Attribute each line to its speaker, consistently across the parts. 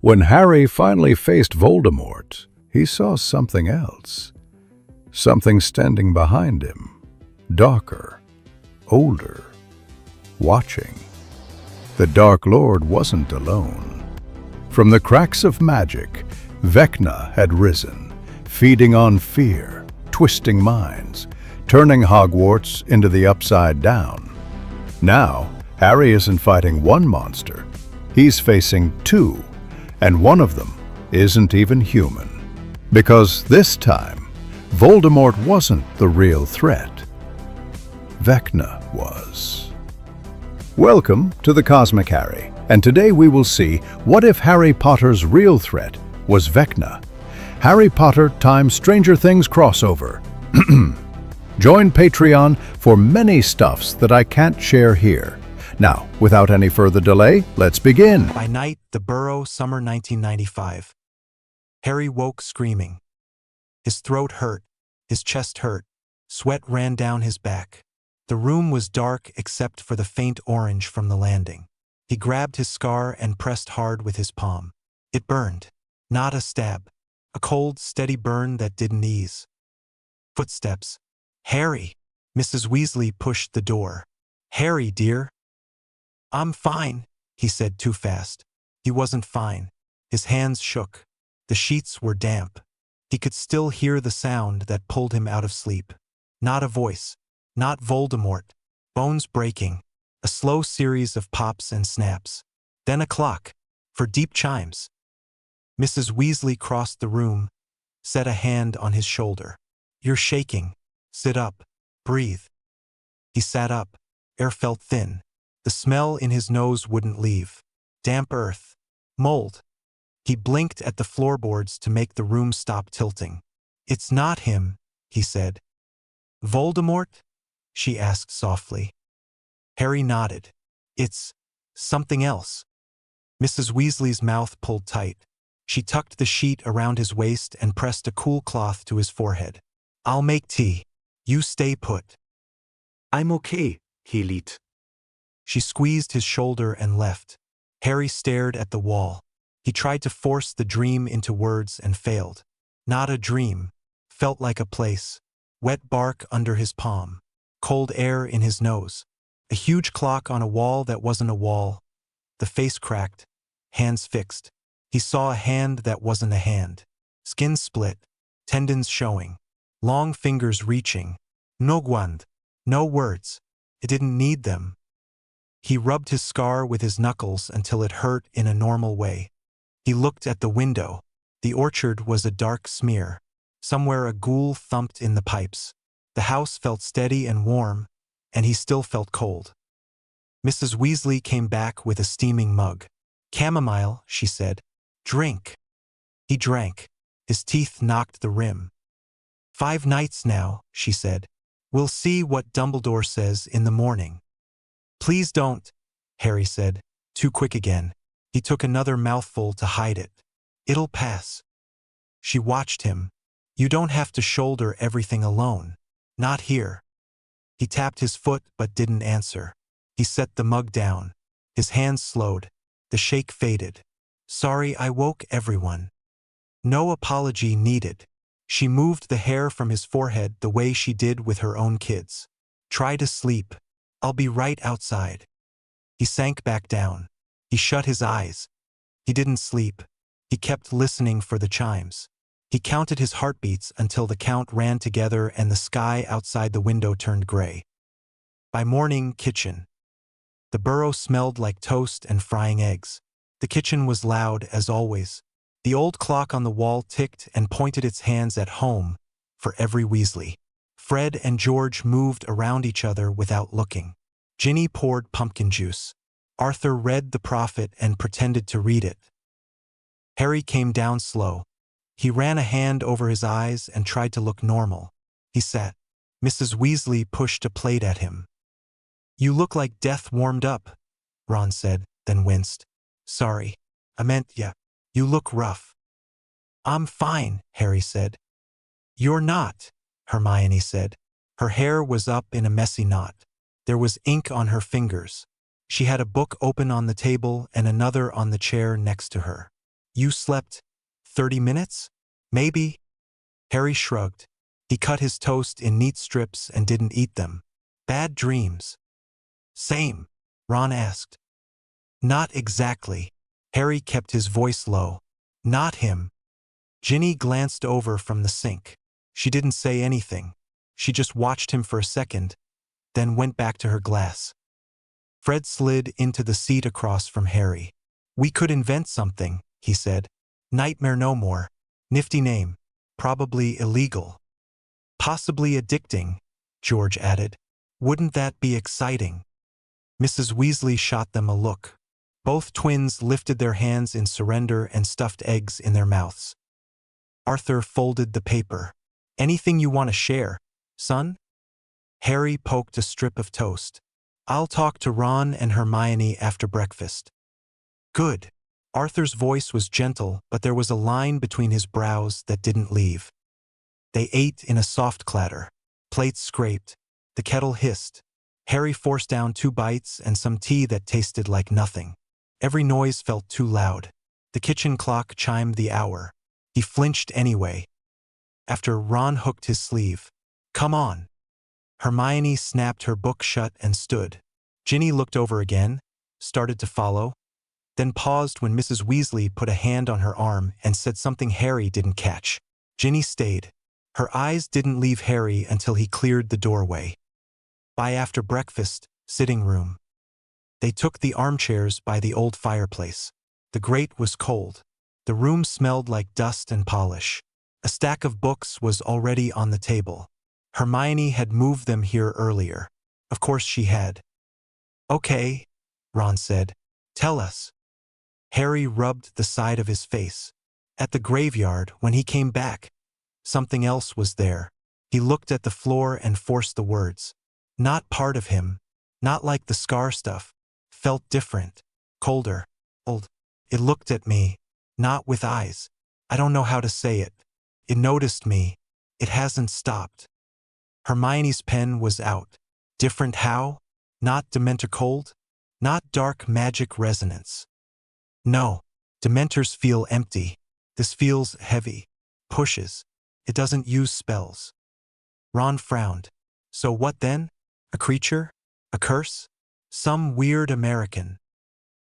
Speaker 1: When Harry finally faced Voldemort, he saw something else. Something standing behind him, darker, older, watching. The Dark Lord wasn't alone. From the cracks of magic, Vecna had risen, feeding on fear, twisting minds, turning Hogwarts into the Upside Down. Now, Harry isn't fighting one monster. He's facing two, and one of them isn't even human. Because this time, Voldemort wasn't the real threat. Vecna was. Welcome to the Cosmic Harry, and today we will see what if Harry Potter's real threat was Vecna. Harry Potter x Stranger Things crossover. Join Patreon for many stuffs that I can't share here. Now, without any further delay, let's begin.
Speaker 2: By night, the Burrow, summer 1995. Harry woke screaming. His throat hurt, his chest hurt, sweat ran down his back. The room was dark except for the faint orange from the landing. He grabbed his scar and pressed hard with his palm. It burned. Not a stab. A cold, steady burn that didn't ease. Footsteps. Harry! Mrs. Weasley pushed the door. Harry, dear. I'm fine, he said too fast. He wasn't fine. His hands shook. The sheets were damp. He could still hear the sound that pulled him out of sleep. Not a voice. Not Voldemort. Bones breaking. A slow series of pops and snaps. Then a clock. For deep chimes. Mrs. Weasley crossed the room, set a hand on his shoulder. You're shaking. Sit up. Breathe. He sat up. Air felt thin. The smell in his nose wouldn't leave. Damp earth. Mold. He blinked at the floorboards to make the room stop tilting. It's not him, he said. Voldemort? She asked softly. Harry nodded. It's something else. Mrs. Weasley's mouth pulled tight. She tucked the sheet around his waist and pressed a cool cloth to his forehead. I'll make tea. You stay put.
Speaker 3: I'm okay, he lit.
Speaker 2: She squeezed his shoulder and left. Harry stared at the wall. He tried to force the dream into words and failed. Not a dream. Felt like a place. Wet bark under his palm. Cold air in his nose. A huge clock on a wall that wasn't a wall. The face cracked. Hands fixed. He saw a hand that wasn't a hand. Skin split. Tendons showing. Long fingers reaching. No guand. No words. It didn't need them. He rubbed his scar with his knuckles until it hurt in a normal way. He looked at the window. The orchard was a dark smear. Somewhere a ghoul thumped in the pipes. The house felt steady and warm, and he still felt cold. Mrs. Weasley came back with a steaming mug. Chamomile, she said. Drink. He drank. His teeth knocked the rim. 5 nights now, she said. We'll see what Dumbledore says in the morning. Please don't, Harry said, too quick again. He took another mouthful to hide it. It'll pass. She watched him. You don't have to shoulder everything alone. Not here. He tapped his foot but didn't answer. He set the mug down. His hands slowed. The shake faded. Sorry I woke everyone. No apology needed. She moved the hair from his forehead the way she did with her own kids. Try to sleep. I'll be right outside. He sank back down. He shut his eyes. He didn't sleep. He kept listening for the chimes. He counted his heartbeats until the count ran together and the sky outside the window turned gray. By morning, kitchen. The Burrow smelled like toast and frying eggs. The kitchen was loud as always. The old clock on the wall ticked and pointed its hands at home for every Weasley. Fred and George moved around each other without looking. Ginny poured pumpkin juice. Arthur read the prophet and pretended to read it. Harry came down slow. He ran a hand over his eyes and tried to look normal. He sat. Mrs. Weasley pushed a plate at him. You look like death warmed up, Ron said, then winced. Sorry. I meant, yeah. You look rough. I'm fine, Harry said. You're not, Hermione said. Her hair was up in a messy knot. There was ink on her fingers. She had a book open on the table and another on the chair next to her. You slept 30 minutes? Maybe? Harry shrugged. He cut his toast in neat strips and didn't eat them. Bad dreams. Same, Ron asked. Not exactly. Harry kept his voice low. Not him. Ginny glanced over from the sink. She didn't say anything. She just watched him for a second, then went back to her glass. Fred slid into the seat across from Harry. We could invent something, he said. Nightmare no more. Nifty name. Probably illegal. Possibly addicting, George added. Wouldn't that be exciting? Mrs. Weasley shot them a look. Both twins lifted their hands in surrender and stuffed eggs in their mouths. Arthur folded the paper. Anything you want to share, son? Harry poked a strip of toast. I'll talk to Ron and Hermione after breakfast. Good. Arthur's voice was gentle, but there was a line between his brows that didn't leave. They ate in a soft clatter. Plates scraped. The kettle hissed. Harry forced down 2 bites and some tea that tasted like nothing. Every noise felt too loud. The kitchen clock chimed the hour. He flinched anyway. After Ron hooked his sleeve. Come on. Hermione snapped her book shut and stood. Ginny looked over again, started to follow, then paused when Mrs. Weasley put a hand on her arm and said something Harry didn't catch. Ginny stayed. Her eyes didn't leave Harry until he cleared the doorway. By after breakfast, sitting room. They took the armchairs by the old fireplace. The grate was cold. The room smelled like dust and polish. A stack of books was already on the table. Hermione had moved them here earlier. Of course she had. Okay, Ron said. Tell us. Harry rubbed the side of his face. At the graveyard, when he came back, something else was there. He looked at the floor and forced the words. Not part of him, not like the scar stuff. Felt different, colder, old. It looked at me, not with eyes. I don't know how to say it. It noticed me. It hasn't stopped. Hermione's pen was out. Different how? Not Dementor cold? Not dark magic resonance. No, Dementors feel empty. This feels heavy. Pushes. It doesn't use spells. Ron frowned. So what then? A creature? A curse? Some weird American?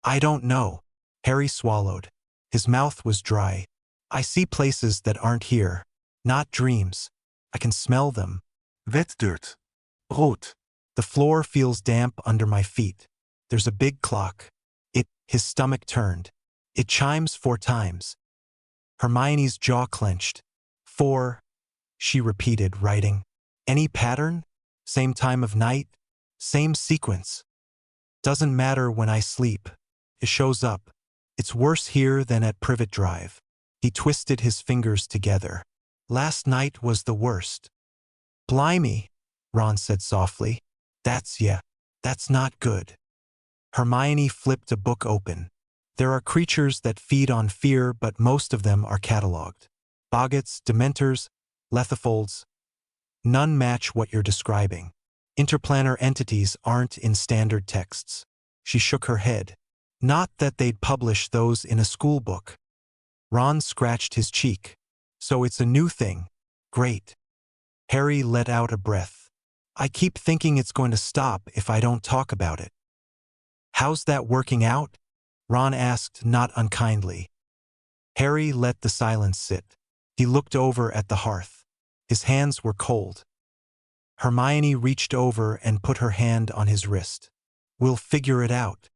Speaker 2: I don't know. Harry swallowed. His mouth was dry. I see places that aren't here. Not dreams. I can smell them.
Speaker 3: Wetdirt. Rood.
Speaker 2: The floor feels damp under my feet. There's a big clock. His stomach turned. It chimes 4 times. Hermione's jaw clenched. 4, she repeated, writing. Any pattern? Same time of night? Same sequence? Doesn't matter when I sleep. It shows up. It's worse here than at Privet Drive. He twisted his fingers together. Last night was the worst. Blimey, Ron said softly. That's not good. Hermione flipped a book open. There are creatures that feed on fear, but most of them are catalogued. Boggarts, Dementors, Lethifolds. None match what you're describing. Interplanar entities aren't in standard texts. She shook her head. Not that they'd publish those in a school book. Ron scratched his cheek. So it's a new thing. Great. Harry let out a breath. I keep thinking it's going to stop if I don't talk about it. How's that working out? Ron asked, not unkindly. Harry let the silence sit. He looked over at the hearth. His hands were cold. Hermione reached over and put her hand on his wrist. We'll figure it out.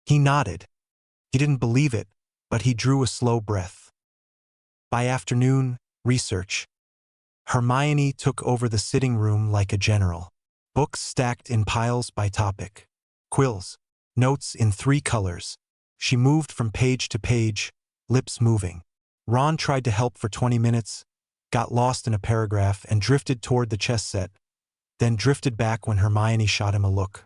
Speaker 2: He nodded. He didn't believe it, but he drew a slow breath. By afternoon, research. Hermione took over the sitting room like a general. Books stacked in piles by topic. Quills. Notes in 3 colors. She moved from page to page, lips moving. Ron tried to help for 20 minutes, got lost in a paragraph and drifted toward the chess set, then drifted back when Hermione shot him a look.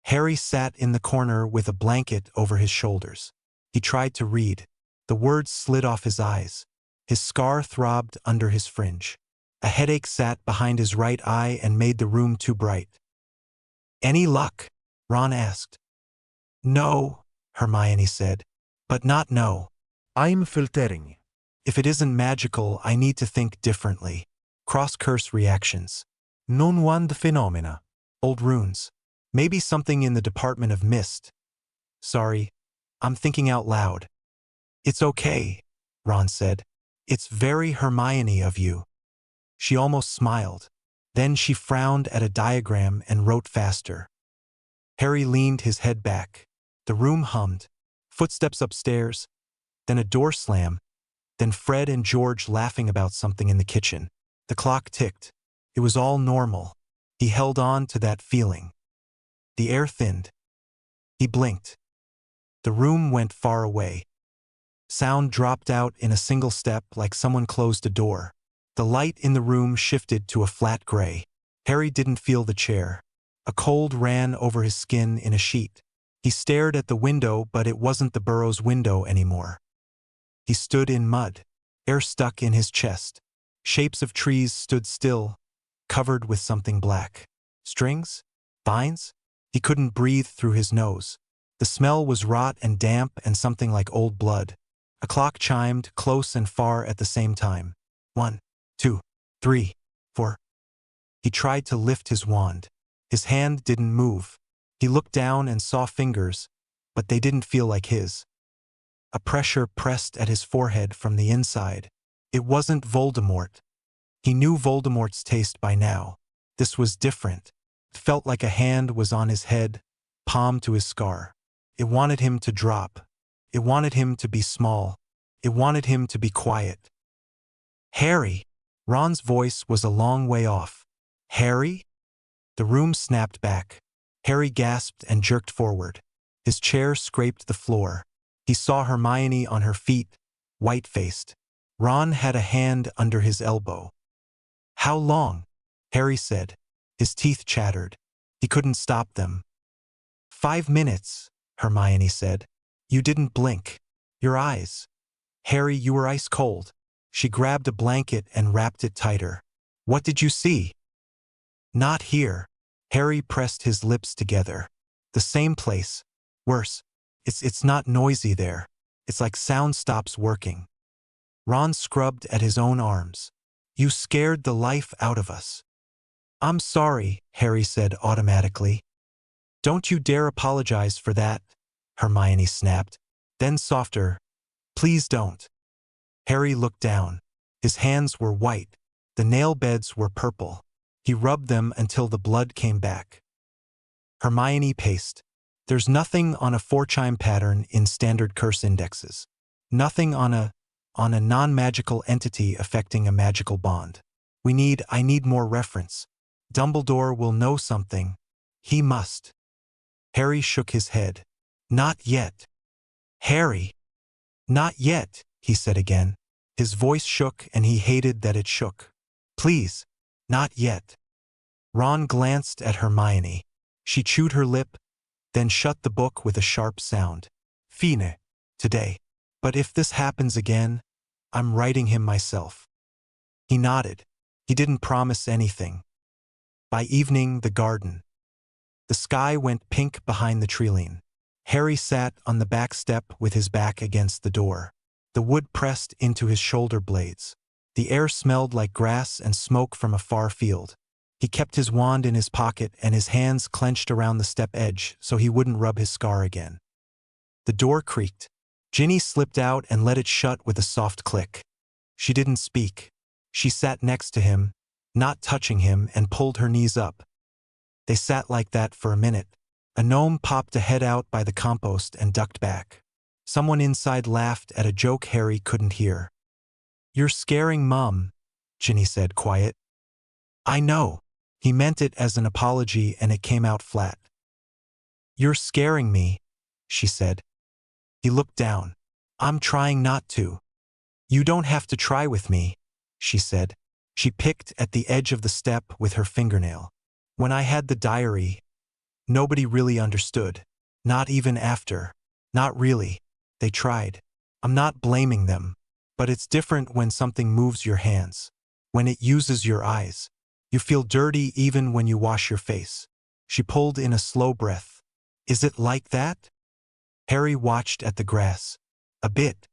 Speaker 2: Harry sat in the corner with a blanket over his shoulders. He tried to read. The words slid off his eyes. His scar throbbed under his fringe. A headache sat behind his right eye and made the room too bright. Any luck? Ron asked. No, Hermione said. But not no.
Speaker 3: I'm filtering.
Speaker 2: If it isn't magical, I need to think differently. Cross-curse reactions.
Speaker 3: Non wand phenomena.
Speaker 2: Old runes. Maybe something in the Department of Mist. Sorry, I'm thinking out loud. It's okay, Ron said. It's very Hermione of you. She almost smiled. Then she frowned at a diagram and wrote faster. Harry leaned his head back. The room hummed. Footsteps upstairs, then a door slam, then Fred and George laughing about something in the kitchen. The clock ticked. It was all normal. He held on to that feeling. The air thinned. He blinked. The room went far away. Sound dropped out in a single step like someone closed a door. The light in the room shifted to a flat gray. Harry didn't feel the chair. A cold ran over his skin in a sheet. He stared at the window, but it wasn't the burrow's window anymore. He stood in mud. Air stuck in his chest. Shapes of trees stood still, covered with something black. Strings? Vines? He couldn't breathe through his nose. The smell was rot and damp and something like old blood. A clock chimed close and far at the same time. 1, 2, 3, 4. He tried to lift his wand. His hand didn't move. He looked down and saw fingers, but they didn't feel like his. A pressure pressed at his forehead from the inside. It wasn't Voldemort. He knew Voldemort's taste by now. This was different. It felt like a hand was on his head, palm to his scar. It wanted him to drop. It wanted him to be small. It wanted him to be quiet. Harry! Ron's voice was a long way off. Harry? The room snapped back. Harry gasped and jerked forward. His chair scraped the floor. He saw Hermione on her feet, white-faced. Ron had a hand under his elbow. How long? Harry said. His teeth chattered. He couldn't stop them. 5 minutes, Hermione said. You didn't blink. Your eyes. Harry, you were ice cold. She grabbed a blanket and wrapped it tighter. What did you see? Not here. Harry pressed his lips together. The same place. Worse. It's not noisy there. It's like sound stops working. Ron scrubbed at his own arms. You scared the life out of us. I'm sorry, Harry said automatically. Don't you dare apologize for that, Hermione snapped. Then softer. Please don't. Harry looked down. His hands were white. The nail beds were purple. He rubbed them until the blood came back. Hermione paced. There's nothing on a 4-chime pattern in standard curse indexes. Nothing on a non-magical entity affecting a magical bond. I need more reference. Dumbledore will know something. He must. Harry shook his head. Not yet. Harry. Not yet, he said again. His voice shook and he hated that it shook. Please. Not yet. Ron glanced at Hermione. She chewed her lip, then shut the book with a sharp sound. Fine. Today. But if this happens again, I'm writing him myself. He nodded. He didn't promise anything. By evening, the garden. The sky went pink behind the treeline. Harry sat on the back step with his back against the door. The wood pressed into his shoulder blades. The air smelled like grass and smoke from a far field. He kept his wand in his pocket and his hands clenched around the step edge so he wouldn't rub his scar again. The door creaked. Ginny slipped out and let it shut with a soft click. She didn't speak. She sat next to him, not touching him, and pulled her knees up. They sat like that for a minute. A gnome popped a head out by the compost and ducked back. Someone inside laughed at a joke Harry couldn't hear. You're scaring Mum, Ginny said, quiet. I know. He meant it as an apology and it came out flat. You're scaring me, she said. He looked down. I'm trying not to. You don't have to try with me, she said. She picked at the edge of the step with her fingernail. When I had the diary, nobody really understood. Not even after. Not really. They tried. I'm not blaming them. But it's different when something moves your hands. When it uses your eyes. You feel dirty even when you wash your face. She pulled in a slow breath. Is it like that? Harry watched at the grass. A bit.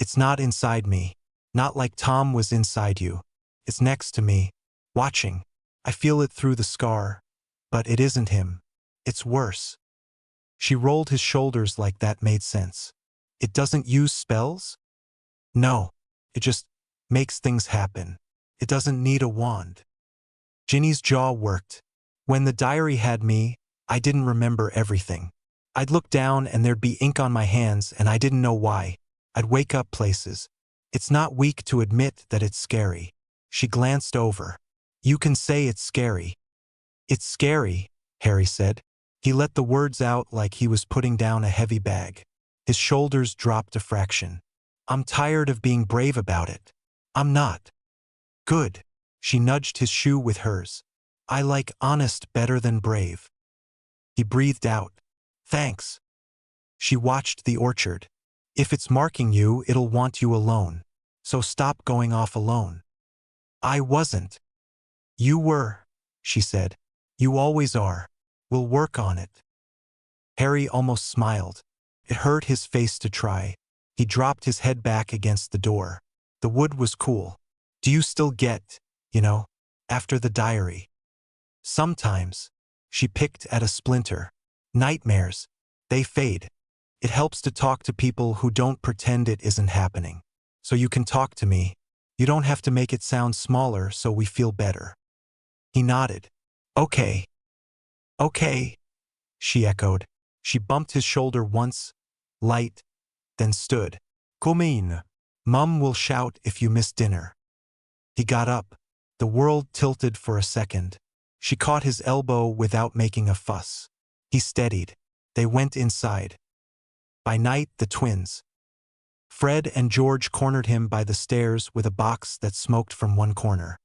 Speaker 2: It's not inside me. Not like Tom was inside you. It's next to me, watching. I feel it through the scar. But it isn't him. It's worse. She rolled his shoulders like that made sense. It doesn't use spells? No. It just makes things happen. It doesn't need a wand. Ginny's jaw worked. When the diary had me, I didn't remember everything. I'd look down and there'd be ink on my hands and I didn't know why. I'd wake up places. It's not weak to admit that it's scary. She glanced over. You can say it's scary. It's scary, Harry said. He let the words out like he was putting down a heavy bag. His shoulders dropped a fraction. I'm tired of being brave about it. I'm not. Good. She nudged his shoe with hers. I like honest better than brave. He breathed out. Thanks. She watched the orchard. If it's marking you, it'll want you alone. So stop going off alone. I wasn't. You were, she said. You always are. We'll work on it. Harry almost smiled. It hurt his face to try. He dropped his head back against the door. The wood was cool. Do you still get, after the diary? Sometimes. She picked at a splinter. Nightmares. They fade. It helps to talk to people who don't pretend it isn't happening. So you can talk to me. You don't have to make it sound smaller so we feel better. He nodded. Okay. Okay, she echoed. She bumped his shoulder once, light, then stood. Come in. Mum will shout if you miss dinner. He got up. The world tilted for a second. She caught his elbow without making a fuss. He steadied. They went inside. By night, the twins. Fred and George cornered him by the stairs with a box that smoked from one corner.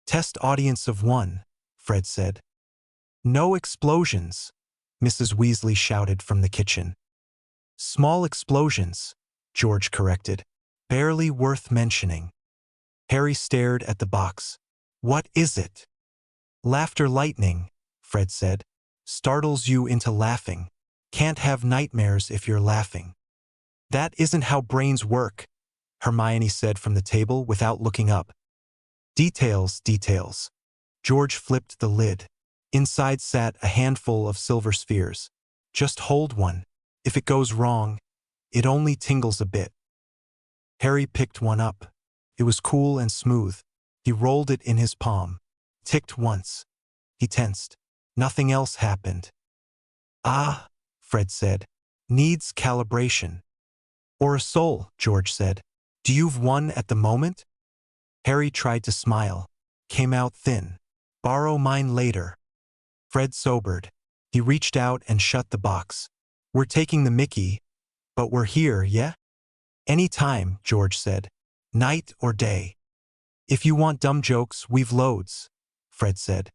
Speaker 2: Test audience of one, Fred said. No explosions, Mrs. Weasley shouted from the kitchen. Small explosions, George corrected. Barely worth mentioning. Harry stared at the box. What is it? Laughter lightning, Fred said. Startles you into laughing. Can't have nightmares if you're laughing. That isn't how brains work, Hermione said from the table without looking up. Details, details. George flipped the lid. Inside sat a handful of silver spheres. Just hold one. If it goes wrong, it only tingles a bit. Harry picked one up. It was cool and smooth. He rolled it in his palm. Ticked once. He tensed. Nothing else happened. Ah, Fred said. Needs calibration. Or a soul, George said. Do you've one at the moment? Harry tried to smile. Came out thin. Borrow mine later. Fred sobered. He reached out and shut the box. We're taking the mickey, but we're here, yeah? Any time, George said. Night or day. If you want dumb jokes, we've loads, Fred said.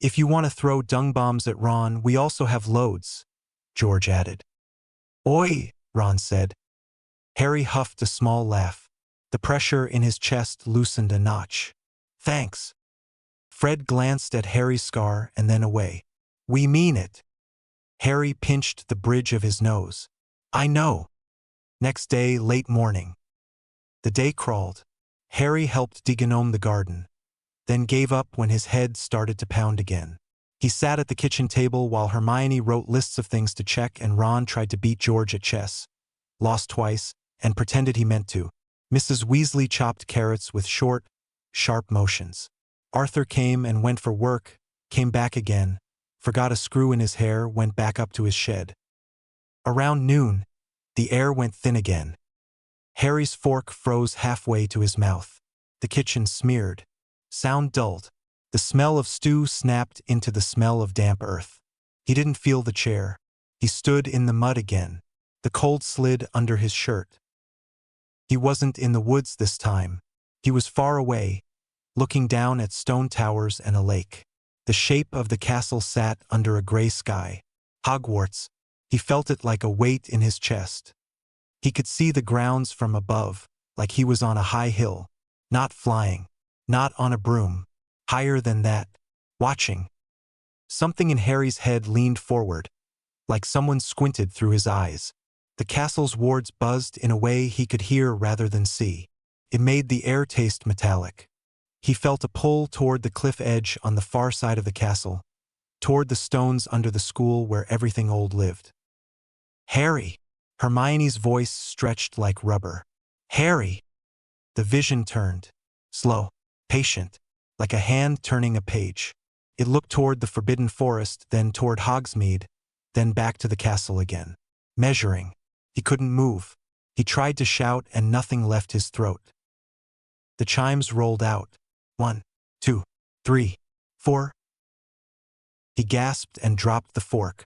Speaker 2: If you want to throw dung bombs at Ron, we also have loads, George added. Oi, Ron said. Harry huffed a small laugh. The pressure in his chest loosened a notch. Thanks. Fred glanced at Harry's scar and then away. We mean it. Harry pinched the bridge of his nose. I know. Next day, late morning. The day crawled. Harry helped degnome the garden, then gave up when his head started to pound again. He sat at the kitchen table while Hermione wrote lists of things to check and Ron tried to beat George at chess. Lost twice, and pretended he meant to. Mrs. Weasley chopped carrots with short, sharp motions. Arthur came and went for work, came back again, forgot a screw in his hair, went back up to his shed. Around noon, the air went thin again. Harry's fork froze halfway to his mouth. The kitchen smeared. Sound dulled. The smell of stew snapped into the smell of damp earth. He didn't feel the chair. He stood in the mud again. The cold slid under his shirt. He wasn't in the woods this time. He was far away, looking down at stone towers and a lake. The shape of the castle sat under a gray sky. Hogwarts. He felt it like a weight in his chest. He could see the grounds from above, like he was on a high hill, not flying, not on a broom, higher than that, watching. Something in Harry's head leaned forward, like someone squinted through his eyes. The castle's wards buzzed in a way he could hear rather than see. It made the air taste metallic. He felt a pull toward the cliff edge on the far side of the castle, toward the stones under the school where everything old lived. Harry! Hermione's voice stretched like rubber. Harry! The vision turned. Slow, patient, like a hand turning a page. It looked toward the forbidden forest, then toward Hogsmeade, then back to the castle again. Measuring. He couldn't move. He tried to shout and nothing left his throat. The chimes rolled out. 1, 2, 3, 4. He gasped and dropped the fork.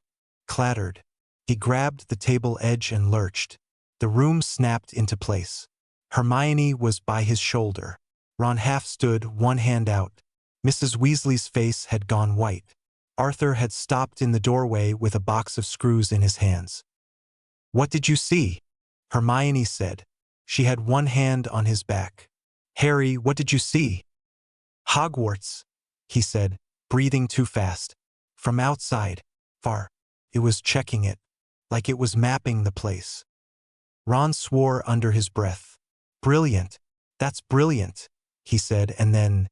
Speaker 2: Clattered. He grabbed the table edge and lurched. The room snapped into place. Hermione was by his shoulder. Ron half stood, one hand out. Mrs. Weasley's face had gone white. Arthur had stopped in the doorway with a box of screws in his hands. "What did you see?" Hermione said. She had one hand on his back. "Harry, what did you see?" "Hogwarts," he said, breathing too fast. From outside, far. It was checking it, like it was mapping the place. Ron swore under his breath. "Brilliant. That's brilliant," he said, and then,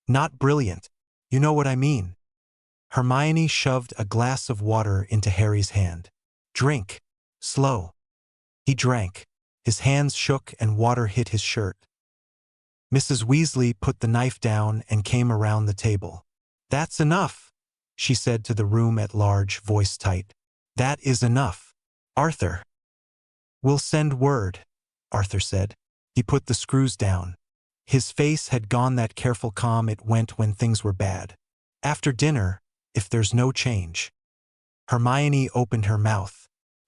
Speaker 2: "Not brilliant. You know what I mean." Hermione shoved a glass of water into Harry's hand. "Drink. Slow." He drank. His hands shook and water hit his shirt. Mrs. Weasley put the knife down and came around the table. "That's enough," she said to the room at large, voice tight. "That is enough. Arthur." "We'll send word," Arthur said. He put the screws down. His face had gone that careful calm it went when things were bad. "After dinner, if there's no change." Hermione opened her mouth.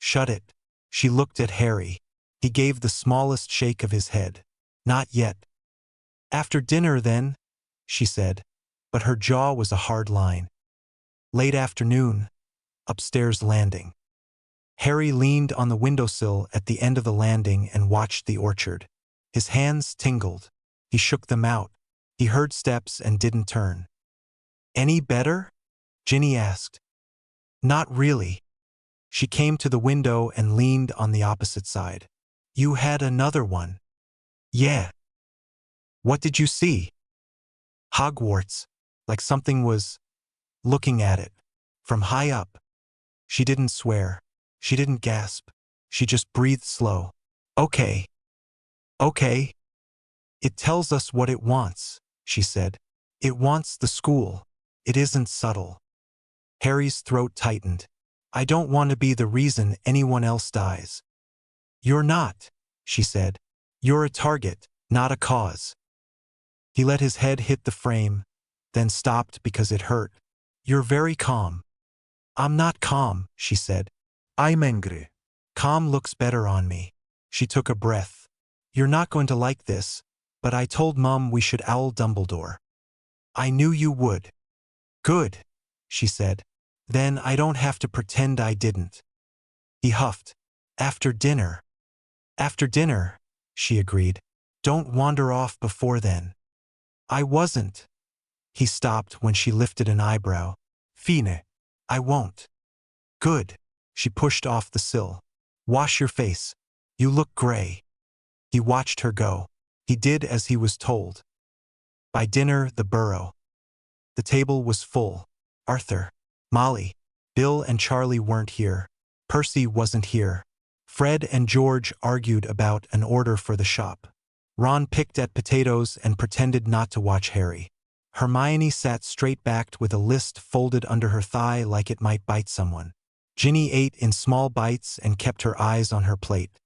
Speaker 2: "Shut it." She looked at Harry. He gave the smallest shake of his head. "Not yet." "After dinner, then," she said, but her jaw was a hard line. "Late afternoon, upstairs landing." Harry leaned on the windowsill at the end of the landing and watched the orchard. His hands tingled. He shook them out. He heard steps and didn't turn. "Any better?" Ginny asked. "Not really." She came to the window and leaned on the opposite side. "You had another one." "Yeah." "What did you see?" "Hogwarts, like something was looking at it. From high up." She didn't swear. She didn't gasp. She just breathed slow. "Okay. Okay. It tells us what it wants," she said. "It wants the school. It isn't subtle." Harry's throat tightened. "I don't want to be the reason anyone else dies." "You're not," she said. "You're a target, not a cause." He let his head hit the frame, then stopped because it hurt. "You're very calm." "I'm not calm," she said.
Speaker 3: I'm angry.
Speaker 2: "Calm looks better on me." She took a breath. "You're not going to like this, but I told Mum we should owl Dumbledore." "I knew you would." "Good," she said. "Then I don't have to pretend I didn't." He huffed. "After dinner." "After dinner," she agreed. "Don't wander off before then." "I wasn't." He stopped when she lifted an eyebrow. "Fine. I won't." "Good." She pushed off the sill. "Wash your face. You look gray." He watched her go. He did as he was told. By dinner, the burrow. The table was full. Arthur, Molly, Bill and Charlie weren't here. Percy wasn't here. Fred and George argued about an order for the shop. Ron picked at potatoes and pretended not to watch Harry. Hermione sat straight-backed with a list folded under her thigh like it might bite someone. Ginny ate in small bites and kept her eyes on her plate.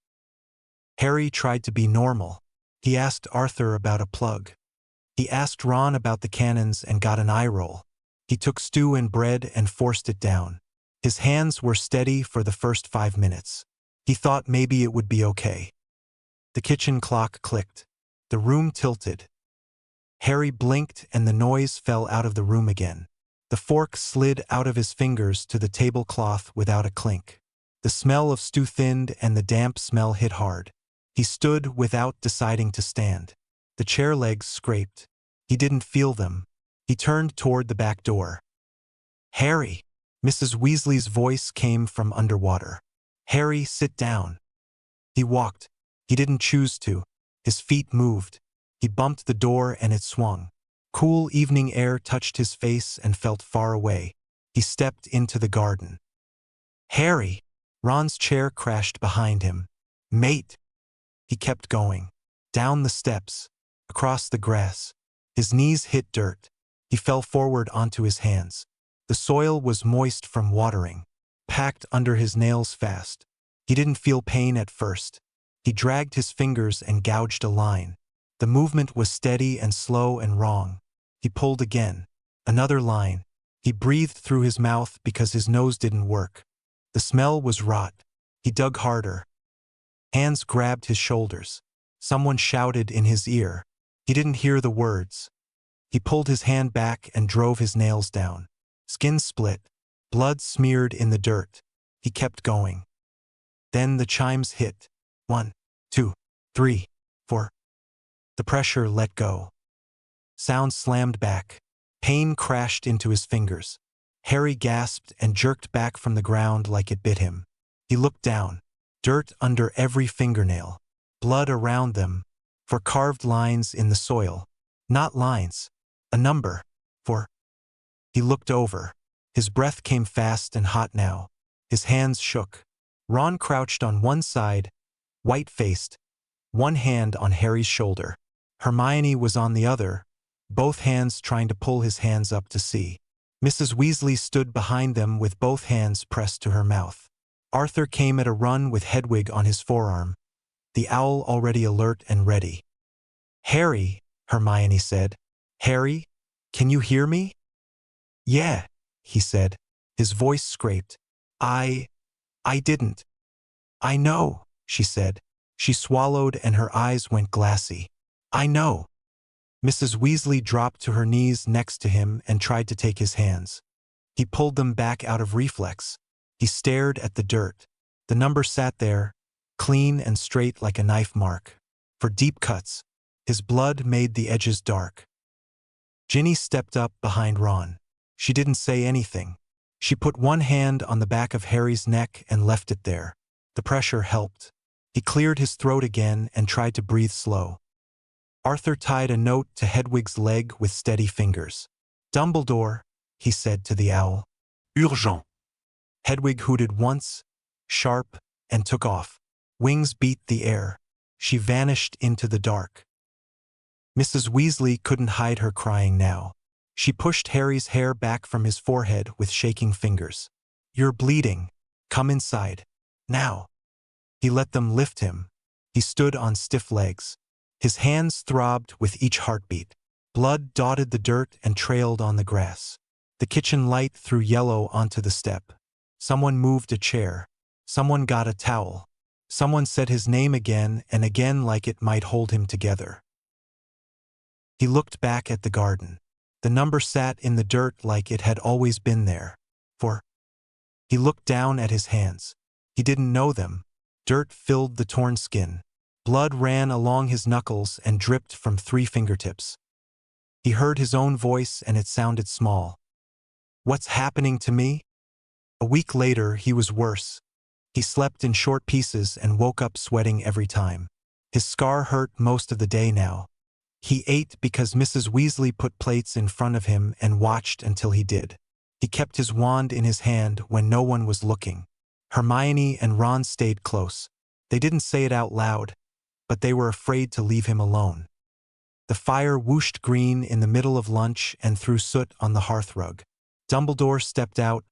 Speaker 2: Harry tried to be normal. He asked Arthur about a plug. He asked Ron about the cannons and got an eye roll. He took stew and bread and forced it down. His hands were steady for the first 5 minutes. He thought maybe it would be okay. The kitchen clock clicked. The room tilted. Harry blinked and the noise fell out of the room again. The fork slid out of his fingers to the tablecloth without a clink. The smell of stew thinned and the damp smell hit hard. He stood without deciding to stand. The chair legs scraped. He didn't feel them. He turned toward the back door. "Harry!" Mrs. Weasley's voice came from underwater. "Harry, sit down." He walked. He didn't choose to. His feet moved. He bumped the door and it swung. Cool evening air touched his face and felt far away. He stepped into the garden. Harry! Ron's chair crashed behind him. Mate! He kept going. Down the steps. Across the grass. His knees hit dirt. He fell forward onto his hands. The soil was moist from watering, packed under his nails fast. He didn't feel pain at first. He dragged his fingers and gouged a line. The movement was steady and slow and wrong. He pulled again. Another line. He breathed through his mouth because his nose didn't work. The smell was rot. He dug harder. Hands grabbed his shoulders. Someone shouted in his ear. He didn't hear the words. He pulled his hand back and drove his nails down. Skin split. Blood smeared in the dirt. He kept going. Then the chimes hit. 1, 2, 3, 4. The pressure let go. Sound slammed back. Pain crashed into his fingers. Harry gasped and jerked back from the ground like it bit him. He looked down. Dirt under every fingernail. Blood around them. 4 carved lines in the soil. Not lines. A number. 4. He looked over. His breath came fast and hot now. His hands shook. Ron crouched on one side, white-faced, one hand on Harry's shoulder. Hermione was on the other, both hands trying to pull his hands up to see. Mrs. Weasley stood behind them with both hands pressed to her mouth. Arthur came at a run with Hedwig on his forearm, the owl already alert and ready. "Harry," Hermione said. "Harry, can you hear me?" "Yeah," he said. His voice scraped. I didn't." "I know," she said. She swallowed and her eyes went glassy. "I know." Mrs. Weasley dropped to her knees next to him and tried to take his hands. He pulled them back out of reflex. He stared at the dirt. The number sat there, clean and straight like a knife mark. For deep cuts, his blood made the edges dark. Ginny stepped up behind Ron. She didn't say anything. She put one hand on the back of Harry's neck and left it there. The pressure helped. He cleared his throat again and tried to breathe slow. Arthur tied a note to Hedwig's leg with steady fingers. "Dumbledore," he said to the owl.
Speaker 3: Urgent.
Speaker 2: Hedwig hooted once, sharp, and took off. Wings beat the air. She vanished into the dark. Mrs. Weasley couldn't hide her crying now. She pushed Harry's hair back from his forehead with shaking fingers. "You're bleeding. Come inside. Now." He let them lift him. He stood on stiff legs. His hands throbbed with each heartbeat. Blood dotted the dirt and trailed on the grass. The kitchen light threw yellow onto the step. Someone moved a chair. Someone got a towel. Someone said his name again and again like it might hold him together. He looked back at the garden. The number sat in the dirt like it had always been there. He looked down at his hands. He didn't know them. Dirt filled the torn skin. Blood ran along his knuckles and dripped from 3 fingertips. He heard his own voice and it sounded small. "What's happening to me?" A week later, he was worse. He slept in short pieces and woke up sweating every time. His scar hurt most of the day now. He ate because Mrs. Weasley put plates in front of him and watched until he did. He kept his wand in his hand when no one was looking. Hermione and Ron stayed close. They didn't say it out loud, but they were afraid to leave him alone. The fire whooshed green in the middle of lunch and threw soot on the hearthrug. Dumbledore stepped out,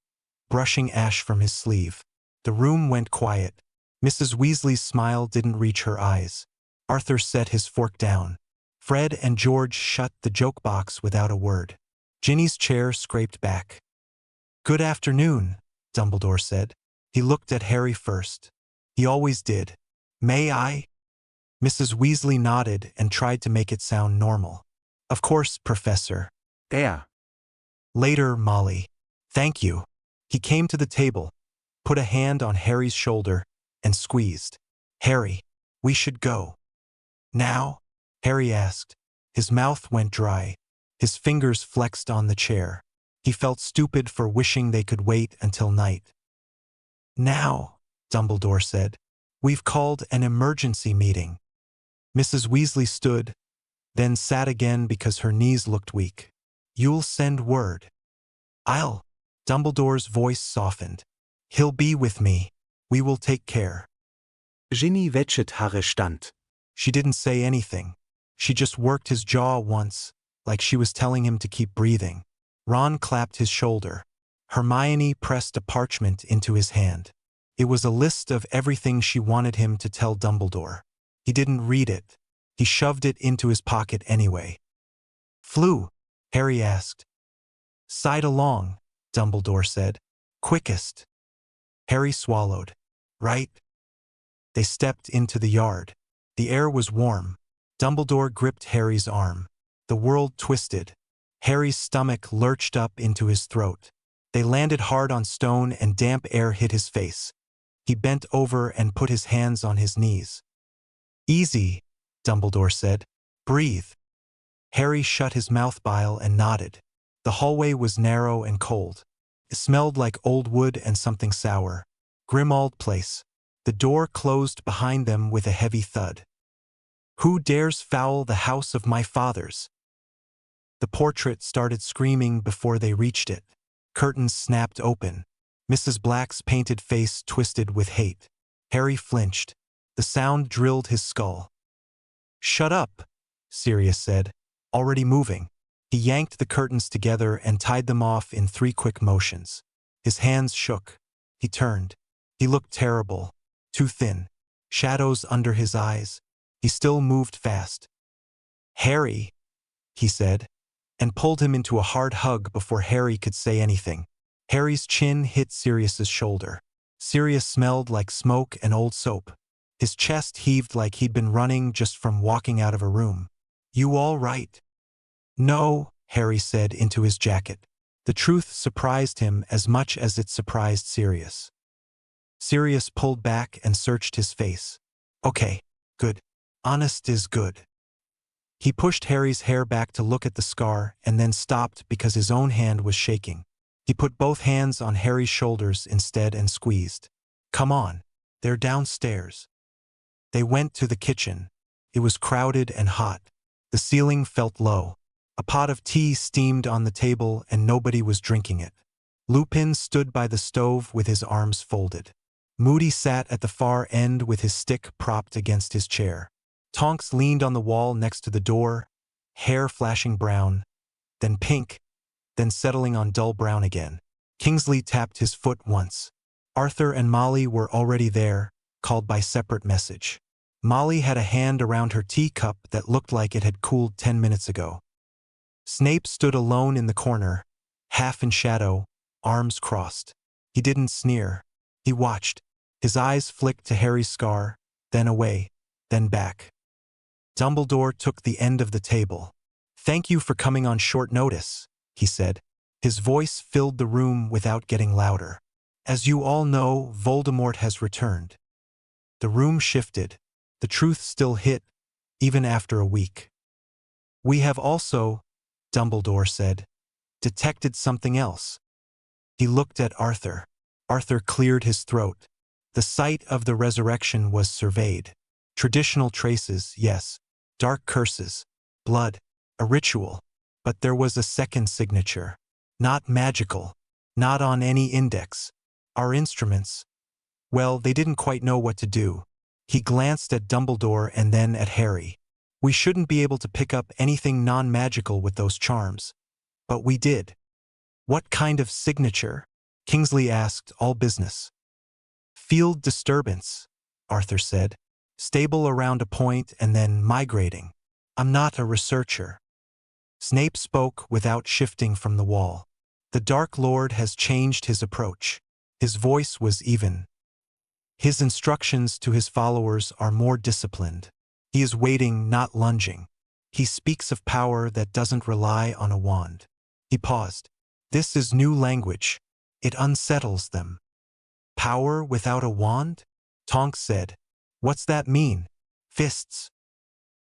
Speaker 2: brushing ash from his sleeve. The room went quiet. Mrs. Weasley's smile didn't reach her eyes. Arthur set his fork down. Fred and George shut the joke box without a word. Ginny's chair scraped back. "Good afternoon," Dumbledore said. He looked at Harry first. He always did. "May I?" Mrs. Weasley nodded and tried to make it sound normal. "Of course, Professor."
Speaker 3: There.
Speaker 2: "Later, Molly." "Thank you." He came to the table, put a hand on Harry's shoulder, and squeezed. "Harry, we should go." "Now?" Harry asked. His mouth went dry. His fingers flexed on the chair. He felt stupid for wishing they could wait until night. "Now," Dumbledore said. We've called an emergency meeting. Mrs. Weasley stood, then sat again because her knees looked weak. You'll send word. I'll. Dumbledore's voice softened. He'll be with me. We will take care.
Speaker 4: Ginny wetschet Harre stand.
Speaker 2: She didn't say anything. She just worked his jaw once, like she was telling him to keep breathing. Ron clapped his shoulder. Hermione pressed a parchment into his hand. It was a list of everything she wanted him to tell Dumbledore. He didn't read it. He shoved it into his pocket anyway. Flew? Harry asked. Side along, Dumbledore said. Quickest. Harry swallowed. Right? They stepped into the yard. The air was warm. Dumbledore gripped Harry's arm. The world twisted. Harry's stomach lurched up into his throat. They landed hard on stone and damp air hit his face. He bent over and put his hands on his knees. Easy, Dumbledore said. Breathe. Harry shut his mouth bile and nodded. The hallway was narrow and cold. It smelled like old wood and something sour. Grim old place. The door closed behind them with a heavy thud. Who dares foul the house of my fathers? The portrait started screaming before they reached it. Curtains snapped open. Mrs. Black's painted face twisted with hate. Harry flinched. The sound drilled his skull. Shut up, Sirius said, already moving. He yanked the curtains together and tied them off in 3 quick motions. His hands shook. He turned. He looked terrible. Too thin. Shadows under his eyes. He still moved fast. Harry, he said, and pulled him into a hard hug before Harry could say anything. Harry's chin hit Sirius's shoulder. Sirius smelled like smoke and old soap. His chest heaved like he'd been running just from walking out of a room. You all right? No, Harry said into his jacket. The truth surprised him as much as it surprised Sirius. Sirius pulled back and searched his face. Okay, good. Honest is good. He pushed Harry's hair back to look at the scar and then stopped because his own hand was shaking. He put both hands on Harry's shoulders instead and squeezed. Come on, they're downstairs. They went to the kitchen. It was crowded and hot. The ceiling felt low. A pot of tea steamed on the table and nobody was drinking it. Lupin stood by the stove with his arms folded. Moody sat at the far end with his stick propped against his chair. Tonks leaned on the wall next to the door, hair flashing brown, then pink, then settling on dull brown again. Kingsley tapped his foot once. Arthur and Molly were already there, called by separate message. Molly had a hand around her teacup that looked like it had cooled 10 minutes ago. Snape stood alone in the corner, half in shadow, arms crossed. He didn't sneer. He watched. His eyes flicked to Harry's scar, then away, then back. Dumbledore took the end of the table. Thank you for coming on short notice, he said. His voice filled the room without getting louder. As you all know, Voldemort has returned. The room shifted. The truth still hit, even after a week. We have also, Dumbledore said, detected something else. He looked at Arthur. Arthur cleared his throat. The site of the resurrection was surveyed. Traditional traces, yes. Dark curses. Blood. A ritual. But there was a second signature. Not magical. Not on any index. Our instruments. Well, they didn't quite know what to do. He glanced at Dumbledore and then at Harry. We shouldn't be able to pick up anything non-magical with those charms. But we did. What kind of signature? Kingsley asked, all business. Field disturbance, Arthur said. Stable around a point and then migrating. I'm not a researcher. Snape spoke without shifting from the wall. The Dark Lord has changed his approach. His voice was even. His instructions to his followers are more disciplined. He is waiting, not lunging. He speaks of power that doesn't rely on a wand. He paused. This is new language. It unsettles them. Power without a wand? Tonks said. What's that mean? Fists.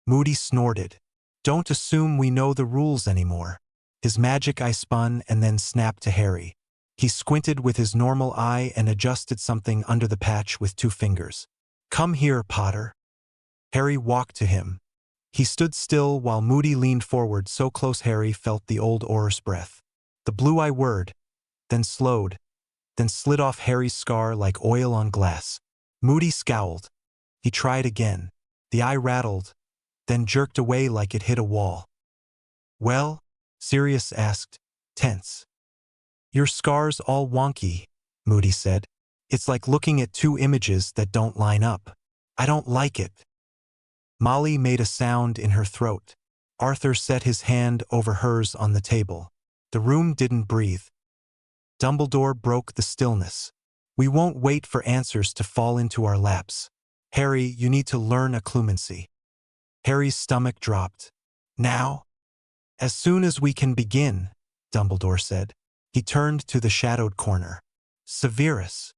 Speaker 2: Moody snorted. Don't assume we know the rules anymore. His magic eye spun and then snapped to Harry. He squinted with his normal eye and adjusted something under the patch with 2 fingers. Come here, Potter. Harry walked to him. He stood still while Moody leaned forward so close Harry felt the old Auror's breath. The blue-eye whirred, then slowed, then slid off Harry's scar like oil on glass. Moody scowled. He tried again. The eye rattled, then jerked away like it hit a wall. Well? Sirius asked, tense. Your scar's all wonky, Moody said. It's like looking at two images that don't line up. I don't like it. Molly made a sound in her throat. Arthur set his hand over hers on the table. The room didn't breathe. Dumbledore broke the stillness. We won't wait for answers to fall into our laps. Harry, you need to learn occlumency. Harry's stomach dropped. Now? As soon as we can begin, Dumbledore said. He turned to the shadowed corner. Severus.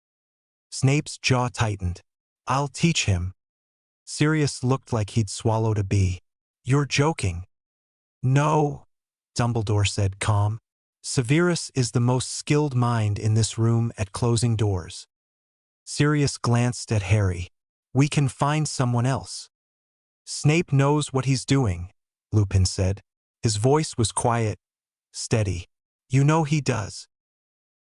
Speaker 2: Snape's jaw tightened. I'll teach him. Sirius looked like he'd swallowed a bee. You're joking. No, Dumbledore said, calm. Severus is the most skilled mind in this room at closing doors. Sirius glanced at Harry. We can find someone else. Snape knows what he's doing, Lupin said. His voice was quiet, steady. You know he does.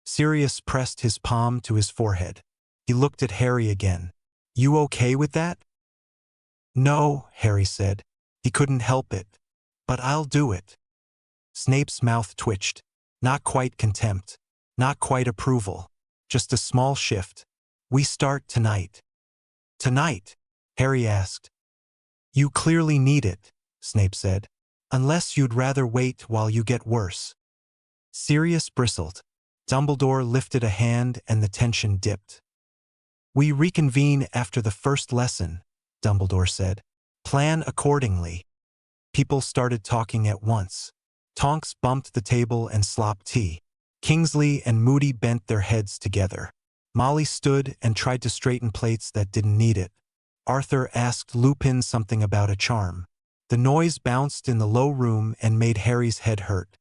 Speaker 2: Sirius pressed his palm to his forehead. He looked at Harry again. You okay with that? No, Harry said. He couldn't help it. But I'll do it. Snape's mouth twitched. Not quite contempt. Not quite approval. Just a small shift. We start tonight. Tonight? Harry asked. You clearly need it, Snape said. Unless you'd rather wait while you get worse. Sirius bristled. Dumbledore lifted a hand and the tension dipped. We reconvene after the first lesson, Dumbledore said. Plan accordingly. People started talking at once. Tonks bumped the table and slopped tea. Kingsley and Moody bent their heads together. Molly stood and tried to straighten plates that didn't need it. Arthur asked Lupin something about a charm. The noise bounced in the low room and made Harry's head hurt.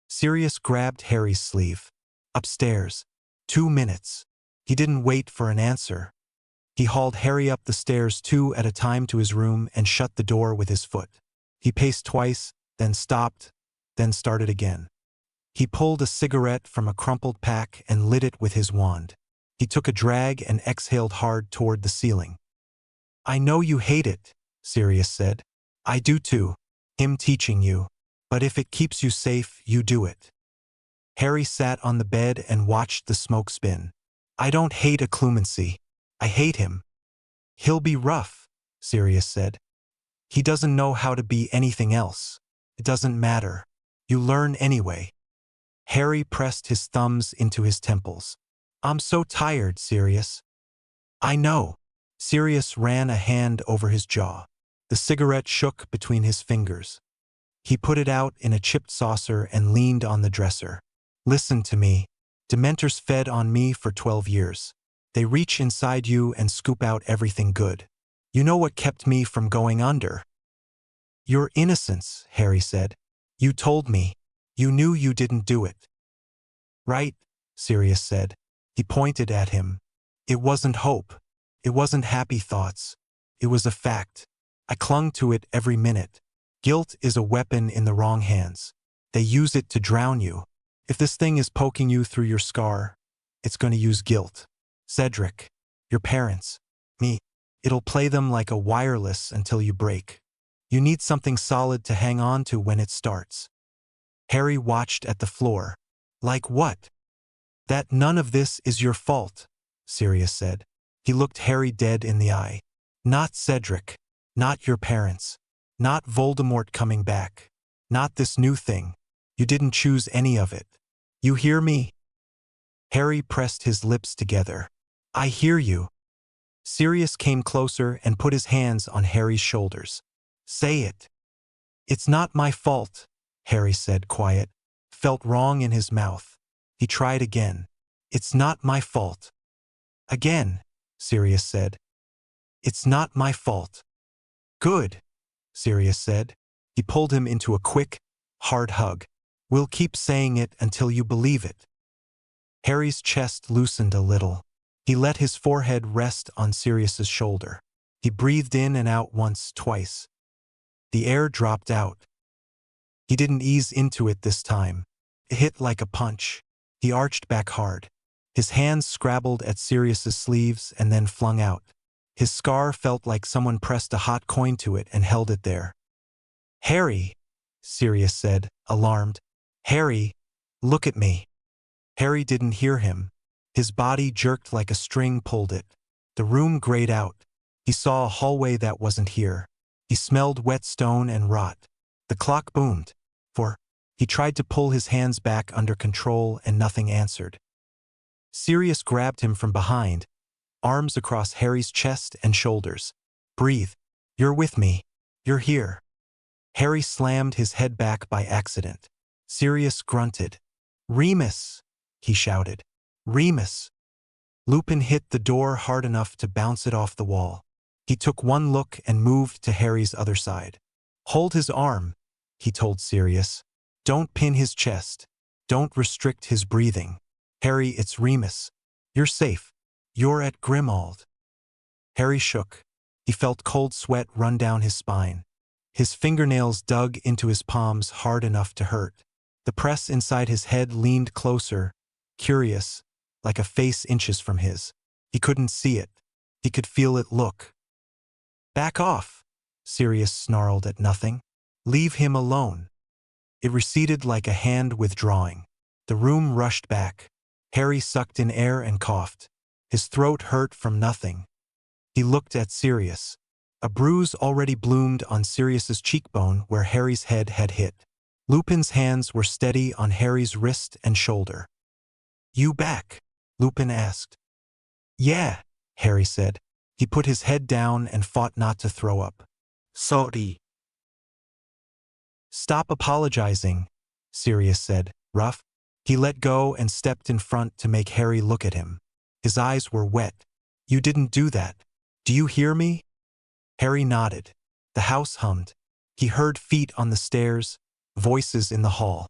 Speaker 2: Sirius grabbed Harry's sleeve. Upstairs. 2 minutes. He didn't wait for an answer. He hauled Harry up the stairs 2 at a time to his room and shut the door with his foot. He paced twice, then stopped, then started again. He pulled a cigarette from a crumpled pack and lit it with his wand. He took a drag and exhaled hard toward the ceiling. I know you hate it, Sirius said. I do too. Him teaching you. But if it keeps you safe, you do it. Harry sat on the bed and watched the smoke spin. I don't hate occlumency. I hate him. He'll be rough, Sirius said. He doesn't know how to be anything else. It doesn't matter. You learn anyway. Harry pressed his thumbs into his temples. I'm so tired, Sirius. I know. Sirius ran a hand over his jaw. The cigarette shook between his fingers. He put it out in a chipped saucer and leaned on the dresser. Listen to me. Dementors fed on me for 12 years. They reach inside you and scoop out everything good. You know what kept me from going under? Your innocence, Harry said. You told me. You knew you didn't do it. Right, Sirius said. He pointed at him. It wasn't hope. It wasn't happy thoughts. It was a fact. I clung to it every minute. Guilt is a weapon in the wrong hands. They use it to drown you. If this thing is poking you through your scar, it's going to use guilt. Cedric, your parents, me. It'll play them like a wireless until you break. You need something solid to hang on to when it starts. Harry watched at the floor. Like what? That none of this is your fault, Sirius said. He looked Harry dead in the eye. Not Cedric. Not your parents. Not Voldemort coming back. Not this new thing. You didn't choose any of it. You hear me? Harry pressed his lips together. I hear you. Sirius came closer and put his hands on Harry's shoulders. Say it. It's not my fault, Harry said, quiet. Felt wrong in his mouth. He tried again. It's not my fault. Again, Sirius said. It's not my fault. Good, Sirius said. He pulled him into a quick, hard hug. We'll keep saying it until you believe it. Harry's chest loosened a little. He let his forehead rest on Sirius's shoulder. He breathed in and out once, twice. The air dropped out. He didn't ease into it this time. It hit like a punch. He arched back hard. His hands scrabbled at Sirius's sleeves and then flung out. His scar felt like someone pressed a hot coin to it and held it there. "Harry," Sirius said, alarmed. "Harry, look at me." Harry didn't hear him. His body jerked like a string pulled it. The room grayed out. He saw a hallway that wasn't here. He smelled wet stone and rot. The clock boomed. He tried to pull his hands back under control and nothing answered. Sirius grabbed him from behind, arms across Harry's chest and shoulders. "Breathe. You're with me. You're here." Harry slammed his head back by accident. Sirius grunted. "Remus!" he shouted. "Remus!" Lupin hit the door hard enough to bounce it off the wall. He took one look and moved to Harry's other side. "Hold his arm," he told Sirius. "Don't pin his chest. Don't restrict his breathing. Harry, it's Remus. You're safe. You're at Grimald." Harry shook. He felt cold sweat run down his spine. His fingernails dug into his palms hard enough to hurt. The press inside his head leaned closer, curious, like a face inches from his. He couldn't see it. He could feel it look. "Back off," Sirius snarled at nothing. "Leave him alone." It receded like a hand withdrawing. The room rushed back. Harry sucked in air and coughed. His throat hurt from nothing. He looked at Sirius. A bruise already bloomed on Sirius's cheekbone where Harry's head had hit. Lupin's hands were steady on Harry's wrist and shoulder. "You back?" Lupin asked. "Yeah," Harry said. He put his head down and fought not to throw up.
Speaker 4: Sorry.
Speaker 2: "Stop apologizing," Sirius said, rough. He let go and stepped in front to make Harry look at him. His eyes were wet. "You didn't do that. Do you hear me?" Harry nodded. The house hummed. He heard feet on the stairs, voices in the hall.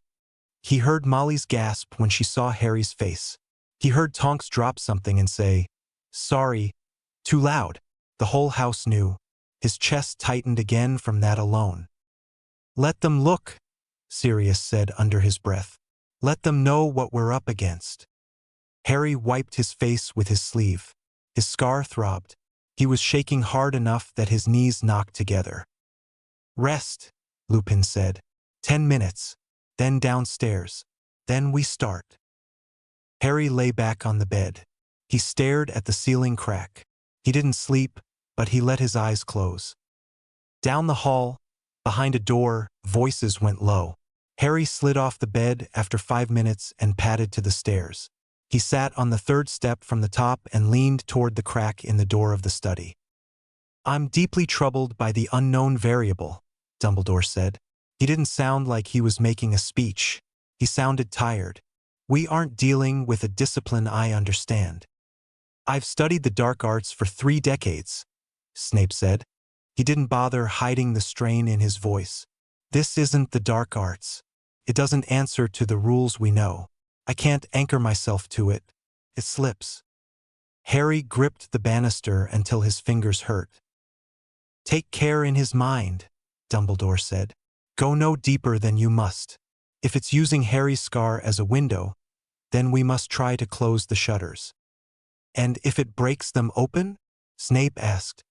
Speaker 2: He heard Molly's gasp when she saw Harry's face. He heard Tonks drop something and say, "Sorry," too loud. The whole house knew. His chest tightened again from that alone. "Let them look," Sirius said under his breath. "Let them know what we're up against." Harry wiped his face with his sleeve. His scar throbbed. He was shaking hard enough that his knees knocked together. "Rest," Lupin said. 10 minutes. Then downstairs. Then we start." Harry lay back on the bed. He stared at the ceiling crack. He didn't sleep, but he let his eyes close. Down the hall, behind a door, voices went low. Harry slid off the bed after 5 minutes and padded to the stairs. He sat on the 3rd step from the top and leaned toward the crack in the door of the study. "I'm deeply troubled by the unknown variable," Dumbledore said. He didn't sound like he was making a speech. He sounded tired. "We aren't dealing with a discipline I understand." "I've studied the dark arts for 3 decades, Snape said. He didn't bother hiding the strain in his voice. "This isn't the dark arts. It doesn't answer to the rules we know. I can't anchor myself to it. It slips." Harry gripped the banister until his fingers hurt. "Take care in his mind," Dumbledore said. "Go no deeper than you must. If it's using Harry's scar as a window, then we must try to close the shutters." "And if it breaks them open?" Snape asked.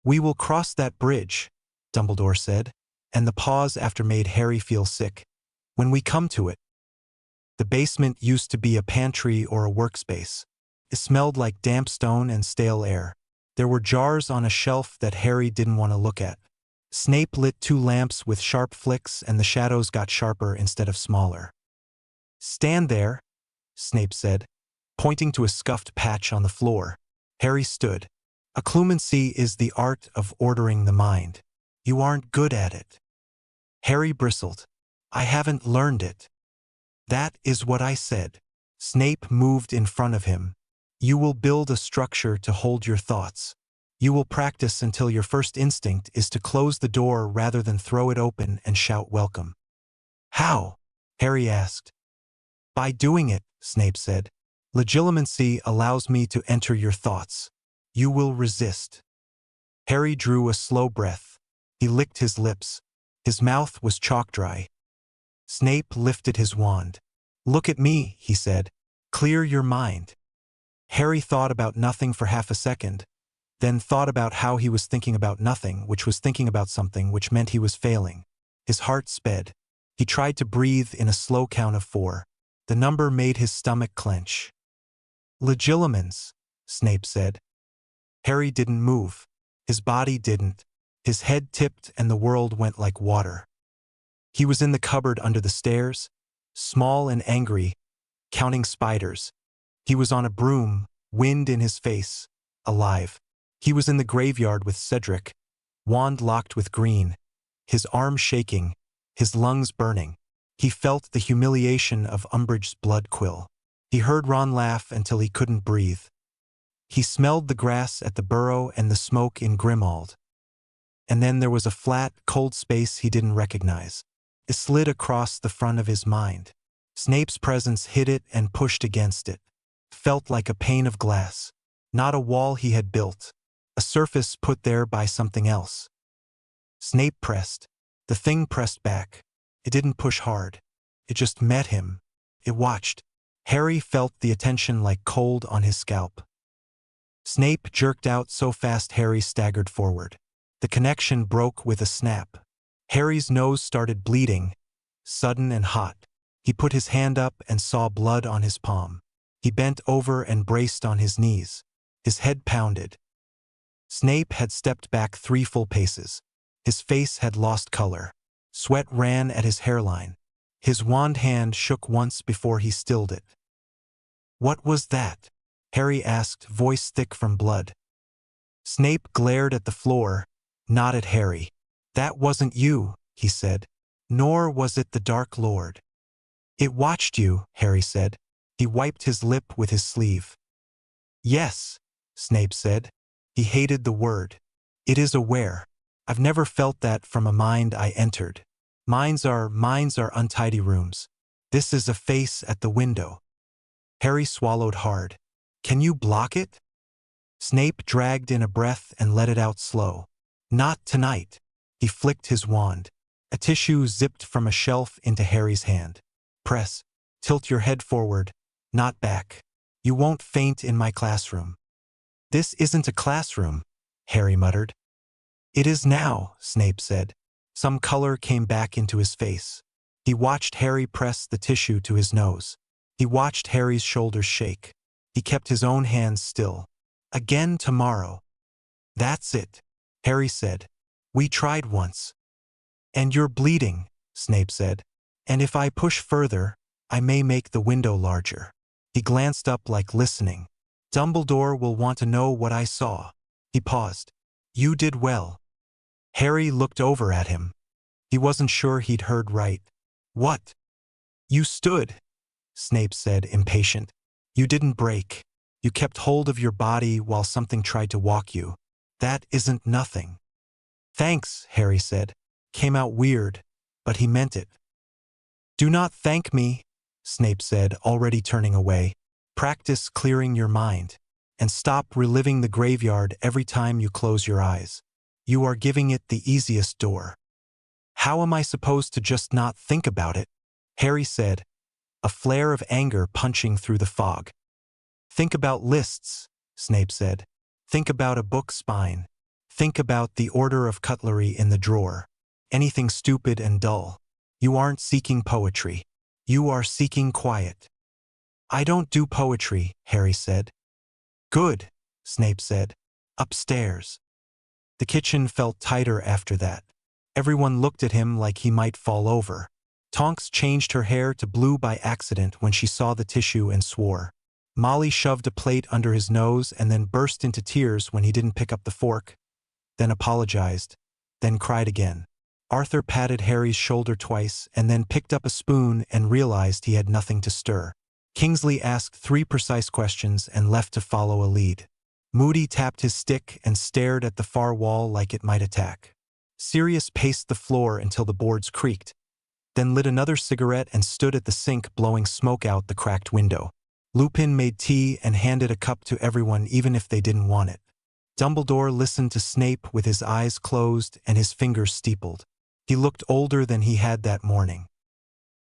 Speaker 2: "We will cross that bridge," Dumbledore said, and the pause after made Harry feel sick. "When we come to it." The basement used to be a pantry or a workspace. It smelled like damp stone and stale air. There were jars on a shelf that Harry didn't want to look at. Snape lit 2 lamps with sharp flicks and the shadows got sharper instead of smaller. "Stand there," Snape said, pointing to a scuffed patch on the floor. Harry stood. "Occlumency is the art of ordering the mind. You aren't good at it." Harry bristled. "I haven't learned it." "That is what I said." Snape moved in front of him. "You will build a structure to hold your thoughts. You will practice until your first instinct is to close the door rather than throw it open and shout welcome." "How?" Harry asked. "By doing it," Snape said. Legilimency allows me to enter your thoughts. You will resist. Harry drew a slow breath. He licked his lips. His mouth was chalk dry. Snape lifted his wand. Look at me, he said. Clear your mind. Harry thought about nothing for half a second, then thought about how he was thinking about nothing, which was thinking about something, which meant he was failing. His heart sped. He tried to breathe in a slow count of 4. The number made his stomach clench. Legilimens, Snape said. Harry didn't move. His body didn't. His head tipped and the world went like water. He was in the cupboard under the stairs, small and angry, counting spiders. He was on a broom, wind in his face, alive. He was in the graveyard with Cedric, wand locked with green, his arm shaking, his lungs burning. He felt the humiliation of Umbridge's blood quill. He heard Ron laugh until he couldn't breathe. He smelled the grass at the burrow and the smoke in Grimmauld. And then there was a flat, cold space he didn't recognize. It slid across the front of his mind. Snape's presence hit it and pushed against it. Felt like a pane of glass. Not a wall he had built. A surface put there by something else. Snape pressed. The thing pressed back. It didn't push hard. It just met him. It watched. Harry felt the attention like cold on his scalp. Snape jerked out so fast Harry staggered forward. The connection broke with a snap. Harry's nose started bleeding, sudden and hot. He put his hand up and saw blood on his palm. He bent over and braced on his knees. His head pounded. Snape had stepped back 3 full paces. His face had lost color. Sweat ran at his hairline. His wand hand shook once before he stilled it. "What was that?" Harry asked, voice thick from blood. Snape glared at the floor, not at Harry. "That wasn't you," he said. "Nor was it the Dark Lord." "It watched you," Harry said. He wiped his lip with his sleeve. "Yes," Snape said. He hated the word. "It is aware. I've never felt that from a mind I entered. Minds are untidy rooms. This is a face at the window." Harry swallowed hard. "Can you block it?" Snape dragged in a breath and let it out slow. "Not tonight." He flicked his wand. A tissue zipped from a shelf into Harry's hand. "Press. Tilt your head forward, not back. You won't faint in my classroom." "This isn't a classroom," Harry muttered. "It is now," Snape said. Some color came back into his face. He watched Harry press the tissue to his nose. He watched Harry's shoulders shake. He kept his own hands still. "Again tomorrow." "That's it," Harry said. "We tried once." "And you're bleeding," Snape said. "And if I push further, I may make the window larger." He glanced up like listening. "Dumbledore will want to know what I saw." He paused. "You did well." Harry looked over at him. He wasn't sure he'd heard right. "What?" "You stood," Snape said, impatient. "You didn't break. You kept hold of your body while something tried to walk you. That isn't nothing." "Thanks," Harry said. Came out weird, but he meant it. "Do not thank me," Snape said, already turning away. "Practice clearing your mind. And stop reliving the graveyard every time you close your eyes. You are giving it the easiest door." "How am I supposed to just not think about it?" Harry said, a flare of anger punching through the fog. "Think about lists," Snape said. "Think about a book spine. Think about the order of cutlery in the drawer. Anything stupid and dull. You aren't seeking poetry. You are seeking quiet." "I don't do poetry," Harry said. "Good," Snape said. "Upstairs." The kitchen felt tighter after that. Everyone looked at him like he might fall over. Tonks changed her hair to blue by accident when she saw the tissue and swore. Molly shoved a plate under his nose and then burst into tears when he didn't pick up the fork, then apologized, then cried again. Arthur patted Harry's shoulder twice and then picked up a spoon and realized he had nothing to stir. Kingsley asked 3 precise questions and left to follow a lead. Moody tapped his stick and stared at the far wall like it might attack. Sirius paced the floor until the boards creaked, then lit another cigarette and stood at the sink blowing smoke out the cracked window. Lupin made tea and handed a cup to everyone even if they didn't want it. Dumbledore listened to Snape with his eyes closed and his fingers steepled. He looked older than he had that morning.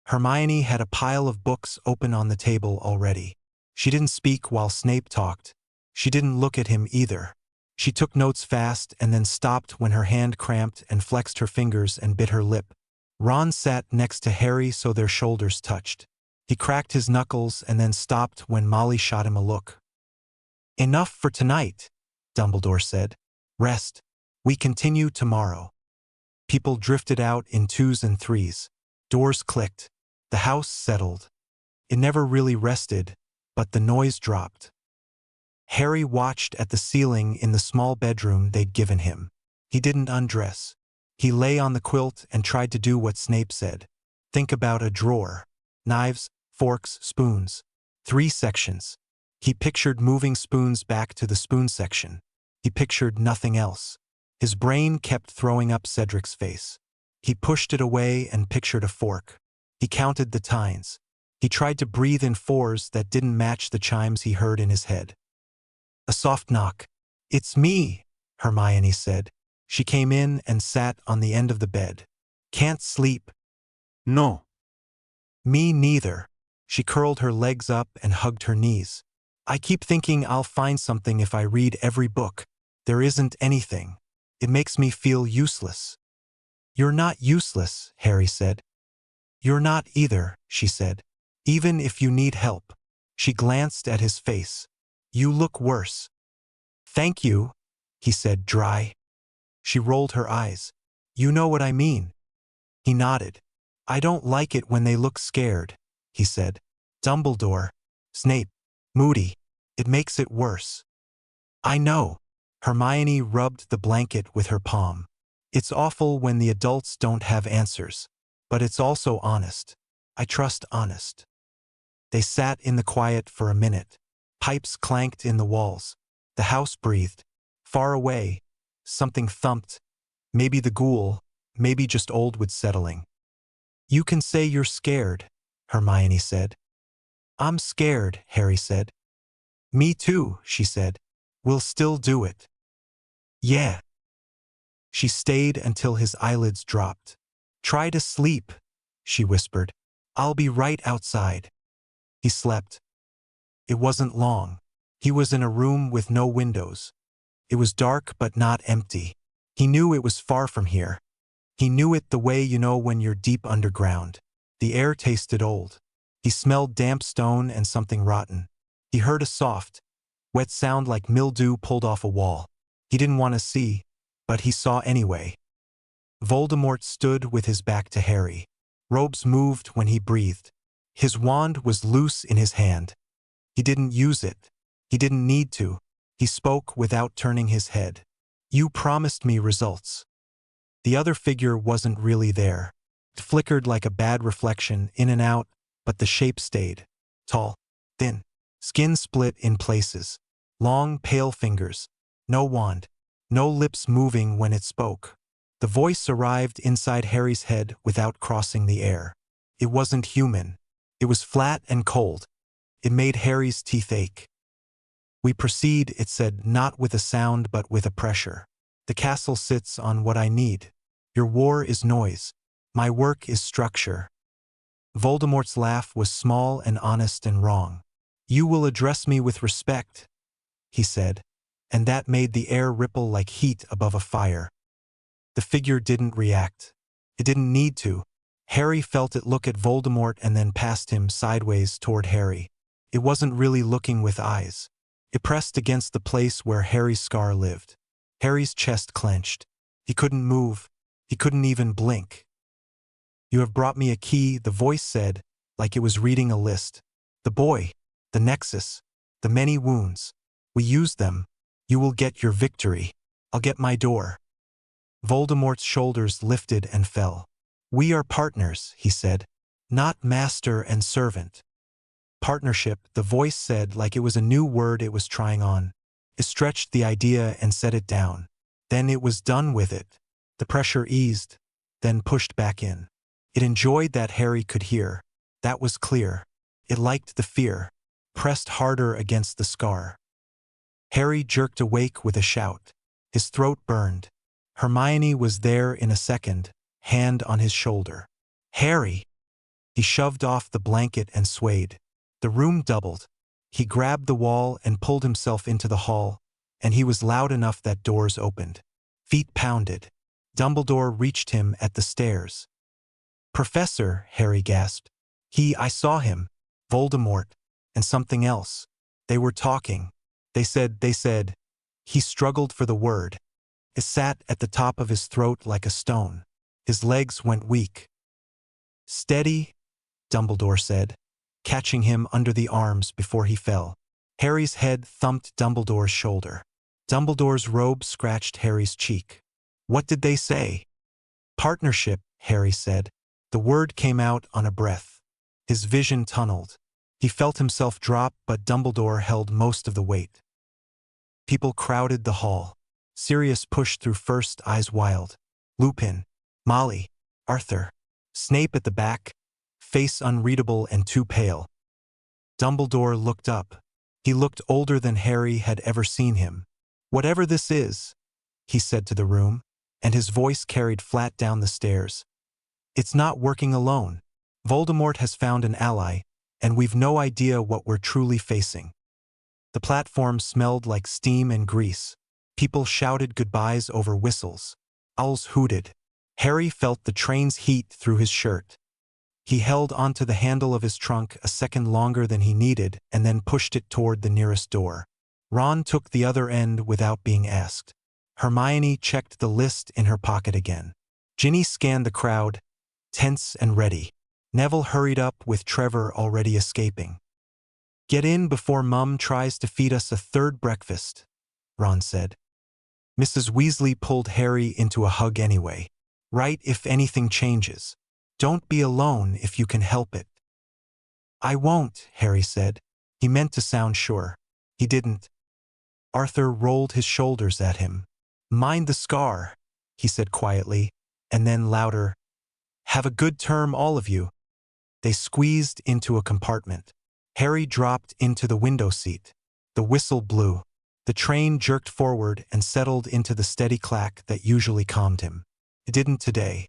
Speaker 2: Hermione had a pile of books open on the table already. She didn't speak while Snape talked. She didn't look at him either. She took notes fast and then stopped when her hand cramped and flexed her fingers and bit her lip. Ron sat next to Harry so their shoulders touched. He cracked his knuckles and then stopped when Molly shot him a look. "Enough for tonight," Dumbledore said. "Rest. We continue tomorrow." People drifted out in twos and threes. Doors clicked. The house settled. It never really rested, but the noise dropped. Harry watched at the ceiling in the small bedroom they'd given him. He didn't undress. He lay on the quilt and tried to do what Snape said. Think about a drawer. Knives, forks, spoons. 3 sections. He pictured moving spoons back to the spoon section. He pictured nothing else. His brain kept throwing up Cedric's face. He pushed it away and pictured a fork. He counted the tines. He tried to breathe in 4s that didn't match the chimes he heard in his head. A soft knock. "It's me," Hermione said. She came in and sat on the end of the bed. "Can't sleep."
Speaker 4: No.
Speaker 2: "Me neither." She curled her legs up and hugged her knees. "I keep thinking I'll find something if I read every book. There isn't anything. It makes me feel useless." "You're not useless," Harry said. "You're not either," she said. "Even if you need help." She glanced at his face. "You look worse." "Thank you," he said, dry. She rolled her eyes. "You know what I mean." He nodded. "I don't like it when they look scared," he said. "Dumbledore, Snape, Moody. It makes it worse." "I know." Hermione rubbed the blanket with her palm. "It's awful when the adults don't have answers. But it's also honest. I trust honest." They sat in the quiet for a minute. Pipes clanked in the walls. The house breathed. Far away, something thumped. Maybe the ghoul, maybe just Oldwood settling. "You can say you're scared," Hermione said. "I'm scared," Harry said. "Me too," she said. "We'll still do it." "Yeah." She stayed until his eyelids dropped. "Try to sleep," she whispered. "I'll be right outside." He slept. It wasn't long. He was in a room with no windows. It was dark but not empty. He knew it was far from here. He knew it the way you know when you're deep underground. The air tasted old. He smelled damp stone and something rotten. He heard a soft, wet sound like mildew pulled off a wall. He didn't want to see, but he saw anyway. Voldemort stood with his back to Harry. Robes moved when he breathed. His wand was loose in his hand. He didn't use it. He didn't need to. He spoke without turning his head. "You promised me results." The other figure wasn't really there. It flickered like a bad reflection, in and out, but the shape stayed. Tall, thin, skin split in places. Long, pale fingers. No wand. No lips moving when it spoke. The voice arrived inside Harry's head without crossing the air. It wasn't human. It was flat and cold. It made Harry's teeth ache. "We proceed," it said, not with a sound but with a pressure. "The castle sits on what I need. Your war is noise. My work is structure." Voldemort's laugh was small and honest and wrong. "You will address me with respect," he said, and that made the air ripple like heat above a fire. The figure didn't react. It didn't need to. Harry felt it look at Voldemort and then past him sideways toward Harry. It wasn't really looking with eyes. It pressed against the place where Harry's scar lived. Harry's chest clenched. He couldn't move. He couldn't even blink. "You have brought me a key," the voice said, like it was reading a list. "The boy, the nexus, the many wounds. We use them. You will get your victory. I'll get my door." Voldemort's shoulders lifted and fell. "We are partners," he said, "not master and servant." Partnership, the voice said like it was a new word it was trying on. It stretched the idea and set it down. Then it was done with it. The pressure eased, then pushed back in. It enjoyed that Harry could hear. That was clear. It liked the fear. pressed harder against the scar. Harry jerked awake with a shout. His throat burned. Hermione was there in a second, hand on his shoulder. "Harry!" He shoved off the blanket and swayed. The room doubled. He grabbed the wall and pulled himself into the hall, and he was loud enough that doors opened. Feet pounded. Dumbledore reached him at the stairs. "Professor," Harry gasped. I saw him. Voldemort. And something else. They were talking. They said. He struggled for the word. It sat at the top of his throat like a stone. His legs went weak. "Steady," Dumbledore said, catching him under the arms before he fell. Harry's head thumped Dumbledore's shoulder. Dumbledore's robe scratched Harry's cheek. "What did they say?" "Partnership," Harry said. The word came out on a breath. His vision tunneled. He felt himself drop, but Dumbledore held most of the weight. People crowded the hall. Sirius pushed through first, eyes wild. Lupin, Molly, Arthur. Snape at the back, face unreadable and too pale. Dumbledore looked up. He looked older than Harry had ever seen him. "Whatever this is," he said to the room, and his voice carried flat down the stairs. "It's not working alone. Voldemort has found an ally, and we've no idea what we're truly facing." The platform smelled like steam and grease. People shouted goodbyes over whistles. Owls hooted. Harry felt the train's heat through his shirt. He held onto the handle of his trunk a second longer than he needed and then pushed it toward the nearest door. Ron took the other end without being asked. Hermione checked the list in her pocket again. Ginny scanned the crowd, tense and ready. Neville hurried up with Trevor already escaping. "Get in before Mum tries to feed us a third breakfast," Ron said. Mrs. Weasley pulled Harry into a hug anyway. "Right if anything changes. Don't be alone if you can help it." "I won't," Harry said. He meant to sound sure. He didn't. Arthur rolled his shoulders at him. "Mind the scar," he said quietly, and then louder, "Have a good term, all of you." They squeezed into a compartment. Harry dropped into the window seat. The whistle blew. The train jerked forward and settled into the steady clack that usually calmed him. It didn't today.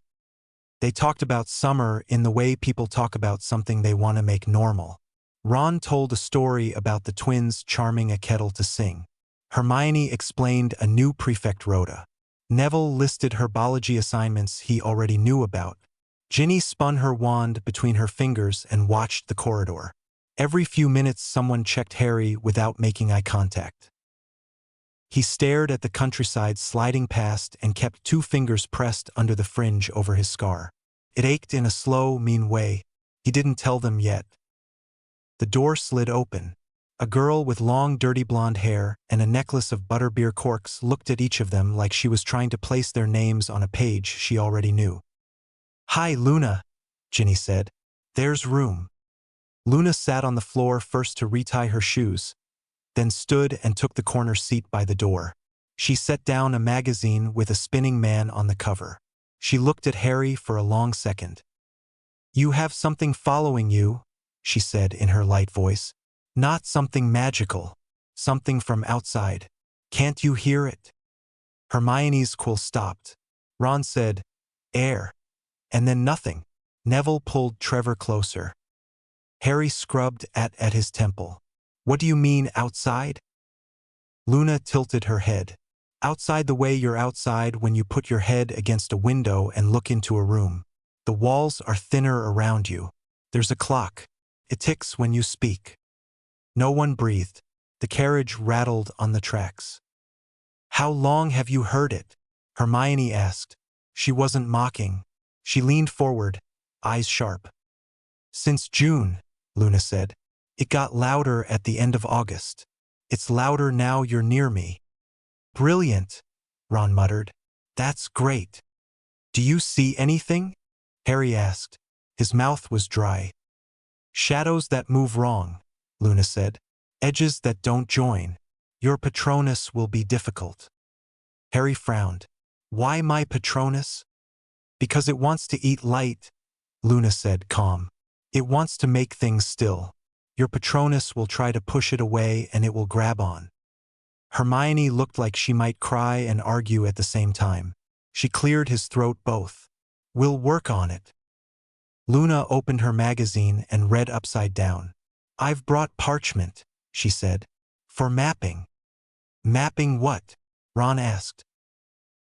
Speaker 2: They talked about summer in the way people talk about something they want to make normal. Ron told a story about the twins charming a kettle to sing. Hermione explained a new prefect rota. Neville listed herbology assignments he already knew about. Ginny spun her wand between her fingers and watched the corridor. Every few minutes someone checked Harry without making eye contact. He stared at the countryside sliding past and kept 2 fingers pressed under the fringe over his scar. It ached in a slow, mean way. He didn't tell them yet. The door slid open. A girl with long, dirty blonde hair and a necklace of butterbeer corks looked at each of them like she was trying to place their names on a page she already knew. "Hi, Luna," Ginny said. "There's room." Luna sat on the floor first to retie her shoes, then stood and took the corner seat by the door. She set down a magazine with a spinning man on the cover. She looked at Harry for a long second. "You have something following you," she said in her light voice. "Not something magical. Something from outside. Can't you hear it?" Hermione's quill stopped. Ron said, "Air." And then nothing. Neville pulled Trevor closer. Harry scrubbed at his temple. "What do you mean, outside?" Luna tilted her head. "Outside the way you're outside when you put your head against a window and look into a room. The walls are thinner around you. There's a clock. It ticks when you speak." No one breathed. The carriage rattled on the tracks. "How long have you heard it?" Hermione asked. She wasn't mocking. She leaned forward, eyes sharp. "Since June," Luna said. "It got louder at the end of August. It's louder now you're near me." "Brilliant," Ron muttered. "That's great." "Do you see anything?" Harry asked. His mouth was dry. "Shadows that move wrong," Luna said. "Edges that don't join. Your Patronus will be difficult." Harry frowned. "Why my Patronus?" "Because it wants to eat light," Luna said, calm. "It wants to make things still. Your Patronus will try to push it away and it will grab on. Hermione looked like she might cry and argue at the same time. She cleared his throat both. We'll work on it. Luna opened her magazine and read upside down. I've brought parchment, she said. For mapping. Mapping what? Ron asked.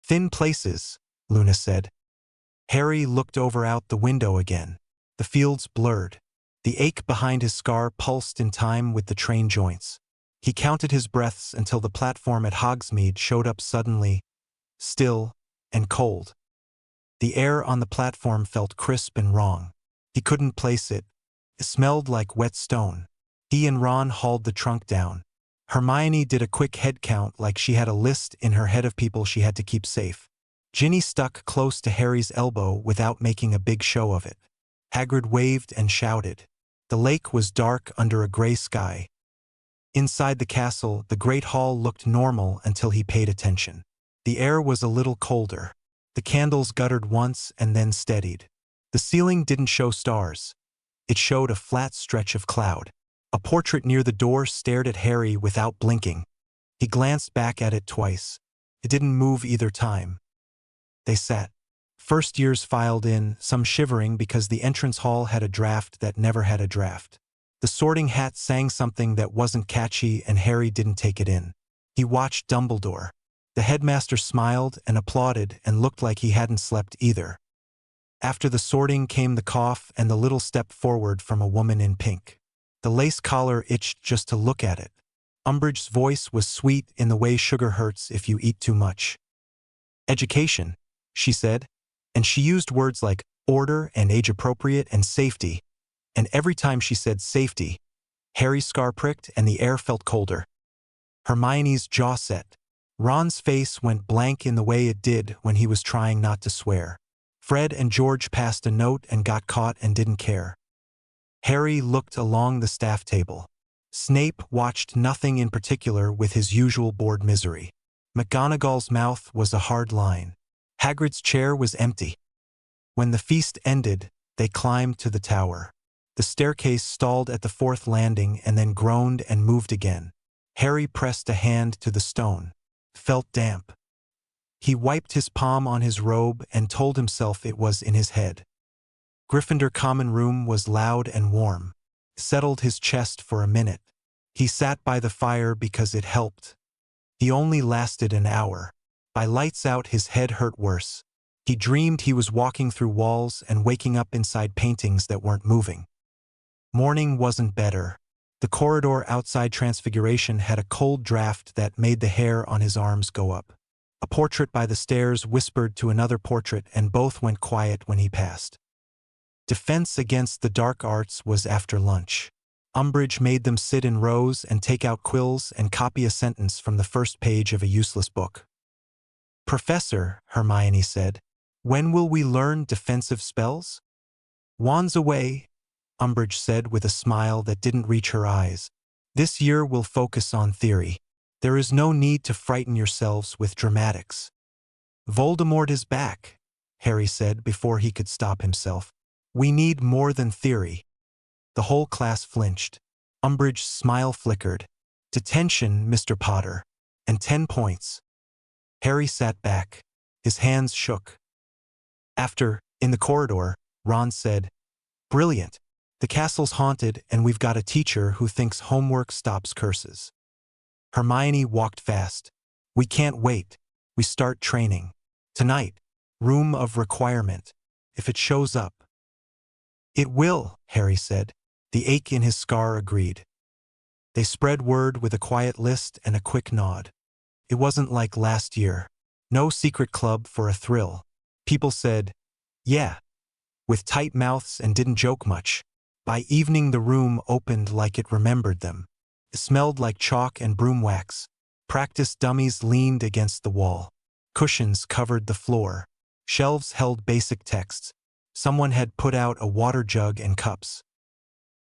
Speaker 2: Thin places, Luna said. Harry looked over out the window again. The fields blurred. The ache behind his scar pulsed in time with the train joints. He counted his breaths until the platform at Hogsmeade showed up suddenly, still and cold. The air on the platform felt crisp and wrong. He couldn't place it. It smelled like wet stone. He and Ron hauled the trunk down. Hermione did a quick head count like she had a list in her head of people she had to keep safe. Ginny stuck close to Harry's elbow without making a big show of it. Hagrid waved and shouted. The lake was dark under a gray sky. Inside the castle, the Great Hall looked normal until he paid attention. The air was a little colder. The candles guttered once and then steadied. The ceiling didn't show stars. It showed a flat stretch of cloud. A portrait near the door stared at Harry without blinking. He glanced back at it twice. It didn't move either time. They sat. First years filed in, some shivering because the entrance hall had a draft that never had a draft. The Sorting Hat sang something that wasn't catchy and Harry didn't take it in. He watched Dumbledore. The headmaster smiled and applauded and looked like he hadn't slept either. After the sorting came the cough and the little step forward from a woman in pink. The lace collar itched just to look at it. Umbridge's voice was sweet in the way sugar hurts if you eat too much. Education, she said, and she used words like order and age-appropriate and safety. And every time she said safety, Harry's scar pricked and the air felt colder. Hermione's jaw set. Ron's face went blank in the way it did when he was trying not to swear. Fred and George passed a note and got caught and didn't care. Harry looked along the staff table. Snape watched nothing in particular with his usual bored misery. McGonagall's mouth was a hard line. Hagrid's chair was empty. When the feast ended, they climbed to the tower. The staircase stalled at the fourth landing and then groaned and moved again. Harry pressed a hand to the stone. Felt damp. He wiped his palm on his robe and told himself it was in his head. Gryffindor common room was loud and warm. Settled his chest for a minute. He sat by the fire because it helped. He only lasted an hour. By lights out his head hurt worse. He dreamed he was walking through walls and waking up inside paintings that weren't moving. Morning wasn't better. The corridor outside Transfiguration had a cold draft that made the hair on his arms go up. A portrait by the stairs whispered to another portrait and both went quiet when he passed. Defense against the dark arts was after lunch. Umbridge made them sit in rows and take out quills and copy a sentence from the first page of a useless book. Professor, Hermione said, when will we learn defensive spells? Wands away, Umbridge said with a smile that didn't reach her eyes. This year we'll focus on theory. There is no need to frighten yourselves with dramatics. Voldemort is back, Harry said before he could stop himself. We need more than theory. The whole class flinched. Umbridge's smile flickered. Detention, Mr. Potter. And 10 points. Harry sat back. His hands shook. After, in the corridor, Ron said, Brilliant. The castle's haunted and we've got a teacher who thinks homework stops curses. Hermione walked fast. We can't wait. We start training. Tonight. Room of requirement. If it shows up. It will, Harry said. The ache in his scar agreed. They spread word with a quiet list and a quick nod. It wasn't like last year. No secret club for a thrill. People said, yeah, with tight mouths and didn't joke much. By evening the room opened like it remembered them. It smelled like chalk and broom wax. Practice dummies leaned against the wall. Cushions covered the floor. Shelves held basic texts. Someone had put out a water jug and cups.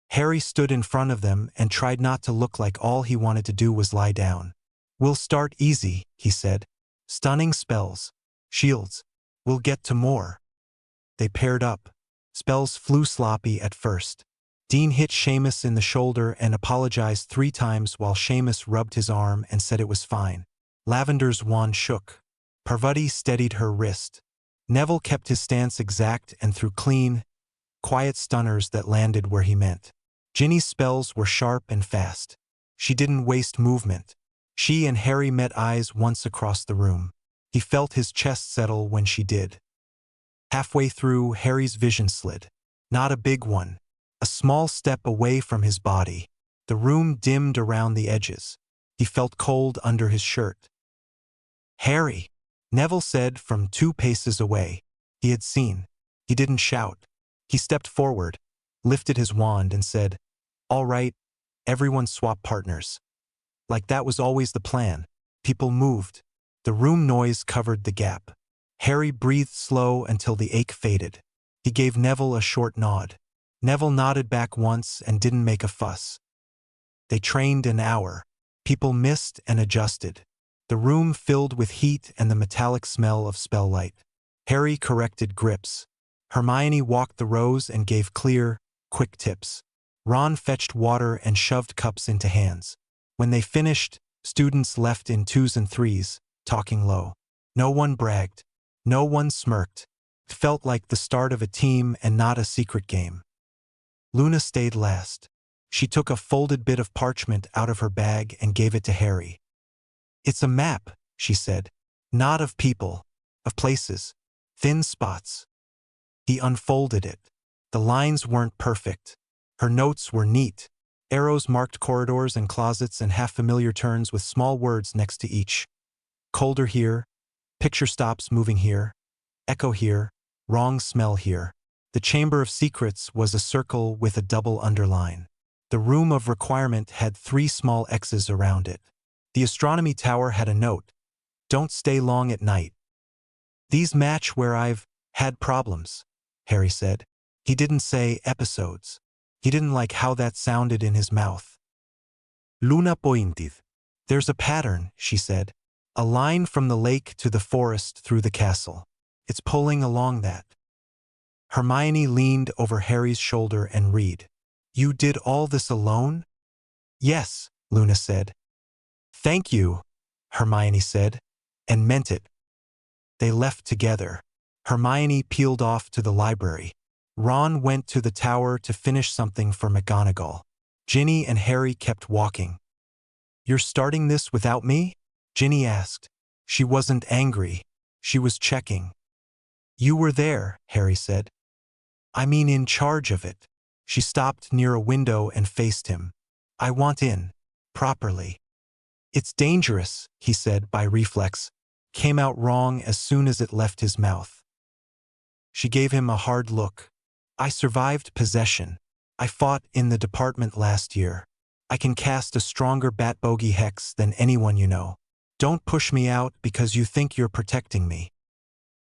Speaker 2: Harry stood in front of them and tried not to look like all he wanted to do was lie down. We'll start easy, he said. Stunning spells. Shields. We'll get to more. They paired up. Spells flew sloppy at first. Dean hit Seamus in the shoulder and apologized 3 times while Seamus rubbed his arm and said it was fine. Lavender's wand shook. Parvati steadied her wrist. Neville kept his stance exact and threw clean, quiet stunners that landed where he meant. Ginny's spells were sharp and fast. She didn't waste movement. She and Harry met eyes once across the room. He felt his chest settle when she did. Halfway through, Harry's vision slid. Not a big one. A small step away from his body. The room dimmed around the edges. He felt cold under his shirt. "Harry," Neville said from 2 paces away. He had seen. He didn't shout. He stepped forward, lifted his wand and said, "All right, everyone swap partners." Like that was always the plan. People moved. The room noise covered the gap. Harry breathed slow until the ache faded. He gave Neville a short nod. Neville nodded back once and didn't make a fuss. They trained an hour. People missed and adjusted. The room filled with heat and the metallic smell of spell light. Harry corrected grips. Hermione walked the rows and gave clear, quick tips. Ron fetched water and shoved cups into hands. When they finished, students left in 2s and 3s, talking low. No one bragged. No one smirked. It felt like the start of a team and not a secret game. Luna stayed last. She took a folded bit of parchment out of her bag and gave it to Harry. "It's a map," she said. "Not of people, of places, thin spots." He unfolded it. The lines weren't perfect. Her notes were neat. Arrows marked corridors and closets and half-familiar turns with small words next to each. Colder here, picture stops moving here, echo here, wrong smell here. The Chamber of Secrets was a circle with a double underline. The Room of Requirement had 3 small X's around it. The Astronomy Tower had a note, "Don't stay long at night." "These match where I've had problems," Harry said. He didn't say episodes. He didn't like how that sounded in his mouth.
Speaker 3: Luna pointed.
Speaker 2: "There's a pattern," she said. "A line from the lake to the forest through the castle. It's pulling along that." Hermione leaned over Harry's shoulder and read. "You did all this alone?" "Yes," Luna said. "Thank you," Hermione said, and meant it. They left together. Hermione peeled off to the library. Ron went to the tower to finish something for McGonagall. Ginny and Harry kept walking. "You're starting this without me?" Ginny asked. She wasn't angry. She was checking. "You were there," Harry said. "I mean in charge of it." She stopped near a window and faced him. "I want in. Properly." "It's dangerous," he said by reflex. Came out wrong as soon as it left his mouth. She gave him a hard look. "I survived possession. I fought in the department last year. I can cast a stronger bat bogey hex than anyone you know. Don't push me out because you think you're protecting me."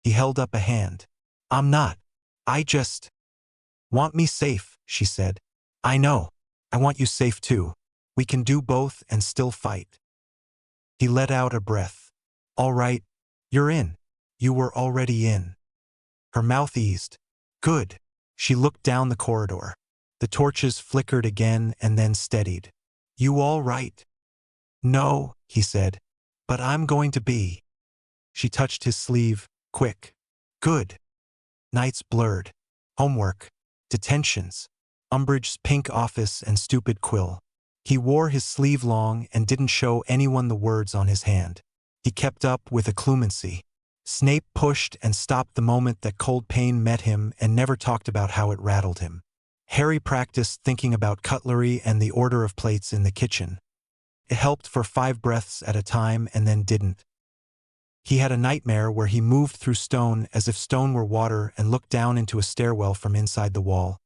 Speaker 2: He held up a hand. "I'm not. I just want me safe," she said. "I know. I want you safe too. We can do both and still fight." He let out a breath. "All right, you're in. You were already in." Her mouth eased. "Good." She looked down the corridor. The torches flickered again and then steadied. "You all right?" "No," he said. "But I'm going to be." She touched his sleeve. "Quick." "Good." Nights blurred. Homework. Detentions. Umbridge's pink office and stupid quill. He wore his sleeve long and didn't show anyone the words on his hand. He kept up with occlumency. Snape pushed and stopped the moment that cold pain met him and never talked about how it rattled him. Harry practiced thinking about cutlery and the order of plates in the kitchen. It helped for 5 breaths at a time and then didn't. He had a nightmare where he moved through stone as if stone were water and looked down into a stairwell from inside the wall.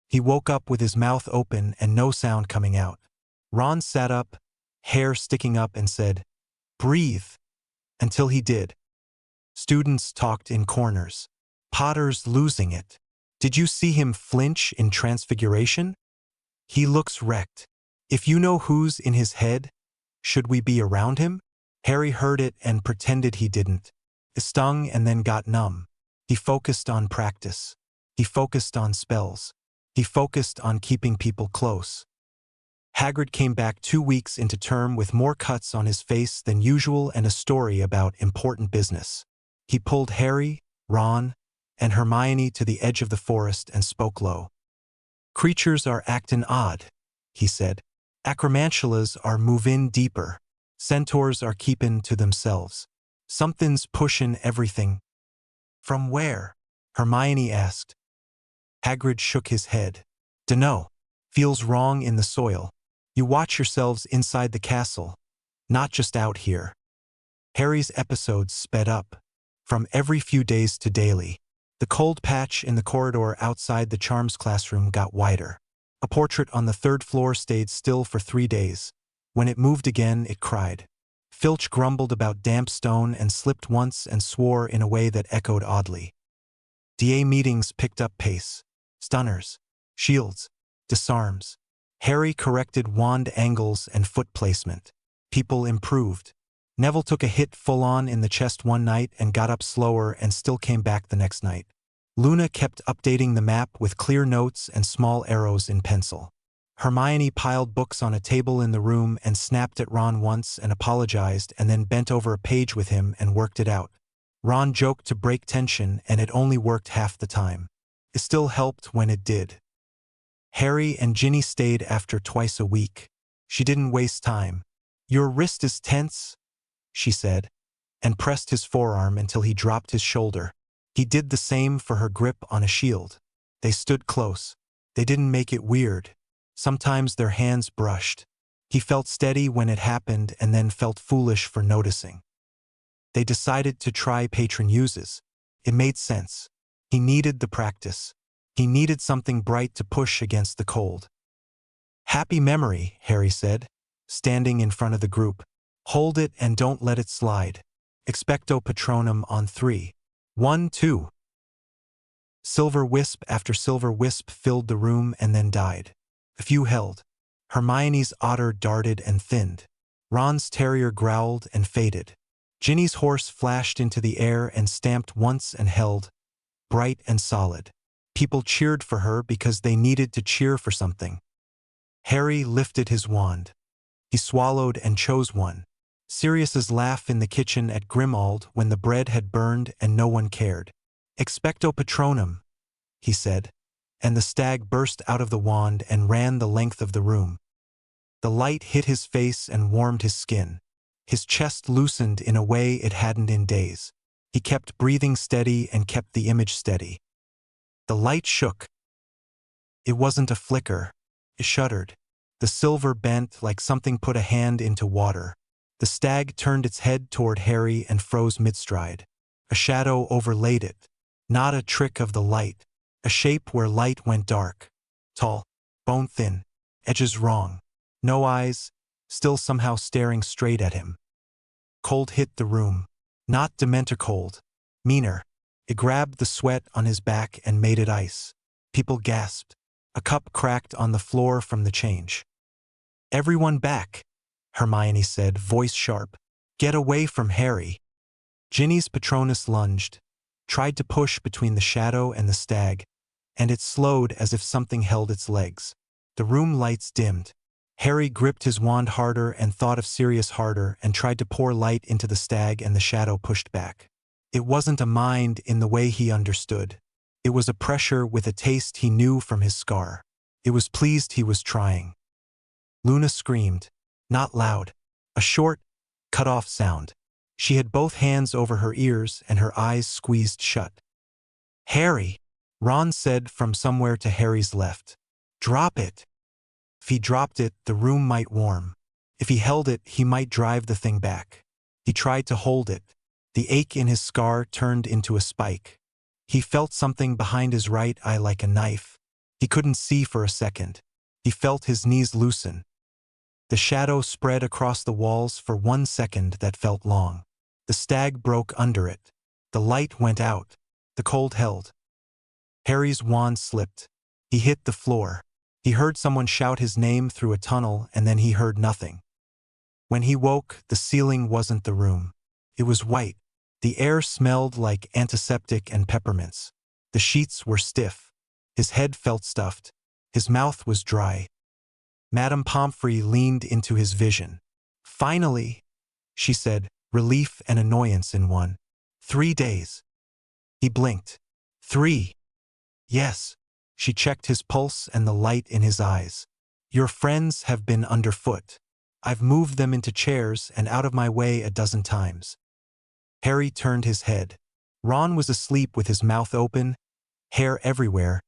Speaker 2: He woke up with his mouth open and no sound coming out. Ron sat up, hair sticking up, and said, "Breathe," until he did. Students talked in corners. "Potter's losing it. Did you see him flinch in Transfiguration? He looks wrecked. If you know who's in his head, should we be around him?" Harry heard it and pretended he didn't. It stung and then got numb. He focused on practice. He focused on spells. He focused on keeping people close. Hagrid came back 2 weeks into term with more cuts on his face than usual and a story about important business. He pulled Harry, Ron, and Hermione to the edge of the forest and spoke low. "Creatures are actin' odd," he said. "Acromantulas are movin' deeper. Centaurs are keepin' to themselves. Somethin's pushin' everything." "From where?" Hermione asked. Hagrid shook his head. "Dunno. Feels wrong in the soil. You watch yourselves inside the castle, not just out here." Harry's episodes sped up, from every few days to daily. The cold patch in the corridor outside the charms classroom got wider. A portrait on the 3rd floor stayed still for 3 days. When it moved again, it cried. Filch grumbled about damp stone and slipped once and swore in a way that echoed oddly. DA meetings picked up pace. Stunners, shields, disarms. Harry corrected wand angles and foot placement. People improved. Neville took a hit full-on in the chest one night and got up slower and still came back the next night. Luna kept updating the map with clear notes and small arrows in pencil. Hermione piled books on a table in the room and snapped at Ron once and apologized and then bent over a page with him and worked it out. Ron joked to break tension and it only worked half the time. It still helped when it did. Harry and Ginny stayed after twice a week. She didn't waste time. "Your wrist is tense," she said, and pressed his forearm until he dropped his shoulder. He did the same for her grip on a shield. They stood close. They didn't make it weird. Sometimes their hands brushed. He felt steady when it happened and then felt foolish for noticing. They decided to try patron uses. It made sense. He needed the practice. He needed something bright to push against the cold. "Happy memory," Harry said, standing in front of the group. "Hold it and don't let it slide. Expecto Patronum on 3. 1, 2. Silver wisp after silver wisp filled the room and then died. A few held. Hermione's otter darted and thinned. Ron's terrier growled and faded. Ginny's horse flashed into the air and stamped once and held, bright and solid. People cheered for her because they needed to cheer for something. Harry lifted his wand. He swallowed and chose one. Sirius's laugh in the kitchen at Grimald when the bread had burned and no one cared. "Expecto Patronum," he said, and the stag burst out of the wand and ran the length of the room. The light hit his face and warmed his skin. His chest loosened in a way it hadn't in days. He kept breathing steady and kept the image steady. The light shook. It wasn't a flicker. It shuddered. The silver bent like something put a hand into water. The stag turned its head toward Harry and froze mid-stride. A shadow overlaid it. Not a trick of the light. A shape where light went dark. Tall, bone-thin, edges wrong. No eyes, still somehow staring straight at him. Cold hit the room. Not Dementor cold. Meaner. It grabbed the sweat on his back and made it ice. People gasped. A cup cracked on the floor from the change. "Everyone back," Hermione said, voice sharp. "Get away from Harry." Ginny's Patronus lunged, tried to push between the shadow and the stag, and it slowed as if something held its legs. The room lights dimmed. Harry gripped his wand harder and thought of Sirius harder and tried to pour light into the stag, and the shadow pushed back. It wasn't a mind in the way he understood. It was a pressure with a taste he knew from his scar. It was pleased he was trying. Luna screamed, not loud, a short, cut-off sound. She had both hands over her ears and her eyes squeezed shut. "Harry," Ron said from somewhere to Harry's left. "Drop it." If he dropped it, the room might warm. If he held it, he might drive the thing back. He tried to hold it. The ache in his scar turned into a spike. He felt something behind his right eye like a knife. He couldn't see for a second. He felt his knees loosen. The shadow spread across the walls for 1 second that felt long. The stag broke under it. The light went out. The cold held. Harry's wand slipped. He hit the floor. He heard someone shout his name through a tunnel, and then he heard nothing. When he woke, the ceiling wasn't the room. It was white. The air smelled like antiseptic and peppermints. The sheets were stiff. His head felt stuffed. His mouth was dry. Madame Pomfrey leaned into his vision. "Finally," she said, relief and annoyance in one. 3 days. He blinked. 3. Yes. She checked his pulse and the light in his eyes. "Your friends have been underfoot. I've moved them into chairs and out of my way a dozen times." Harry turned his head. Ron was asleep with his mouth open, hair everywhere,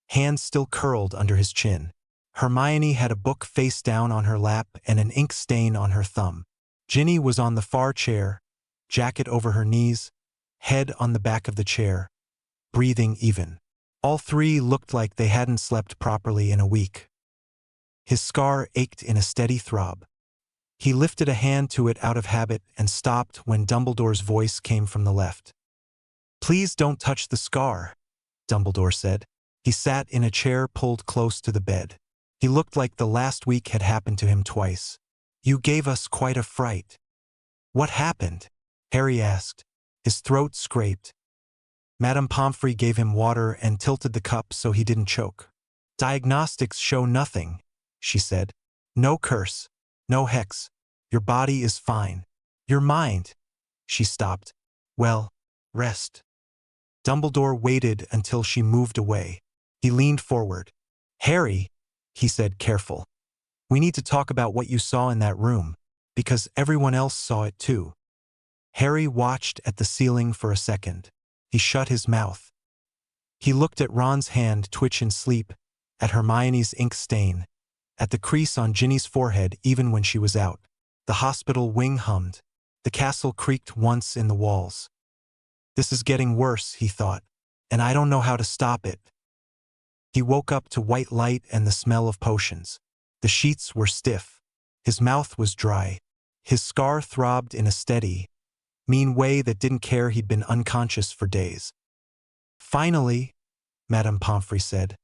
Speaker 2: hands still curled under his chin. Hermione had a book face down on her lap and an ink stain on her thumb. Ginny was on the far chair, jacket over her knees, head on the back of the chair, breathing even. All three looked like they hadn't slept properly in a week. His scar ached in a steady throb. He lifted a hand to it out of habit and stopped when Dumbledore's voice came from the left. "Please don't touch the scar," Dumbledore said. He sat in a chair pulled close to the bed. He looked like the last week had happened to him twice. "You gave us quite a fright." "What happened?" Harry asked. His throat scraped. Madame Pomfrey gave him water and tilted the cup so he didn't choke. "Diagnostics show nothing," she said. "No curse. No hex. Your body is fine. Your mind." She stopped. "Well, rest." Dumbledore waited until she moved away. He leaned forward. "Harry," he said, careful. "We need to talk about what you saw in that room, because everyone else saw it too." Harry watched at the ceiling for a second. He shut his mouth. He looked at Ron's hand twitch in sleep, at Hermione's ink stain, at the crease on Ginny's forehead even when she was out. The hospital wing hummed. The castle creaked once in the walls. "This is getting worse," he thought, "and I don't know how to stop it." He woke up to white light and the smell of potions. The sheets were stiff. His mouth was dry. His scar throbbed in a steady, mean way that didn't care he'd been unconscious for days. "Finally," Madame Pomfrey said,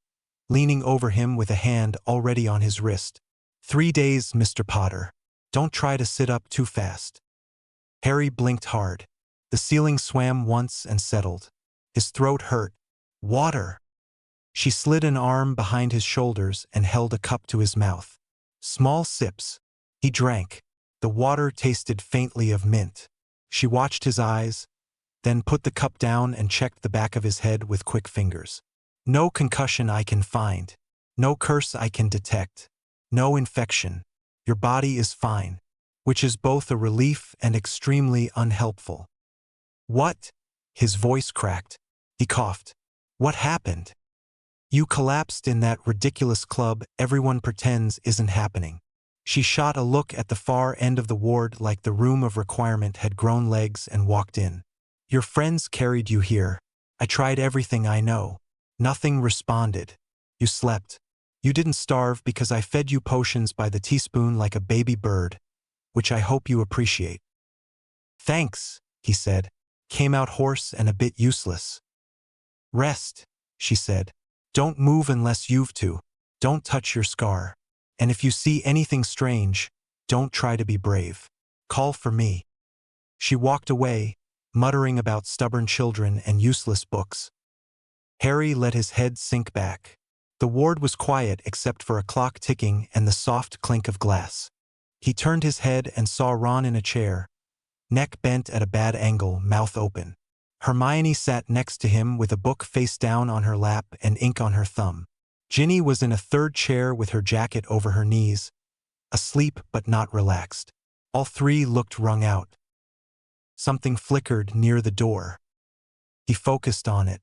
Speaker 2: leaning over him with a hand already on his wrist. 3 days, Mr. Potter. Don't try to sit up too fast." Harry blinked hard. The ceiling swam once and settled. His throat hurt. "Water." She slid an arm behind his shoulders and held a cup to his mouth. Small sips. He drank. The water tasted faintly of mint. She watched his eyes, then put the cup down and checked the back of his head with quick fingers. "No concussion I can find. No curse I can detect. No infection. Your body is fine," which is both a relief and extremely unhelpful. "What?" His voice cracked. He coughed. "What happened?" "You collapsed in that ridiculous club everyone pretends isn't happening." She shot a look at the far end of the ward like the room of requirement had grown legs and walked in. "Your friends carried you here. I tried everything I know. Nothing responded. You slept. You didn't starve because I fed you potions by the teaspoon like a baby bird, which I hope you appreciate." "Thanks," he said, came out hoarse and a bit useless. "Rest," she said. "Don't move unless you've to. Don't touch your scar. And if you see anything strange, don't try to be brave. Call for me." She walked away, muttering about stubborn children and useless books. Harry let his head sink back. The ward was quiet except for a clock ticking and the soft clink of glass. He turned his head and saw Ron in a chair, neck bent at a bad angle, mouth open. Hermione sat next to him with a book face down on her lap and ink on her thumb. Ginny was in a third chair with her jacket over her knees, asleep but not relaxed. All three looked wrung out. Something flickered near the door. He focused on it.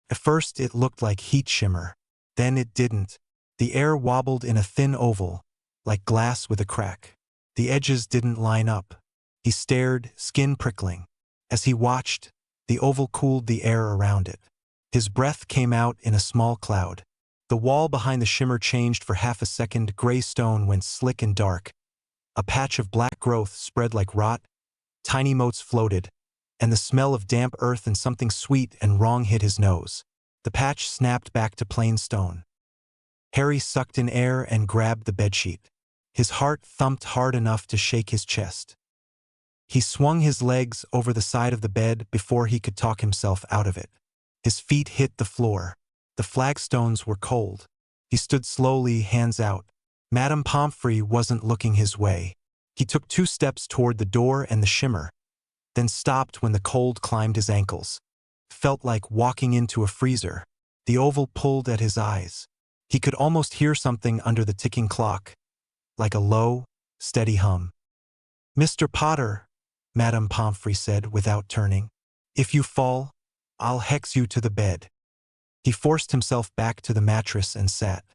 Speaker 2: At first it looked like heat shimmer. Then it didn't. The air wobbled in a thin oval, like glass with a crack. The edges didn't line up. He stared, skin prickling. As he watched, the oval cooled the air around it. His breath came out in a small cloud. The wall behind the shimmer changed for half a second. Gray stone went slick and dark. A patch of black growth spread like rot. Tiny motes floated, and the smell of damp earth and something sweet and wrong hit his nose. The patch snapped back to plain stone. Harry sucked in air and grabbed the bedsheet. His heart thumped hard enough to shake his chest. He swung his legs over the side of the bed before he could talk himself out of it. His feet hit the floor. The flagstones were cold. He stood slowly, hands out. Madame Pomfrey wasn't looking his way. He took 2 steps toward the door and the shimmer, then stopped when the cold climbed his ankles. Felt like walking into a freezer. The oval pulled at his eyes. He could almost hear something under the ticking clock, like a low, steady hum. "Mr. Potter," Madame Pomfrey said without turning, "if you fall, I'll hex you to the bed." He forced himself back to the mattress and sat.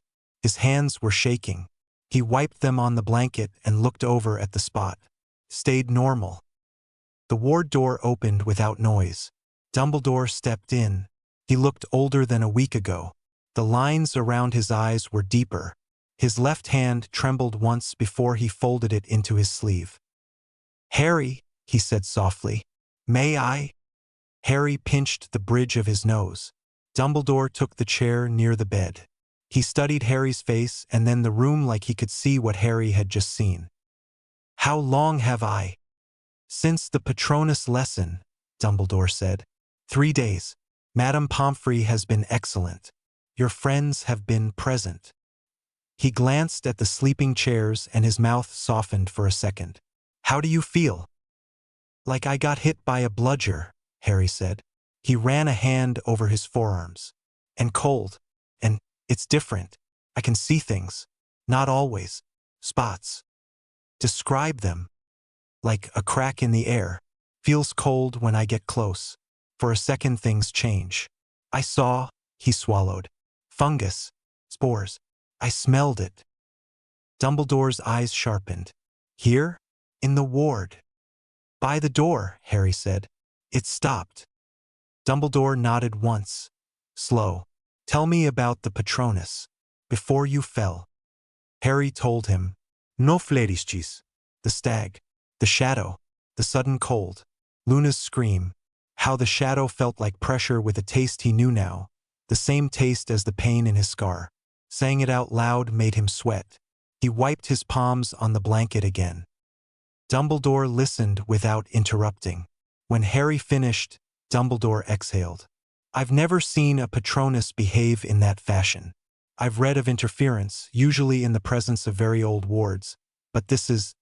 Speaker 2: His hands were shaking. He wiped them on the blanket and looked over at the spot. Stayed normal. The ward door opened without noise. Dumbledore stepped in. He looked older than a week ago. The lines around his eyes were deeper. His left hand trembled once before he folded it into his sleeve. "Harry," he said softly, "may I?" Harry pinched the bridge of his nose. Dumbledore took the chair near the bed. He studied Harry's face and then the room like he could see what Harry had just seen. "How long have I?" "Since the Patronus lesson," Dumbledore said. 3 days. Madame Pomfrey has been excellent. Your friends have been present." He glanced at the sleeping chairs and his mouth softened for a second. "How do you feel?" "Like I got hit by a bludger," Harry said. He ran a hand over his forearms. "And cold. And it's different. I can see things. Not always. Spots." "Describe them." "Like a crack in the air. Feels cold when I get close. For a second things change. I saw," he swallowed, "fungus. Spores. I smelled it." Dumbledore's eyes sharpened. "Here? In the ward?" "By the door," Harry said. "It stopped." Dumbledore nodded once. Slow. "Tell me about the Patronus. Before you fell." Harry told him. "No fleriscis." The stag. The shadow. The sudden cold. Luna's scream. How the shadow felt like pressure with a taste he knew now. The same taste as the pain in his scar. Saying it out loud made him sweat. He wiped his palms on the blanket again. Dumbledore listened without interrupting. When Harry finished, Dumbledore exhaled. "I've never seen a Patronus behave in that fashion. I've read of interference, usually in the presence of very old wards, but this is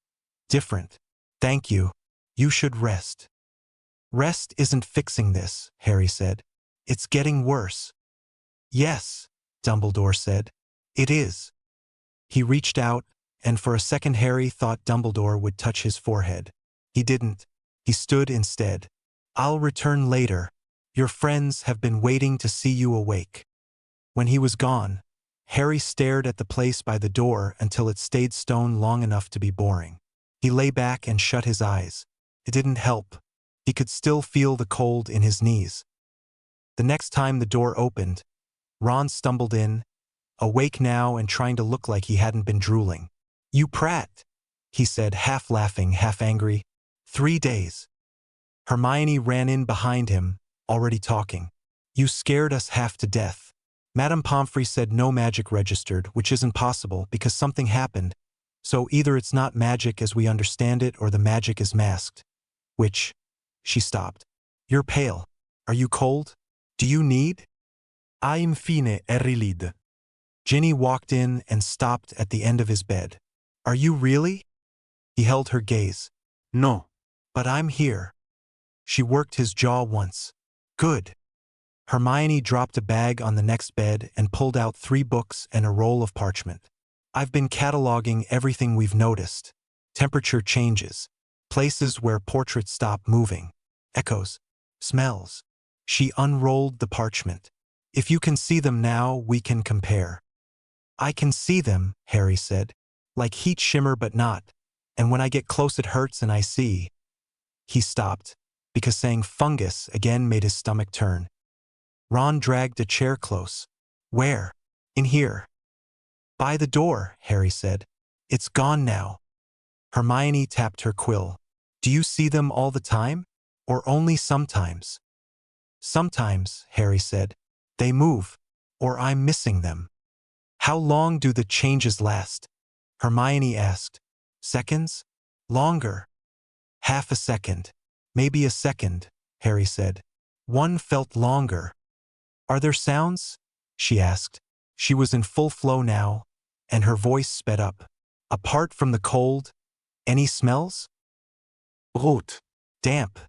Speaker 2: different. Thank you. You should rest." "Rest isn't fixing this," Harry said. "It's getting worse." "Yes," Dumbledore said. "It is." He reached out, and for a second Harry thought Dumbledore would touch his forehead. He didn't. He stood instead. "I'll return later. Your friends have been waiting to see you awake." When he was gone, Harry stared at the place by the door until it stayed stone long enough to be boring. He lay back and shut his eyes. It didn't help. He could still feel the cold in his knees. The next time the door opened, Ron stumbled in, awake now and trying to look like he hadn't been drooling. "You prat," he said, half laughing, half angry. 3 days. Hermione ran in behind him, already talking. "You scared us half to death." Madame Pomfrey said no magic registered, which isn't possible because something happened. So either it's not magic as we understand it or the magic is masked. Which? She stopped. "You're pale. Are you cold? Do you need?" "I'm fine, Erilid." Ginny walked in and stopped at the end of his bed. "Are you really?" He held her gaze. "No. But I'm here." She worked his jaw once. "Good." Hermione dropped a bag on the next bed and pulled out 3 books and a roll of parchment. "I've been cataloging everything we've noticed. Temperature changes. Places where portraits stop moving. Echoes. Smells." She unrolled the parchment. "If you can see them now, we can compare." "I can see them," Harry said. "Like heat shimmer but not. And when I get close it hurts and I see." He stopped, because saying fungus again made his stomach turn. Ron dragged a chair close. "Where?" "In here." "By the door," Harry said. "It's gone now." Hermione tapped her quill. "Do you see them all the time? Or only sometimes?" "Sometimes," Harry said. "They move. Or I'm missing them." "How long do the changes last?" Hermione asked. "Seconds? Longer." "Half a second. Maybe a second," Harry said. "One felt longer." "Are there sounds?" she asked. She was in full flow now, and her voice sped up. Apart from the cold, any smells?
Speaker 4: Rot.
Speaker 2: Damp,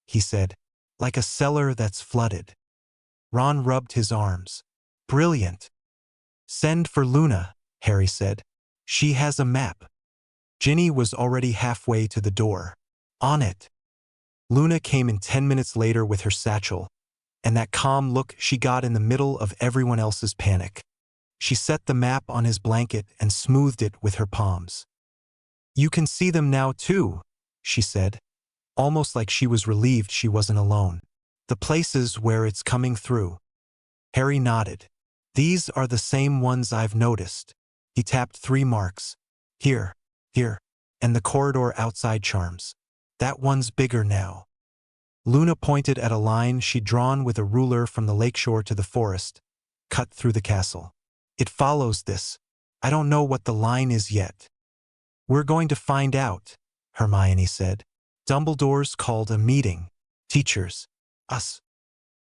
Speaker 2: he said, like a cellar that's flooded. Ron rubbed his arms. Brilliant. Send for Luna, Harry said. She has a map. Ginny was already halfway to the door. On it. Luna came in 10 minutes later with her satchel, and that calm look she got in the middle of everyone else's panic. She set the map on his blanket and smoothed it with her palms. You can see them now too, she said, almost like she was relieved she wasn't alone. The places where it's coming through. Harry nodded. These are the same ones I've noticed. He tapped 3 marks. Here, and the corridor outside charms. That one's bigger now. Luna pointed at a line she'd drawn with a ruler from the lakeshore to the forest, cut through the castle. It follows this. I don't know what the line is yet. We're going to find out, Hermione said. Dumbledore's called a meeting. Teachers. Us.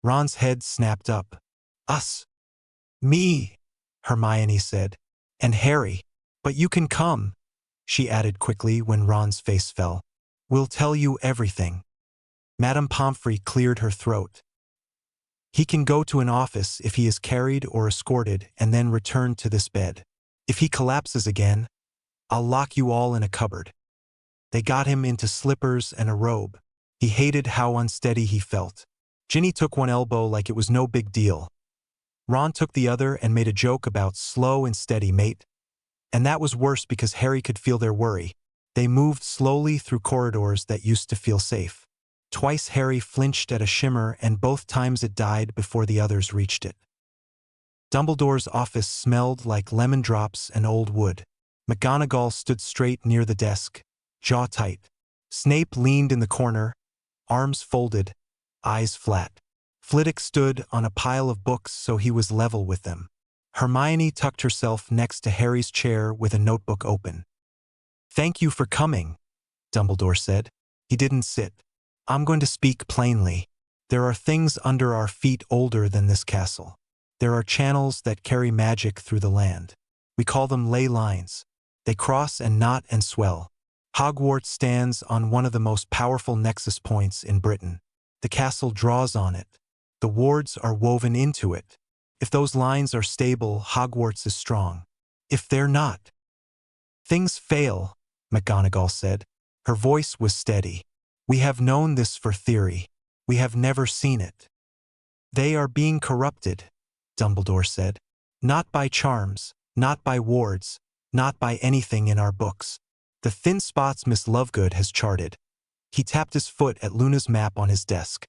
Speaker 2: Ron's head snapped up. Us. Me, Hermione said. And Harry. But you can come, she added quickly when Ron's face fell. We'll tell you everything. Madame Pomfrey cleared her throat. He can go to an office if he is carried or escorted and then return to this bed. If he collapses again, I'll lock you all in a cupboard. They got him into slippers and a robe. He hated how unsteady he felt. Ginny took one elbow like it was no big deal. Ron took the other and made a joke about slow and steady, mate. And that was worse because Harry could feel their worry. They moved slowly through corridors that used to feel safe. Twice Harry flinched at a shimmer, and both times it died before the others reached it. Dumbledore's office smelled like lemon drops and old wood. McGonagall stood straight near the desk, jaw tight. Snape leaned in the corner, arms folded, eyes flat. Flitwick stood on a pile of books so he was level with them. Hermione tucked herself next to Harry's chair with a notebook open. Thank you for coming, Dumbledore said. He didn't sit. I'm going to speak plainly. There are things under our feet older than this castle. There are channels that carry magic through the land. We call them ley lines. They cross and knot and swell. Hogwarts stands on one of the most powerful nexus points in Britain. The castle draws on it. The wards are woven into it. If those lines are stable, Hogwarts is strong. If they're not, things fail, McGonagall said. Her voice was steady. We have known this for theory. We have never seen it. They are being corrupted, Dumbledore said. Not by charms, not by wards, not by anything in our books. The thin spots Miss Lovegood has charted. He tapped his foot at Luna's map on his desk.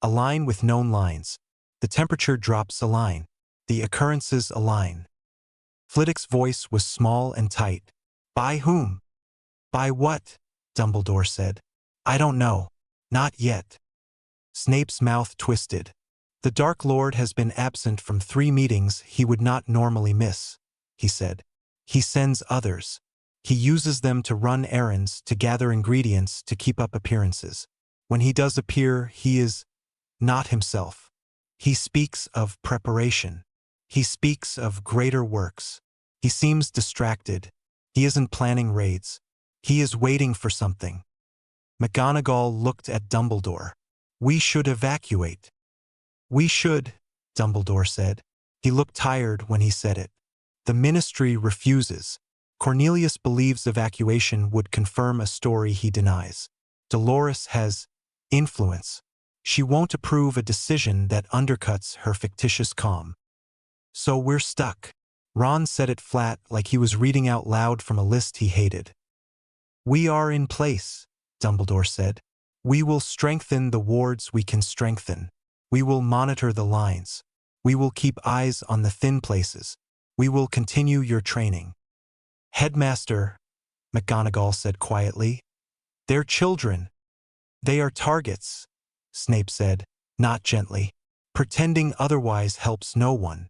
Speaker 2: A line with known lines. The temperature drops a line. The occurrences a line. Flitwick's voice was small and tight. By whom? By what? Dumbledore said. I don't know. Not yet. Snape's mouth twisted. The Dark Lord has been absent from 3 meetings he would not normally miss, he said. He sends others. He uses them to run errands, to gather ingredients, to keep up appearances. When he does appear, he is not himself. He speaks of preparation. He speaks of greater works. He seems distracted. He isn't planning raids. He is waiting for something. McGonagall looked at Dumbledore. We should evacuate. We should, Dumbledore said. He looked tired when he said it. The Ministry refuses. Cornelius believes evacuation would confirm a story he denies. Dolores has influence. She won't approve a decision that undercuts her fictitious calm. So we're stuck. Ron said it flat, like he was reading out loud from a list he hated. We are in place, Dumbledore said. We will strengthen the wards we can strengthen. We will monitor the lines. We will keep eyes on the thin places. We will continue your training. Headmaster, McGonagall said quietly. They're children. They are targets, Snape said, not gently. Pretending otherwise helps no one.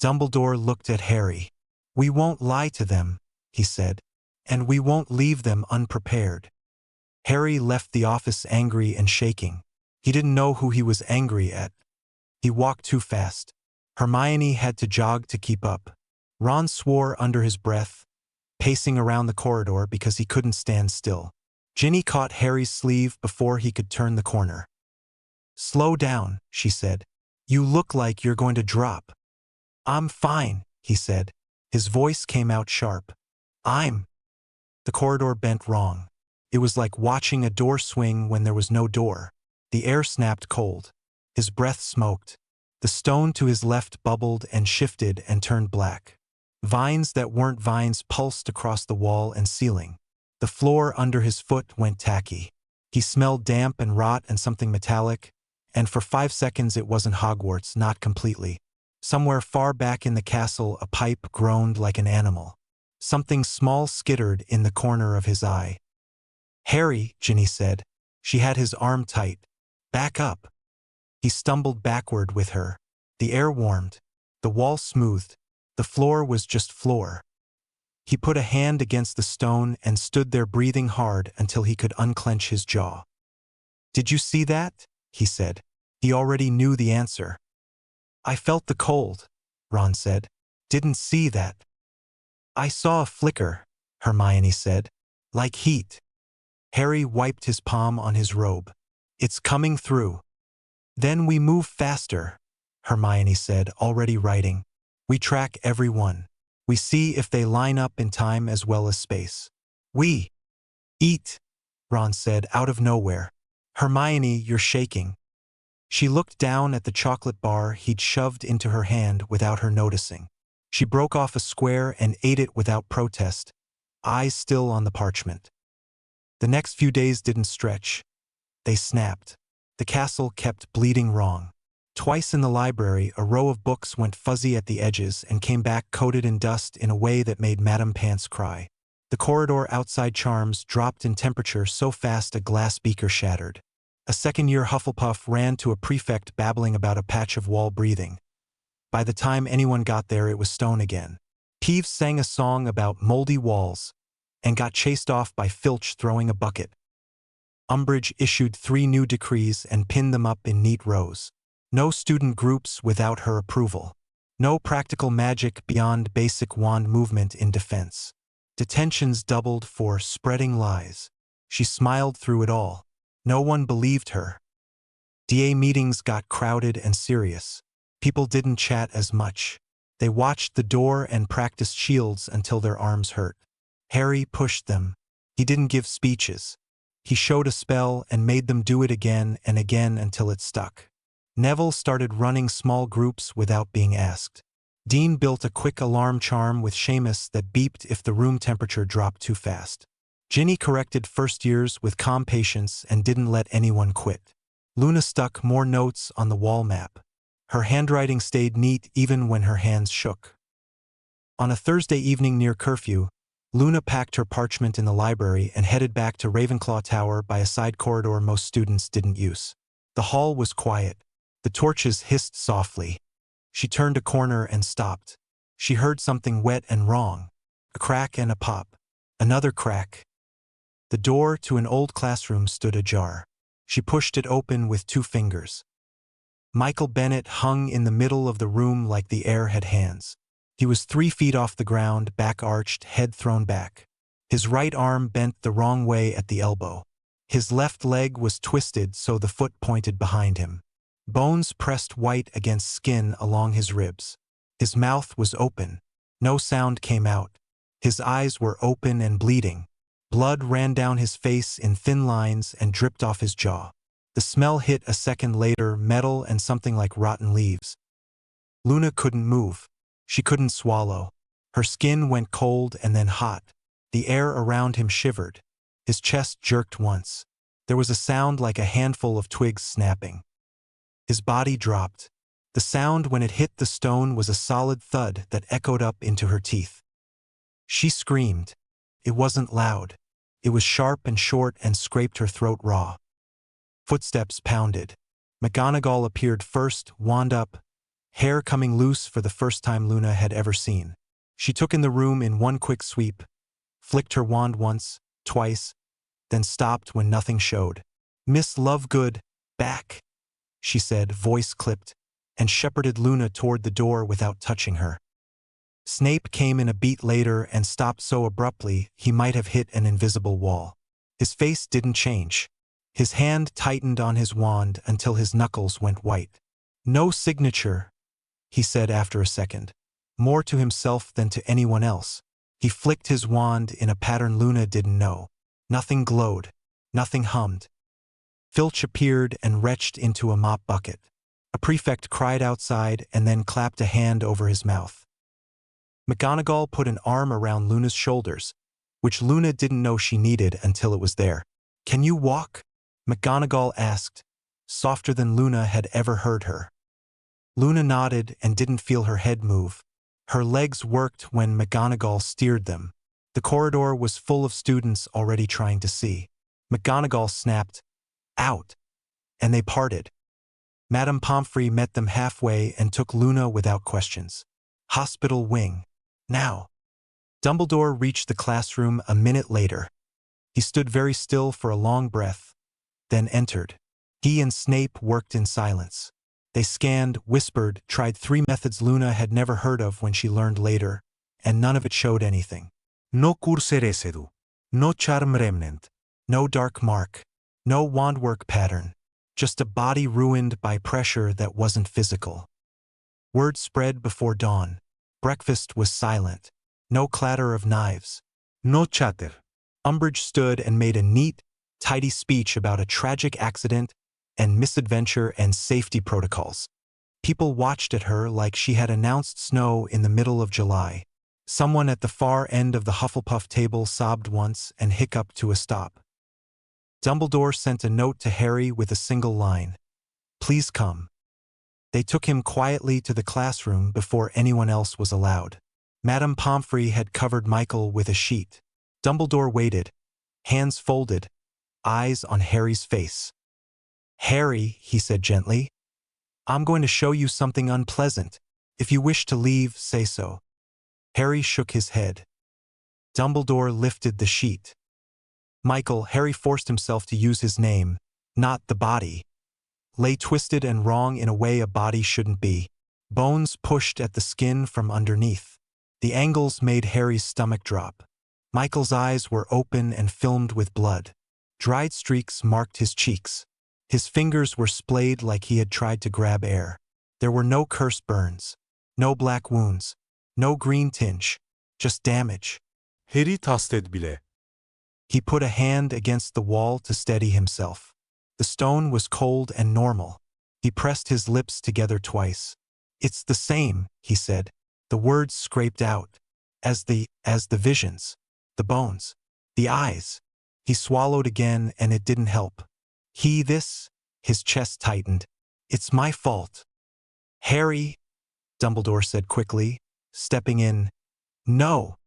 Speaker 2: Dumbledore looked at Harry. We won't lie to them, he said, and we won't leave them unprepared. Harry left the office angry and shaking. He didn't know who he was angry at. He walked too fast. Hermione had to jog to keep up. Ron swore under his breath, pacing around the corridor because he couldn't stand still. Ginny caught Harry's sleeve before he could turn the corner. "Slow down," she said. "You look like you're going to drop." "I'm fine," he said. His voice came out sharp. "I'm—" The corridor bent wrong. It was like watching a door swing when there was no door. The air snapped cold. His breath smoked. The stone to his left bubbled and shifted and turned black. Vines that weren't vines pulsed across the wall and ceiling. The floor under his foot went tacky. He smelled damp and rot and something metallic, and for 5 seconds it wasn't Hogwarts, not completely. Somewhere far back in the castle a pipe groaned like an animal. Something small skittered in the corner of his eye. "Harry," Ginny said. She had his arm tight. "Back up." He stumbled backward with her. The air warmed. The wall smoothed. The floor was just floor. He put a hand against the stone and stood there breathing hard until he could unclench his jaw. "Did you see that?" he said. He already knew the answer. "I felt the cold," Ron said. "Didn't see that." "I saw a flicker," Hermione said. "Like heat." Harry wiped his palm on his robe. "It's coming through." "Then we move faster," Hermione said, already writing. "We track everyone. We see if they line up in time as well as space." "We eat," Ron said out of nowhere. "Hermione, you're shaking." She looked down at the chocolate bar he'd shoved into her hand without her noticing. She broke off a square and ate it without protest, eyes still on the parchment. The next few days didn't stretch. They snapped. The castle kept bleeding wrong. Twice in the library, a row of books went fuzzy at the edges and came back coated in dust in a way that made Madame Pants cry. The corridor outside Charms dropped in temperature so fast a glass beaker shattered. A second-year Hufflepuff ran to a prefect babbling about a patch of wall breathing. By the time anyone got there, it was stone again. Peeves sang a song about moldy walls and got chased off by Filch throwing a bucket. Umbridge issued 3 new decrees and pinned them up in neat rows. No student groups without her approval. No practical magic beyond basic wand movement in defense. Detentions doubled for spreading lies. She smiled through it all. No one believed her. DA meetings got crowded and serious. People didn't chat as much. They watched the door and practiced shields until their arms hurt. Harry pushed them. He didn't give speeches. He showed a spell and made them do it again and again until it stuck. Neville started running small groups without being asked. Dean built a quick alarm charm with Seamus that beeped if the room temperature dropped too fast. Ginny corrected first years with calm patience and didn't let anyone quit. Luna stuck more notes on the wall map. Her handwriting stayed neat even when her hands shook. On a Thursday evening near curfew, Luna packed her parchment in the library and headed back to Ravenclaw Tower by a side corridor most students didn't use. The hall was quiet. The torches hissed softly. She turned a corner and stopped. She heard something wet and wrong. A crack and a pop. Another crack. The door to an old classroom stood ajar. She pushed it open with 2 fingers. Michael Bennett hung in the middle of the room like the air had hands. He was 3 feet off the ground, back arched, head thrown back. His right arm bent the wrong way at the elbow. His left leg was twisted so the foot pointed behind him. Bones pressed white against skin along his ribs. His mouth was open. No sound came out. His eyes were open and bleeding. Blood ran down his face in thin lines and dripped off his jaw. The smell hit a second later, metal and something like rotten leaves. Luna couldn't move. She couldn't swallow. Her skin went cold and then hot. The air around him shivered. His chest jerked once. There was a sound like a handful of twigs snapping. His body dropped. The sound when it hit the stone was a solid thud that echoed up into her teeth. She screamed. It wasn't loud. It was sharp and short and scraped her throat raw. Footsteps pounded. McGonagall appeared first, wand up, hair coming loose for the first time Luna had ever seen. She took in the room in one quick sweep, flicked her wand once, twice, then stopped when nothing showed. "Miss Lovegood, back," she said, voice clipped, and shepherded Luna toward the door without touching her. Snape came in a beat later and stopped so abruptly he might have hit an invisible wall. His face didn't change. His hand tightened on his wand until his knuckles went white. "No signature," he said after a second, more to himself than to anyone else. He flicked his wand in a pattern Luna didn't know. Nothing glowed. Nothing hummed. Filch appeared and retched into a mop bucket. A prefect cried outside and then clapped a hand over his mouth. McGonagall put an arm around Luna's shoulders, which Luna didn't know she needed until it was there. "Can you walk?" McGonagall asked, softer than Luna had ever heard her. Luna nodded and didn't feel her head move. Her legs worked when McGonagall steered them. The corridor was full of students already trying to see. McGonagall snapped, "Out!" and they parted. Madame Pomfrey met them halfway and took Luna without questions. "Hospital wing. Now." Dumbledore reached the classroom a minute later. He stood very still for a long breath, then entered. He and Snape worked in silence. They scanned, whispered, tried 3 methods Luna had never heard of when she learned later, and none of it showed anything.
Speaker 3: No curse residue. No charm remnant.
Speaker 2: No dark mark. No wandwork pattern. Just a body ruined by pressure that wasn't physical. Word spread before dawn. Breakfast was silent. No clatter of knives.
Speaker 3: No chatter.
Speaker 2: Umbridge stood and made a neat, tidy speech about a tragic accident and misadventure and safety protocols. People watched at her like she had announced snow in the middle of July. Someone at the far end of the Hufflepuff table sobbed once and hiccuped to a stop. Dumbledore sent a note to Harry with a single line. "Please come." They took him quietly to the classroom before anyone else was allowed. Madame Pomfrey had covered Michael with a sheet. Dumbledore waited, hands folded, eyes on Harry's face. "Harry," he said gently, "I'm going to show you something unpleasant. If you wish to leave, say so." Harry shook his head. Dumbledore lifted the sheet. Michael, Harry forced himself to use his name, not the body, lay twisted and wrong in a way a body shouldn't be. Bones pushed at the skin from underneath. The angles made Harry's stomach drop. Michael's eyes were open and filmed with blood. Dried streaks marked his cheeks. His fingers were splayed like he had tried to grab air. There were no curse burns, no black wounds, no green tinge, just damage.
Speaker 3: Harry tasted bile.
Speaker 2: He put a hand against the wall to steady himself. The stone was cold and normal. He pressed his lips together twice. "It's the same," he said. The words scraped out. As the visions. The bones. The eyes. He swallowed again and it didn't help. His chest tightened. "It's my fault." "Harry," Dumbledore said quickly, stepping in. "No."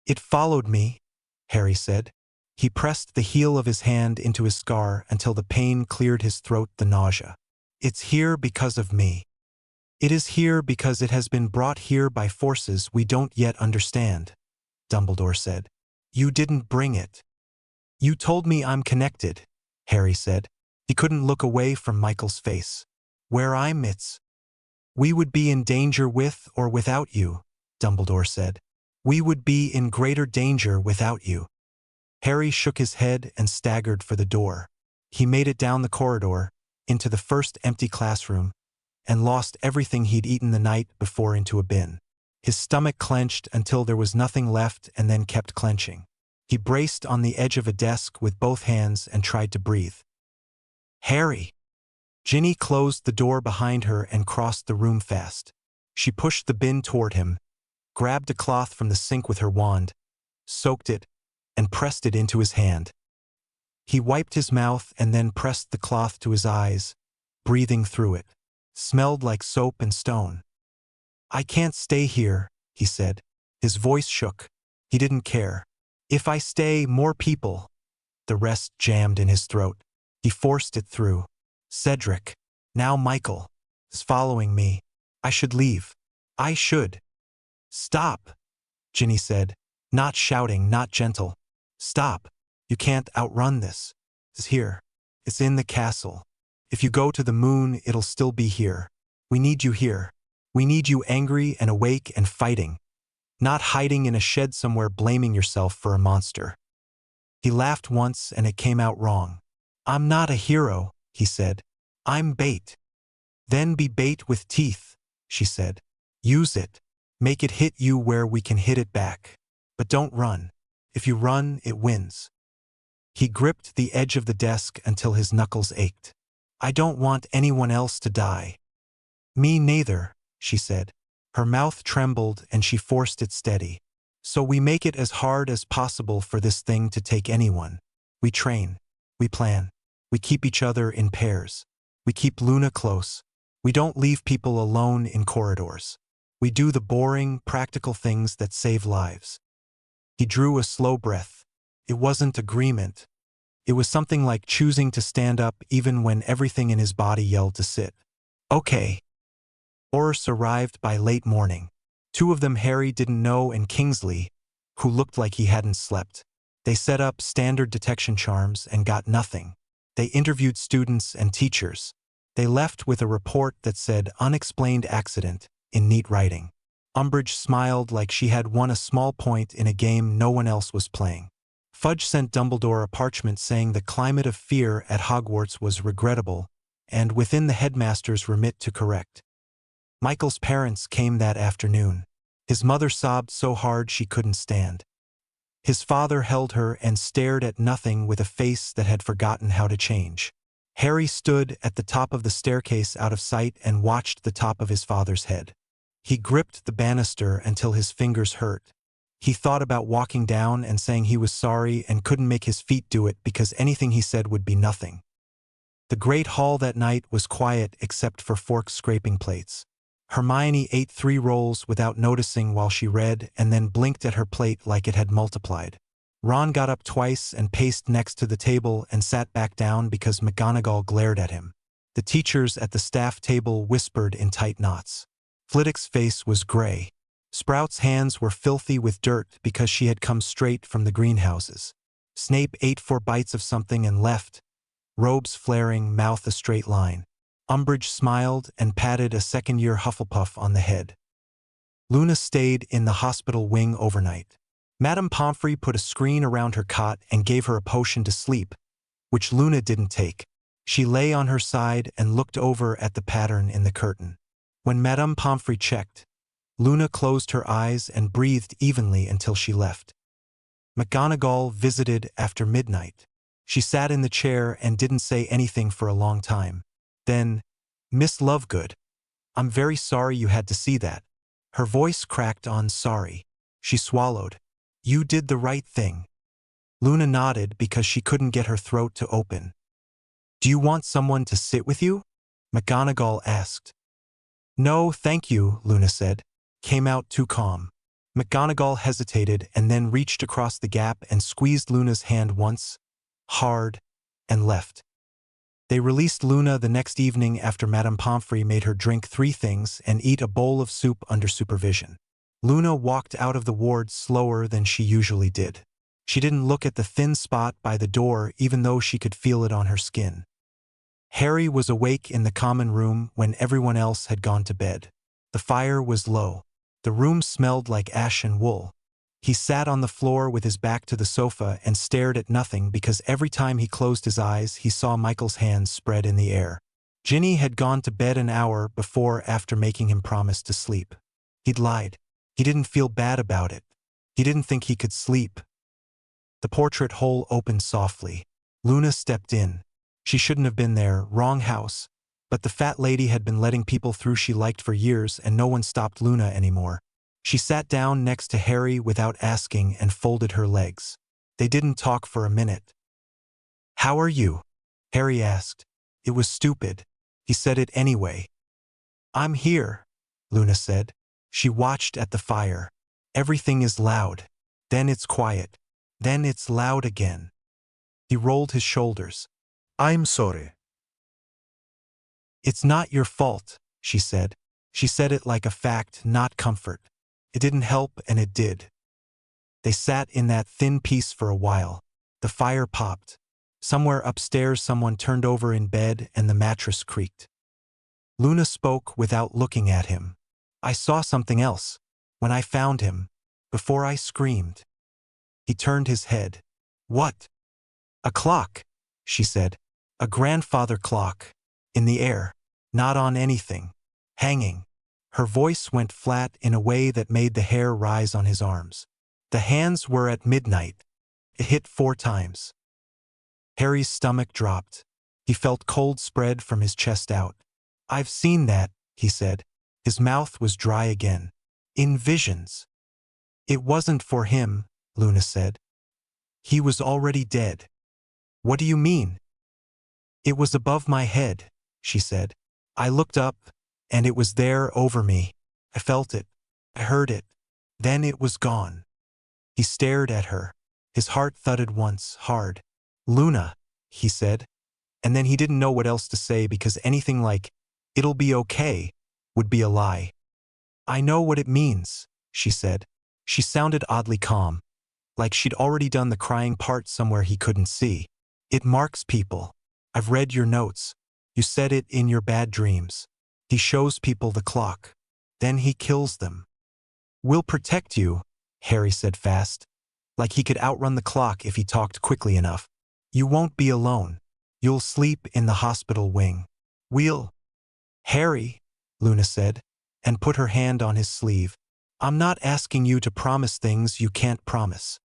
Speaker 2: "It followed me," Harry said. He pressed the heel of his hand into his scar until the pain cleared his throat, the nausea. "It's here because of me. It is here because it has been brought here by forces we don't yet understand," Dumbledore said. "You didn't bring it." "You told me I'm connected," Harry said. He couldn't look away from Michael's face. "Where we would be in danger with or without you," Dumbledore said. "We would be in greater danger without you." Harry shook his head and staggered for the door. He made it down the corridor, into the first empty classroom, and lost everything he'd eaten the night before into a bin. His stomach clenched until there was nothing left and then kept clenching. He braced on the edge of a desk with both hands and tried to breathe. "Harry!" Ginny closed the door behind her and crossed the room fast. She pushed the bin toward him, grabbed a cloth from the sink with her wand, soaked it, and pressed it into his hand. He wiped his mouth and then pressed the cloth to his eyes, breathing through it. Smelled like soap and stone. "I can't stay here," he said. His voice shook. He didn't care. "If I stay, more people." The rest jammed in his throat. He forced it through. "Cedric. Now Michael. Is following me. I should leave. I should." "Stop," Ginny said, not shouting, not gentle. "Stop. You can't outrun this. It's here. It's in the castle. If you go to the moon, it'll still be here. We need you here. We need you angry and awake and fighting, not hiding in a shed somewhere blaming yourself for a monster." He laughed once and it came out wrong. "I'm not a hero," he said. "I'm bait." "Then be bait with teeth," she said. "Use it. Make it hit you where we can hit it back. But don't run. If you run, it wins." He gripped the edge of the desk until his knuckles ached. "I don't want anyone else to die." "Me neither," she said. Her mouth trembled and she forced it steady. "So we make it as hard as possible for this thing to take anyone. We train. We plan. We keep each other in pairs. We keep Luna close. We don't leave people alone in corridors. We do the boring, practical things that save lives." He drew a slow breath. It wasn't agreement. It was something like choosing to stand up even when everything in his body yelled to sit. "Okay." Boris arrived by late morning. Two of them Harry didn't know and Kingsley, who looked like he hadn't slept. They set up standard detection charms and got nothing. They interviewed students and teachers. They left with a report that said "unexplained accident" in neat writing. Umbridge smiled like she had won a small point in a game no one else was playing. Fudge sent Dumbledore a parchment saying the climate of fear at Hogwarts was regrettable and within the headmaster's remit to correct. Michael's parents came that afternoon. His mother sobbed so hard she couldn't stand. His father held her and stared at nothing with a face that had forgotten how to change. Harry stood at the top of the staircase out of sight and watched the top of his father's head. He gripped the banister until his fingers hurt. He thought about walking down and saying he was sorry and couldn't make his feet do it because anything he said would be nothing. The Great Hall that night was quiet except for fork scraping plates. Hermione ate 3 rolls without noticing while she read and then blinked at her plate like it had multiplied. Ron got up twice and paced next to the table and sat back down because McGonagall glared at him. The teachers at the staff table whispered in tight knots. Flitwick's face was gray. Sprout's hands were filthy with dirt because she had come straight from the greenhouses. Snape ate 4 bites of something and left, robes flaring, mouth a straight line. Umbridge smiled and patted a second-year Hufflepuff on the head. Luna stayed in the hospital wing overnight. Madame Pomfrey put a screen around her cot and gave her a potion to sleep, which Luna didn't take. She lay on her side and looked over at the pattern in the curtain. When Madame Pomfrey checked, Luna closed her eyes and breathed evenly until she left. McGonagall visited after midnight. She sat in the chair and didn't say anything for a long time. Then, "Miss Lovegood, I'm very sorry you had to see that." Her voice cracked on sorry. She swallowed. "You did the right thing." Luna nodded because she couldn't get her throat to open. "Do you want someone to sit with you?" McGonagall asked. "No, thank you," Luna said. Came out too calm. McGonagall hesitated and then reached across the gap and squeezed Luna's hand once, hard, and left. They released Luna the next evening after Madame Pomfrey made her drink 3 things and eat a bowl of soup under supervision. Luna walked out of the ward slower than she usually did. She didn't look at the thin spot by the door even though she could feel it on her skin. Harry was awake in the common room when everyone else had gone to bed. The fire was low. The room smelled like ash and wool. He sat on the floor with his back to the sofa and stared at nothing because every time he closed his eyes he saw Michael's hands spread in the air. Ginny had gone to bed an hour before after making him promise to sleep. He'd lied. He didn't feel bad about it. He didn't think he could sleep. The portrait hole opened softly. Luna stepped in. She shouldn't have been there, wrong house. But the fat lady had been letting people through she liked for years and no one stopped Luna anymore. She sat down next to Harry without asking and folded her legs. They didn't talk for a minute. "How are you?" Harry asked. It was stupid. He said it anyway. "I'm here," Luna said. She watched at the fire. Everything is loud. Then it's quiet. Then it's loud again. He rolled his shoulders.
Speaker 4: I'm sorry.
Speaker 2: "It's not your fault," she said. She said it like a fact, not comfort. It didn't help, and it did. They sat in that thin peace for a while. The fire popped. Somewhere upstairs someone turned over in bed and the mattress creaked. Luna spoke without looking at him. I saw something else. When I found him. Before I screamed. He turned his head. What? A clock, she said. A grandfather clock. In the air. Not on anything. Hanging. Her voice went flat in a way that made the hair rise on his arms. The hands were at midnight. It hit 4 times. Harry's stomach dropped. He felt cold spread from his chest out. I've seen that, he said. His mouth was dry again. In visions. It wasn't for him, Luna said. He was already dead. What do you mean? It was above my head, she said. I looked up, and it was there over me. I felt it. I heard it. Then it was gone. He stared at her. His heart thudded once, hard. Luna, he said. And then he didn't know what else to say because anything like, it'll be okay, would be a lie. I know what it means, she said. She sounded oddly calm, like she'd already done the crying part somewhere he couldn't see. It marks people. I've read your notes. You said it in your bad dreams. He shows people the clock. Then he kills them. We'll protect you, Harry said fast, like he could outrun the clock if he talked quickly enough. You won't be alone. You'll sleep in the hospital wing. We'll... Harry, Luna said, and put her hand on his sleeve. I'm not asking you to promise things you can't promise.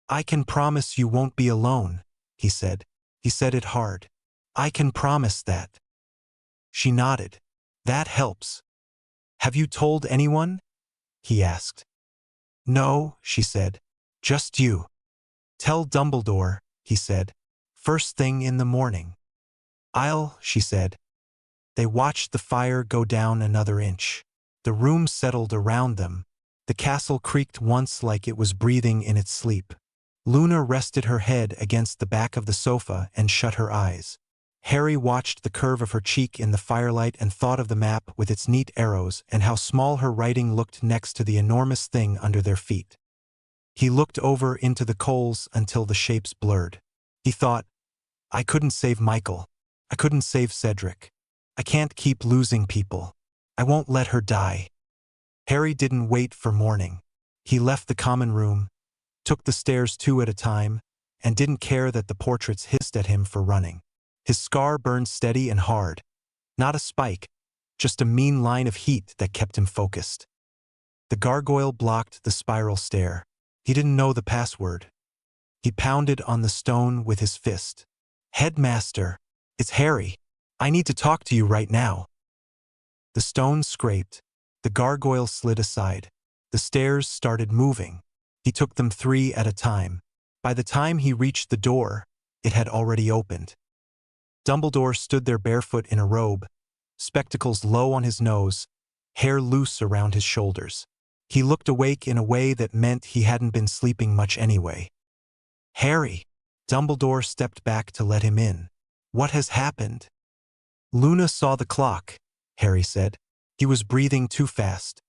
Speaker 2: I can promise you won't be alone, he said. He said it hard. I can promise that. She nodded. That helps. Have you told anyone? He asked. No, she said. Just you. Tell Dumbledore, he said. First thing in the morning. She said. They watched the fire go down another inch. The room settled around them. The castle creaked once like it was breathing in its sleep. Luna rested her head against the back of the sofa and shut her eyes. Harry watched the curve of her cheek in the firelight and thought of the map with its neat arrows and how small her writing looked next to the enormous thing under their feet. He looked over into the coals until the shapes blurred. He thought, I couldn't save Michael. I couldn't save Cedric. I can't keep losing people. I won't let her die. Harry didn't wait for morning. He left the common room, took the stairs 2 at a time, and didn't care that the portraits hissed at him for running. His scar burned steady and hard. Not a spike, just a mean line of heat that kept him focused. The gargoyle blocked the spiral stair. He didn't know the password. He pounded on the stone with his fist. Headmaster, it's Harry. I need to talk to you right now. The stone scraped. The gargoyle slid aside. The stairs started moving. He took them 3 at a time. By the time he reached the door, it had already opened. Dumbledore stood there barefoot in a robe, spectacles low on his nose, hair loose around his shoulders. He looked awake in a way that meant he hadn't been sleeping much anyway. Harry! Dumbledore stepped back to let him in. What has happened? Luna saw the clock, Harry said. He was breathing too fast.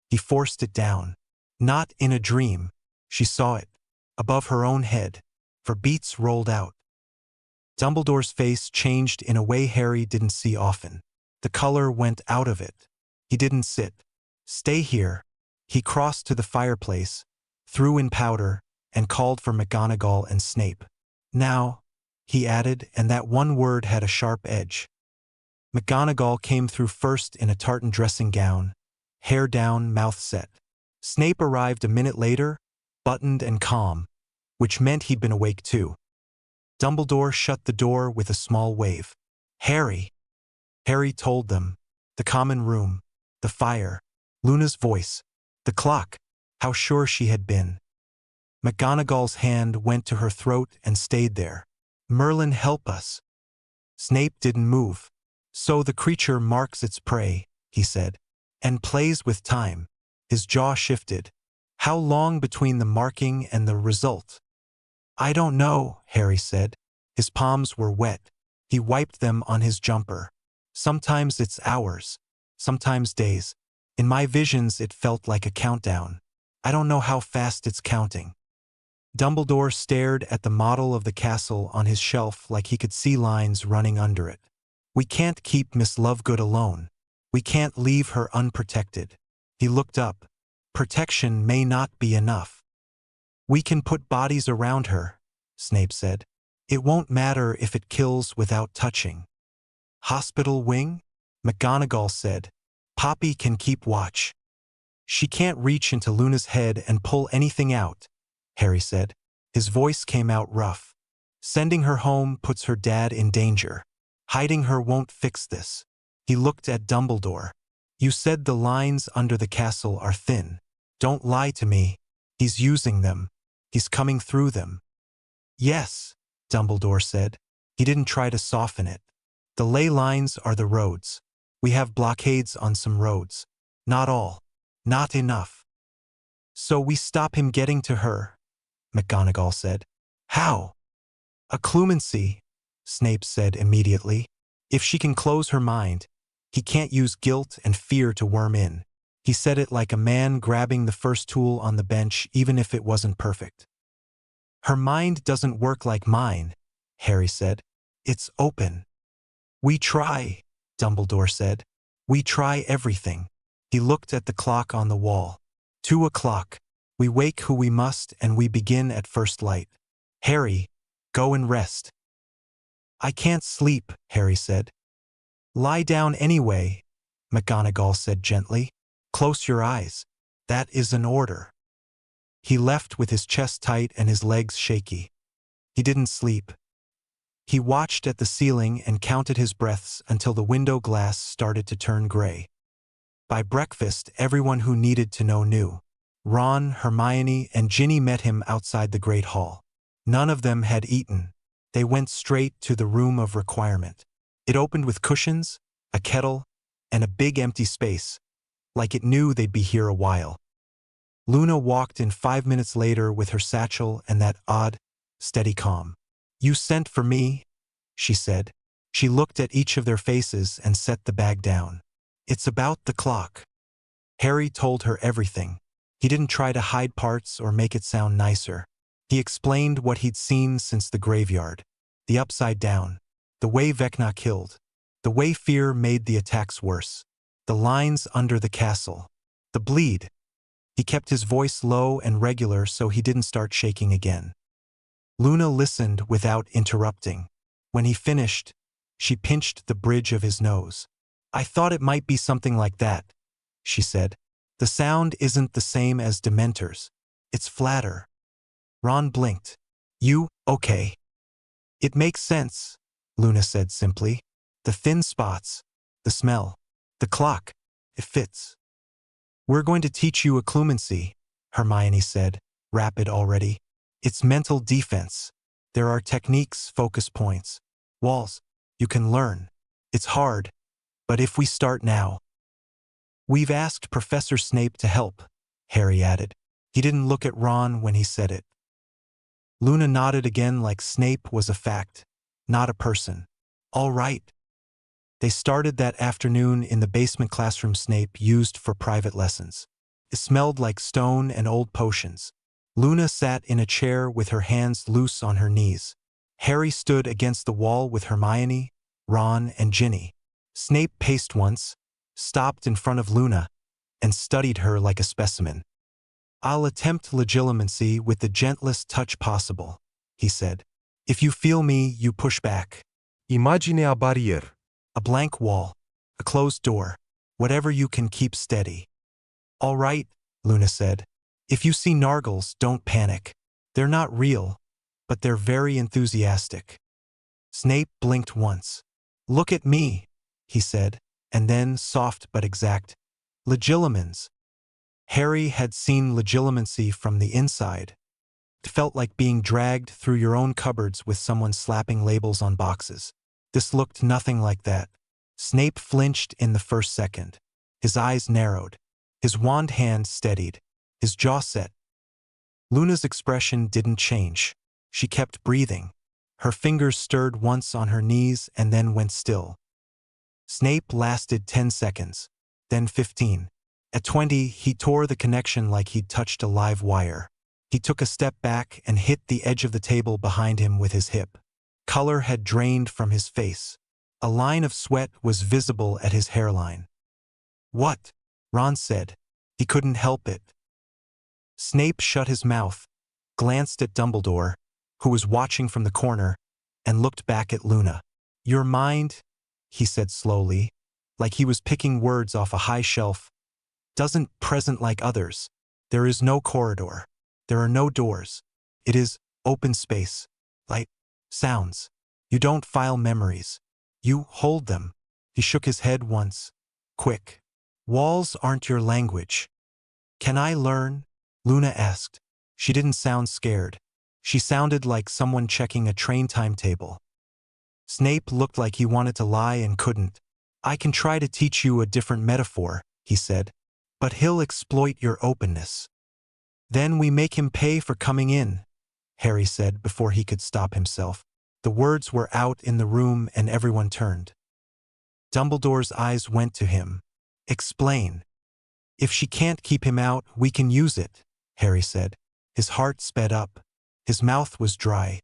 Speaker 2: He forced it down. Not in a dream. She saw it. Above her own head. For beats rolled out. Dumbledore's face changed in a way Harry didn't see often. The color went out of it. He didn't sit. Stay here. He crossed to the fireplace, threw in powder, and called for McGonagall and Snape. Now, he added, and that one word had a sharp edge. McGonagall came through first in a tartan dressing gown, hair down, mouth set. Snape arrived a minute later, buttoned and calm, which meant he'd been awake too. Dumbledore shut the door with a small wave. Harry. Harry told them. The common room. The fire. Luna's voice. The clock. How sure she had been. McGonagall's hand went to her throat and stayed there. Merlin, help us. Snape didn't move. So the creature marks its prey, he said, and plays with time. His jaw shifted. How long between the marking and the result? I don't know, Harry said. His palms were wet. He wiped them on his jumper. Sometimes it's hours, sometimes days. In my visions it felt like a countdown. I don't know how fast it's counting. Dumbledore stared at the model of the castle on his shelf like he could see lines running under it. We can't keep Miss Lovegood alone. We can't leave her unprotected. He looked up. Protection may not be enough. We can put bodies around her, Snape said. It won't matter if it kills without touching. Hospital wing? McGonagall said. Poppy can keep watch. She can't reach into Luna's head and pull anything out, Harry said. His voice came out rough. Sending her home puts her dad in danger. Hiding her won't fix this. He looked at Dumbledore. You said the lines under the castle are thin. Don't lie to me. He's using them. He's coming through them. Yes, Dumbledore said. He didn't try to soften it. The ley lines are the roads. We have blockades on some roads. Not all. Not enough. So we stop him getting to her, McGonagall said. How? Occlumency, Snape said immediately. If she can close her mind, he can't use guilt and fear to worm in. He said it like a man grabbing the first tool on the bench even if it wasn't perfect. Her mind doesn't work like mine, Harry said. It's open. We try, Dumbledore said. We try everything. He looked at the clock on the wall. 2 o'clock. We wake who we must and we begin at first light. Harry, go and rest. I can't sleep, Harry said. Lie down anyway, McGonagall said gently. Close your eyes. That is an order. He left with his chest tight and his legs shaky. He didn't sleep. He watched at the ceiling and counted his breaths until the window glass started to turn gray. By breakfast, everyone who needed to know knew. Ron, Hermione, and Ginny met him outside the Great Hall. None of them had eaten. They went straight to the room of requirement. It opened with cushions, a kettle, and a big empty space, like it knew they'd be here a while. Luna walked in 5 minutes later with her satchel and that odd, steady calm. You sent for me, she said. She looked at each of their faces and set the bag down. It's about the clock. Harry told her everything. He didn't try to hide parts or make it sound nicer. He explained what he'd seen since the graveyard. The Upside Down. The way Vecna killed. The way fear made the attacks worse. The lines under the castle. The bleed. He kept his voice low and regular so he didn't start shaking again. Luna listened without interrupting. When he finished, she pinched the bridge of his nose. I thought it might be something like that, she said. The sound isn't the same as Dementors. It's flatter. Ron blinked. You, okay. It makes sense, Luna said simply. The thin spots, the smell, the clock, it fits. We're going to teach you occlumency, Hermione said, rapid already. It's mental defense. There are techniques, focus points, walls. You can learn. It's hard, but if we start now. We've asked Professor Snape to help, Harry added. He didn't look at Ron when he said it. Luna nodded again like Snape was a fact, not a person. All right. They started that afternoon in the basement classroom Snape used for private lessons. It smelled like stone and old potions. Luna sat in a chair with her hands loose on her knees. Harry stood against the wall with Hermione, Ron, and Ginny. Snape paced once, stopped in front of Luna, and studied her like a specimen. I'll attempt legilimency with the gentlest touch possible, he said. If you feel me, you push back.
Speaker 4: Imagine a barrier.
Speaker 2: A blank wall, a closed door, whatever you can keep steady. All right, Luna said. If you see Nargles, don't panic. They're not real, but they're very enthusiastic. Snape blinked once. Look at me, he said, and then, soft but exact, legilimens. Harry had seen legilimency from the inside. It felt like being dragged through your own cupboards with someone slapping labels on boxes. This looked nothing like that. Snape flinched in the first second. His eyes narrowed. His wand hand steadied. His jaw set. Luna's expression didn't change. She kept breathing. Her fingers stirred once on her knees and then went still. Snape lasted 10 seconds, then 15. At 20, he tore the connection like he'd touched a live wire. He took a step back and hit the edge of the table behind him with his hip. Color had drained from his face. A line of sweat was visible at his hairline. "What?" Ron said. He couldn't help it. Snape shut his mouth, glanced at Dumbledore, who was watching from the corner, and looked back at Luna. "Your mind," he said slowly, like he was picking words off a high shelf, "doesn't present like others. There is no corridor. There are no doors. It is open space, light, sounds. You don't file memories. You hold them." He shook his head once. "Quick. Walls aren't your language." "Can I learn?" Luna asked. She didn't sound scared. She sounded like someone checking a train timetable. Snape looked like he wanted to lie and couldn't. "I can try to teach you a different metaphor," he said, "but he'll exploit your openness." "Then we make him pay for coming in," Harry said before he could stop himself. The words were out in the room and everyone turned. Dumbledore's eyes went to him. "Explain." "If she can't keep him out, we can use it," Harry said. His heart sped up. His mouth was dry.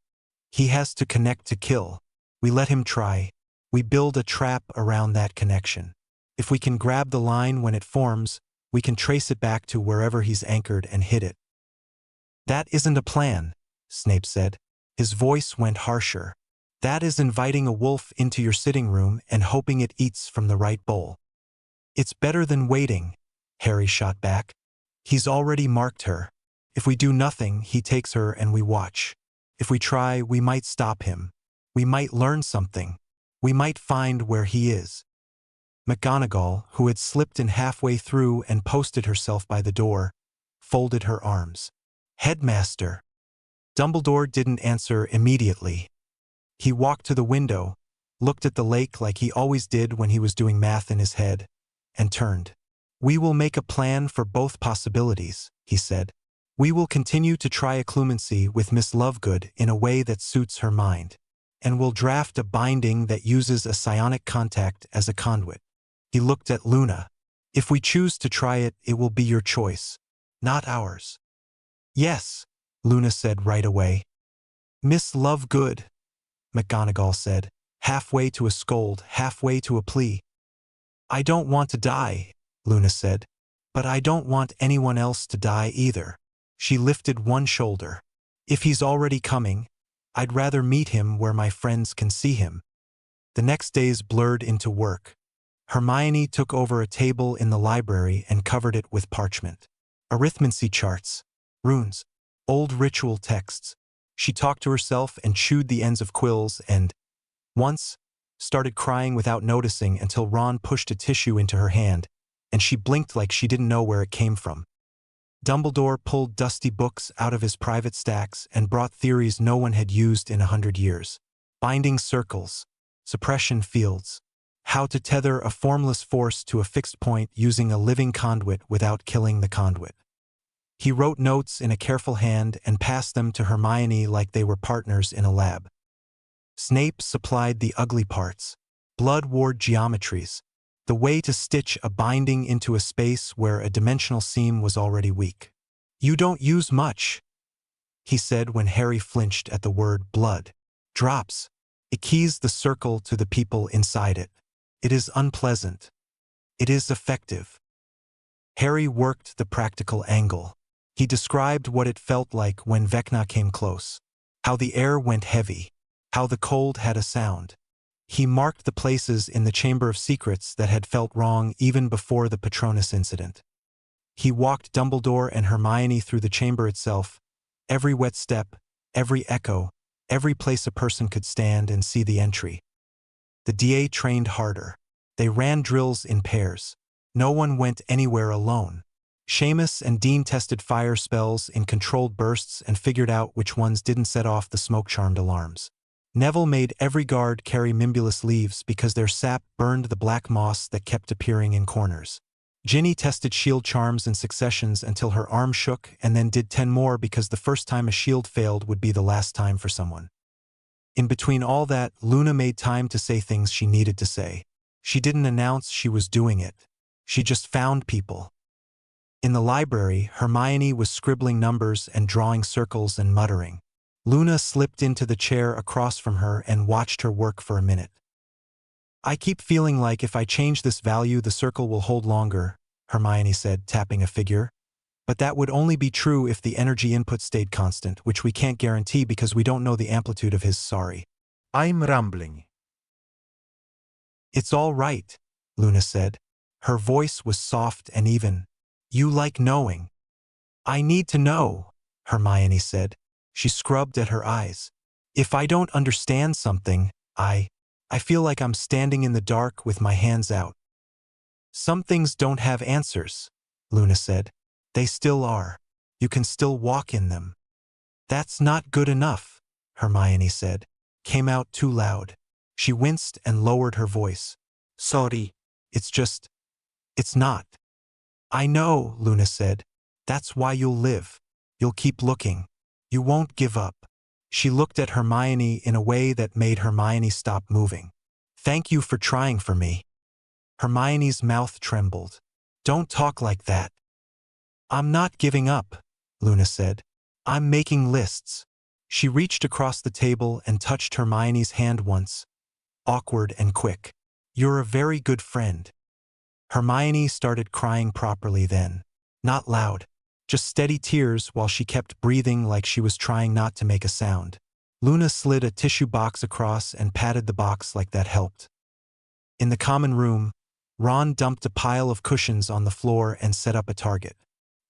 Speaker 2: "He has to connect to kill. We let him try. We build a trap around that connection. If we can grab the line when it forms, we can trace it back to wherever he's anchored and hit it." "That isn't a plan," Snape said. His voice went harsher. "That is inviting a wolf into your sitting room and hoping it eats from the right bowl." "It's better than waiting," Harry shot back. "He's already marked her. If we do nothing, he takes her and we watch. If we try, we might stop him. We might learn something. We might find where he is." McGonagall, who had slipped in halfway through and posted herself by the door, folded her arms. "Headmaster." Dumbledore didn't answer immediately. He walked to the window, looked at the lake like he always did when he was doing math in his head, and turned. "We will make a plan for both possibilities," he said. "We will continue to try occlumency with Miss Lovegood in a way that suits her mind. And we'll draft a binding that uses a psionic contact as a conduit." He looked at Luna. "If we choose to try it, it will be your choice, not ours." "Yes," Luna said right away. "Miss Lovegood," McGonagall said, halfway to a scold, halfway to a plea. "I don't want to die," Luna said, "but I don't want anyone else to die either." She lifted one shoulder. "If he's already coming, I'd rather meet him where my friends can see him." The next days blurred into work. Hermione took over a table in the library and covered it with parchment. Arithmancy charts, runes, old ritual texts. She talked to herself and chewed the ends of quills and, once, started crying without noticing until Ron pushed a tissue into her hand, and she blinked like she didn't know where it came from. Dumbledore pulled dusty books out of his private stacks and brought theories no one had used in 100 years. Binding circles, suppression fields, how to tether a formless force to a fixed point using a living conduit without killing the conduit. He wrote notes in a careful hand and passed them to Hermione like they were partners in a lab. Snape supplied the ugly parts, blood ward geometries, the way to stitch a binding into a space where a dimensional seam was already weak. "You don't use much," he said when Harry flinched at the word blood. "Drops. It keys the circle to the people inside it. It is unpleasant. It is effective." Harry worked the practical angle. He described what it felt like when Vecna came close, how the air went heavy, how the cold had a sound. He marked the places in the Chamber of Secrets that had felt wrong even before the Patronus incident. He walked Dumbledore and Hermione through the chamber itself, every wet step, every echo, every place a person could stand and see the entry. The DA trained harder. They ran drills in pairs. No one went anywhere alone. Seamus and Dean tested fire spells in controlled bursts and figured out which ones didn't set off the smoke-charmed alarms. Neville made every guard carry Mimbulus leaves because their sap burned the black moss that kept appearing in corners. Ginny tested shield charms in successions until her arm shook and then did 10 more because the first time a shield failed would be the last time for someone. In between all that, Luna made time to say things she needed to say. She didn't announce she was doing it. She just found people. In the library, Hermione was scribbling numbers and drawing circles and muttering. Luna slipped into the chair across from her and watched her work for a minute. I keep feeling like if I change this value, the circle will hold longer, Hermione said, tapping a figure. But that would only be true if the energy input stayed constant, which we can't guarantee because we don't know the amplitude of his sorry.
Speaker 4: I'm rambling.
Speaker 2: It's all right, Luna said. Her voice was soft and even. You like knowing. I need to know, Hermione said. She scrubbed at her eyes. If I don't understand something, I feel like I'm standing in the dark with my hands out. Some things don't have answers, Luna said. They still are. You can still walk in them. That's not good enough, Hermione said. Came out too loud. She winced and lowered her voice. Sorry. It's not. I know, Luna said. That's why you'll live. You'll keep looking. You won't give up. She looked at Hermione in a way that made Hermione stop moving. Thank you for trying for me. Hermione's mouth trembled. Don't talk like that. I'm not giving up, Luna said. I'm making lists. She reached across the table and touched Hermione's hand once. Awkward and quick. You're a very good friend. Hermione started crying properly then. Not loud. Just steady tears while she kept breathing like she was trying not to make a sound. Luna slid a tissue box across and patted the box like that helped. In the common room, Ron dumped a pile of cushions on the floor and set up a target.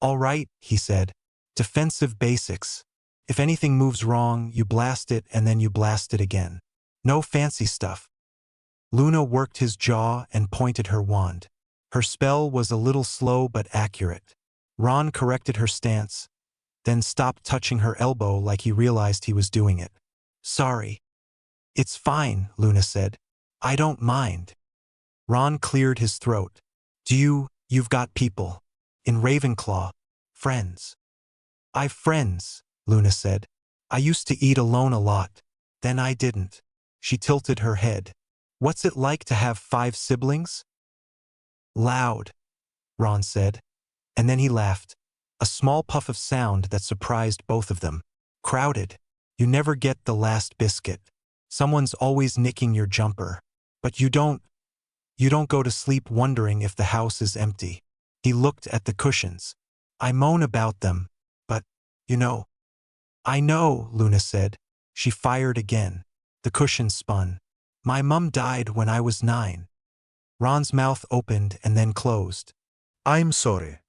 Speaker 2: All right, he said. Defensive basics. If anything moves wrong, you blast it and then you blast it again. No fancy stuff. Luna worked his jaw and pointed her wand. Her spell was a little slow but accurate. Ron corrected her stance, then stopped touching her elbow like he realized he was doing it. Sorry. It's fine, Luna said. I don't mind. Ron cleared his throat. You've got people. In Ravenclaw. Friends. I've friends, Luna said. I used to eat alone a lot. Then I didn't. She tilted her head. What's it like to have 5 siblings? Loud, Ron said. And then he laughed. A small puff of sound that surprised both of them. Crowded. You never get the last biscuit. Someone's always nicking your jumper. But you don't go to sleep wondering if the house is empty. He looked at the cushions. I moan about them, but, I know, Luna said. She fired again. The cushion spun. My mum died when I was 9. Ron's mouth opened and then closed.
Speaker 4: I'm sorry.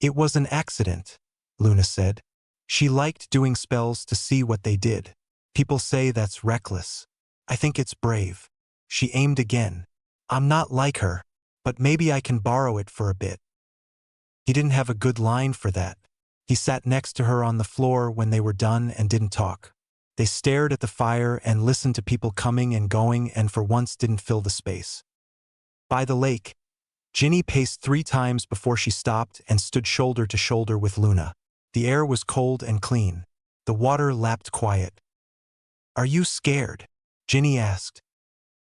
Speaker 2: It was an accident, Luna said. She liked doing spells to see what they did. People say that's reckless. I think it's brave. She aimed again. I'm not like her, but maybe I can borrow it for a bit. He didn't have a good line for that. He sat next to her on the floor when they were done and didn't talk. They stared at the fire and listened to people coming and going and for once didn't fill the space. By the lake, Ginny paced 3 times before she stopped and stood shoulder to shoulder with Luna. The air was cold and clean. The water lapped quiet. Are you scared? Ginny asked.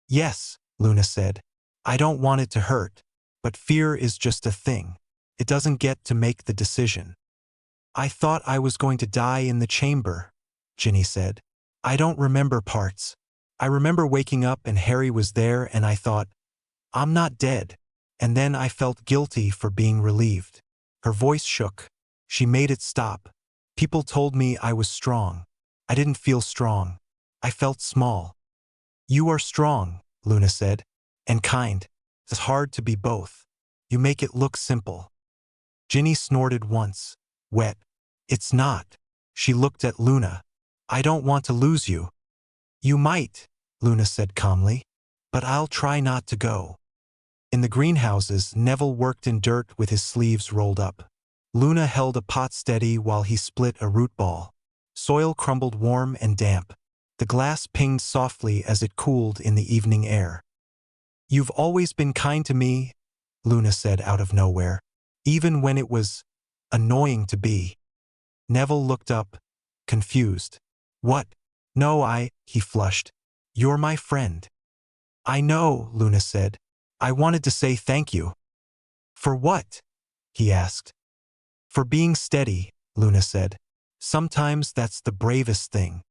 Speaker 2: Yes, Luna said. I don't want it to hurt, but fear is just a thing. It doesn't get to make the decision. I thought I was going to die in the chamber, Ginny said. I don't remember parts. I remember waking up and Harry was there and I thought, I'm not dead. And then I felt guilty for being relieved. Her voice shook. She made it stop. People told me I was strong. I didn't feel strong. I felt small. You are strong, Luna said. And kind. It's hard to be both. You make it look simple. Ginny snorted once. Wet. It's not. She looked at Luna. I don't want to lose you. You might, Luna said calmly. But I'll try not to go. In the greenhouses, Neville worked in dirt with his sleeves rolled up. Luna held a pot steady while he split a root ball. Soil crumbled warm and damp. The glass pinged softly as it cooled in the evening air. You've always been kind to me, Luna said out of nowhere, even when it was annoying to be. Neville looked up, confused. What? No, he flushed. You're my friend. I know, Luna said. I wanted to say thank you. For what? He asked. For being steady, Luna said. Sometimes that's the bravest thing.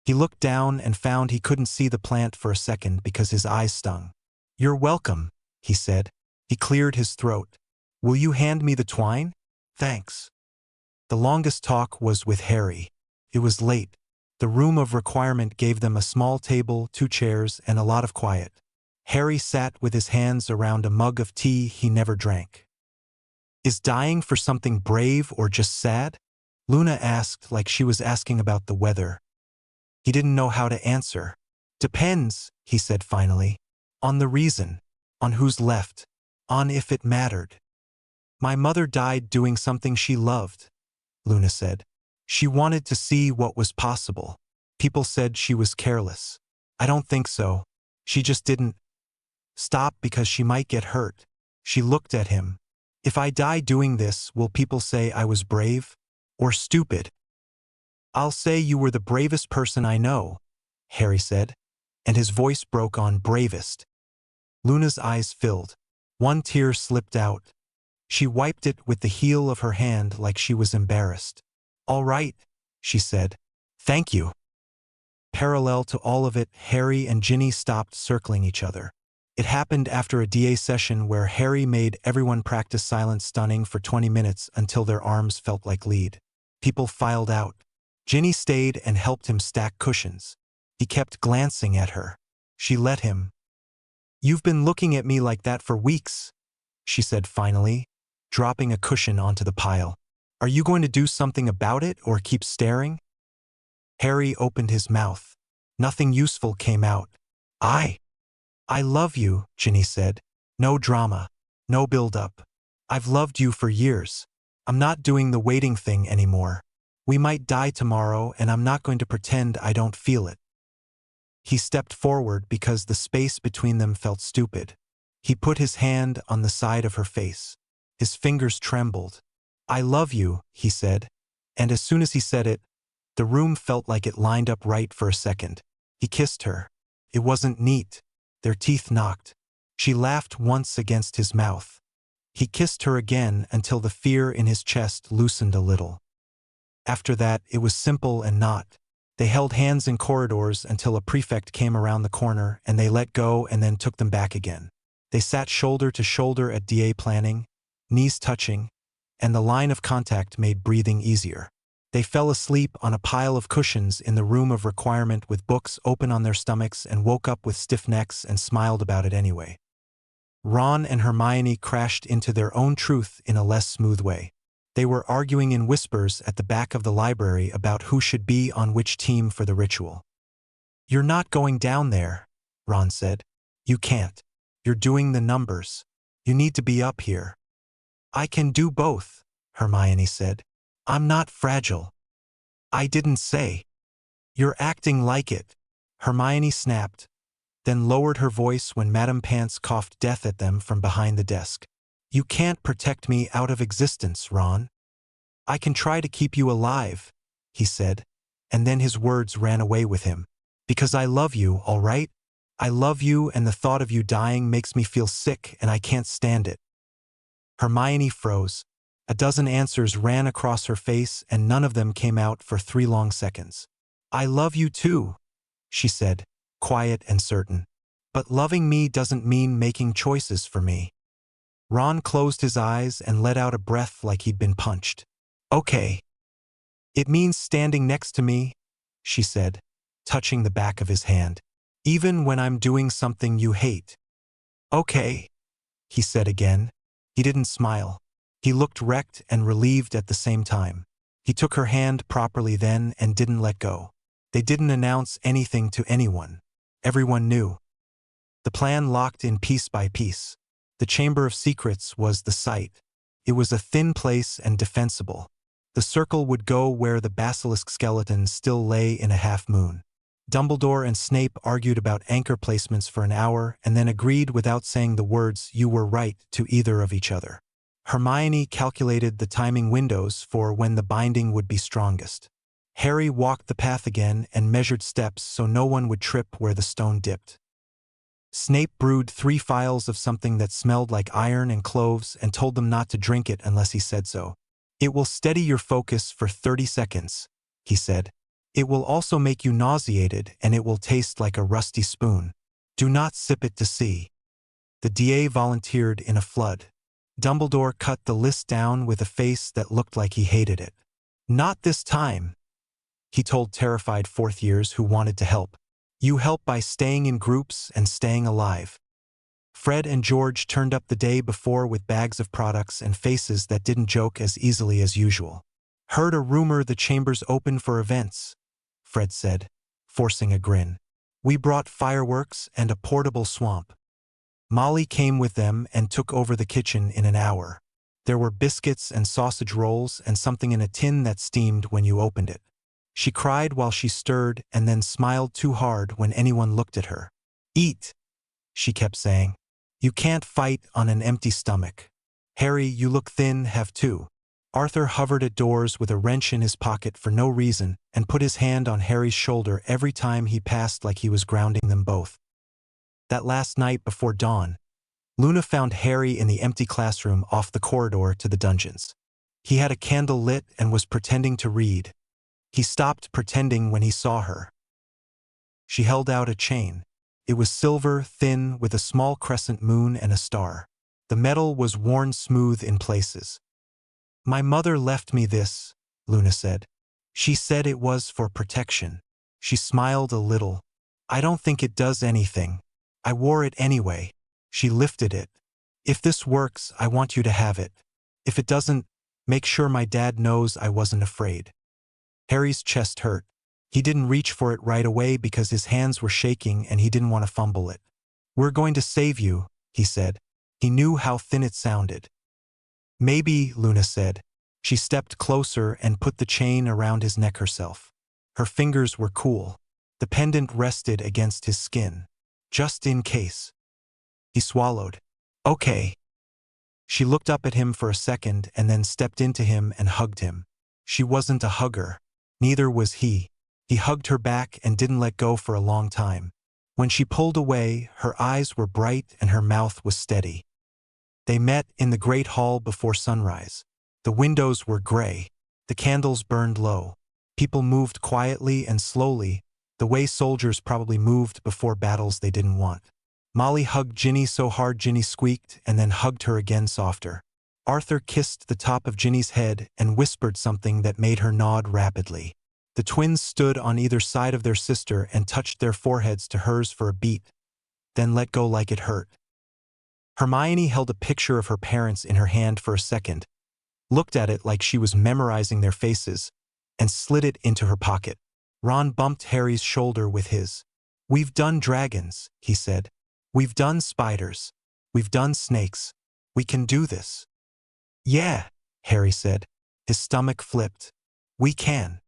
Speaker 2: He looked down and found he couldn't see the plant for a second because his eyes stung. "You're welcome," he said. He cleared his throat. "Will you hand me the twine?" "Thanks." The longest talk was with Harry. It was late. The room of requirement gave them a small table, 2 chairs, and a lot of quiet. Harry sat with his hands around a mug of tea he never drank. "Is dying for something brave or just sad?" Luna asked like she was asking about the weather. He didn't know how to answer. "Depends," he said finally. "On the reason. On who's left. On if it mattered." "My mother died doing something she loved," Luna said. "She wanted to see what was possible. People said she was careless. I don't think so. She just didn't stop because she might get hurt." She looked at him. "If I die doing this, will people say I was brave? Or stupid?" "I'll say you were the bravest person I know," Harry said, and his voice broke on bravest. Luna's eyes filled. One tear slipped out. She wiped it with the heel of her hand like she was embarrassed. "All right," she said. "Thank you." Parallel to all of it, Harry and Ginny stopped circling each other. It happened after a DA session where Harry made everyone practice silent stunning for 20 minutes until their arms felt like lead. People filed out. Ginny stayed and helped him stack cushions. He kept glancing at her. She let him. "You've been looking at me like that for weeks," she said finally, dropping a cushion onto the pile. "Are you going to do something about it or keep staring?" Harry opened his mouth. Nothing useful came out. I love you," Ginny said. "No drama. No build-up. I've loved you for years. I'm not doing the waiting thing anymore. We might die tomorrow and I'm not going to pretend I don't feel it." He stepped forward because the space between them felt stupid. He put his hand on the side of her face. His fingers trembled. "I love you," he said, and as soon as he said it, the room felt like it lined up right for a second. He kissed her. It wasn't neat. Their teeth knocked. She laughed once against his mouth. He kissed her again until the fear in his chest loosened a little. After that, it was simple and not. They held hands in corridors until a prefect came around the corner and they let go and then took them back again. They sat shoulder to shoulder at DA planning, knees touching, and the line of contact made breathing easier. They fell asleep on a pile of cushions in the room of requirement with books open on their stomachs and woke up with stiff necks and smiled about it anyway. Ron and Hermione crashed into their own truth in a less smooth way. They were arguing in whispers at the back of the library about who should be on which team for the ritual. "You're not going down there," Ron said. "You can't. You're doing the numbers. You need to be up here." "I can do both," Hermione said. "I'm not fragile." "I didn't say." "You're acting like it," Hermione snapped, then lowered her voice when Madame Pants coughed death at them from behind the desk. "You can't protect me out of existence, Ron." "I can try to keep you alive," he said, and then his words ran away with him. "Because I love you, all right? I love you and the thought of you dying makes me feel sick and I can't stand it." Hermione froze. A dozen answers ran across her face and none of them came out for 3 long seconds. "I love you too," she said, quiet and certain. "But loving me doesn't mean making choices for me." Ron closed his eyes and let out a breath like he'd been punched. "Okay. It means standing next to me," she said, touching the back of his hand. "Even when I'm doing something you hate." "Okay," he said again. He didn't smile. He looked wrecked and relieved at the same time. He took her hand properly then and didn't let go. They didn't announce anything to anyone. Everyone knew. The plan locked in piece by piece. The Chamber of Secrets was the site. It was a thin place and defensible. The circle would go where the basilisk skeleton still lay in a half-moon. Dumbledore and Snape argued about anchor placements for an hour and then agreed without saying the words "you were right" to either of each other. Hermione calculated the timing windows for when the binding would be strongest. Harry walked the path again and measured steps so no one would trip where the stone dipped. Snape brewed 3 phials of something that smelled like iron and cloves and told them not to drink it unless he said so. "It will steady your focus for 30 seconds, he said. It will also make you nauseated and it will taste like a rusty spoon. Do not sip it to see. The DA volunteered in a flood. Dumbledore cut the list down with a face that looked like he hated it. Not this time, he told terrified fourth years who wanted to help. You help by staying in groups and staying alive. Fred and George turned up the day before with bags of products and faces that didn't joke as easily as usual. Heard a rumor the chamber's open for events, Fred said, forcing a grin. We brought fireworks and a portable swamp. Molly came with them and took over the kitchen in an hour. There were biscuits and sausage rolls and something in a tin that steamed when you opened it. She cried while she stirred and then smiled too hard when anyone looked at her. Eat, she kept saying. You can't fight on an empty stomach. Harry, you look thin, have too. Arthur hovered at doors with a wrench in his pocket for no reason and put his hand on Harry's shoulder every time he passed like he was grounding them both. That last night before dawn, Luna found Harry in the empty classroom off the corridor to the dungeons. He had a candle lit and was pretending to read. He stopped pretending when he saw her. She held out a chain. It was silver, thin, with a small crescent moon and a star. The metal was worn smooth in places. My mother left me this, Luna said. She said it was for protection. She smiled a little. I don't think it does anything. I wore it anyway. She lifted it. If this works, I want you to have it. If it doesn't, make sure my dad knows I wasn't afraid. Harry's chest hurt. He didn't reach for it right away because his hands were shaking and he didn't want to fumble it. We're going to save you, he said. He knew how thin it sounded. Maybe, Luna said. She stepped closer and put the chain around his neck herself. Her fingers were cool. The pendant rested against his skin. Just in case. He swallowed. Okay. She looked up at him for a second and then stepped into him and hugged him. She wasn't a hugger. Neither was he. He hugged her back and didn't let go for a long time. When she pulled away, her eyes were bright and her mouth was steady. They met in the great hall before sunrise. The windows were gray. The candles burned low. People moved quietly and slowly, the way soldiers probably moved before battles they didn't want. Molly hugged Ginny so hard Ginny squeaked and then hugged her again softer. Arthur kissed the top of Ginny's head and whispered something that made her nod rapidly. The twins stood on either side of their sister and touched their foreheads to hers for a beat, then let go like it hurt. Hermione held a picture of her parents in her hand for a second, looked at it like she was memorizing their faces, and slid it into her pocket. Ron bumped Harry's shoulder with his. We've done dragons, he said. We've done spiders. We've done snakes. We can do this. Yeah, Harry said. His stomach flipped. We can.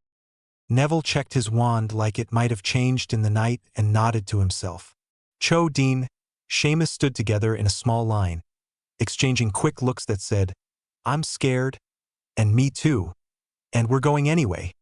Speaker 2: Neville checked his wand like it might have changed in the night and nodded to himself. Cho, Dean, Seamus stood together in a small line, exchanging quick looks that said, I'm scared, and me too, and we're going anyway.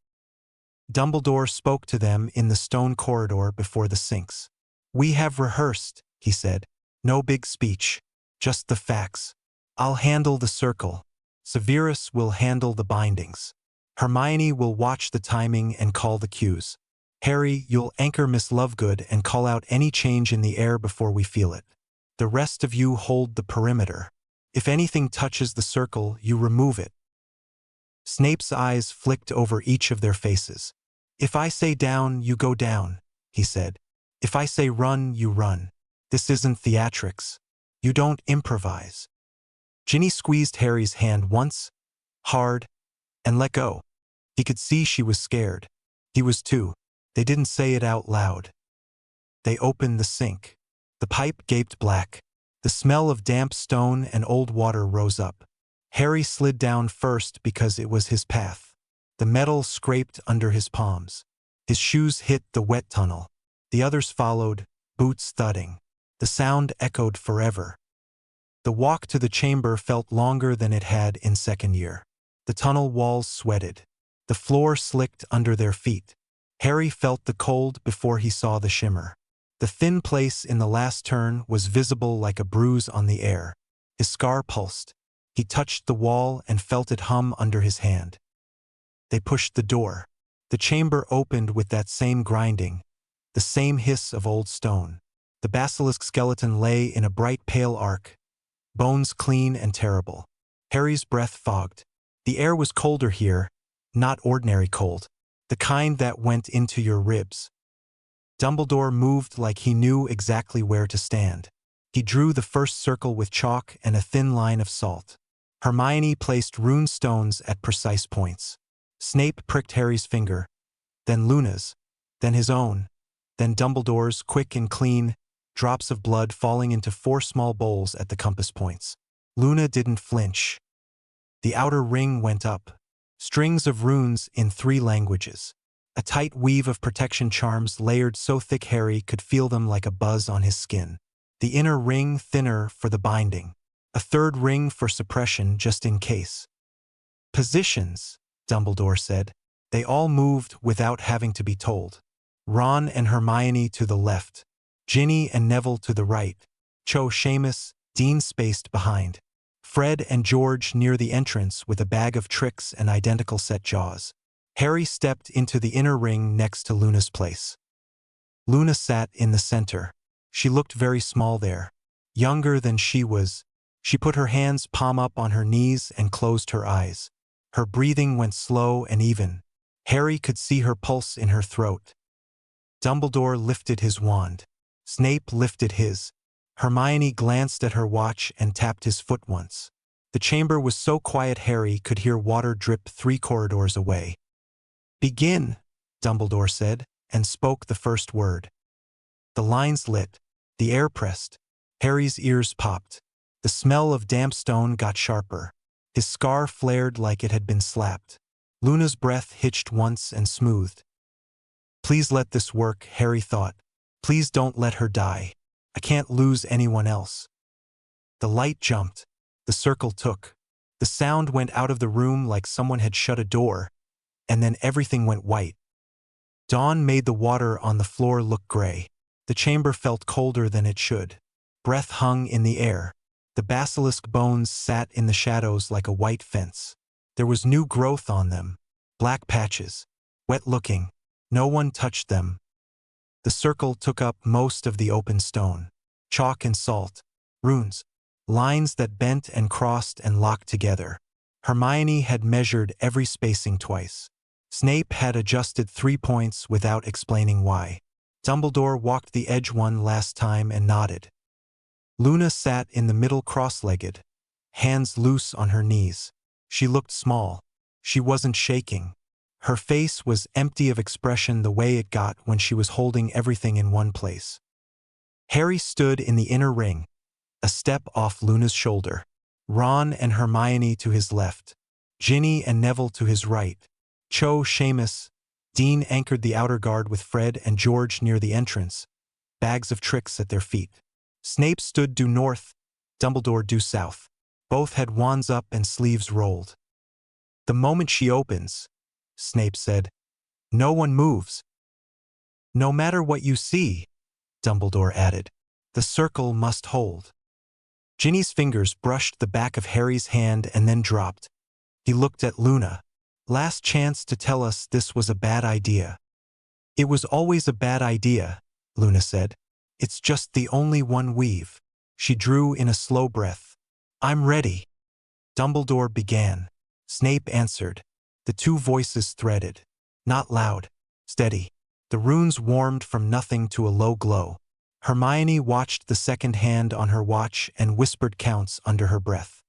Speaker 2: Dumbledore spoke to them in the stone corridor before the sinks. We have rehearsed, he said. No big speech, just the facts. I'll handle the circle. Severus will handle the bindings. Hermione will watch the timing and call the cues. Harry, you'll anchor Miss Lovegood and call out any change in the air before we feel it. The rest of you hold the perimeter. If anything touches the circle, you remove it. Snape's eyes flicked over each of their faces. If I say down, you go down, he said. If I say run, you run. This isn't theatrics. You don't improvise. Ginny squeezed Harry's hand once, hard, and let go. He could see she was scared. He was too. They didn't say it out loud. They opened the sink. The pipe gaped black. The smell of damp stone and old water rose up. Harry slid down first because it was his path. The metal scraped under his palms. His shoes hit the wet tunnel. The others followed, boots thudding. The sound echoed forever. The walk to the chamber felt longer than it had in second year. The tunnel walls sweated. The floor slicked under their feet. Harry felt the cold before he saw the shimmer. The thin place in the last turn was visible like a bruise on the air. His scar pulsed. He touched the wall and felt it hum under his hand. They pushed the door. The chamber opened with that same grinding, the same hiss of old stone. The basilisk skeleton lay in a bright pale arc, bones clean and terrible. Harry's breath fogged. The air was colder here, not ordinary cold, the kind that went into your ribs. Dumbledore moved like he knew exactly where to stand. He drew the first circle with chalk and a thin line of salt. Hermione placed rune stones at precise points. Snape pricked Harry's finger, then Luna's, then his own, then Dumbledore's, quick and clean, drops of blood falling into 4 small bowls at the compass points. Luna didn't flinch. The outer ring went up. Strings of runes in 3 languages. A tight weave of protection charms layered so thick Harry could feel them like a buzz on his skin. The inner ring thinner for the binding. A 3rd ring for suppression just in case. Positions, Dumbledore said. They all moved without having to be told. Ron and Hermione to the left. Ginny and Neville to the right. Cho, Seamus, Dean spaced behind. Fred and George near the entrance with a bag of tricks and identical set jaws. Harry stepped into the inner ring next to Luna's place. Luna sat in the center. She looked very small there, younger than she was. She put her hands palm up on her knees and closed her eyes. Her breathing went slow and even. Harry could see her pulse in her throat. Dumbledore lifted his wand. Snape lifted his. Hermione glanced at her watch and tapped his foot once. The chamber was so quiet Harry could hear water drip 3 corridors away. "Begin," Dumbledore said, and spoke the first word. The lines lit. The air pressed. Harry's ears popped. The smell of damp stone got sharper. His scar flared like it had been slapped. Luna's breath hitched once and smoothed. Please let this work, Harry thought. Please don't let her die. I can't lose anyone else. The light jumped. The circle took. The sound went out of the room like someone had shut a door, and then everything went white. Dawn made the water on the floor look gray. The chamber felt colder than it should. Breath hung in the air. The basilisk bones sat in the shadows like a white fence. There was new growth on them. Black patches. Wet-looking. No one touched them. The circle took up most of the open stone. Chalk and salt. Runes. Lines that bent and crossed and locked together. Hermione had measured every spacing twice. Snape had adjusted 3 points without explaining why. Dumbledore walked the edge one last time and nodded. Luna sat in the middle cross-legged, hands loose on her knees. She looked small. She wasn't shaking. Her face was empty of expression the way it got when she was holding everything in one place. Harry stood in the inner ring, a step off Luna's shoulder. Ron and Hermione to his left. Ginny and Neville to his right. Cho, Seamus, Dean anchored the outer guard with Fred and George near the entrance, bags of tricks at their feet. Snape stood due north, Dumbledore due south. Both had wands up and sleeves rolled. The moment she opens, Snape said, no one moves. No matter what you see, Dumbledore added, the circle must hold. Ginny's fingers brushed the back of Harry's hand and then dropped. He looked at Luna. Last chance to tell us this was a bad idea. It was always a bad idea, Luna said. It's just the only one we've. She drew in a slow breath. I'm ready. Dumbledore began. Snape answered. The 2 voices threaded. Not loud. Steady. The runes warmed from nothing to a low glow. Hermione watched the second hand on her watch and whispered counts under her breath.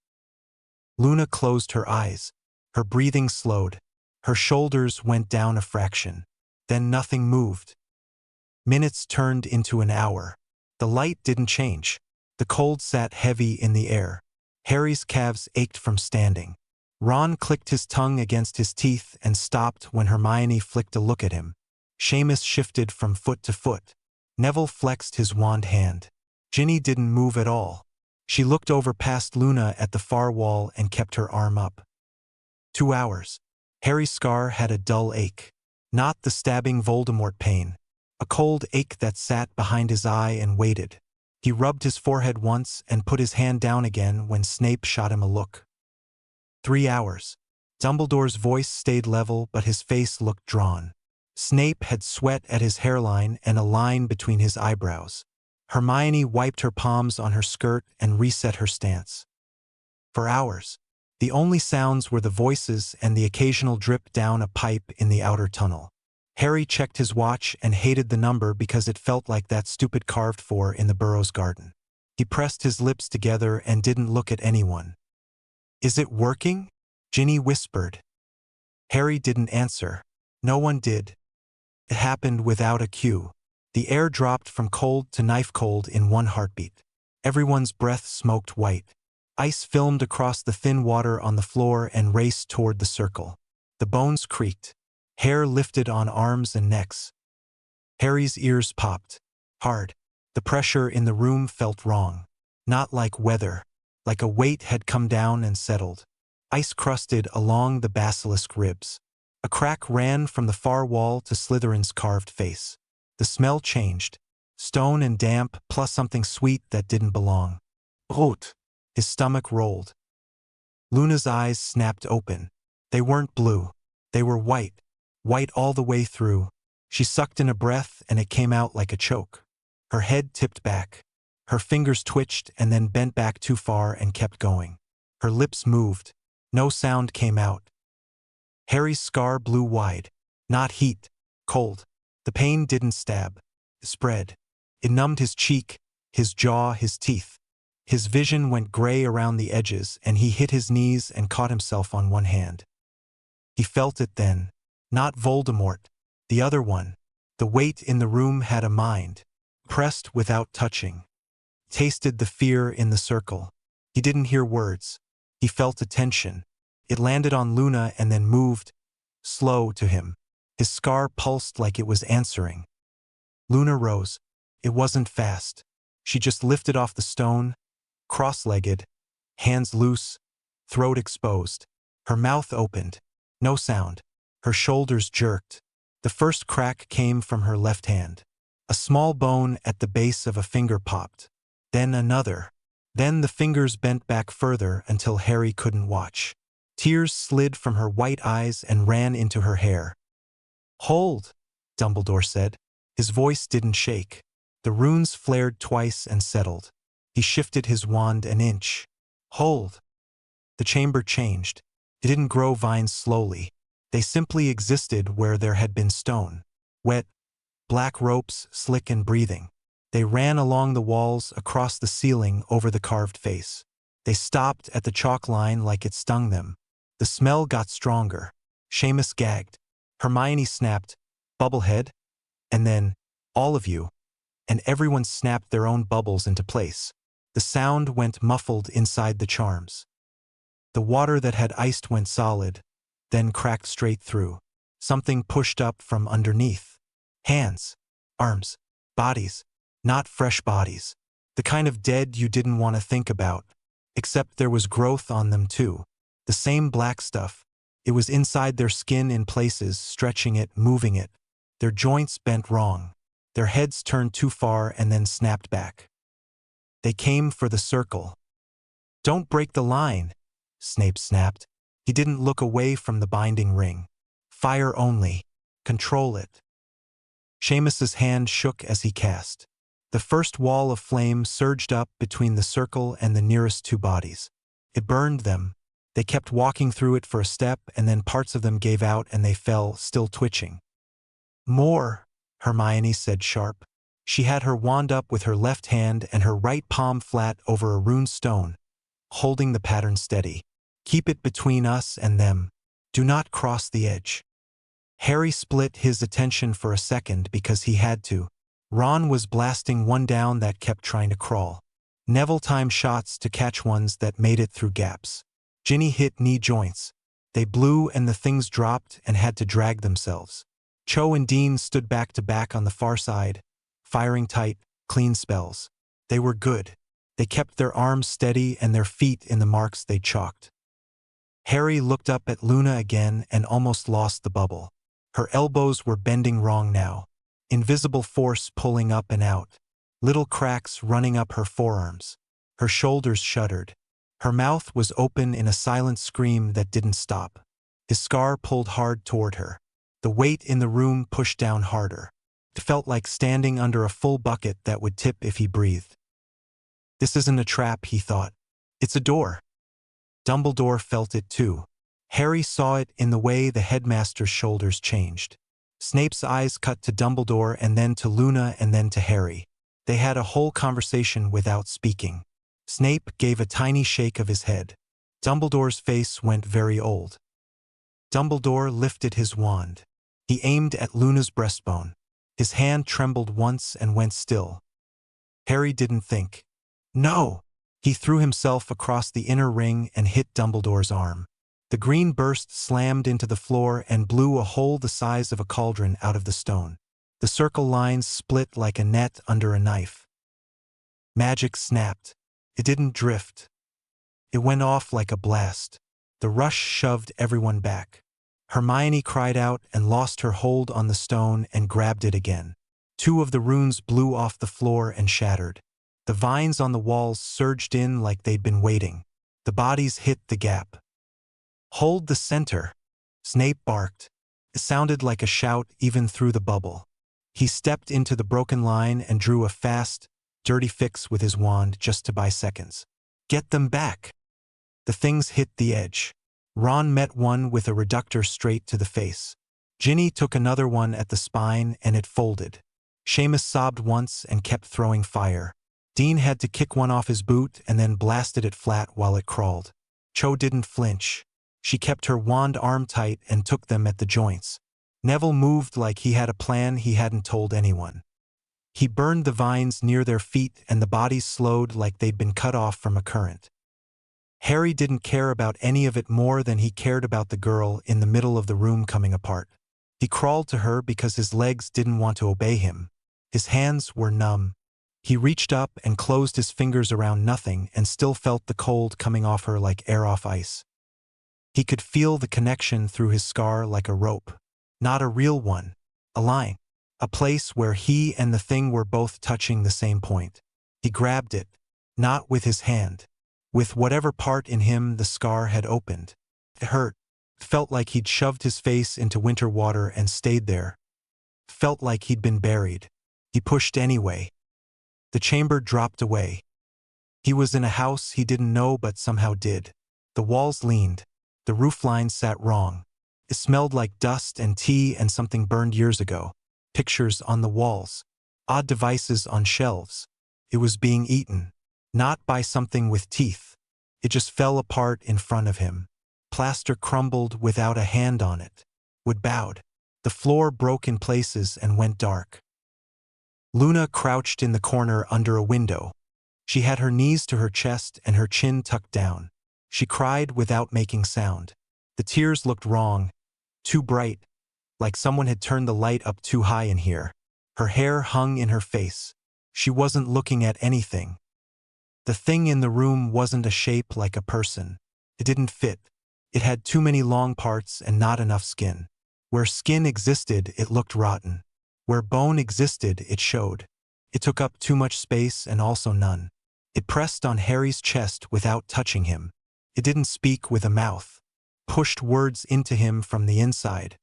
Speaker 2: Luna closed her eyes. Her breathing slowed. Her shoulders went down a fraction. Then nothing moved. Minutes turned into an hour. The light didn't change. The cold sat heavy in the air. Harry's calves ached from standing. Ron clicked his tongue against his teeth and stopped when Hermione flicked a look at him. Seamus shifted from foot to foot. Neville flexed his wand hand. Ginny didn't move at all. She looked over past Luna at the far wall and kept her arm up. 2 hours. Harry's scar had a dull ache. Not the stabbing Voldemort pain. A cold ache that sat behind his eye and waited. He rubbed his forehead once and put his hand down again when Snape shot him a look. 3 hours. Dumbledore's voice stayed level, but his face looked drawn. Snape had sweat at his hairline and a line between his eyebrows. Hermione wiped her palms on her skirt and reset her stance. For hours, the only sounds were the voices and the occasional drip down a pipe in the outer tunnel. Harry checked his watch and hated the number because it felt like that stupid carved 4 in the Burrows garden. He pressed his lips together and didn't look at anyone. "Is it working?" Ginny whispered. Harry didn't answer. No one did. It happened without a cue. The air dropped from cold to knife cold in one heartbeat. Everyone's breath smoked white. Ice filmed across the thin water on the floor and raced toward the circle. The bones creaked. Hair lifted on arms and necks. Harry's ears popped. Hard. The pressure in the room felt wrong. Not like weather. Like a weight had come down and settled. Ice crusted along the basilisk ribs. A crack ran from the far wall to Slytherin's carved face. The smell changed. Stone and damp, plus something sweet that didn't belong. Brut. His stomach rolled. Luna's eyes snapped open. They weren't blue. They were white. White all the way through. She sucked in a breath and it came out like a choke. Her head tipped back. Her fingers twitched and then bent back too far and kept going. Her lips moved. No sound came out. Harry's scar blew wide. Not heat. Cold. The pain didn't stab. It spread. It numbed his cheek, his jaw, his teeth. His vision went gray around the edges and he hit his knees and caught himself on one hand. He felt it then. Not Voldemort. The other one. The weight in the room had a mind. Pressed without touching. Tasted the fear in the circle. He didn't hear words. He felt a tension. It landed on Luna and then moved, slow to him. His scar pulsed like it was answering. Luna rose. It wasn't fast. She just lifted off the stone, cross-legged, hands loose, throat exposed. Her mouth opened. No sound. Her shoulders jerked. The first crack came from her left hand. A small bone at the base of a finger popped. Then another. Then the fingers bent back further until Harry couldn't watch. Tears slid from her white eyes and ran into her hair. "Hold," Dumbledore said. His voice didn't shake. The runes flared twice and settled. He shifted his wand an inch. "Hold." The chamber changed. It didn't grow vines slowly. They simply existed where there had been stone. Wet, black ropes, slick and breathing. They ran along the walls, across the ceiling, over the carved face. They stopped at the chalk line like it stung them. The smell got stronger. Seamus gagged. Hermione snapped, "Bubblehead?" And then, "All of you." And everyone snapped their own bubbles into place. The sound went muffled inside the charms. The water that had iced went solid, then cracked straight through. Something pushed up from underneath. Hands, arms, bodies, not fresh bodies. The kind of dead you didn't want to think about. Except there was growth on them too. The same black stuff. It was inside their skin in places, stretching it, moving it. Their joints bent wrong. Their heads turned too far and then snapped back. They came for the circle. "Don't break the line," Snape snapped. He didn't look away from the binding ring. "Fire only. Control it." Seamus's hand shook as he cast. The first wall of flame surged up between the circle and the nearest two bodies. It burned them. They kept walking through it for a step, and then parts of them gave out and they fell, still twitching. "More," Hermione said sharp. She had her wand up with her left hand and her right palm flat over a rune stone, holding the pattern steady. "Keep it between us and them. Do not cross the edge." Harry split his attention for a second because he had to. Ron was blasting one down that kept trying to crawl. Neville timed shots to catch ones that made it through gaps. Ginny hit knee joints. They blew and the things dropped and had to drag themselves. Cho and Dean stood back to back on the far side, firing tight, clean spells. They were good. They kept their arms steady and their feet in the marks they chalked. Harry looked up at Luna again and almost lost the bubble. Her elbows were bending wrong now. Invisible force pulling up and out. Little cracks running up her forearms. Her shoulders shuddered. Her mouth was open in a silent scream that didn't stop. His scar pulled hard toward her. The weight in the room pushed down harder. It felt like standing under a full bucket that would tip if he breathed. This isn't a trap, he thought. It's a door. Dumbledore felt it too. Harry saw it in the way the headmaster's shoulders changed. Snape's eyes cut to Dumbledore and then to Luna and then to Harry. They had a whole conversation without speaking. Snape gave a tiny shake of his head. Dumbledore's face went very old. Dumbledore lifted his wand. He aimed at Luna's breastbone. His hand trembled once and went still. Harry didn't think. No! He threw himself across the inner ring and hit Dumbledore's arm. The green burst slammed into the floor and blew a hole the size of a cauldron out of the stone. The circle lines split like a net under a knife. Magic snapped. It didn't drift. It went off like a blast. The rush shoved everyone back. Hermione cried out and lost her hold on the stone and grabbed it again. 2 of the runes blew off the floor and shattered. The vines on the walls surged in like they'd been waiting. The bodies hit the gap. Hold the center, Snape barked. It sounded like a shout even through the bubble. He stepped into the broken line and drew a fast, dirty fix with his wand just to buy seconds. Get them back! The things hit the edge. Ron met one with a reductor straight to the face. Ginny took another one at the spine and it folded. Seamus sobbed once and kept throwing fire. Dean had to kick one off his boot and then blasted it flat while it crawled. Cho didn't flinch. She kept her wand arm tight and took them at the joints. Neville moved like he had a plan he hadn't told anyone. He burned the vines near their feet and the bodies slowed like they'd been cut off from a current. Harry didn't care about any of it more than he cared about the girl in the middle of the room coming apart. He crawled to her because his legs didn't want to obey him. His hands were numb. He reached up and closed his fingers around nothing and still felt the cold coming off her like air off ice. He could feel the connection through his scar like a rope. Not a real one. A line. A place where he and the thing were both touching the same point. He grabbed it. Not with his hand. With whatever part in him the scar had opened. It hurt. Felt like he'd shoved his face into winter water and stayed there. Felt like he'd been buried. He pushed anyway. The chamber dropped away. He was in a house he didn't know but somehow did. The walls leaned. The roofline sat wrong. It smelled like dust and tea and something burned years ago. Pictures on the walls. Odd devices on shelves. It was being eaten. Not by something with teeth. It just fell apart in front of him. Plaster crumbled without a hand on it. Wood bowed. The floor broke in places and went dark. Luna crouched in the corner under a window. She had her knees to her chest and her chin tucked down. She cried without making sound. The tears looked wrong. Too bright. Like someone had turned the light up too high in here. Her hair hung in her face. She wasn't looking at anything. The thing in the room wasn't a shape like a person. It didn't fit. It had too many long parts and not enough skin. Where skin existed, it looked rotten. Where bone existed, it showed. It took up too much space and also none. It pressed on Harry's chest without touching him. It didn't speak with a mouth. Pushed words into him from the inside.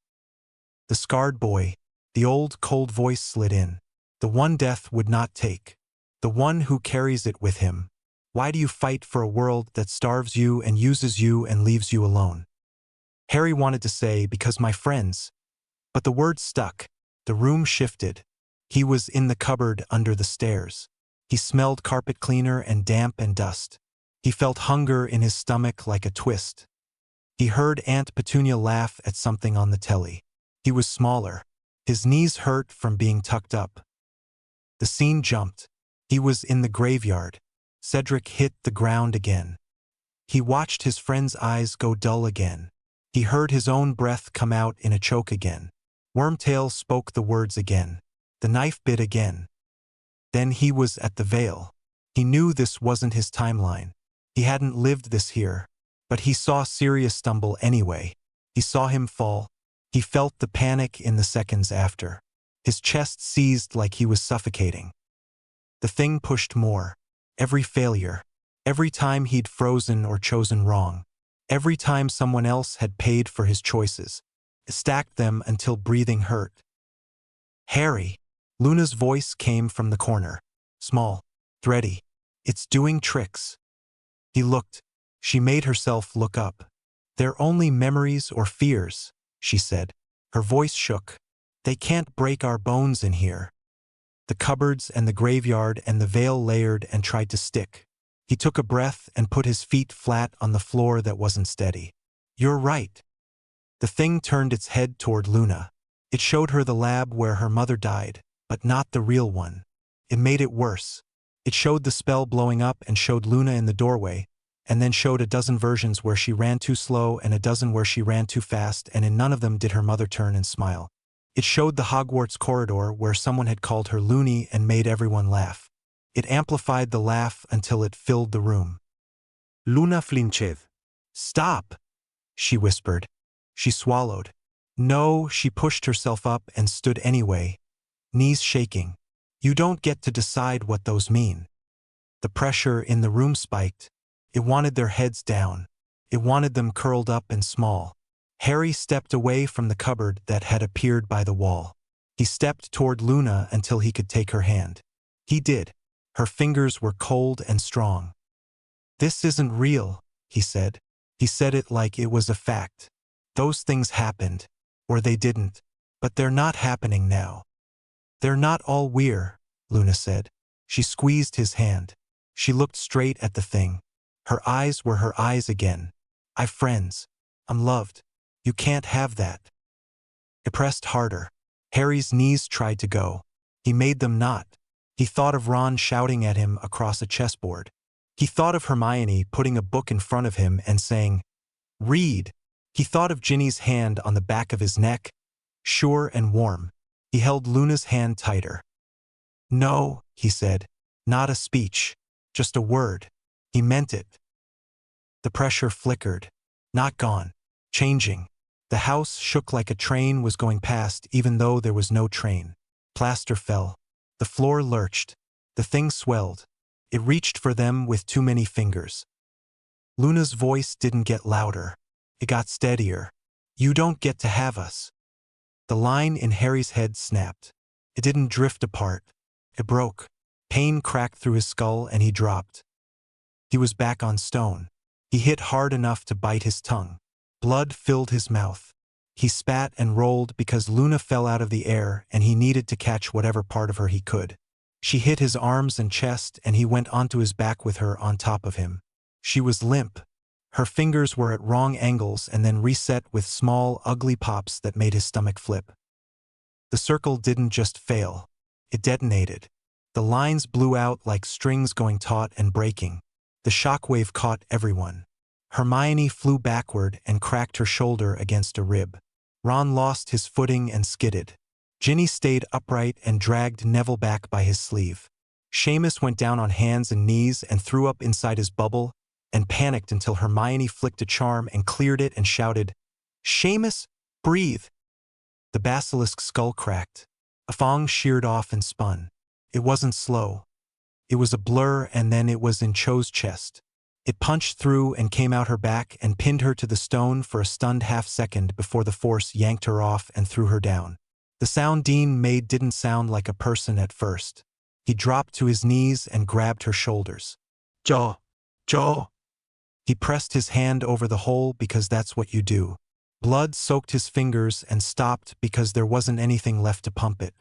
Speaker 2: The scarred boy. The old cold voice slid in. The one death would not take. The one who carries it with him. Why do you fight for a world that starves you and uses you and leaves you alone? Harry wanted to say, because my friends. But the word stuck. The room shifted. He was in the cupboard under the stairs. He smelled carpet cleaner and damp and dust. He felt hunger in his stomach like a twist. He heard Aunt Petunia laugh at something on the telly. He was smaller. His knees hurt from being tucked up. The scene jumped. He was in the graveyard. Cedric hit the ground again. He watched his friend's eyes go dull again. He heard his own breath come out in a choke again. Wormtail spoke the words again. The knife bit again. Then he was at the veil. He knew this wasn't his timeline. He hadn't lived this here. But he saw Sirius stumble anyway. He saw him fall. He felt the panic in the seconds after. His chest seized like he was suffocating. The thing pushed more. Every failure. Every time he'd frozen or chosen wrong. Every time someone else had paid for his choices, stacked them until breathing hurt. Harry! Luna's voice came from the corner. Small, thready. It's doing tricks. He looked. She made herself look up. They're only memories or fears, she said. Her voice shook. They can't break our bones in here. The cupboards and the graveyard and the veil layered and tried to stick. He took a breath and put his feet flat on the floor that wasn't steady. You're right. The thing turned its head toward Luna. It showed her the lab where her mother died, but not the real one. It made it worse. It showed the spell blowing up and showed Luna in the doorway, and then showed a dozen versions where she ran too slow and a dozen where she ran too fast, and in none of them did her mother turn and smile. It showed the Hogwarts corridor where someone had called her loony and made everyone laugh. It amplified the laugh until it filled the room.
Speaker 3: Luna flinched.
Speaker 2: Stop, she whispered. She swallowed. No, she pushed herself up and stood anyway, knees shaking. You don't get to decide what those mean. The pressure in the room spiked. It wanted their heads down. It wanted them curled up and small. Harry stepped away from the cupboard that had appeared by the wall. He stepped toward Luna until he could take her hand. He did. Her fingers were cold and strong. This isn't real, he said. He said it like it was a fact. Those things happened. Or they didn't. But they're not happening now. They're not all we're, Luna said. She squeezed his hand. She looked straight at the thing. Her eyes were her eyes again. I've friends. I'm loved. You can't have that. It pressed harder. Harry's knees tried to go. He made them not. He thought of Ron shouting at him across a chessboard. He thought of Hermione putting a book in front of him and saying, "Read." He thought of Ginny's hand on the back of his neck, sure and warm. He held Luna's hand tighter. No, he said, not a speech, just a word. He meant it. The pressure flickered, not gone, changing. The house shook like a train was going past even though there was no train. Plaster fell. The floor lurched. The thing swelled. It reached for them with too many fingers. Luna's voice didn't get louder. It got steadier. You don't get to have us. The line in Harry's head snapped. It didn't drift apart. It broke. Pain cracked through his skull and he dropped. He was back on stone. He hit hard enough to bite his tongue. Blood filled his mouth. He spat and rolled because Luna fell out of the air and he needed to catch whatever part of her he could. She hit his arms and chest and he went onto his back with her on top of him. She was limp. Her fingers were at wrong angles and then reset with small, ugly pops that made his stomach flip. The circle didn't just fail. It detonated. The lines blew out like strings going taut and breaking. The shockwave caught everyone. Hermione flew backward and cracked her shoulder against a rib. Ron lost his footing and skidded. Ginny stayed upright and dragged Neville back by his sleeve. Seamus went down on hands and knees and threw up inside his bubble and panicked until Hermione flicked a charm and cleared it and shouted, "Seamus, breathe!" The basilisk skull cracked. A fong sheared off and spun. It wasn't slow. It was a blur and then it was in Cho's chest. It punched through and came out her back and pinned her to the stone for a stunned half-second before the force yanked her off and threw her down. The sound Dean made didn't sound like a person at first. He dropped to his knees and grabbed her shoulders. "Cho! Cho!" He pressed his hand over the hole because that's what you do. Blood soaked his fingers and stopped because there wasn't anything left to pump it.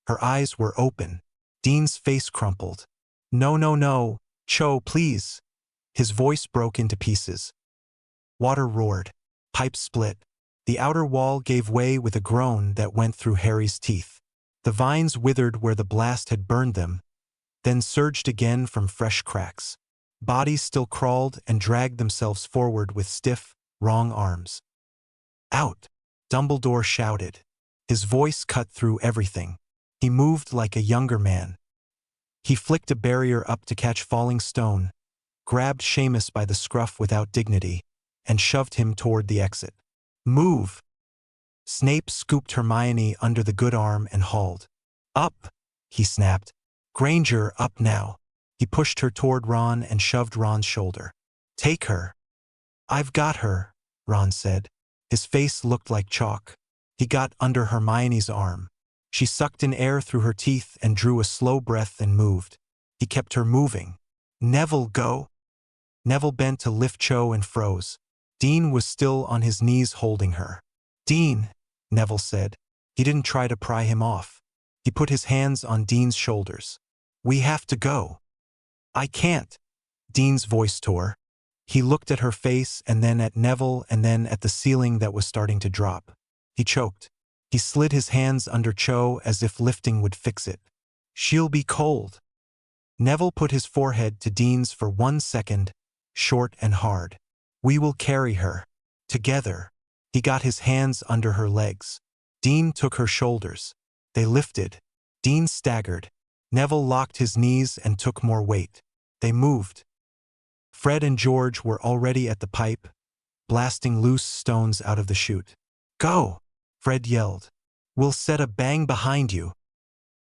Speaker 2: Her eyes were open. Dean's face crumpled. "No, no, no. Cho, please." His voice broke into pieces. Water roared. Pipes split. The outer wall gave way with a groan that went through Harry's teeth. The vines withered where the blast had burned them, then surged again from fresh cracks. Bodies still crawled and dragged themselves forward with stiff, wrong arms. "Out!" Dumbledore shouted. His voice cut through everything. He moved like a younger man. He flicked a barrier up to catch falling stone, grabbed Seamus by the scruff without dignity, and shoved him toward the exit. "Move!" Snape scooped Hermione under the good arm and hauled. "Up!" he snapped. "Granger, up now!" He pushed her toward Ron and shoved Ron's shoulder. "Take her!" I've got her, Ron said. His face looked like chalk. He got under Hermione's arm. She sucked in air through her teeth and drew a slow breath and moved. He kept her moving. Neville, go! Neville bent to lift Cho and froze. Dean was still on his knees holding her. Dean, Neville said. He didn't try to pry him off. He put his hands on Dean's shoulders. We have to go. I can't. Dean's voice tore. He looked at her face and then at Neville and then at the ceiling that was starting to drop. He choked. He slid his hands under Cho as if lifting would fix it. She'll be cold. Neville put his forehead to Dean's for 1 second, short and hard. We will carry her. Together. He got his hands under her legs. Dean took her shoulders. They lifted. Dean staggered. Neville locked his knees and took more weight. They moved. Fred and George were already at the pipe, blasting loose stones out of the chute. Go! Fred yelled. We'll set a bang behind you.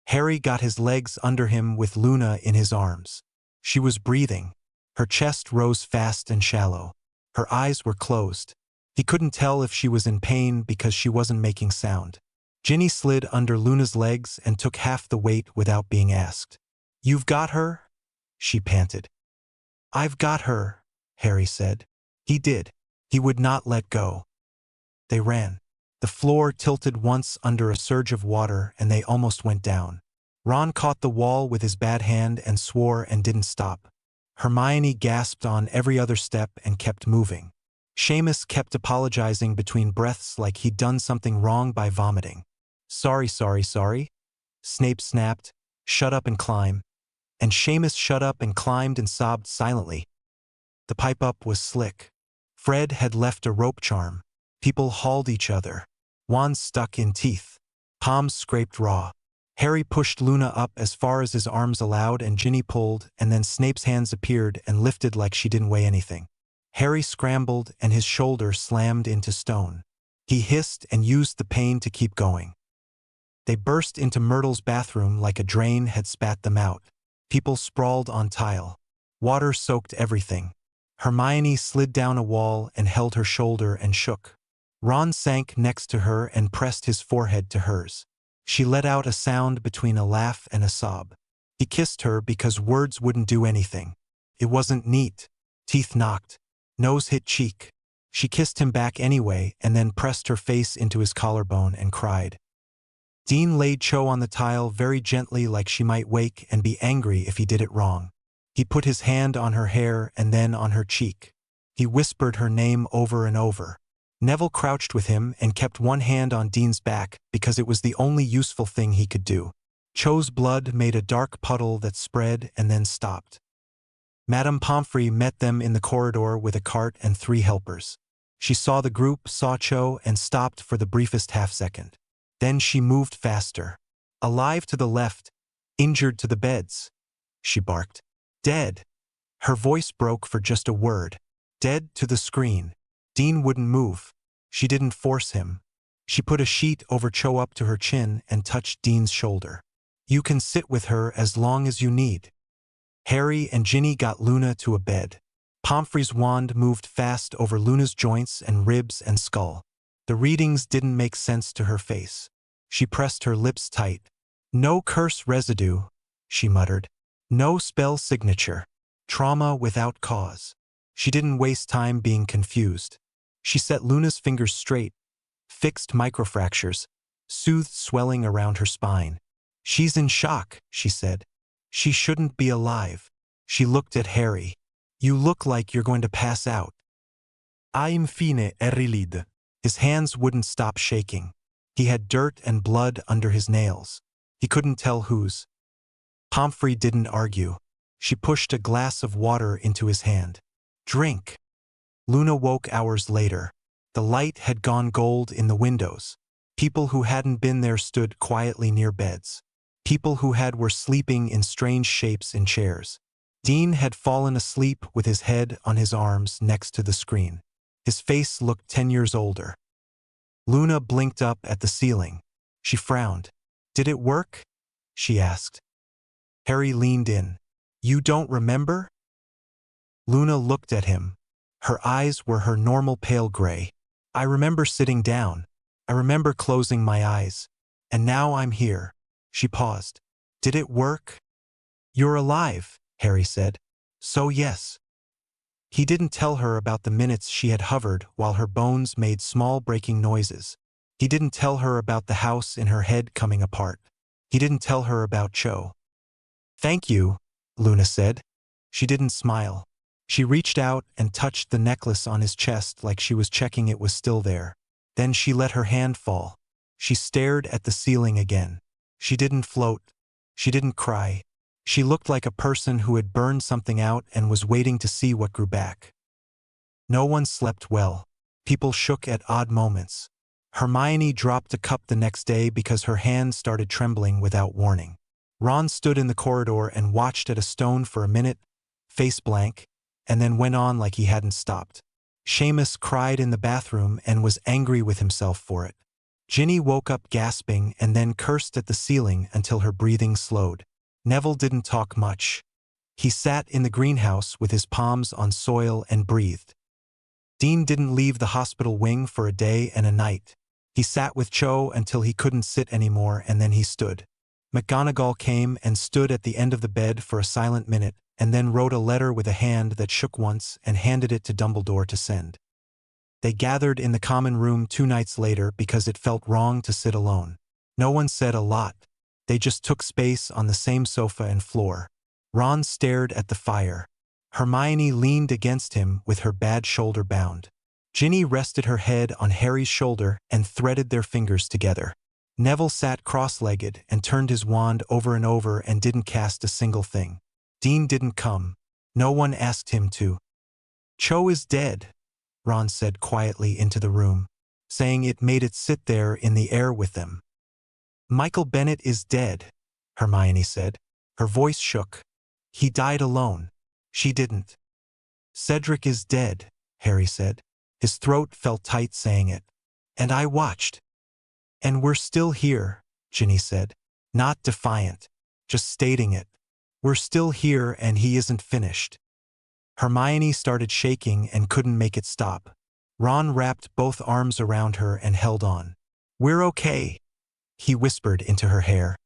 Speaker 2: Harry got his legs under him with Luna in his arms. She was breathing. Her chest rose fast and shallow. Her eyes were closed. He couldn't tell if she was in pain because she wasn't making sound. Ginny slid under Luna's legs and took half the weight without being asked. You've got her? She panted. I've got her, Harry said. He did. He would not let go. They ran. The floor tilted once under a surge of water and they almost went down. Ron caught the wall with his bad hand and swore and didn't stop. Hermione gasped on every other step and kept moving. Seamus kept apologizing between breaths like he'd done something wrong by vomiting. Sorry. Snape snapped. Shut up and climb. And Seamus shut up and climbed and sobbed silently. The pipe up was slick. Fred had left a rope charm. People hauled each other. Wands stuck in teeth. Palms scraped raw. Harry pushed Luna up as far as his arms allowed and Ginny pulled, and then Snape's hands appeared and lifted like she didn't weigh anything. Harry scrambled and his shoulder slammed into stone. He hissed and used the pain to keep going. They burst into Myrtle's bathroom like a drain had spat them out. People sprawled on tile. Water soaked everything. Hermione slid down a wall and held her shoulder and shook. Ron sank next to her and pressed his forehead to hers. She let out a sound between a laugh and a sob. He kissed her because words wouldn't do anything. It wasn't neat. Teeth knocked. Nose hit cheek. She kissed him back anyway and then pressed her face into his collarbone and cried. Dean laid Cho on the tile very gently like she might wake and be angry if he did it wrong. He put his hand on her hair and then on her cheek. He whispered her name over and over. Neville crouched with him and kept one hand on Dean's back because it was the only useful thing he could do. Cho's blood made a dark puddle that spread and then stopped. Madame Pomfrey met them in the corridor with a cart and 3 helpers. She saw the group, saw Cho, and stopped for the briefest half-second. Then she moved faster. Alive to the left, injured to the beds. She barked. Dead. Her voice broke for just a word. Dead to the screen. Dean wouldn't move. She didn't force him. She put a sheet over Cho up to her chin and touched Dean's shoulder. You can sit with her as long as you need. Harry and Ginny got Luna to a bed. Pomfrey's wand moved fast over Luna's joints and ribs and skull. The readings didn't make sense to her face. She pressed her lips tight. No curse residue, she muttered. No spell signature. Trauma without cause. She didn't waste time being confused. She set Luna's fingers straight, fixed microfractures, soothed swelling around her spine. She's in shock, she said. She shouldn't be alive. She looked at Harry. You look like you're going to pass out. I'm fine, Erilid. His hands wouldn't stop shaking. He had dirt and blood under his nails. He couldn't tell whose. Pomfrey didn't argue. She pushed a glass of water into his hand. Drink. Luna woke hours later. The light had gone gold in the windows. People who hadn't been there stood quietly near beds. People who were sleeping in strange shapes in chairs. Dean had fallen asleep with his head on his arms next to the screen. His face looked 10 years older. Luna blinked up at the ceiling. She frowned. Did it work? She asked. Harry leaned in. You don't remember? Luna looked at him. Her eyes were her normal pale gray. I remember sitting down. I remember closing my eyes. And now I'm here. She paused. Did it work? You're alive, Harry said. So yes. He didn't tell her about the minutes she had hovered while her bones made small breaking noises. He didn't tell her about the house in her head coming apart. He didn't tell her about Cho. Thank you, Luna said. She didn't smile. She reached out and touched the necklace on his chest like she was checking it was still there. Then she let her hand fall. She stared at the ceiling again. She didn't float. She didn't cry. She looked like a person who had burned something out and was waiting to see what grew back. No one slept well. People shook at odd moments. Hermione dropped a cup the next day because her hand started trembling without warning. Ron stood in the corridor and watched at a stone for a minute, face blank, and then went on like he hadn't stopped. Seamus cried in the bathroom and was angry with himself for it. Ginny woke up gasping and then cursed at the ceiling until her breathing slowed. Neville didn't talk much. He sat in the greenhouse with his palms on soil and breathed. Dean didn't leave the hospital wing for a day and a night. He sat with Cho until he couldn't sit anymore, and then he stood. McGonagall came and stood at the end of the bed for a silent minute, and then wrote a letter with a hand that shook once and handed it to Dumbledore to send. They gathered in the common room 2 nights later because it felt wrong to sit alone. No one said a lot. They just took space on the same sofa and floor. Ron stared at the fire. Hermione leaned against him with her bad shoulder bound. Ginny rested her head on Harry's shoulder and threaded their fingers together. Neville sat cross-legged and turned his wand over and over and didn't cast a single thing. Dean didn't come. No one asked him to. Cho is dead, Ron said quietly into the room, saying it made it sit there in the air with them. Michael Bennett is dead, Hermione said. Her voice shook. He died alone. She didn't. Cedric is dead, Harry said. His throat felt tight saying it. And I watched. And we're still here, Ginny said. Not defiant, just stating it. We're still here and he isn't finished. Hermione started shaking and couldn't make it stop. Ron wrapped both arms around her and held on. We're okay, he whispered into her hair.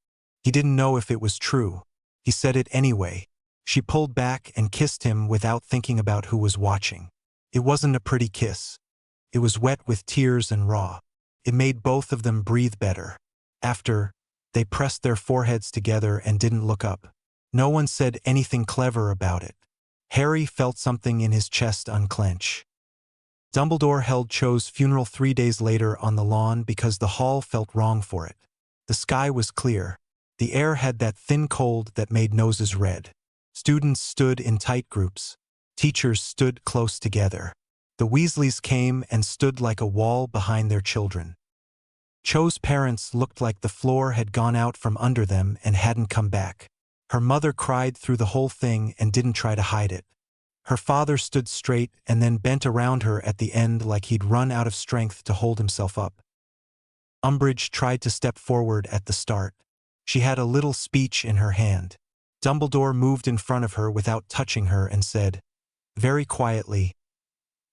Speaker 2: He didn't know if it was true. He said it anyway. She pulled back and kissed him without thinking about who was watching. It wasn't a pretty kiss. It was wet with tears and raw. It made both of them breathe better. After, they pressed their foreheads together and didn't look up. No one said anything clever about it. Harry felt something in his chest unclench. Dumbledore held Cho's funeral 3 days later on the lawn because the hall felt wrong for it. The sky was clear. The air had that thin cold that made noses red. Students stood in tight groups. Teachers stood close together. The Weasleys came and stood like a wall behind their children. Cho's parents looked like the floor had gone out from under them and hadn't come back. Her mother cried through the whole thing and didn't try to hide it. Her father stood straight and then bent around her at the end like he'd run out of strength to hold himself up. Umbridge tried to step forward at the start. She had a little speech in her hand. Dumbledore moved in front of her without touching her and said, very quietly,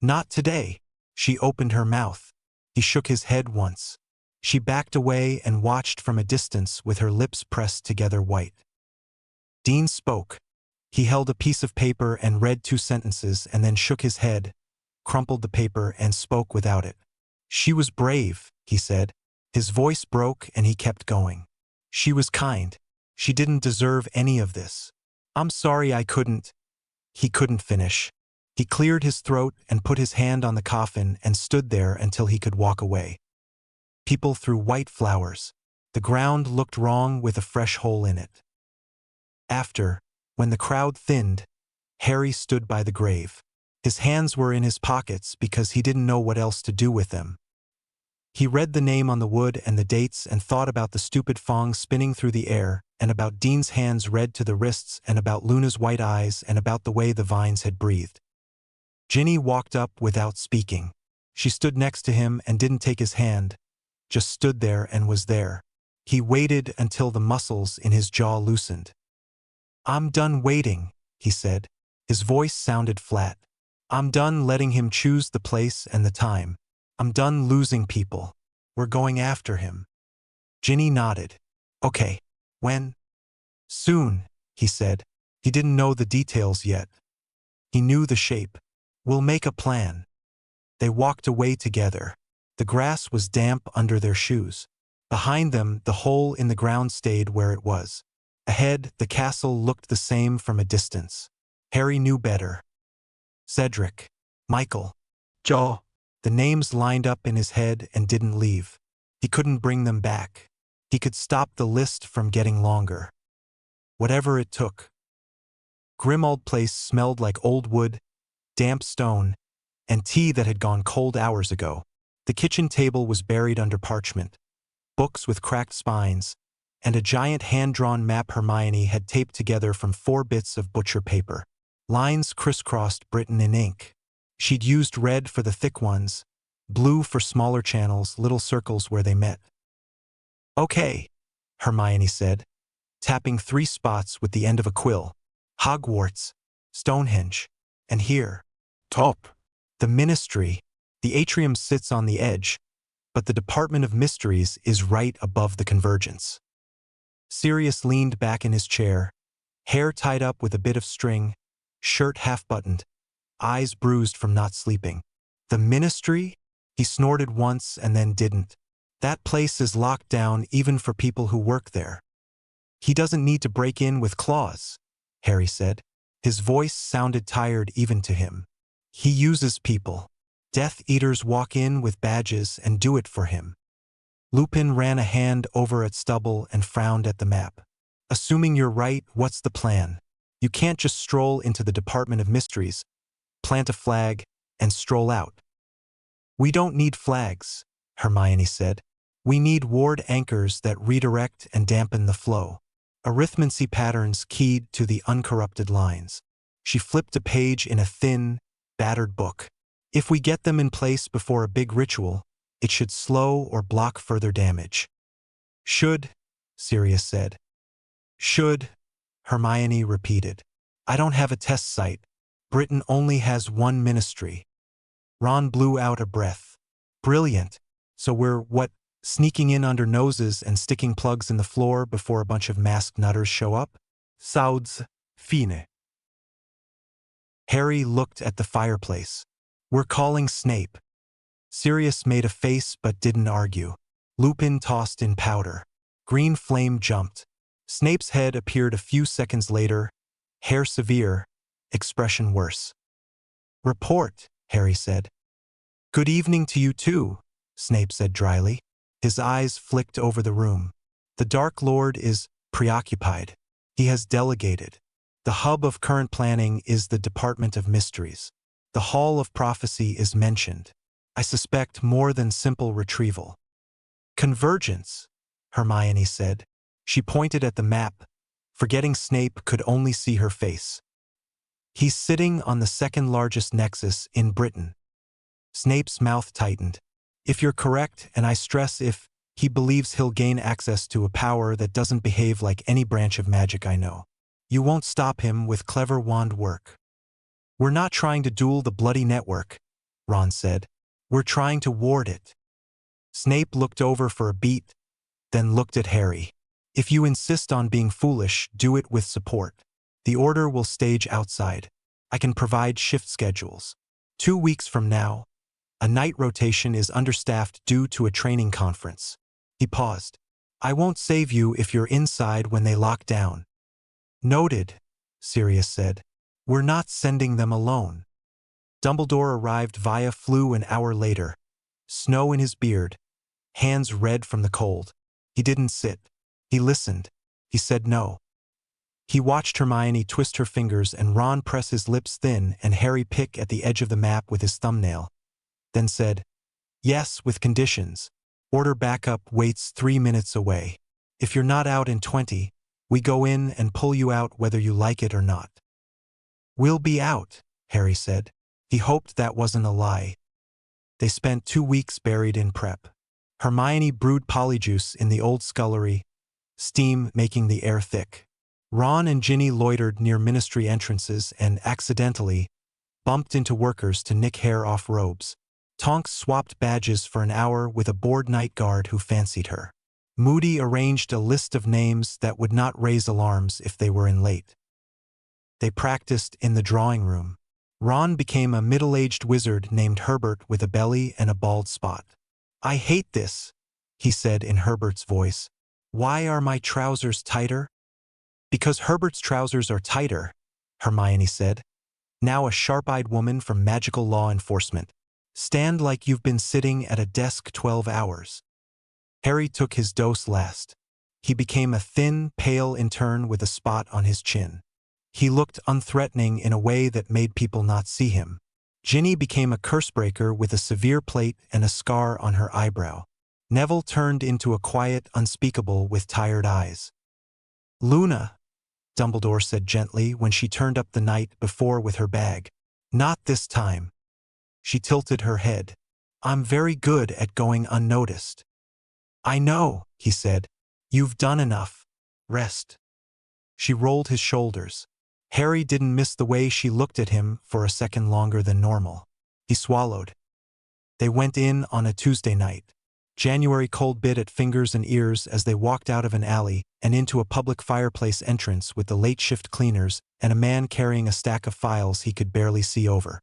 Speaker 2: "Not today." She opened her mouth. He shook his head once. She backed away and watched from a distance with her lips pressed together white. Dean spoke. He held a piece of paper and read 2 sentences and then shook his head, crumpled the paper and spoke without it. She was brave, he said. His voice broke and he kept going. She was kind. She didn't deserve any of this. I'm sorry I couldn't. He couldn't finish. He cleared his throat and put his hand on the coffin and stood there until he could walk away. People threw white flowers. The ground looked wrong with a fresh hole in it. After, when the crowd thinned, Harry stood by the grave. His hands were in his pockets because he didn't know what else to do with them. He read the name on the wood and the dates and thought about the stupid Fong spinning through the air, and about Dean's hands red to the wrists, and about Luna's white eyes, and about the way the vines had breathed. Ginny walked up without speaking. She stood next to him and didn't take his hand, just stood there and was there. He waited until the muscles in his jaw loosened. I'm done waiting, he said. His voice sounded flat. I'm done letting him choose the place and the time. I'm done losing people. We're going after him. Ginny nodded. Okay. When? Soon, he said. He didn't know the details yet. He knew the shape. We'll make a plan. They walked away together. The grass was damp under their shoes. Behind them, the hole in the ground stayed where it was. Ahead, the castle looked the same from a distance. Harry knew better. Cedric. Michael.
Speaker 3: Joe.
Speaker 2: The names lined up in his head and didn't leave. He couldn't bring them back. He could stop the list from getting longer. Whatever it took. Grimmauld Place smelled like old wood, damp stone, and tea that had gone cold hours ago. The kitchen table was buried under parchment, books with cracked spines, and a giant hand-drawn map Hermione had taped together from 4 bits of butcher paper. Lines crisscrossed Britain in ink. She'd used red for the thick ones, blue for smaller channels, little circles where they met. Okay, Hermione said, tapping 3 spots with the end of a quill. Hogwarts, Stonehenge, and here.
Speaker 1: Top.
Speaker 2: The Ministry. The atrium sits on the edge, but the Department of Mysteries is right above the convergence. Sirius leaned back in his chair, hair tied up with a bit of string, shirt half-buttoned, eyes bruised from not sleeping. The Ministry? He snorted once and then didn't. That place is locked down even for people who work there. He doesn't need to break in with claws, Harry said. His voice sounded tired even to him. He uses people. Death Eaters walk in with badges and do it for him. Lupin ran a hand over at stubble and frowned at the map. Assuming you're right, what's the plan? You can't just stroll into the Department of Mysteries, plant a flag, and stroll out. We don't need flags, Hermione said. We need ward anchors that redirect and dampen the flow. Arithmancy patterns keyed to the uncorrupted lines. She flipped a page in a thin, battered book. If we get them in place before a big ritual, it should slow or block further damage. Should, Sirius said. Should, Hermione repeated. I don't have a test site. Britain only has 1 ministry. Ron blew out a breath. Brilliant. So we're, sneaking in under noses and sticking plugs in the floor before a bunch of masked nutters show up?
Speaker 3: Sauds. Fine.
Speaker 2: Harry looked at the fireplace. We're calling Snape. Sirius made a face but didn't argue. Lupin tossed in powder. Green flame jumped. Snape's head appeared a few seconds later, hair severe, expression worse. Report, Harry said. Good evening to you too, Snape said dryly. His eyes flicked over the room. The Dark Lord is preoccupied. He has delegated. The hub of current planning is the Department of Mysteries. The Hall of Prophecy is mentioned. I suspect more than simple retrieval. Convergence, Hermione said. She pointed at the map, forgetting Snape could only see her face. He's sitting on the 2nd largest nexus in Britain. Snape's mouth tightened. If you're correct, and I stress if, he believes he'll gain access to a power that doesn't behave like any branch of magic I know. You won't stop him with clever wand work. We're not trying to duel the bloody network, Ron said. We're trying to ward it. Snape looked over for a beat, then looked at Harry. If you insist on being foolish, do it with support. The Order will stage outside. I can provide shift schedules. 2 weeks from now, a night rotation is understaffed due to a training conference. He paused. I won't save you if you're inside when they lock down. Noted, Sirius said. We're not sending them alone. Dumbledore arrived via flu an hour later, snow in his beard, hands red from the cold. He didn't sit. He listened. He said no. He watched Hermione twist her fingers and Ron press his lips thin and Harry pick at the edge of the map with his thumbnail, then said, yes, with conditions. Order backup waits 3 minutes away. If you're not out in 20, we go in and pull you out whether you like it or not. We'll be out, Harry said. He hoped that wasn't a lie. They spent 2 weeks buried in prep. Hermione brewed polyjuice in the old scullery, steam making the air thick. Ron and Ginny loitered near ministry entrances and, accidentally, bumped into workers to nick hair off robes. Tonks swapped badges for an hour with a bored night guard who fancied her. Moody arranged a list of names that would not raise alarms if they were in late. They practiced in the drawing room. Ron became a middle-aged wizard named Herbert with a belly and a bald spot. "I hate this," he said in Herbert's voice. "Why are my trousers tighter?" "Because Herbert's trousers are tighter," Hermione said, now a sharp-eyed woman from magical law enforcement. "Stand like you've been sitting at a desk 12 hours. Harry took his dose last. He became a thin, pale intern with a spot on his chin. He looked unthreatening in a way that made people not see him. Ginny became a cursebreaker with a severe plate and a scar on her eyebrow. Neville turned into a quiet unspeakable with tired eyes. "Luna," Dumbledore said gently when she turned up the night before with her bag. "Not this time." She tilted her head. "I'm very good at going unnoticed." "I know," he said. "You've done enough. Rest." She rolled his shoulders. Harry didn't miss the way she looked at him for a second longer than normal. He swallowed. They went in on a Tuesday night. January cold bit at fingers and ears as they walked out of an alley and into a public fireplace entrance with the late shift cleaners and a man carrying a stack of files he could barely see over.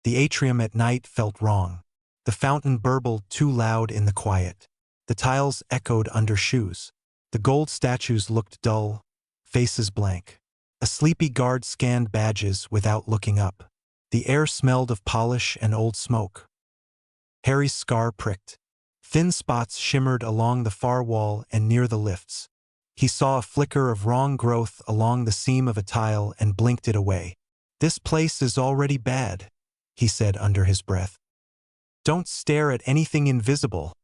Speaker 2: The atrium at night felt wrong. The fountain burbled too loud in the quiet. The tiles echoed under shoes. The gold statues looked dull, faces blank. A sleepy guard scanned badges without looking up. The air smelled of polish and old smoke. Harry's scar pricked. Thin spots shimmered along the far wall and near the lifts. He saw a flicker of wrong growth along the seam of a tile and blinked it away. "This place is already bad," he said under his breath. "Don't stare at anything invisible,"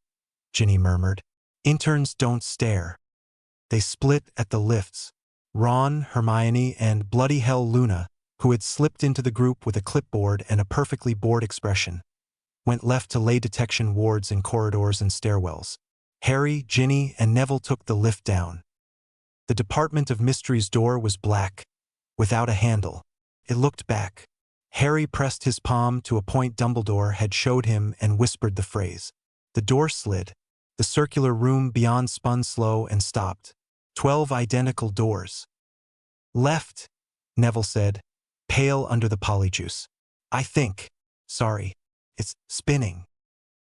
Speaker 2: Ginny murmured. "Interns don't stare." They split at the lifts. Ron, Hermione, and bloody hell Luna, who had slipped into the group with a clipboard and a perfectly bored expression, went left to lay detection wards in corridors and stairwells. Harry, Ginny, and Neville took the lift down. The Department of Mysteries door was black, without a handle. It looked back. Harry pressed his palm to a point Dumbledore had showed him and whispered the phrase. The door slid. The circular room beyond spun slow and stopped. 12 identical doors. "Left," Neville said, pale under the polyjuice. Sorry, it's spinning."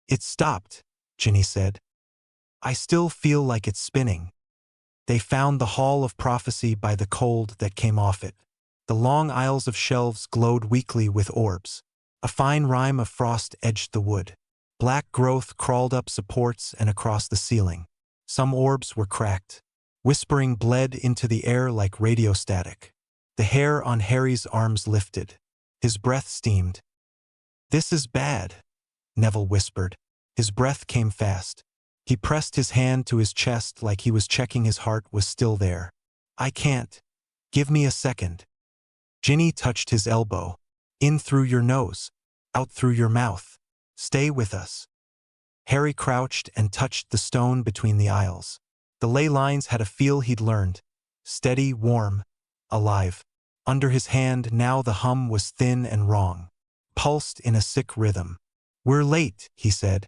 Speaker 2: "It stopped," Ginny said. "I still feel like it's spinning." They found the Hall of Prophecy by the cold that came off it. The long aisles of shelves glowed weakly with orbs. A fine rime of frost edged the wood. Black growth crawled up supports and across the ceiling. Some orbs were cracked. Whispering bled into the air like radio static. The hair on Harry's arms lifted. His breath steamed. "This is bad," Neville whispered. His breath came fast. He pressed his hand to his chest like he was checking his heart was still there. "I can't. Give me a second." Ginny touched his elbow. "In through your nose. Out through your mouth. Stay with us." Harry crouched and touched the stone between the aisles. The ley lines had a feel he'd learned. Steady, warm, alive. Under his hand now the hum was thin and wrong. Pulsed in a sick rhythm. "We're late," he said.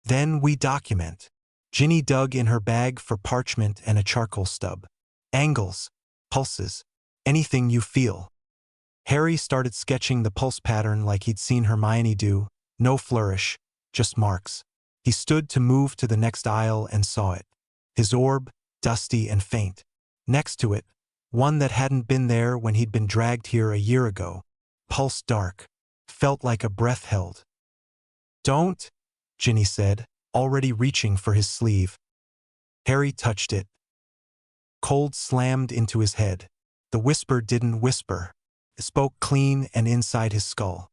Speaker 2: "Then we document." Ginny dug in her bag for parchment and a charcoal stub. "Angles, pulses, anything you feel." Harry started sketching the pulse pattern like he'd seen Hermione do. No flourish, just marks. He stood to move to the next aisle and saw it. His orb, dusty and faint. Next to it, one that hadn't been there when he'd been dragged here a year ago. Pulse dark. Felt like a breath held. "Don't," Ginny said, already reaching for his sleeve. Harry touched it. Cold slammed into his head. The whisper didn't whisper. It spoke clean and inside his skull.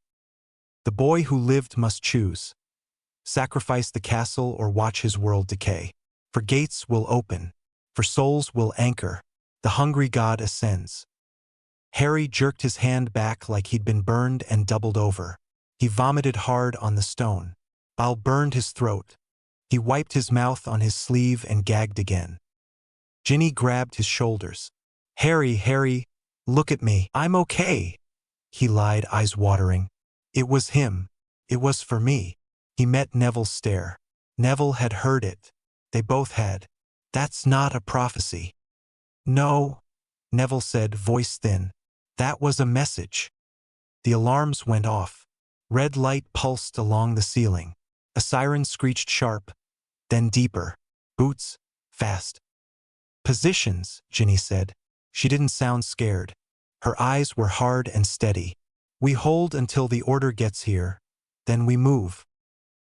Speaker 2: The boy who lived must choose. Sacrifice the castle or watch his world decay. For gates will open. For souls will anchor. The hungry god ascends. Harry jerked his hand back like he'd been burned and doubled over. He vomited hard on the stone. Bile burned his throat. He wiped his mouth on his sleeve and gagged again. Ginny grabbed his shoulders. Harry, look at me. I'm okay." he lied, eyes watering. It was him. It was for me. He met Neville's stare. Neville had heard it. They both had. That's not a prophecy. No, Neville said, voice thin. That was a message. The alarms went off. Red light pulsed along the ceiling. A siren screeched sharp, then deeper. Boots, fast. Positions, Ginny said. She didn't sound scared. Her eyes were hard and steady. We hold until the order gets here, then we move.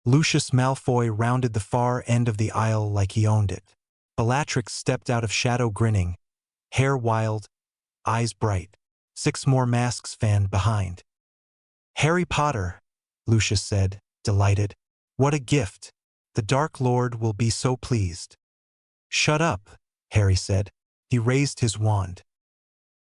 Speaker 2: Lucius Malfoy rounded the far end of the aisle like he owned it. Bellatrix stepped out of shadow grinning, hair wild, eyes bright. 6 more masks fanned behind. Harry Potter, Lucius said, delighted. What a gift. The Dark Lord will be so pleased. Shut up, Harry said. He raised his wand.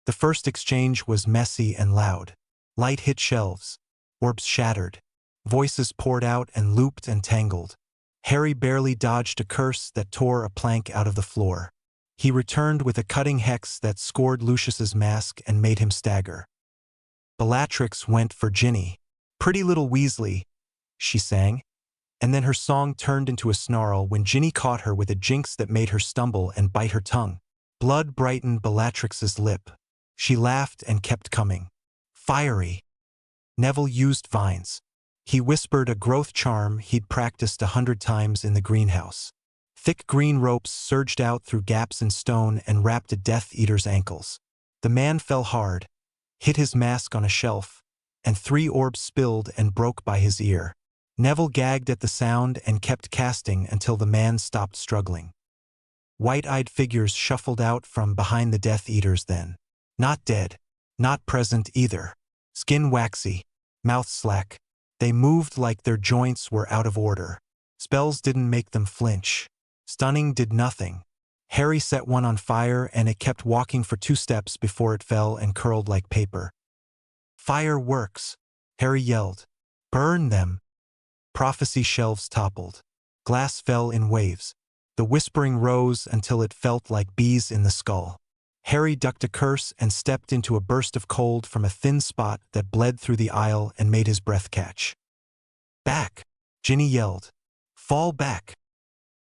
Speaker 2: The first exchange was messy and loud. Light hit shelves. Orbs shattered. Voices poured out and looped and tangled. Harry barely dodged a curse that tore a plank out of the floor. He returned with a cutting hex that scored Lucius's mask and made him stagger. Bellatrix went for Ginny. Pretty little Weasley, she sang. And then her song turned into a snarl when Ginny caught her with a jinx that made her stumble and bite her tongue. Blood brightened Bellatrix's lip. She laughed and kept coming. Fiery. Neville used vines. He whispered a growth charm he'd practiced 100 times in the greenhouse. Thick green ropes surged out through gaps in stone and wrapped a Death Eater's ankles. The man fell hard, hit his mask on a shelf, and 3 orbs spilled and broke by his ear. Neville gagged at the sound and kept casting until the man stopped struggling. White-eyed figures shuffled out from behind the Death Eaters then. Not dead, not present either. Skin waxy, mouth slack. They moved like their joints were out of order. Spells didn't make them flinch. Stunning did nothing. Harry set one on fire and it kept walking for 2 steps before it fell and curled like paper. Fire works, Harry yelled. Burn them. Prophecy shelves toppled. Glass fell in waves. The whispering rose until it felt like bees in the skull. Harry ducked a curse and stepped into a burst of cold from a thin spot that bled through the aisle and made his breath catch. Back, Ginny yelled. Fall back.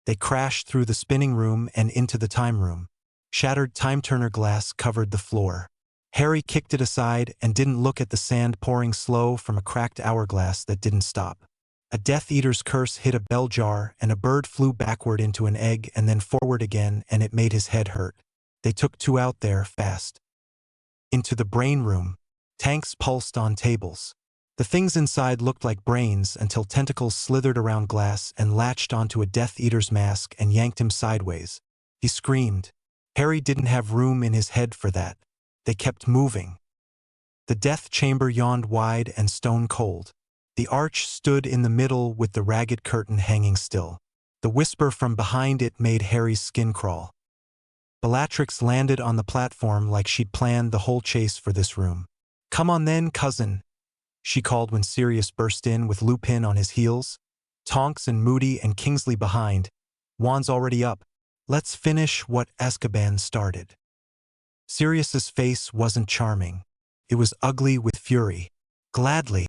Speaker 2: They crashed through the spinning room and into the time room. Shattered time-turner glass covered the floor. Harry kicked it aside and didn't look at the sand pouring slow from a cracked hourglass that didn't stop. A Death Eater's curse hit a bell jar and a bird flew backward into an egg and then forward again, and it made his head hurt. They took 2 out there fast. Into the brain room. Tanks pulsed on tables. The things inside looked like brains until tentacles slithered around glass and latched onto a Death Eater's mask and yanked him sideways. He screamed. Harry didn't have room in his head for that. They kept moving. The death chamber yawned wide and stone cold. The arch stood in the middle with the ragged curtain hanging still. The whisper from behind it made Harry's skin crawl. Bellatrix landed on the platform like she'd planned the whole chase for this room. Come on then, cousin, she called when Sirius burst in with Lupin on his heels. Tonks and Moody and Kingsley behind. Wands already up. Let's finish what Azkaban started. Sirius's face wasn't charming. It was ugly with fury. Gladly.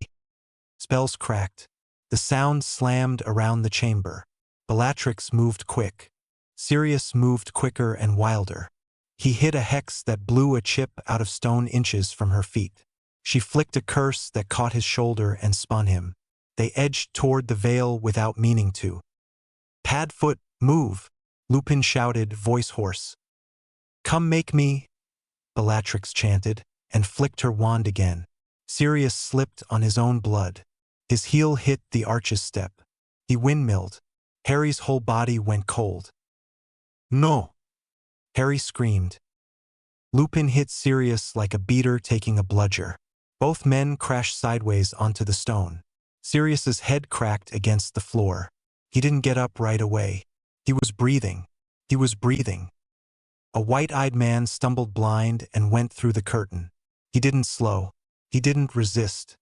Speaker 2: Spells cracked. The sound slammed around the chamber. Bellatrix moved quick. Sirius moved quicker and wilder. He hit a hex that blew a chip out of stone inches from her feet. She flicked a curse that caught his shoulder and spun him. They edged toward the veil without meaning to. Padfoot, move, Lupin shouted, voice hoarse. Come make me, Bellatrix chanted, and flicked her wand again. Sirius slipped on his own blood. His heel hit the arch's step. He windmilled. Harry's whole body went cold. No! Harry screamed. Lupin hit Sirius like a beater taking a bludger. Both men crashed sideways onto the stone. Sirius's head cracked against the floor. He didn't get up right away. He was breathing. He was breathing. A white-eyed man stumbled blind and went through the curtain. He didn't slow. He didn't resist.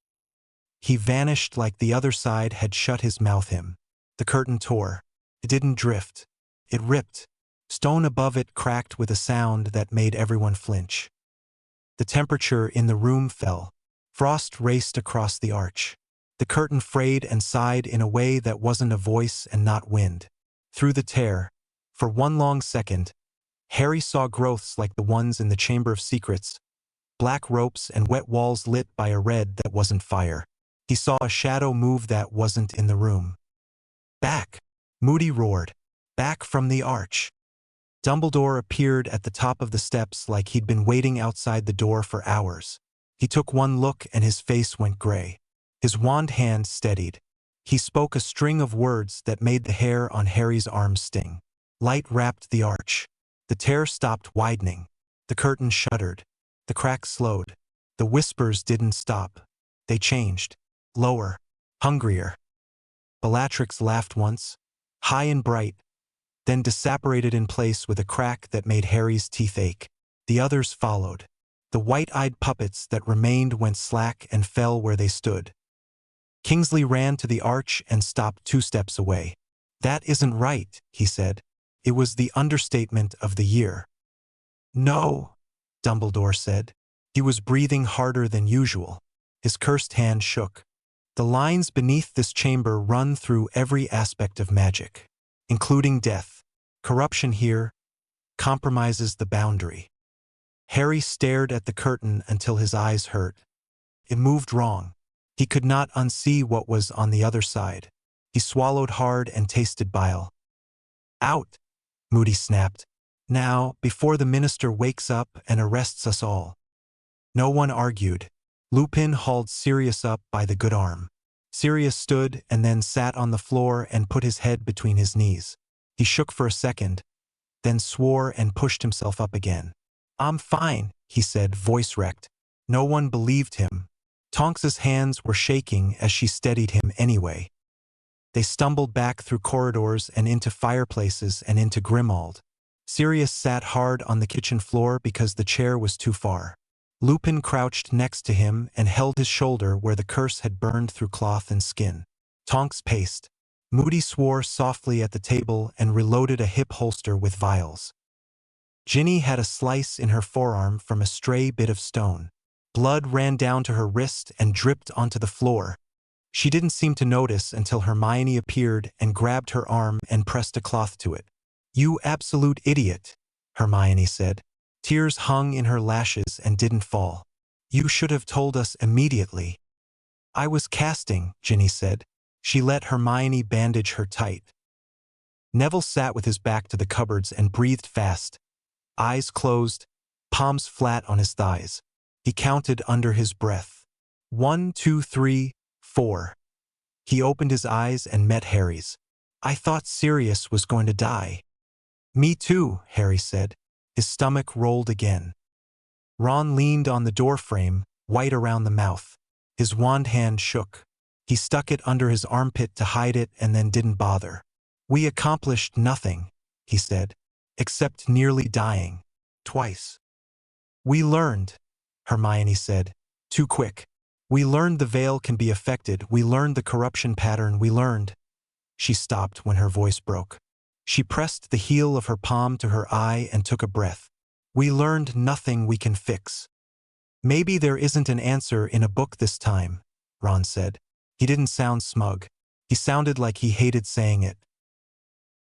Speaker 2: He vanished like the other side had shut his mouth him. The curtain tore. It didn't drift. It ripped. Stone above it cracked with a sound that made everyone flinch. The temperature in the room fell. Frost raced across the arch. The curtain frayed and sighed in a way that wasn't a voice and not wind. Through the tear, for one long second, Harry saw growths like the ones in the Chamber of Secrets, black ropes and wet walls lit by a red that wasn't fire. He saw a shadow move that wasn't in the room. Back! Moody roared. Back from the arch. Dumbledore appeared at the top of the steps like he'd been waiting outside the door for hours. He took one look and his face went gray. His wand hand steadied. He spoke a string of words that made the hair on Harry's arms sting. Light wrapped the arch. The tear stopped widening. The curtain shuddered. The cracks slowed. The whispers didn't stop. They changed. Lower. Hungrier. Bellatrix laughed once, high and bright, then disapparated in place with a crack that made Harry's teeth ache. The others followed. The white-eyed puppets that remained went slack and fell where they stood. Kingsley ran to the arch and stopped 2 steps away. "That isn't right," he said. It was the understatement of the year. "No," Dumbledore said. He was breathing harder than usual. His cursed hand shook. "The lines beneath this chamber run through every aspect of magic, including death. Corruption here compromises the boundary." Harry stared at the curtain until his eyes hurt. It moved wrong. He could not unsee what was on the other side. He swallowed hard and tasted bile. "Out!" Moody snapped. "Now, before the minister wakes up and arrests us all." No one argued. Lupin hauled Sirius up by the good arm. Sirius stood and then sat on the floor and put his head between his knees. He shook for a second, then swore and pushed himself up again. "I'm fine," he said, voice wrecked. No one believed him. Tonks's hands were shaking as she steadied him anyway. They stumbled back through corridors and into fireplaces and into Grimmauld. Sirius sat hard on the kitchen floor because the chair was too far. Lupin crouched next to him and held his shoulder where the curse had burned through cloth and skin. Tonks paced. Moody swore softly at the table and reloaded a hip holster with vials. Ginny had a slice in her forearm from a stray bit of stone. Blood ran down to her wrist and dripped onto the floor. She didn't seem to notice until Hermione appeared and grabbed her arm and pressed a cloth to it. "You absolute idiot," Hermione said. Tears hung in her lashes and didn't fall. "You should have told us immediately." "I was casting," Ginny said. She let Hermione bandage her tight. Neville sat with his back to the cupboards and breathed fast. Eyes closed, palms flat on his thighs. He counted under his breath. 1, 2, 3, 4. He opened his eyes and met Harry's. "I thought Sirius was going to die." "Me too," Harry said. His stomach rolled again. Ron leaned on the doorframe, white around the mouth. His wand hand shook. He stuck it under his armpit to hide it and then didn't bother. "We accomplished nothing," he said, "except nearly dying. Twice." "We learned," Hermione said. "Too quick. We learned the veil can be affected. We learned the corruption pattern. We learned." She stopped when her voice broke. She pressed the heel of her palm to her eye and took a breath. "We learned nothing we can fix." "Maybe there isn't an answer in a book this time," Ron said. He didn't sound smug. He sounded like he hated saying it.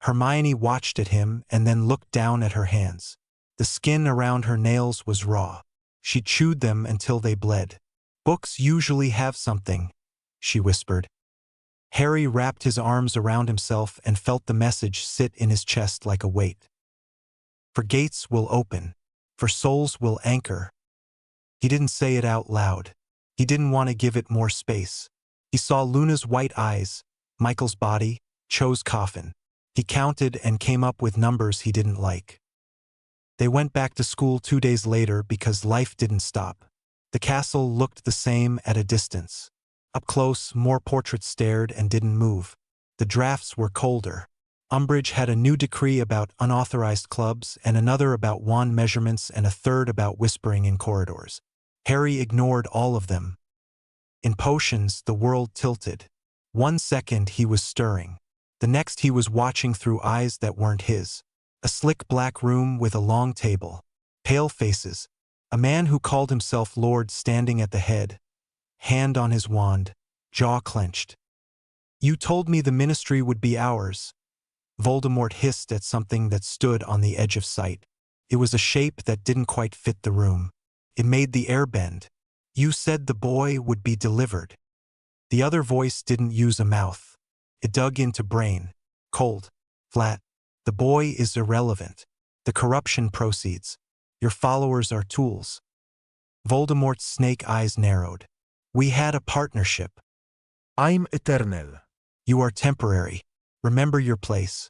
Speaker 2: Hermione watched at him and then looked down at her hands. The skin around her nails was raw. She chewed them until they bled. "Books usually have something," she whispered. Harry wrapped his arms around himself and felt the message sit in his chest like a weight. "For gates will open. For souls will anchor." He didn't say it out loud. He didn't want to give it more space. He saw Luna's white eyes, Michael's body, Cho's coffin. He counted and came up with numbers he didn't like. They went back to school 2 days later because life didn't stop. The castle looked the same at a distance. Up close, more portraits stared and didn't move. The drafts were colder. Umbridge had a new decree about unauthorized clubs and another about wand measurements and a third about whispering in corridors. Harry ignored all of them. In potions, the world tilted. 1 second he was stirring. The next he was watching through eyes that weren't his. A slick black room with a long table. Pale faces. A man who called himself Lord standing at the head. hand on his wand, jaw clenched. You told me the ministry would be ours. Voldemort hissed at something that stood on the edge of sight. It was a shape that didn't quite fit the room. It made the air bend. You said the boy would be delivered. The other voice didn't use a mouth. It dug into brain. Cold. Flat. The boy is irrelevant. The corruption proceeds. Your followers are tools. Voldemort's snake eyes narrowed. We had a partnership.
Speaker 4: I'm eternal.
Speaker 2: You are temporary. Remember your place.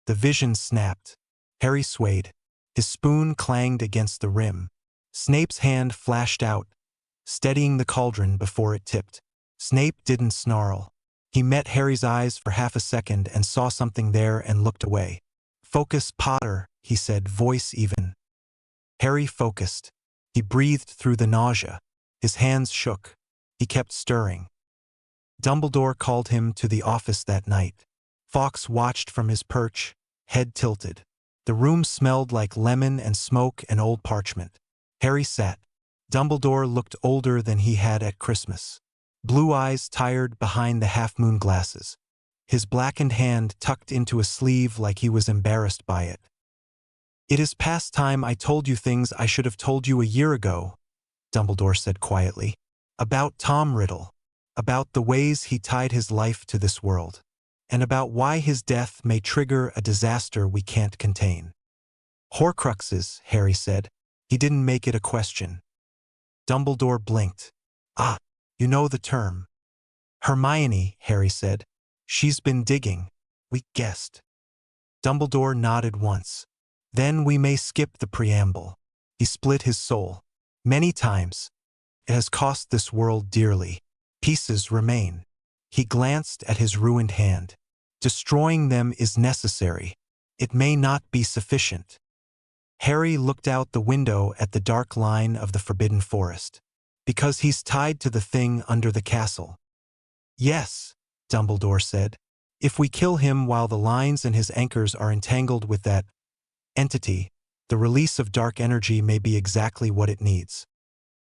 Speaker 2: The vision snapped. Harry swayed. His spoon clanged against the rim. Snape's hand flashed out, steadying the cauldron before it tipped. Snape didn't snarl. He met Harry's eyes for half a second and saw something there and looked away. Focus, Potter, he said, voice even. Harry focused. He breathed through the nausea. His hands shook. He kept stirring. Dumbledore called him to the office that night. Fawkes watched from his perch, head tilted. The room smelled like lemon and smoke and old parchment. Harry sat. Dumbledore looked older than he had at Christmas. Blue eyes tired behind the half-moon glasses. His blackened hand tucked into a sleeve like he was embarrassed by it. It is past time I told you things I should have told you a year ago, Dumbledore said quietly. About Tom Riddle. About the ways he tied his life to this world. And about why his death may trigger a disaster we can't contain. Horcruxes, Harry said. He didn't make it a question. Dumbledore blinked. Ah, you know the term. Hermione, Harry said. She's been digging. We guessed. Dumbledore nodded once. Then we may skip the preamble. He split his soul. Many times. It has cost this world dearly. Pieces remain. He glanced at his ruined hand. Destroying them is necessary. It may not be sufficient. Harry looked out the window at the dark line of the Forbidden Forest. Because he's tied to the thing under the castle. Yes, Dumbledore said. If we kill him while the lines and his anchors are entangled with that entity, the release of dark energy may be exactly what it needs.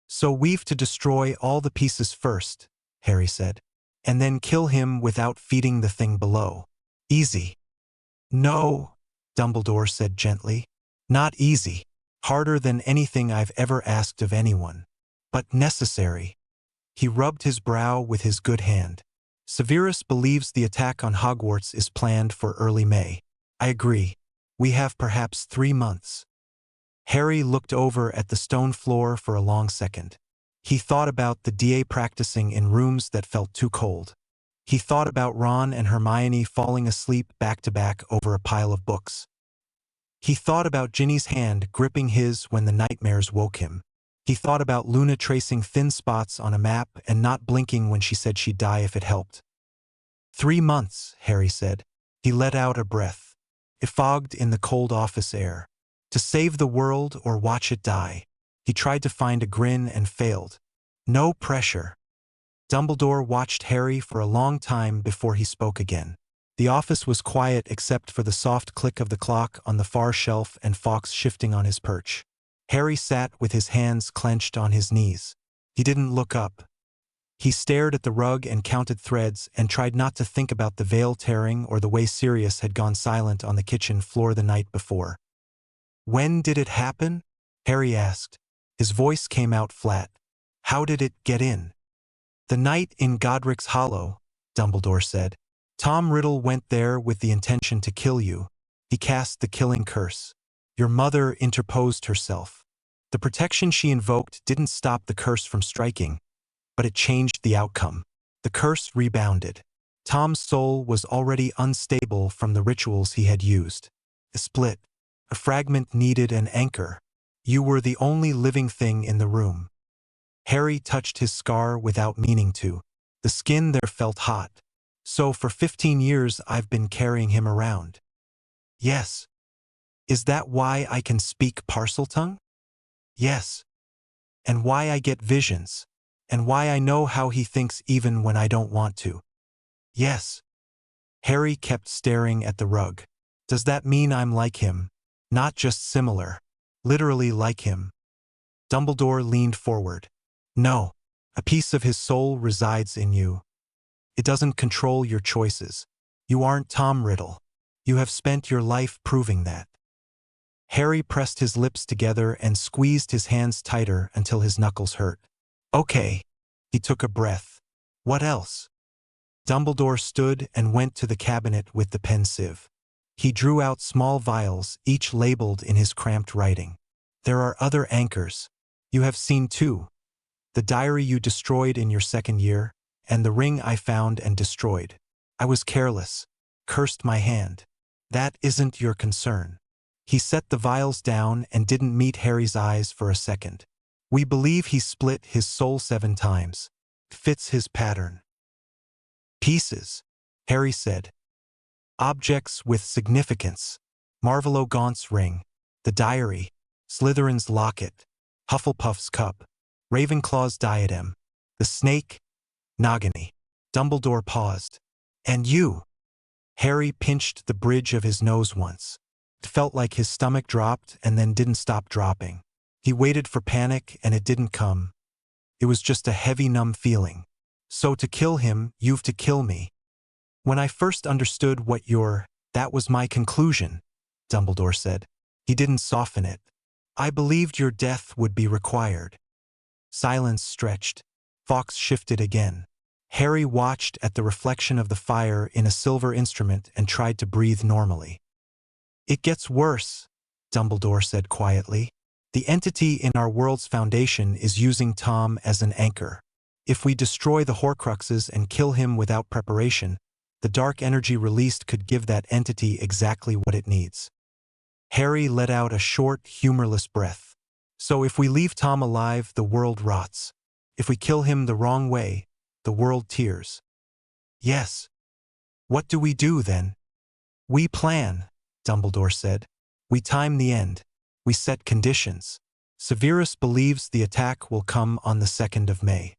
Speaker 2: So we've to destroy all the pieces first, Harry said, and then kill him without feeding the thing below. Easy. No, Dumbledore said gently. Not easy. Harder than anything I've ever asked of anyone. But necessary. He rubbed his brow with his good hand. Severus believes the attack on Hogwarts is planned for early May. I agree. We have perhaps 3 months. Harry looked over at the stone floor for a long second. He thought about the DA practicing in rooms that felt too cold. He thought about Ron and Hermione falling asleep back-to-back over a pile of books. He thought about Ginny's hand gripping his when the nightmares woke him. He thought about Luna tracing thin spots on a map and not blinking when she said she'd die if it helped. 3 months, Harry said. He let out a breath. It fogged in the cold office air. To save the world or watch it die. He tried to find a grin and failed. No pressure. Dumbledore watched Harry for a long time before he spoke again. The office was quiet except for the soft click of the clock on the far shelf and Fawkes shifting on his perch. Harry sat with his hands clenched on his knees. He didn't look up. He stared at the rug and counted threads and tried not to think about the veil tearing or the way Sirius had gone silent on the kitchen floor the night before. When did it happen? Harry asked. His voice came out flat. How did it get in? The night in Godric's Hollow, Dumbledore said. Tom Riddle went there with the intention to kill you. He cast the killing curse. Your mother interposed herself. The protection she invoked didn't stop the curse from striking, but it changed the outcome. The curse rebounded. Tom's soul was already unstable from the rituals he had used. A split. A fragment needed an anchor. You were the only living thing in the room. Harry touched his scar without meaning to. The skin there felt hot. So for 15 years I've been carrying him around. Yes. Is that why I can speak Parseltongue? Yes. And why I get visions. And why I know how he thinks even when I don't want to. Yes. Harry kept staring at the rug. Does that mean I'm like him? Not just similar. Literally like him. Dumbledore leaned forward. No. A piece of his soul resides in you. It doesn't control your choices. You aren't Tom Riddle. You have spent your life proving that. Harry pressed his lips together and squeezed his hands tighter until his knuckles hurt. Okay. He took a breath. What else? Dumbledore stood and went to the cabinet with the pensieve. He drew out small vials, each labeled in his cramped writing. There are other anchors. You have seen two. The diary you destroyed in your second year, and the ring I found and destroyed. I was careless. Cursed my hand. That isn't your concern. He set the vials down and didn't meet Harry's eyes for a second. We believe he split his soul 7 times. Fits his pattern. Pieces, Harry said. Objects with significance. Marvolo Gaunt's ring, the diary, Slytherin's locket, Hufflepuff's cup, Ravenclaw's diadem, the snake, Nagini. Dumbledore paused. And you? Harry pinched the bridge of his nose once. It felt like his stomach dropped and then didn't stop dropping. He waited for panic and it didn't come. It was just a heavy, numb feeling. So to kill him, you've to kill me. When I first understood what that was my conclusion, Dumbledore said. He didn't soften it. I believed your death would be required. Silence stretched. Fawkes shifted again. Harry watched at the reflection of the fire in a silver instrument and tried to breathe normally. It gets worse, Dumbledore said quietly. The entity in our world's foundation is using Tom as an anchor. If we destroy the Horcruxes and kill him without preparation, the dark energy released could give that entity exactly what it needs. Harry let out a short, humorless breath. So if we leave Tom alive, the world rots. If we kill him the wrong way, the world tears. Yes. What do we do then? We plan, Dumbledore said. We time the end. We set conditions. Severus believes the attack will come on the 2nd of May.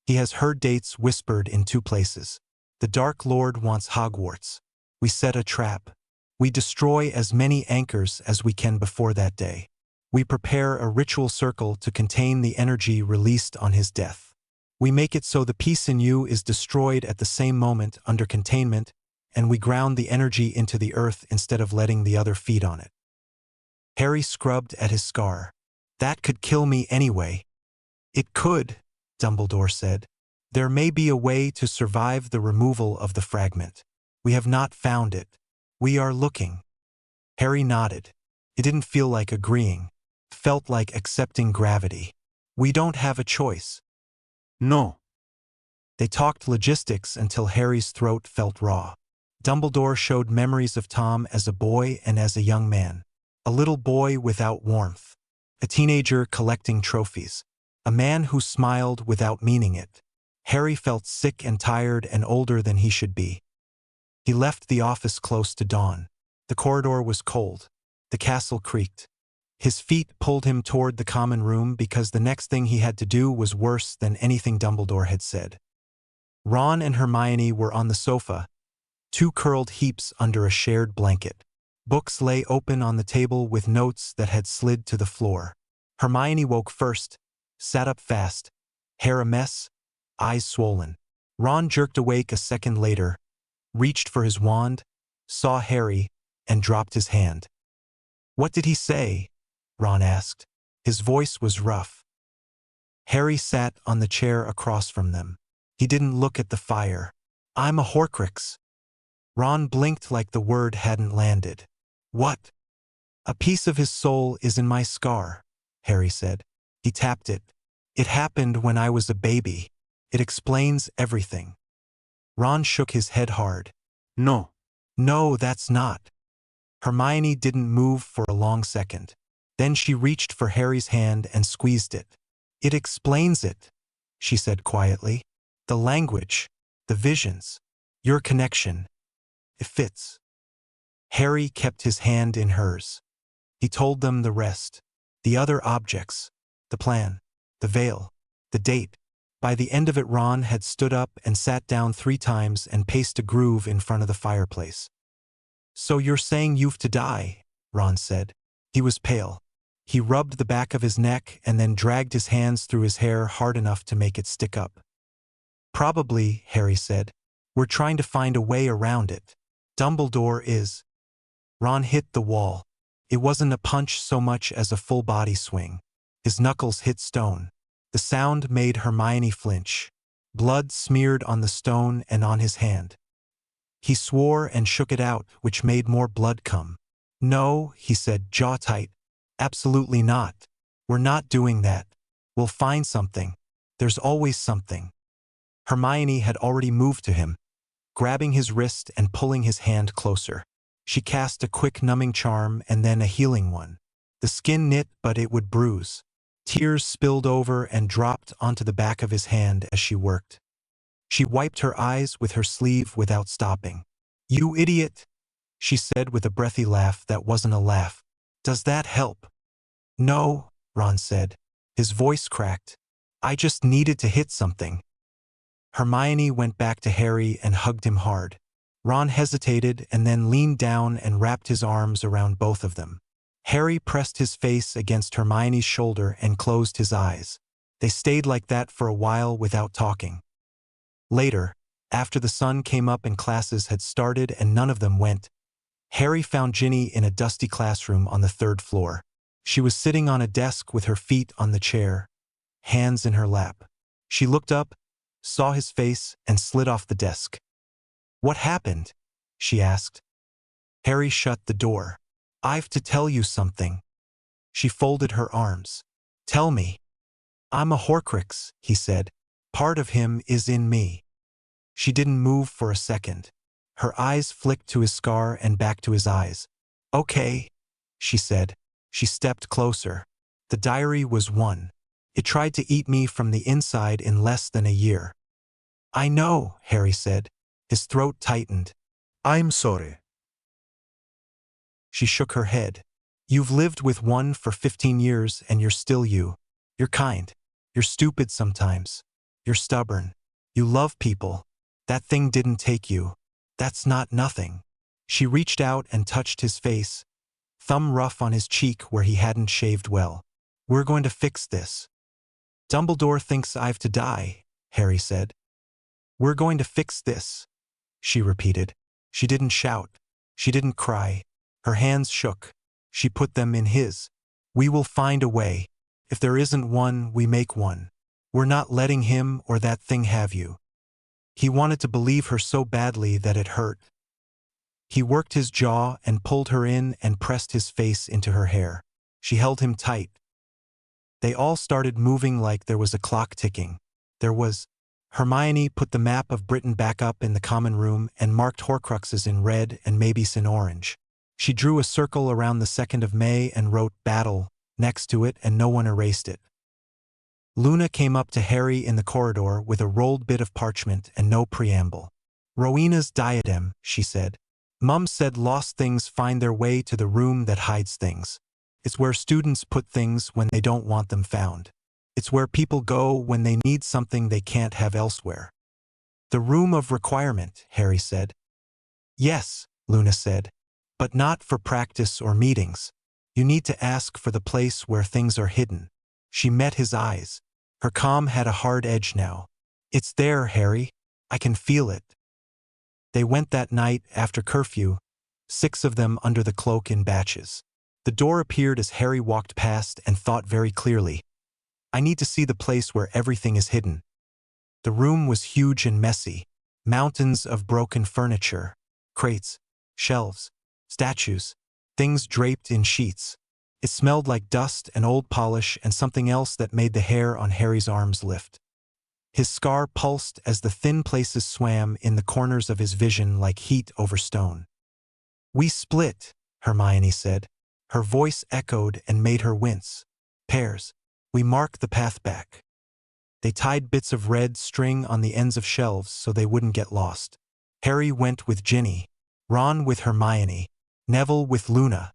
Speaker 2: He has heard dates whispered in 2 places. The Dark Lord wants Hogwarts. We set a trap. We destroy as many anchors as we can before that day. We prepare a ritual circle to contain the energy released on his death. We make it so the piece in you is destroyed at the same moment under containment, and we ground the energy into the earth instead of letting the other feed on it. Harry scrubbed at his scar. That could kill me anyway. It could, Dumbledore said. There may be a way to survive the removal of the fragment. We have not found it. We are looking. Harry nodded. It didn't feel like agreeing. It felt like accepting gravity. We don't have a choice.
Speaker 4: No.
Speaker 2: They talked logistics until Harry's throat felt raw. Dumbledore showed memories of Tom as a boy and as a young man. A little boy without warmth. A teenager collecting trophies. A man who smiled without meaning it. Harry felt sick and tired and older than he should be. He left the office close to dawn. The corridor was cold. The castle creaked. His feet pulled him toward the common room because the next thing he had to do was worse than anything Dumbledore had said. Ron and Hermione were on the sofa, 2 curled heaps under a shared blanket. Books lay open on the table with notes that had slid to the floor. Hermione woke first, sat up fast, hair a mess, eyes swollen. Ron jerked awake a second later, reached for his wand, saw Harry, and dropped his hand. What did he say? Ron asked. His voice was rough. Harry sat on the chair across from them. He didn't look at the fire. I'm a Horcrux. Ron blinked like the word hadn't landed. What? A piece of his soul is in my scar, Harry said. He tapped it. It happened when I was a baby. It explains everything. Ron shook his head hard.
Speaker 4: No.
Speaker 2: No, that's not. Hermione didn't move for a long second. Then she reached for Harry's hand and squeezed it. It explains it, she said quietly. The language, the visions, your connection. It fits. Harry kept his hand in hers. He told them the rest. The other objects, the plan, the veil, the date. By the end of it, Ron had stood up and sat down 3 times and paced a groove in front of the fireplace. So you're saying you've to die, Ron said. He was pale. He rubbed the back of his neck and then dragged his hands through his hair hard enough to make it stick up. Probably, Harry said. We're trying to find a way around it. Dumbledore is. Ron hit the wall. It wasn't a punch so much as a full body swing. His knuckles hit stone. The sound made Hermione flinch. Blood smeared on the stone and on his hand. He swore and shook it out, which made more blood come. No, he said, jaw tight. Absolutely not. We're not doing that. We'll find something. There's always something. Hermione had already moved to him, grabbing his wrist and pulling his hand closer. She cast a quick numbing charm and then a healing one. The skin knit, but it would bruise. Tears spilled over and dropped onto the back of his hand as she worked. She wiped her eyes with her sleeve without stopping. You idiot, she said with a breathy laugh that wasn't a laugh. Does that help? No, Ron said. His voice cracked. I just needed to hit something. Hermione went back to Harry and hugged him hard. Ron hesitated and then leaned down and wrapped his arms around both of them. Harry pressed his face against Hermione's shoulder and closed his eyes. They stayed like that for a while without talking. Later, after the sun came up and classes had started and none of them went, Harry found Ginny in a dusty classroom on the 3rd floor. She was sitting on a desk with her feet on the chair, hands in her lap. She looked up, saw his face, and slid off the desk. What happened? She asked. Harry shut the door. I've to tell you something. She folded her arms. Tell me. I'm a Horcrux, he said. Part of him is in me. She didn't move for a second. Her eyes flicked to his scar and back to his eyes. Okay, she said. She stepped closer. The diary was one. It tried to eat me from the inside in less than a year. I know, Harry said. His throat tightened.
Speaker 3: I'm sorry.
Speaker 2: She shook her head. You've lived with one for 15 years and you're still you. You're kind. You're stupid sometimes. You're stubborn. You love people. That thing didn't take you. That's not nothing. She reached out and touched his face, thumb rough on his cheek where he hadn't shaved well. We're going to fix this. Dumbledore thinks I've to die, Harry said. We're going to fix this, she repeated. She didn't shout. She didn't cry. Her hands shook. She put them in his. We will find a way. If there isn't one, we make one. We're not letting him or that thing have you. He wanted to believe her so badly that it hurt. He worked his jaw and pulled her in and pressed his face into her hair. She held him tight. They all started moving like there was a clock ticking. There was. Hermione put the map of Britain back up in the common room and marked Horcruxes in red and maybes in orange. She drew a circle around the 2nd of May and wrote Battle next to it, and no one erased it. Luna came up to Harry in the corridor with a rolled bit of parchment and no preamble. Rowena's diadem, she said. Mum said lost things find their way to the room that hides things. It's where students put things when they don't want them found. It's where people go when they need something they can't have elsewhere. The room of requirement, Harry said. Yes, Luna said, but not for practice or meetings. You need to ask for the place where things are hidden. She met his eyes. Her calm had a hard edge now. It's there, Harry. I can feel it. They went that night after curfew, 6 of them under the cloak in batches. The door appeared as Harry walked past and thought very clearly. I need to see the place where everything is hidden. The room was huge and messy. Mountains of broken furniture, crates, shelves, statues, things draped in sheets. It smelled like dust and old polish and something else that made the hair on Harry's arms lift. His scar pulsed as the thin places swam in the corners of his vision like heat over stone. We split, Hermione said. Her voice echoed and made her wince. Pairs. We mark the path back. They tied bits of red string on the ends of shelves so they wouldn't get lost. Harry went with Ginny, Ron with Hermione, Neville with Luna.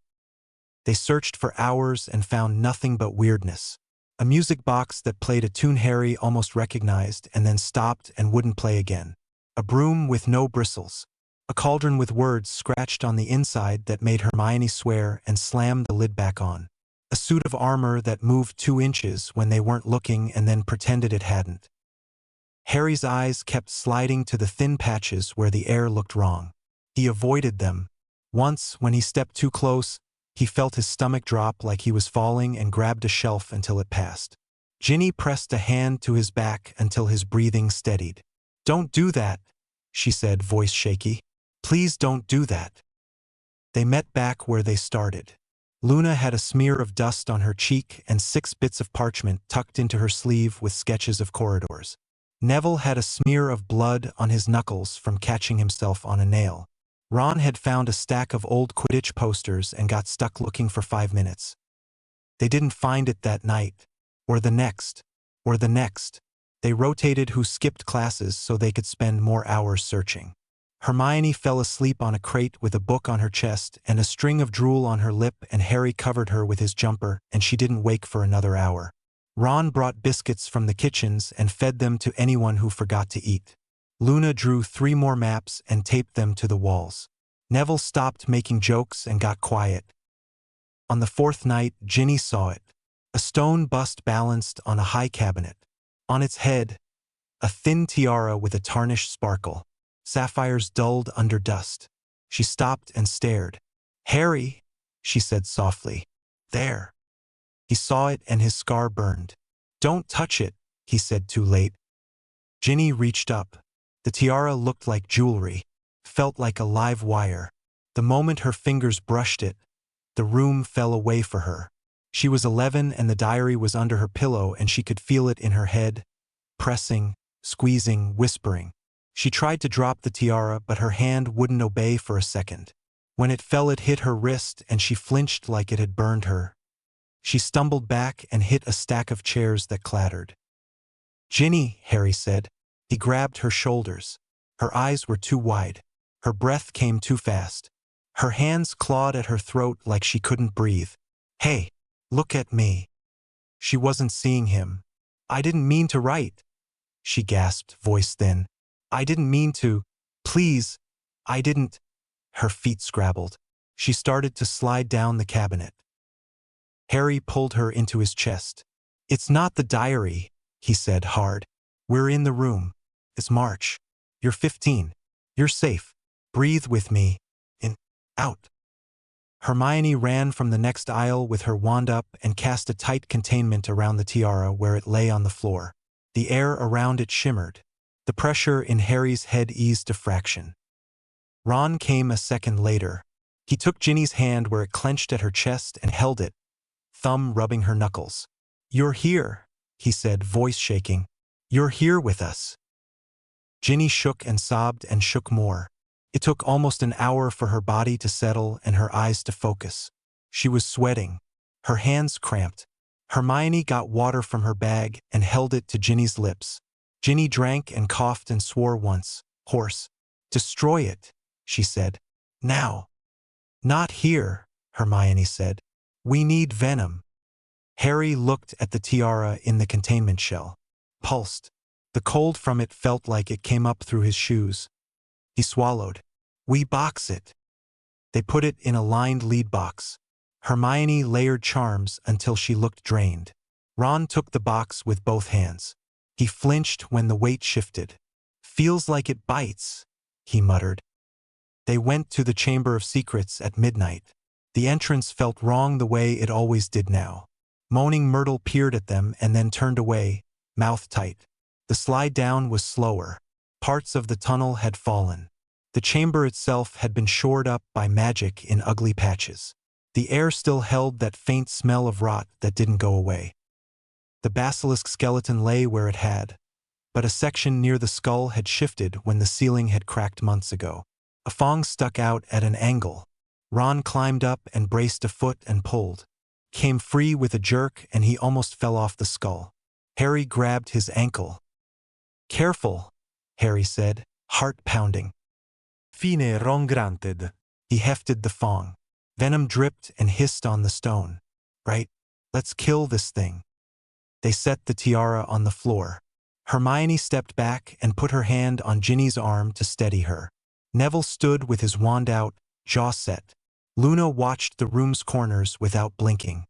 Speaker 2: They searched for hours and found nothing but weirdness. A music box that played a tune Harry almost recognized and then stopped and wouldn't play again. A broom with no bristles. A cauldron with words scratched on the inside that made Hermione swear and slam the lid back on. A suit of armor that moved 2 inches when they weren't looking and then pretended it hadn't. Harry's eyes kept sliding to the thin patches where the air looked wrong. He avoided them. Once, when he stepped too close, he felt his stomach drop like he was falling and grabbed a shelf until it passed. Ginny pressed a hand to his back until his breathing steadied. "Don't do that," she said, voice shaky. "Please don't do that." They met back where they started. Luna had a smear of dust on her cheek and 6 bits of parchment tucked into her sleeve with sketches of corridors. Neville had a smear of blood on his knuckles from catching himself on a nail. Ron had found a stack of old Quidditch posters and got stuck looking for 5 minutes. They didn't find it that night, or the next, or the next. They rotated who skipped classes so they could spend more hours searching. Hermione fell asleep on a crate with a book on her chest and a string of drool on her lip, and Harry covered her with his jumper, and she didn't wake for another hour. Ron brought biscuits from the kitchens and fed them to anyone who forgot to eat. Luna drew 3 more maps and taped them to the walls. Neville stopped making jokes and got quiet. On the 4th night, Ginny saw it. A stone bust balanced on a high cabinet. On its head, a thin tiara with a tarnished sparkle. Sapphires dulled under dust. She stopped and stared. "Harry," she said softly. "There." He saw it and his scar burned. "Don't touch it," he said too late. Ginny reached up. The tiara looked like jewelry, felt like a live wire. The moment her fingers brushed it, the room fell away for her. She was 11 and the diary was under her pillow and she could feel it in her head, pressing, squeezing, whispering. She tried to drop the tiara, but her hand wouldn't obey for a second. When it fell, it hit her wrist and she flinched like it had burned her. She stumbled back and hit a stack of chairs that clattered. "Ginny," Harry said. He grabbed her shoulders. Her eyes were too wide. Her breath came too fast. Her hands clawed at her throat like she couldn't breathe. "Hey, look at me." She wasn't seeing him. "I didn't mean to write," she gasped, voice thin. "I didn't mean to. Please, I didn't." Her feet scrabbled. She started to slide down the cabinet. Harry pulled her into his chest. "It's not the diary," he said hard. "We're in the room. It's March. You're 15. You're safe. Breathe with me. In. Out." Hermione ran from the next aisle with her wand up and cast a tight containment around the tiara where it lay on the floor. The air around it shimmered. The pressure in Harry's head eased a fraction. Ron came a second later. He took Ginny's hand where it clenched at her chest and held it, thumb rubbing her knuckles. "You're here," he said, voice shaking. "You're here with us." Ginny shook and sobbed and shook more. It took almost an hour for her body to settle and her eyes to focus. She was sweating. Her hands cramped. Hermione got water from her bag and held it to Ginny's lips. Ginny drank and coughed and swore once, hoarse. "Destroy it," she said. "Now." "Not here," Hermione said. "We need venom." Harry looked at the tiara in the containment shell. Pulsed. The cold from it felt like it came up through his shoes. He swallowed. "We box it." They put it in a lined lead box. Hermione layered charms until she looked drained. Ron took the box with both hands. He flinched when the weight shifted. "Feels like it bites," he muttered. They went to the Chamber of Secrets at midnight. The entrance felt wrong the way it always did now. Moaning Myrtle peered at them and then turned away, mouth tight. The slide down was slower. Parts of the tunnel had fallen. The chamber itself had been shored up by magic in ugly patches. The air still held that faint smell of rot that didn't go away. The basilisk skeleton lay where it had, but a section near the skull had shifted when the ceiling had cracked months ago. A thong stuck out at an angle. Ron climbed up and braced a foot and pulled. Came free with a jerk and he almost fell off the skull. Harry grabbed his ankle. "Careful," Harry said, heart pounding.
Speaker 3: Fine Ron granted.
Speaker 2: He hefted the thong. Venom dripped and hissed on the stone. "Right, let's kill this thing." They set the tiara on the floor. Hermione stepped back and put her hand on Ginny's arm to steady her. Neville stood with his wand out, jaw set. Luna watched the room's corners without blinking.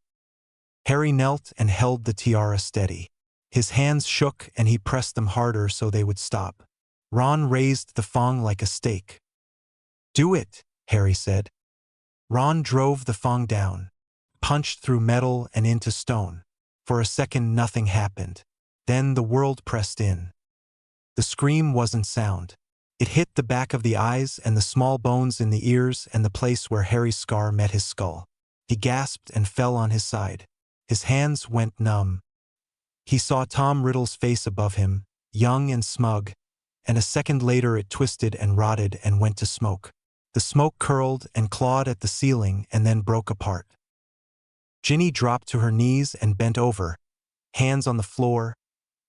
Speaker 2: Harry knelt and held the tiara steady. His hands shook and he pressed them harder so they would stop. Ron raised the thong like a stake. "Do it," Harry said. Ron drove the thong down, punched through metal and into stone. For a second nothing happened. Then the world pressed in. The scream wasn't sound. It hit the back of the eyes and the small bones in the ears and the place where Harry's scar met his skull. He gasped and fell on his side. His hands went numb. He saw Tom Riddle's face above him, young and smug, and a second later it twisted and rotted and went to smoke. The smoke curled and clawed at the ceiling and then broke apart. Ginny dropped to her knees and bent over, hands on the floor,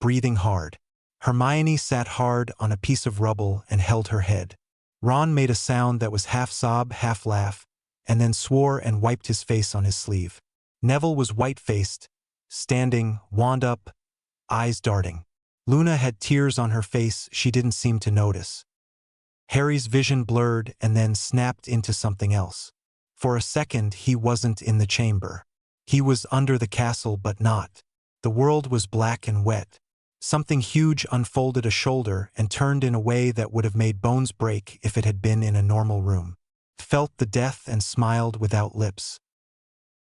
Speaker 2: breathing hard. Hermione sat hard on a piece of rubble and held her head. Ron made a sound that was half sob, half laugh, and then swore and wiped his face on his sleeve. Neville was white-faced, standing, wand up, eyes darting. Luna had tears on her face she didn't seem to notice. Harry's vision blurred and then snapped into something else. For a second he wasn't in the chamber. He was under the castle but not. The world was black and wet. Something huge unfolded a shoulder and turned in a way that would have made bones break if it had been in a normal room. Felt the death and smiled without lips.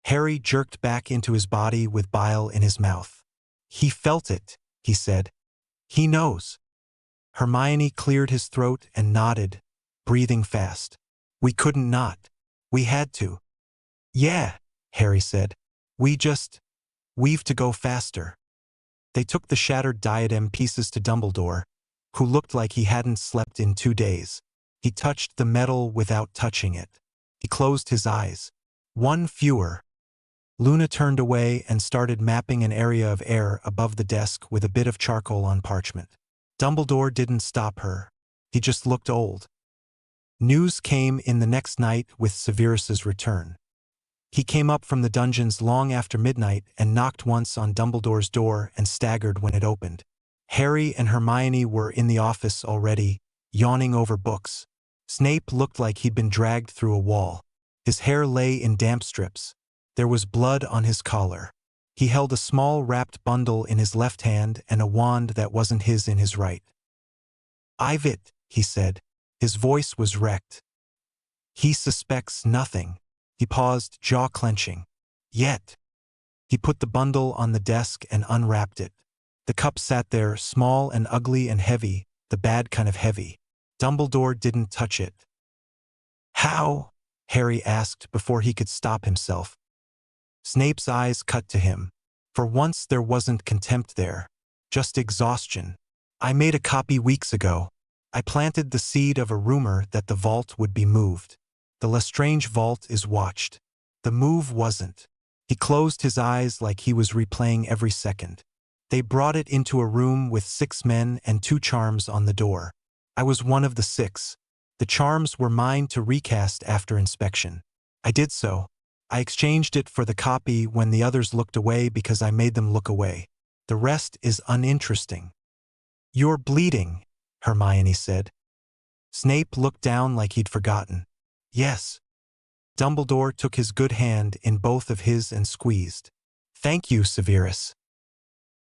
Speaker 2: Harry jerked back into his body with bile in his mouth. "He felt it," he said. "He knows." Hermione cleared his throat and nodded, breathing fast. "We couldn't not. We had to." "Yeah," Harry said. We've to go faster." They took the shattered diadem pieces to Dumbledore, who looked like he hadn't slept in 2 days. He touched the metal without touching it. He closed his eyes. One fewer. Luna turned away and started mapping an area of air above the desk with a bit of charcoal on parchment. Dumbledore didn't stop her. He just looked old. News came in the next night with Severus's return. He came up from the dungeons long after midnight and knocked once on Dumbledore's door and staggered when it opened. Harry and Hermione were in the office already, yawning over books. Snape looked like he'd been dragged through a wall. His hair lay in damp strips. There was blood on his collar. He held a small wrapped bundle in his left hand and a wand that wasn't his in his right. "I've it," he said. His voice was wrecked. "He suspects nothing." He paused, jaw clenching. "Yet." He put the bundle on the desk and unwrapped it. The cup sat there, small and ugly and heavy, the bad kind of heavy. Dumbledore didn't touch it. "How?" Harry asked before he could stop himself. Snape's eyes cut to him. For once there wasn't contempt there, just exhaustion. "I made a copy weeks ago. I planted the seed of a rumor that the vault would be moved. The Lestrange vault is watched. The move wasn't." He closed his eyes like he was replaying every second. "They brought it into a room with 6 men and 2 charms on the door. I was one of the 6. The charms were mine to recast after inspection. I did so. I exchanged it for the copy when the others looked away because I made them look away. The rest is uninteresting." "You're bleeding," Hermione said. Snape looked down like he'd forgotten. "Yes." Dumbledore took his good hand in both of his and squeezed. "Thank you, Severus."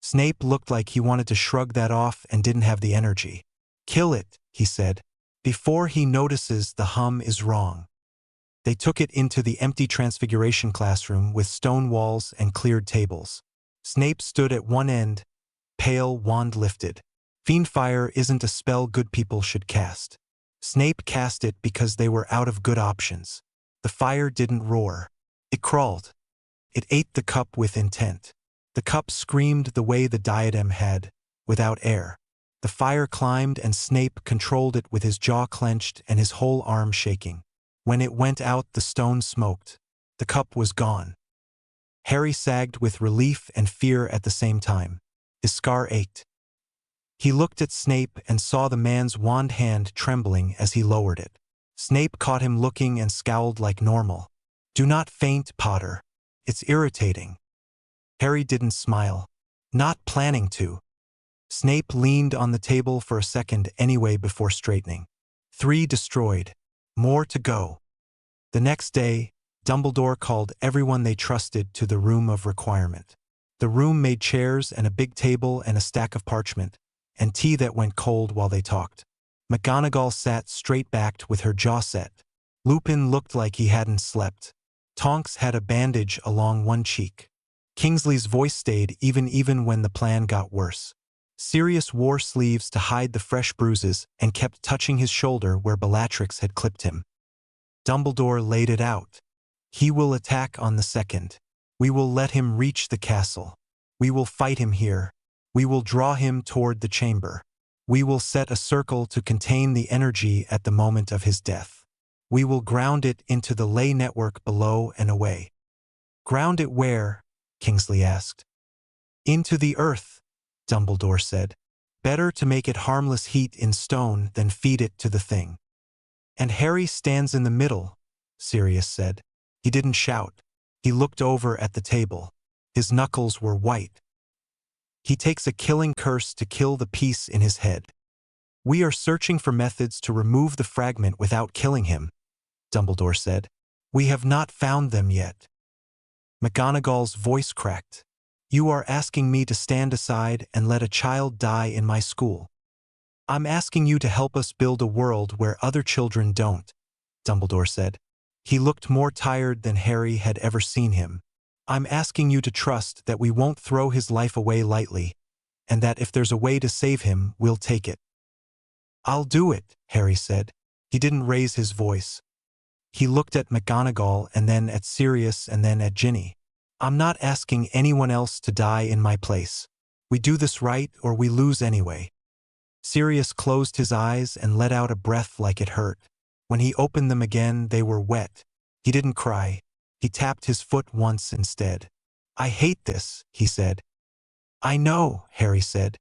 Speaker 2: Snape looked like he wanted to shrug that off and didn't have the energy. "Kill it," he said, "before he notices the hum is wrong." They took it into the empty Transfiguration classroom with stone walls and cleared tables. Snape stood at one end, pale, wand lifted. Fiendfire isn't a spell good people should cast. Snape cast it because they were out of good options. The fire didn't roar. It crawled. It ate the cup with intent. The cup screamed the way the diadem had, without air. The fire climbed and Snape controlled it with his jaw clenched and his whole arm shaking. When it went out, the stone smoked. The cup was gone. Harry sagged with relief and fear at the same time. His scar ached. He looked at Snape and saw the man's wand hand trembling as he lowered it. Snape caught him looking and scowled like normal. "Do not faint, Potter. It's irritating." Harry didn't smile. "Not planning to." Snape leaned on the table for a second anyway before straightening. 3 destroyed. More to go. The next day, Dumbledore called everyone they trusted to the room of requirement. The room made chairs and a big table and a stack of parchment, and tea that went cold while they talked. McGonagall sat straight-backed with her jaw set. Lupin looked like he hadn't slept. Tonks had a bandage along one cheek. Kingsley's voice stayed even when the plan got worse. Sirius wore sleeves to hide the fresh bruises and kept touching his shoulder where Bellatrix had clipped him. Dumbledore laid it out. He will attack on the 2nd. We will let him reach the castle. We will fight him here. We will draw him toward the chamber. We will set a circle to contain the energy at the moment of his death. We will ground it into the ley network below and away. Ground it where? Kingsley asked. Into the earth, Dumbledore said. Better to make it harmless heat in stone than feed it to the thing. And Harry stands in the middle, Sirius said. He didn't shout. He looked over at the table. His knuckles were white. He takes a killing curse to kill the piece in his head. We are searching for methods to remove the fragment without killing him, Dumbledore said. We have not found them yet. McGonagall's voice cracked. You are asking me to stand aside and let a child die in my school. I'm asking you to help us build a world where other children don't, Dumbledore said. He looked more tired than Harry had ever seen him. I'm asking you to trust that we won't throw his life away lightly, and that if there's a way to save him, we'll take it. I'll do it, Harry said. He didn't raise his voice. He looked at McGonagall and then at Sirius and then at Ginny. I'm not asking anyone else to die in my place. We do this right or we lose anyway. Sirius closed his eyes and let out a breath like it hurt. When he opened them again, they were wet. He didn't cry. He tapped his foot once instead. I hate this, he said. I know, Harry said.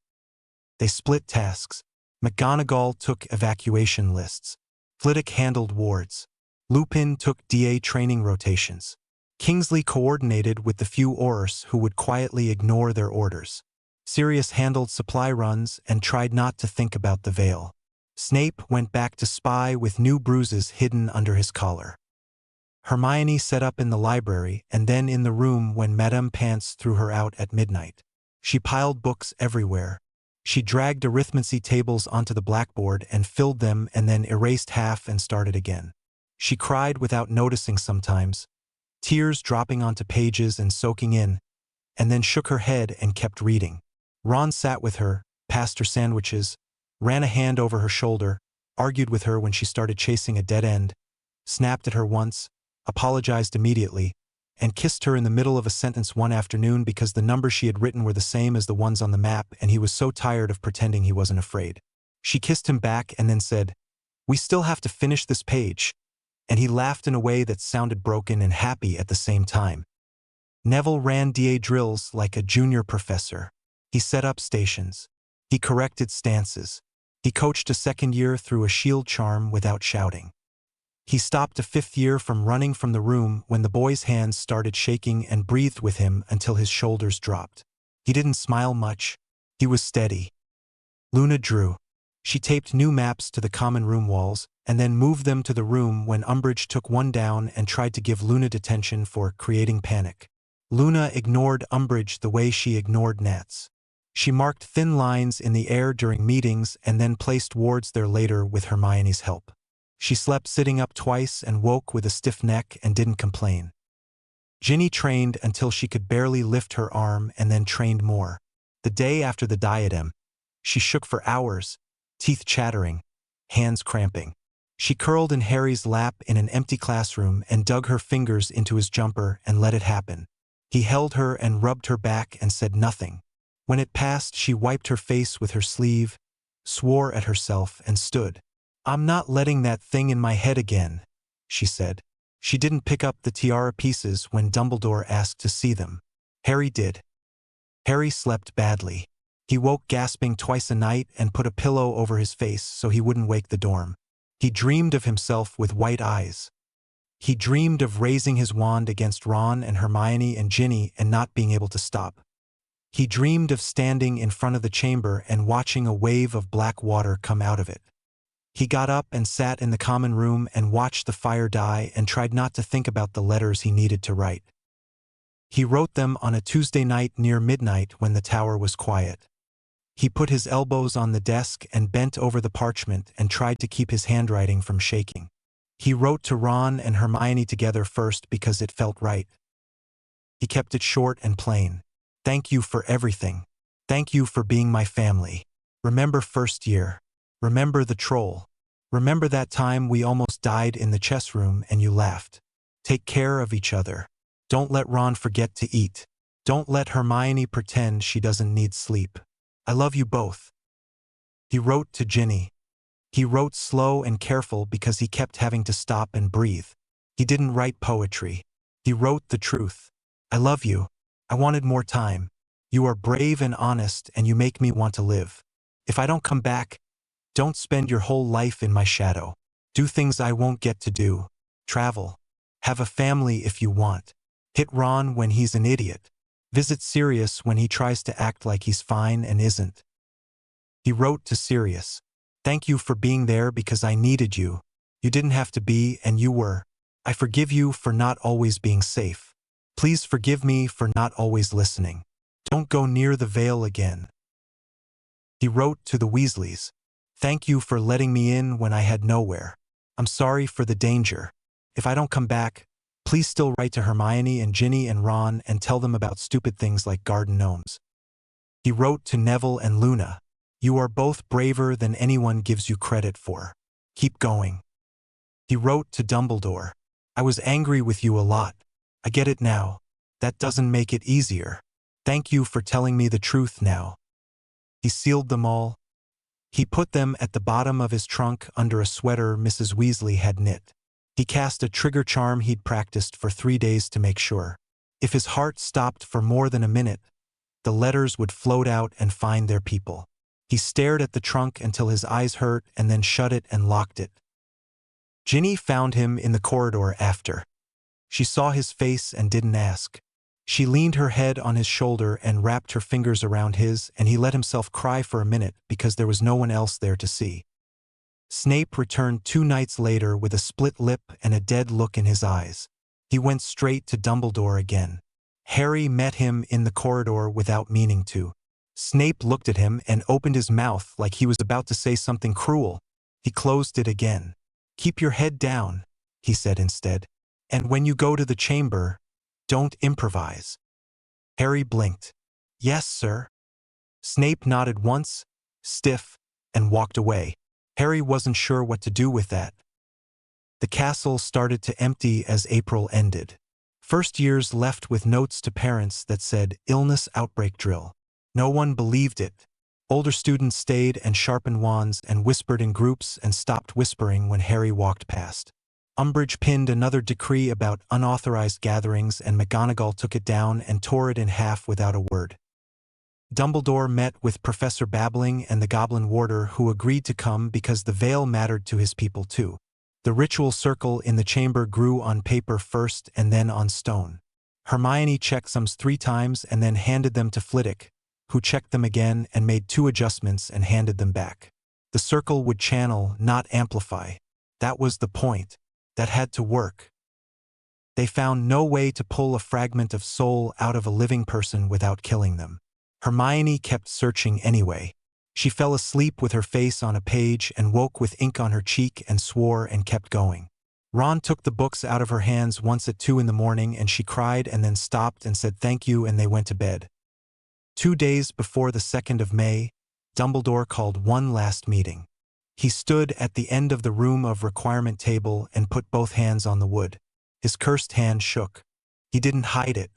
Speaker 2: They split tasks. McGonagall took evacuation lists. Flitwick handled wards. Lupin took DA training rotations. Kingsley coordinated with the few Aurors who would quietly ignore their orders. Sirius handled supply runs and tried not to think about the veil. Snape went back to spy with new bruises hidden under his collar. Hermione set up in the library and then in the room when Madame Pants threw her out at midnight. She piled books everywhere. She dragged arithmancy tables onto the blackboard and filled them and then erased half and started again. She cried without noticing sometimes, tears dropping onto pages and soaking in, and then shook her head and kept reading. Ron sat with her, passed her sandwiches, ran a hand over her shoulder, argued with her when she started chasing a dead end, snapped at her once, apologized immediately, and kissed her in the middle of a sentence one afternoon because the numbers she had written were the same as the ones on the map and he was so tired of pretending he wasn't afraid. She kissed him back and then said, "We still have to finish this page," and he laughed in a way that sounded broken and happy at the same time. Neville ran DA drills like a junior professor. He set up stations. He corrected stances. He coached a second year through a shield charm without shouting. He stopped a fifth year from running from the room when the boy's hands started shaking and breathed with him until his shoulders dropped. He didn't smile much. He was steady. Luna drew. She taped new maps to the common room walls and then moved them to the room when Umbridge took one down and tried to give Luna detention for creating panic. Luna ignored Umbridge the way she ignored gnats. She marked thin lines in the air during meetings and then placed wards there later with Hermione's help. She slept sitting up twice and woke with a stiff neck and didn't complain. Ginny trained until she could barely lift her arm and then trained more. The day after the diadem, she shook for hours, teeth chattering, hands cramping. She curled in Harry's lap in an empty classroom and dug her fingers into his jumper and let it happen. He held her and rubbed her back and said nothing. When it passed, she wiped her face with her sleeve, swore at herself, and stood. "I'm not letting that thing in my head again," she said. She didn't pick up the tiara pieces when Dumbledore asked to see them. Harry did. Harry slept badly. He woke gasping twice a night and put a pillow over his face so he wouldn't wake the dorm. He dreamed of himself with white eyes. He dreamed of raising his wand against Ron and Hermione and Ginny and not being able to stop. He dreamed of standing in front of the chamber and watching a wave of black water come out of it. He got up and sat in the common room and watched the fire die and tried not to think about the letters he needed to write. He wrote them on a Tuesday night near midnight when the tower was quiet. He put his elbows on the desk and bent over the parchment and tried to keep his handwriting from shaking. He wrote to Ron and Hermione together first because it felt right. He kept it short and plain. Thank you for everything. Thank you for being my family. Remember first year. Remember the troll. Remember that time we almost died in the chess room and you laughed. Take care of each other. Don't let Ron forget to eat. Don't let Hermione pretend she doesn't need sleep. I love you both. He wrote to Ginny. He wrote slow and careful because he kept having to stop and breathe. He didn't write poetry. He wrote the truth. I love you. I wanted more time. You are brave and honest and you make me want to live. If I don't come back, don't spend your whole life in my shadow. Do things I won't get to do. Travel. Have a family if you want. Hit Ron when he's an idiot. Visit Sirius when he tries to act like he's fine and isn't. He wrote to Sirius. Thank you for being there because I needed you. You didn't have to be and you were. I forgive you for not always being safe. Please forgive me for not always listening. Don't go near the veil again. He wrote to the Weasleys. Thank you for letting me in when I had nowhere. I'm sorry for the danger. If I don't come back, please still write to Hermione and Ginny and Ron and tell them about stupid things like garden gnomes. He wrote to Neville and Luna. You are both braver than anyone gives you credit for. Keep going. He wrote to Dumbledore. I was angry with you a lot. I get it now. That doesn't make it easier. Thank you for telling me the truth now. He sealed them all. He put them at the bottom of his trunk under a sweater Mrs. Weasley had knit. He cast a trigger charm he'd practiced for 3 days to make sure. If his heart stopped for more than a minute, the letters would float out and find their people. He stared at the trunk until his eyes hurt and then shut it and locked it. Ginny found him in the corridor after. She saw his face and didn't ask. She leaned her head on his shoulder and wrapped her fingers around his, and he let himself cry for a minute because there was no one else there to see. Snape returned 2 nights later with a split lip and a dead look in his eyes. He went straight to Dumbledore again. Harry met him in the corridor without meaning to. Snape looked at him and opened his mouth like he was about to say something cruel. He closed it again. Keep your head down, he said instead. And when you go to the chamber, don't improvise. Harry blinked. Yes, sir. Snape nodded once, stiff, and walked away. Harry wasn't sure what to do with that. The castle started to empty as April ended. First years left with notes to parents that said, illness outbreak drill. No one believed it. Older students stayed and sharpened wands and whispered in groups and stopped whispering when Harry walked past. Umbridge pinned another decree about unauthorized gatherings and McGonagall took it down and tore it in half without a word. Dumbledore met with Professor Babbling and the Goblin Warder who agreed to come because the veil mattered to his people too. The ritual circle in the chamber grew on paper first and then on stone. Hermione checked some 3 times and then handed them to Flitwick, who checked them again and made 2 adjustments and handed them back. The circle would channel, not amplify. That was the point. That had to work. They found no way to pull a fragment of soul out of a living person without killing them. Hermione kept searching anyway. She fell asleep with her face on a page and woke with ink on her cheek and swore and kept going. Ron took the books out of her hands once at 2 in the morning and she cried and then stopped and said thank you and they went to bed. 2 days before the 2nd of May, Dumbledore called one last meeting. He stood at the end of the room of requirement table and put both hands on the wood. His cursed hand shook. He didn't hide it.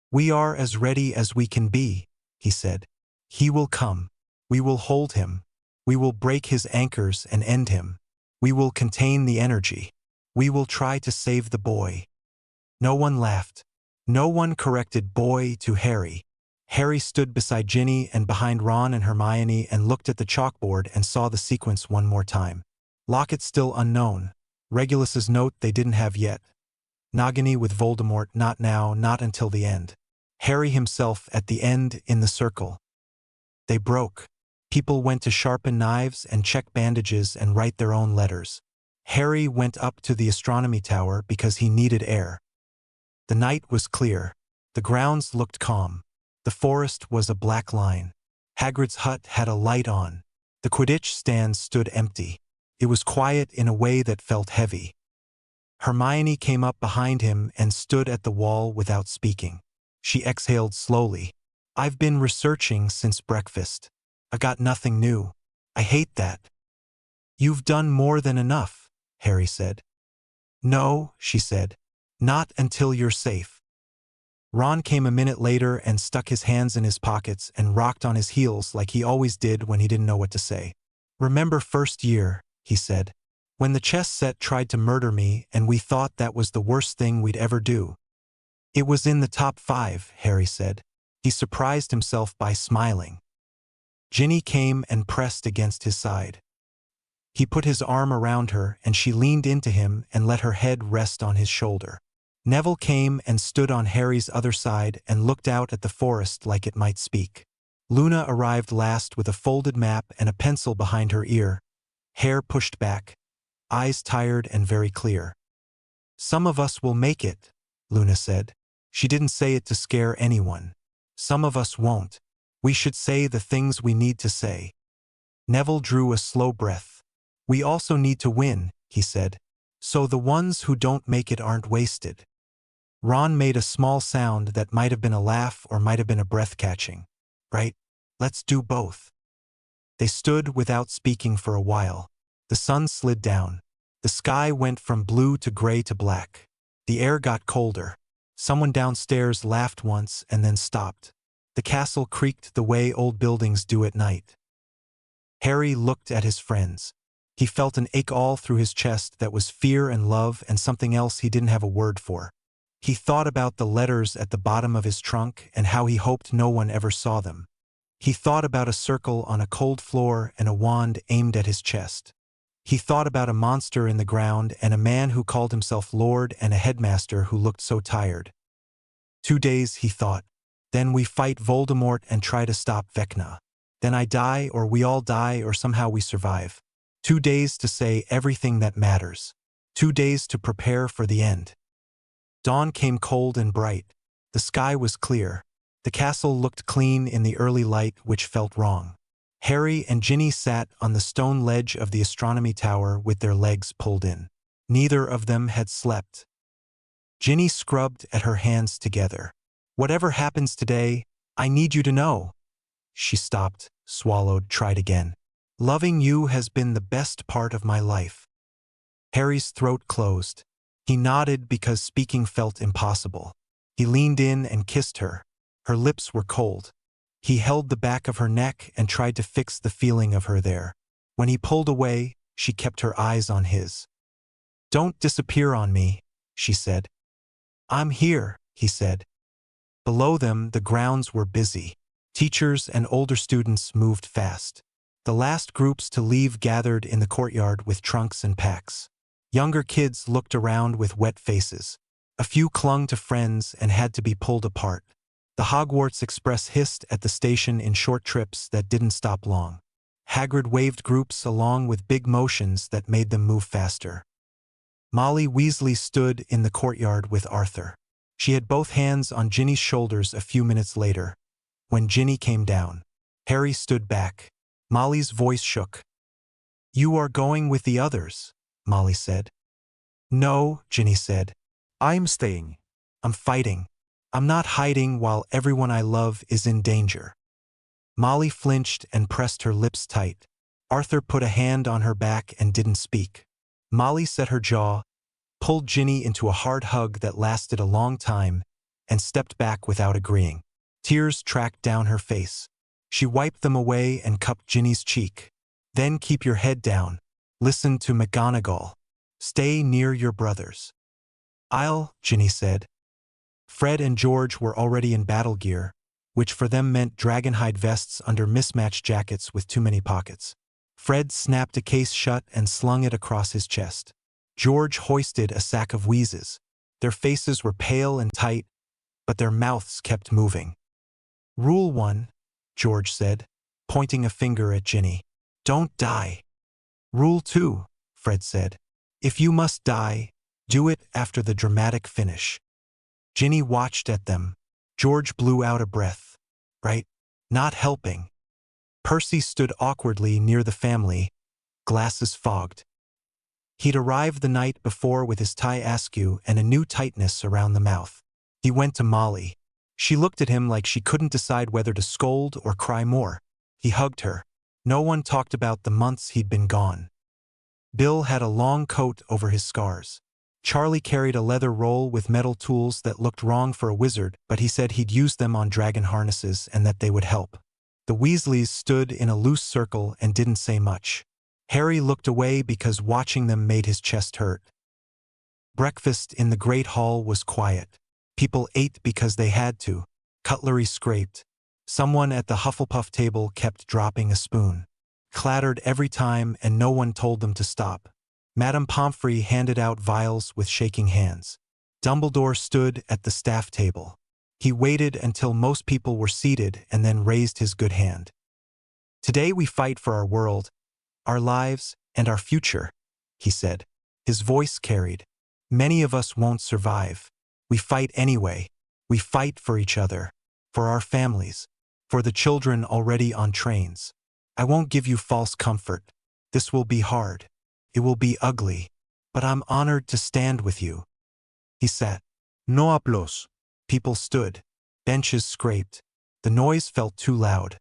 Speaker 2: We are as ready as we can be, he said. He will come. We will hold him. We will break his anchors and end him. We will contain the energy. We will try to save the boy. No one laughed. No one corrected boy to Harry. Harry stood beside Ginny and behind Ron and Hermione and looked at the chalkboard and saw the sequence one more time. Locket still unknown. Regulus's note they didn't have yet. Nagini with Voldemort not now, not until the end. Harry himself at the end in the circle. They broke. People went to sharpen knives and check bandages and write their own letters. Harry went up to the astronomy tower because he needed air. The night was clear. The grounds looked calm. The forest was a black line. Hagrid's hut had a light on. The Quidditch stand stood empty. It was quiet in a way that felt heavy. Hermione came up behind him and stood at the wall without speaking. She exhaled slowly. "I've been researching since breakfast. I got nothing new. I hate that." "You've done more than enough," Harry said. "No," she said. "Not until you're safe." Ron came a minute later and stuck his hands in his pockets and rocked on his heels like he always did when he didn't know what to say. "Remember first year," he said, "when the chess set tried to murder me and we thought that was the worst thing we'd ever do?" "It was in the top 5, Harry said. He surprised himself by smiling. Ginny came and pressed against his side. He put his arm around her and she leaned into him and let her head rest on his shoulder. Neville came and stood on Harry's other side and looked out at the forest like it might speak. Luna arrived last with a folded map and a pencil behind her ear, hair pushed back, eyes tired and very clear. "Some of us will make it," Luna said. She didn't say it to scare anyone. "Some of us won't. We should say the things we need to say." Neville drew a slow breath. "We also need to win," he said. "So the ones who don't make it aren't wasted." Ron made a small sound that might have been a laugh or might have been a breath catching. "Right, let's do both." They stood without speaking for a while. The sun slid down. The sky went from blue to gray to black. The air got colder. Someone downstairs laughed once and then stopped. The castle creaked the way old buildings do at night. Harry looked at his friends. He felt an ache all through his chest that was fear and love and something else he didn't have a word for. He thought about the letters at the bottom of his trunk and how he hoped no one ever saw them. He thought about a circle on a cold floor and a wand aimed at his chest. He thought about a monster in the ground and a man who called himself Lord and a headmaster who looked so tired. 2 days, he thought. Then we fight Voldemort and try to stop Vecna. Then I die, or we all die, or somehow we survive. 2 days to say everything that matters. 2 days to prepare for the end. Dawn came cold and bright. The sky was clear. The castle looked clean in the early light, which felt wrong. Harry and Ginny sat on the stone ledge of the astronomy tower with their legs pulled in. Neither of them had slept. Ginny scrubbed at her hands together. "Whatever happens today, I need you to know." She stopped, swallowed, tried again. "Loving you has been the best part of my life." Harry's throat closed. He nodded because speaking felt impossible. He leaned in and kissed her. Her lips were cold. He held the back of her neck and tried to fix the feeling of her there. When he pulled away, she kept her eyes on his. "Don't disappear on me," she said. "I'm here," he said. Below them, the grounds were busy. Teachers and older students moved fast. The last groups to leave gathered in the courtyard with trunks and packs. Younger kids looked around with wet faces. A few clung to friends and had to be pulled apart. The Hogwarts Express hissed at the station in short trips that didn't stop long. Hagrid waved groups along with big motions that made them move faster. Molly Weasley stood in the courtyard with Arthur. She had both hands on Ginny's shoulders a few minutes later. When Ginny came down, Harry stood back. Molly's voice shook. "You are going with the others," Molly said. "No," Ginny said. "I'm staying. I'm fighting. I'm not hiding while everyone I love is in danger." Molly flinched and pressed her lips tight. Arthur put a hand on her back and didn't speak. Molly set her jaw, pulled Ginny into a hard hug that lasted a long time, and stepped back without agreeing. Tears tracked down her face. She wiped them away and cupped Ginny's cheek. "Then keep your head down. Listen to McGonagall. Stay near your brothers." "I'll," Ginny said. Fred and George were already in battle gear, which for them meant dragonhide vests under mismatched jackets with too many pockets. Fred snapped a case shut and slung it across his chest. George hoisted a sack of wheezes. Their faces were pale and tight, but their mouths kept moving. "Rule 1, George said. pointing a finger at Ginny. Don't die. Rule 2, Fred said. If you must die, do it after the dramatic finish. Ginny watched at them. George blew out a breath. Right? Not helping. Percy stood awkwardly near the family, glasses fogged. He'd arrived the night before with his tie askew and a new tightness around the mouth. He went to Molly. She looked at him like she couldn't decide whether to scold or cry more. He hugged her. No one talked about the months he'd been gone. Bill had a long coat over his scars. Charlie carried a leather roll with metal tools that looked wrong for a wizard, but he said he'd used them on dragon harnesses and that they would help. The Weasleys stood in a loose circle and didn't say much. Harry looked away because watching them made his chest hurt. Breakfast in the Great Hall was quiet. People ate because they had to. Cutlery scraped. Someone at the Hufflepuff table kept dropping a spoon. Clattered every time and no one told them to stop. Madame Pomfrey handed out vials with shaking hands. Dumbledore stood at the staff table. He waited until most people were seated and then raised his good hand. Today we fight for our world, our lives, and our future, he said. His voice carried. Many of us won't survive. We fight anyway. We fight for each other, for our families, for the children already on trains. I won't give you false comfort. This will be hard. It will be ugly. But I'm honored to stand with you. He sat.
Speaker 4: No applause.
Speaker 2: People stood. Benches scraped. The noise felt too loud.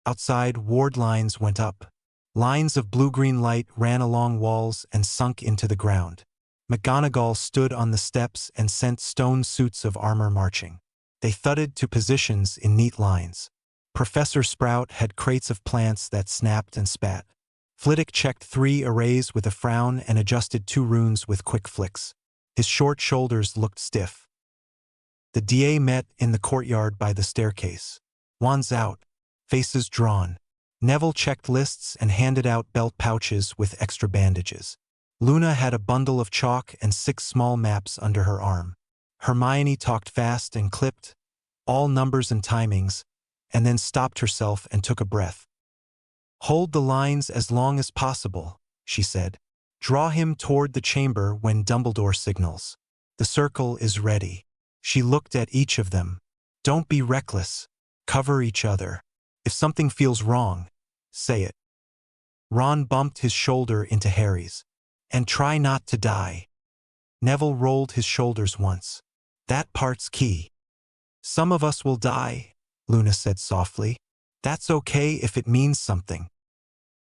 Speaker 2: Outside, ward lines went up. Lines of blue-green light ran along walls and sunk into the ground. McGonagall stood on the steps and sent stone suits of armor marching. They thudded to positions in neat lines. Professor Sprout had crates of plants that snapped and spat. Flitwick checked 3 arrays with a frown and adjusted 2 runes with quick flicks. His short shoulders looked stiff. The DA met in the courtyard by the staircase. Wands out, faces drawn. Neville checked lists and handed out belt pouches with extra bandages. Luna had a bundle of chalk and 6 small maps under her arm. Hermione talked fast and clipped, all numbers and timings, and then stopped herself and took a breath. Hold the lines as long as possible, she said. Draw him toward the chamber when Dumbledore signals. The circle is ready. She looked at each of them. Don't be reckless. Cover each other. If something feels wrong, say it. Ron bumped his shoulder into Harry's. And try not to die. Neville rolled his shoulders once. That part's key. Some of us will die, Luna said softly. That's okay if it means something.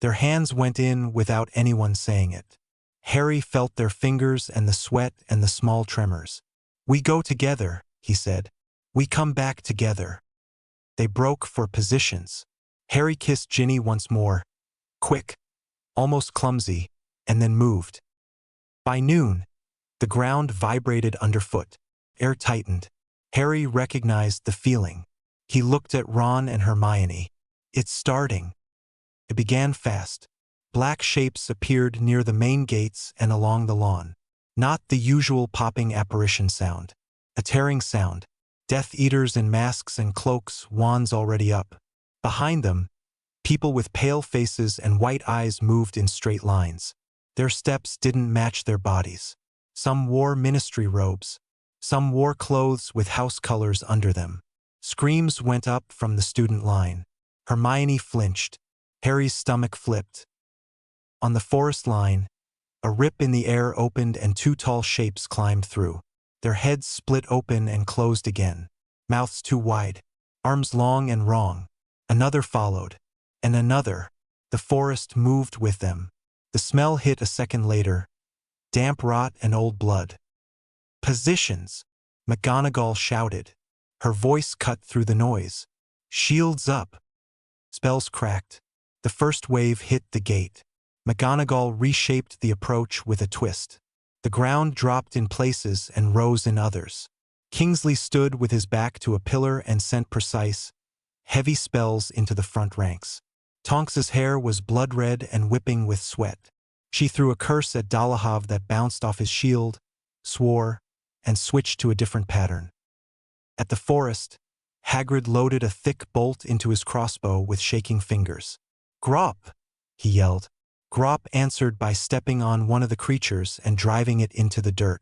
Speaker 2: Their hands went in without anyone saying it. Harry felt their fingers and the sweat and the small tremors. We go together, he said. We come back together. They broke for positions. Harry kissed Ginny once more. Quick, almost clumsy, and then moved. By noon, the ground vibrated underfoot. Air tightened. Harry recognized the feeling. He looked at Ron and Hermione. It's starting. It began fast. Black shapes appeared near the main gates and along the lawn. Not the usual popping apparition sound. A tearing sound. Death Eaters in masks and cloaks, wands already up. Behind them, people with pale faces and white eyes moved in straight lines. Their steps didn't match their bodies. Some wore ministry robes. Some wore clothes with house colors under them. Screams went up from the student line. Hermione flinched. Harry's stomach flipped. On the forest line, a rip in the air opened and 2 tall shapes climbed through. Their heads split open and closed again. Mouths too wide. Arms long and wrong. Another followed. And another. The forest moved with them. The smell hit a second later. Damp rot and old blood. Positions! McGonagall shouted. Her voice cut through the noise. Shields up! Spells cracked. The first wave hit the gate. McGonagall reshaped the approach with a twist. The ground dropped in places and rose in others. Kingsley stood with his back to a pillar and sent precise, heavy spells into the front ranks. Tonks's hair was blood-red and whipping with sweat. She threw a curse at Dolohov that bounced off his shield, swore, and switched to a different pattern. At the forest, Hagrid loaded a thick bolt into his crossbow with shaking fingers. "Grop!" he yelled. Grop answered by stepping on one of the creatures and driving it into the dirt.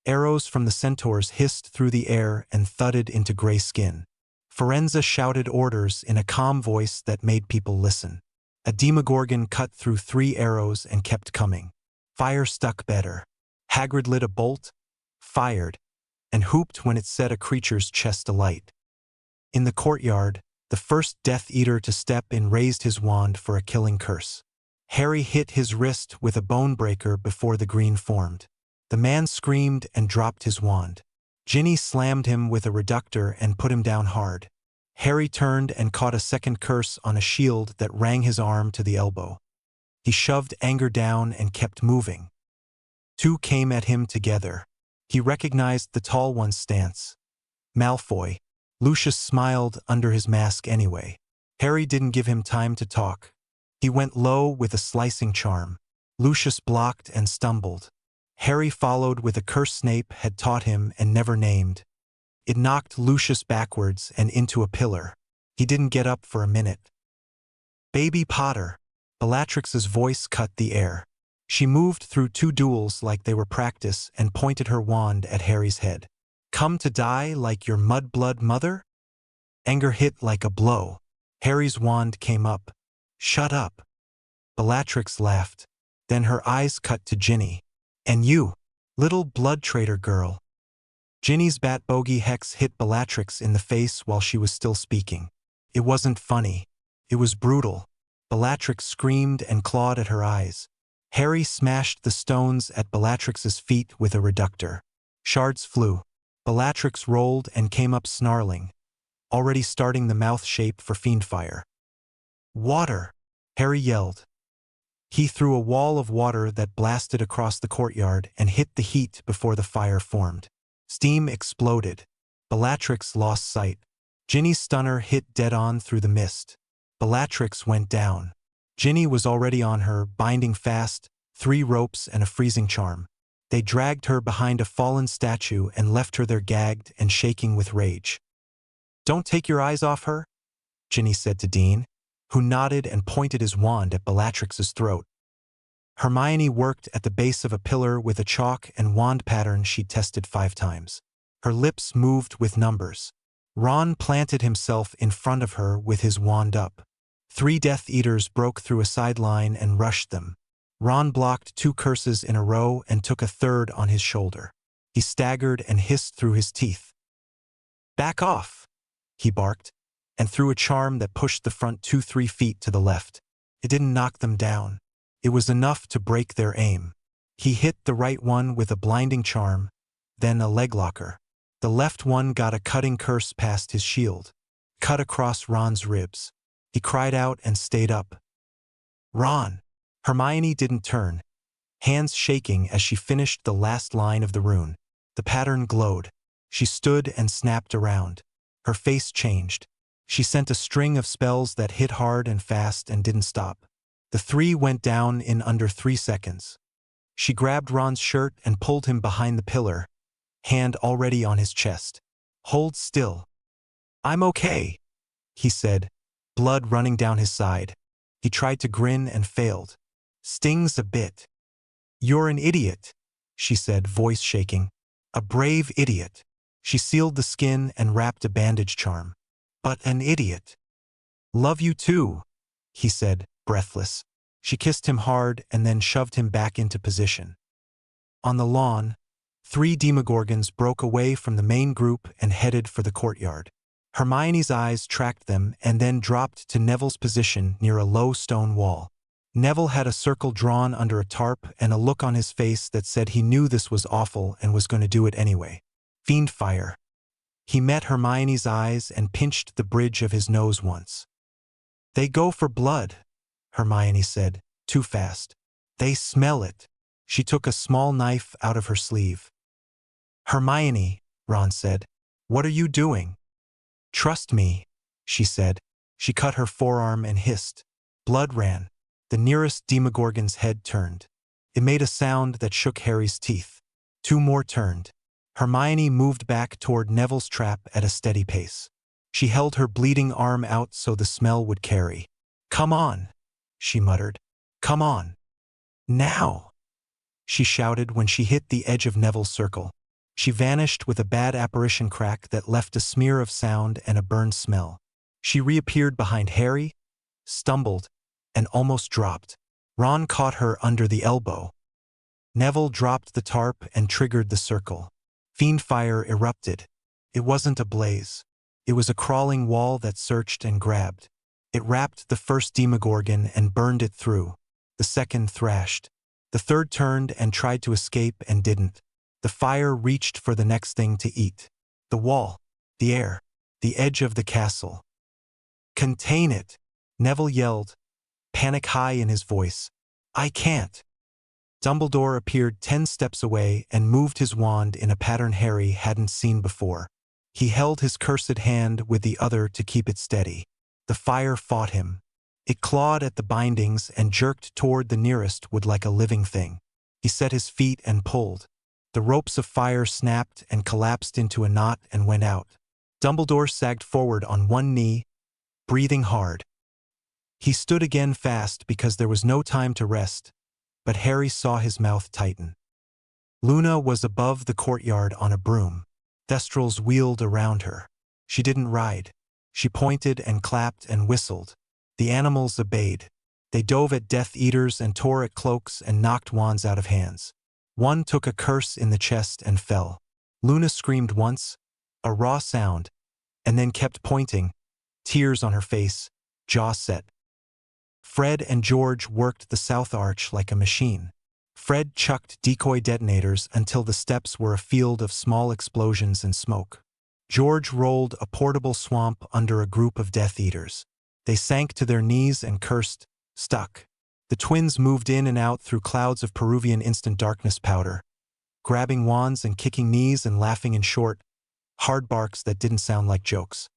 Speaker 2: Arrows from the centaurs hissed through the air and thudded into gray skin. Firenze shouted orders in a calm voice that made people listen. A Demogorgon cut through 3 arrows and kept coming. Fire stuck better. Hagrid lit a bolt, fired, and whooped when it set a creature's chest alight. In the courtyard, the first Death Eater to step in raised his wand for a killing curse. Harry hit his wrist with a bone breaker before the green formed. The man screamed and dropped his wand. Ginny slammed him with a reductor and put him down hard. Harry turned and caught a second curse on a shield that rang his arm to the elbow. He shoved anger down and kept moving. 2 came at him together. He recognized the tall one's stance. Malfoy. Lucius smiled under his mask anyway. Harry didn't give him time to talk. He went low with a slicing charm. Lucius blocked and stumbled. Harry followed with a curse Snape had taught him and never named. It knocked Lucius backwards and into a pillar. He didn't get up for a minute. "Baby Potter!" Bellatrix's voice cut the air. She moved through 2 duels like they were practice and pointed her wand at Harry's head. "Come to die like your mudblood mother?" Anger hit like a blow. Harry's wand came up. "Shut up." Bellatrix laughed. Then her eyes cut to Ginny. "And you, little blood traitor girl." Ginny's bat bogey hex hit Bellatrix in the face while she was still speaking. It wasn't funny. It was brutal. Bellatrix screamed and clawed at her eyes. Harry smashed the stones at Bellatrix's feet with a reductor. Shards flew. Bellatrix rolled and came up snarling, already starting the mouth shape for fiendfire. "Water!" Harry yelled. He threw a wall of water that blasted across the courtyard and hit the heat before the fire formed. Steam exploded. Bellatrix lost sight. Ginny's stunner hit dead-on through the mist. Bellatrix went down. Ginny was already on her, binding fast, 3 ropes and a freezing charm. They dragged her behind a fallen statue and left her there gagged and shaking with rage. "Don't take your eyes off her," Ginny said to Dean, who nodded and pointed his wand at Bellatrix's throat. Hermione worked at the base of a pillar with a chalk and wand pattern she'd tested 5 times. Her lips moved with numbers. Ron planted himself in front of her with his wand up. 3 Death Eaters broke through a sideline and rushed them. Ron blocked 2 curses in a row and took a third on his shoulder. He staggered and hissed through his teeth. "Back off!" he barked, and threw a charm that pushed the front 2-3 feet to the left. It didn't knock them down. It was enough to break their aim. He hit the right one with a blinding charm, then a leg locker. The left one got a cutting curse past his shield, cut across Ron's ribs. He cried out and stayed up. "Ron!" Hermione didn't turn, hands shaking as she finished the last line of the rune. The pattern glowed. She stood and snapped around. Her face changed. She sent a string of spells that hit hard and fast and didn't stop. The 3 went down in under 3 seconds. She grabbed Ron's shirt and pulled him behind the pillar, hand already on his chest. "Hold still." "I'm okay," he said, blood running down his side. He tried to grin and failed. "Stings a bit." "You're an idiot," she said, voice shaking. "A brave idiot." She sealed the skin and wrapped a bandage charm. "But an idiot." "Love you too," he said, breathless. She kissed him hard and then shoved him back into position. On the lawn, 3 Demogorgons broke away from the main group and headed for the courtyard. Hermione's eyes tracked them and then dropped to Neville's position near a low stone wall. Neville had a circle drawn under a tarp and a look on his face that said he knew this was awful and was going to do it anyway. Fiendfire. He met Hermione's eyes and pinched the bridge of his nose once. "They go for blood," Hermione said, too fast. "They smell it." She took a small knife out of her sleeve. "Hermione," Ron said, "what are you doing?" "Trust me," she said. She cut her forearm and hissed. Blood ran. The nearest Demogorgon's head turned. It made a sound that shook Harry's teeth. 2 more turned. Hermione moved back toward Neville's trap at a steady pace. She held her bleeding arm out so the smell would carry. "Come on," she muttered. "Come on. Now," she shouted when she hit the edge of Neville's circle. She vanished with a bad apparition crack that left a smear of sound and a burned smell. She reappeared behind Harry, stumbled, and almost dropped. Ron caught her under the elbow. Neville dropped the tarp and triggered the circle. Fiend fire erupted. It wasn't a blaze. It was a crawling wall that searched and grabbed. It wrapped the first Demogorgon and burned it through. The second thrashed. The third turned and tried to escape and didn't. The fire reached for the next thing to eat. The wall, the air, the edge of the castle. "Contain it," Neville yelled, panic high in his voice. "I can't." Dumbledore appeared 10 steps away and moved his wand in a pattern Harry hadn't seen before. He held his cursed hand with the other to keep it steady. The fire fought him. It clawed at the bindings and jerked toward the nearest wood like a living thing. He set his feet and pulled. The ropes of fire snapped and collapsed into a knot and went out. Dumbledore sagged forward on one knee, breathing hard. He stood again fast because there was no time to rest, but Harry saw his mouth tighten. Luna was above the courtyard on a broom. Thestrals wheeled around her. She didn't ride. She pointed and clapped and whistled. The animals obeyed. They dove at Death Eaters and tore at cloaks and knocked wands out of hands. One took a curse in the chest and fell. Luna screamed once, a raw sound, and then kept pointing, tears on her face, jaw set. Fred and George worked the south arch like a machine. Fred chucked decoy detonators until the steps were a field of small explosions and smoke. George rolled a portable swamp under a group of Death Eaters. They sank to their knees and cursed, stuck. The twins moved in and out through clouds of Peruvian instant darkness powder, grabbing wands and kicking knees and laughing in short, hard barks that didn't sound like jokes.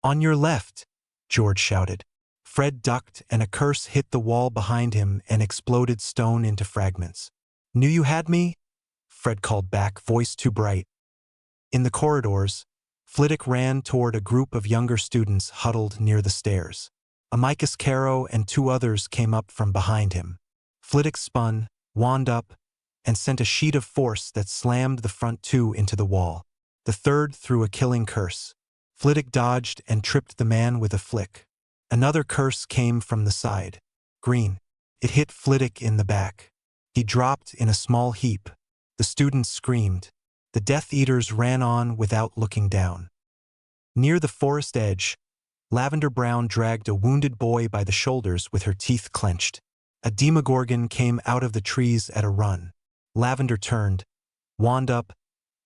Speaker 2: "On your left," George shouted. Fred ducked and a curse hit the wall behind him and exploded stone into fragments. "Knew you had me?" Fred called back, voice too bright. In the corridors, Flitwick ran toward a group of younger students huddled near the stairs. Amicus Caro and 2 others came up from behind him. Flitwick spun, wand up, and sent a sheet of force that slammed the front 2 into the wall. The third threw a killing curse. Flitwick dodged and tripped the man with a flick. Another curse came from the side. Green. It hit Flitwick in the back. He dropped in a small heap. The students screamed. The Death Eaters ran on without looking down. Near the forest edge, Lavender Brown dragged a wounded boy by the shoulders with her teeth clenched. A Demogorgon came out of the trees at a run. Lavender turned, wand up,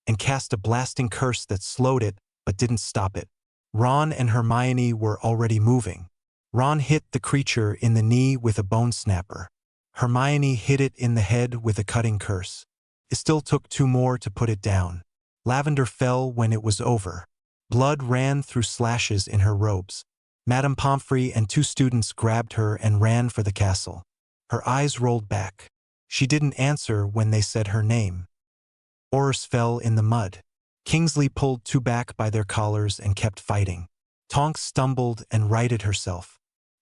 Speaker 2: and cast a blasting curse that slowed it but didn't stop it. Ron and Hermione were already moving. Ron hit the creature in the knee with a bone snapper. Hermione hit it in the head with a cutting curse. It still took 2 more to put it down. Lavender fell when it was over. Blood ran through slashes in her robes. Madame Pomfrey and 2 students grabbed her and ran for the castle. Her eyes rolled back. She didn't answer when they said her name. Oris fell in the mud. Kingsley pulled 2 back by their collars and kept fighting. Tonks stumbled and righted herself.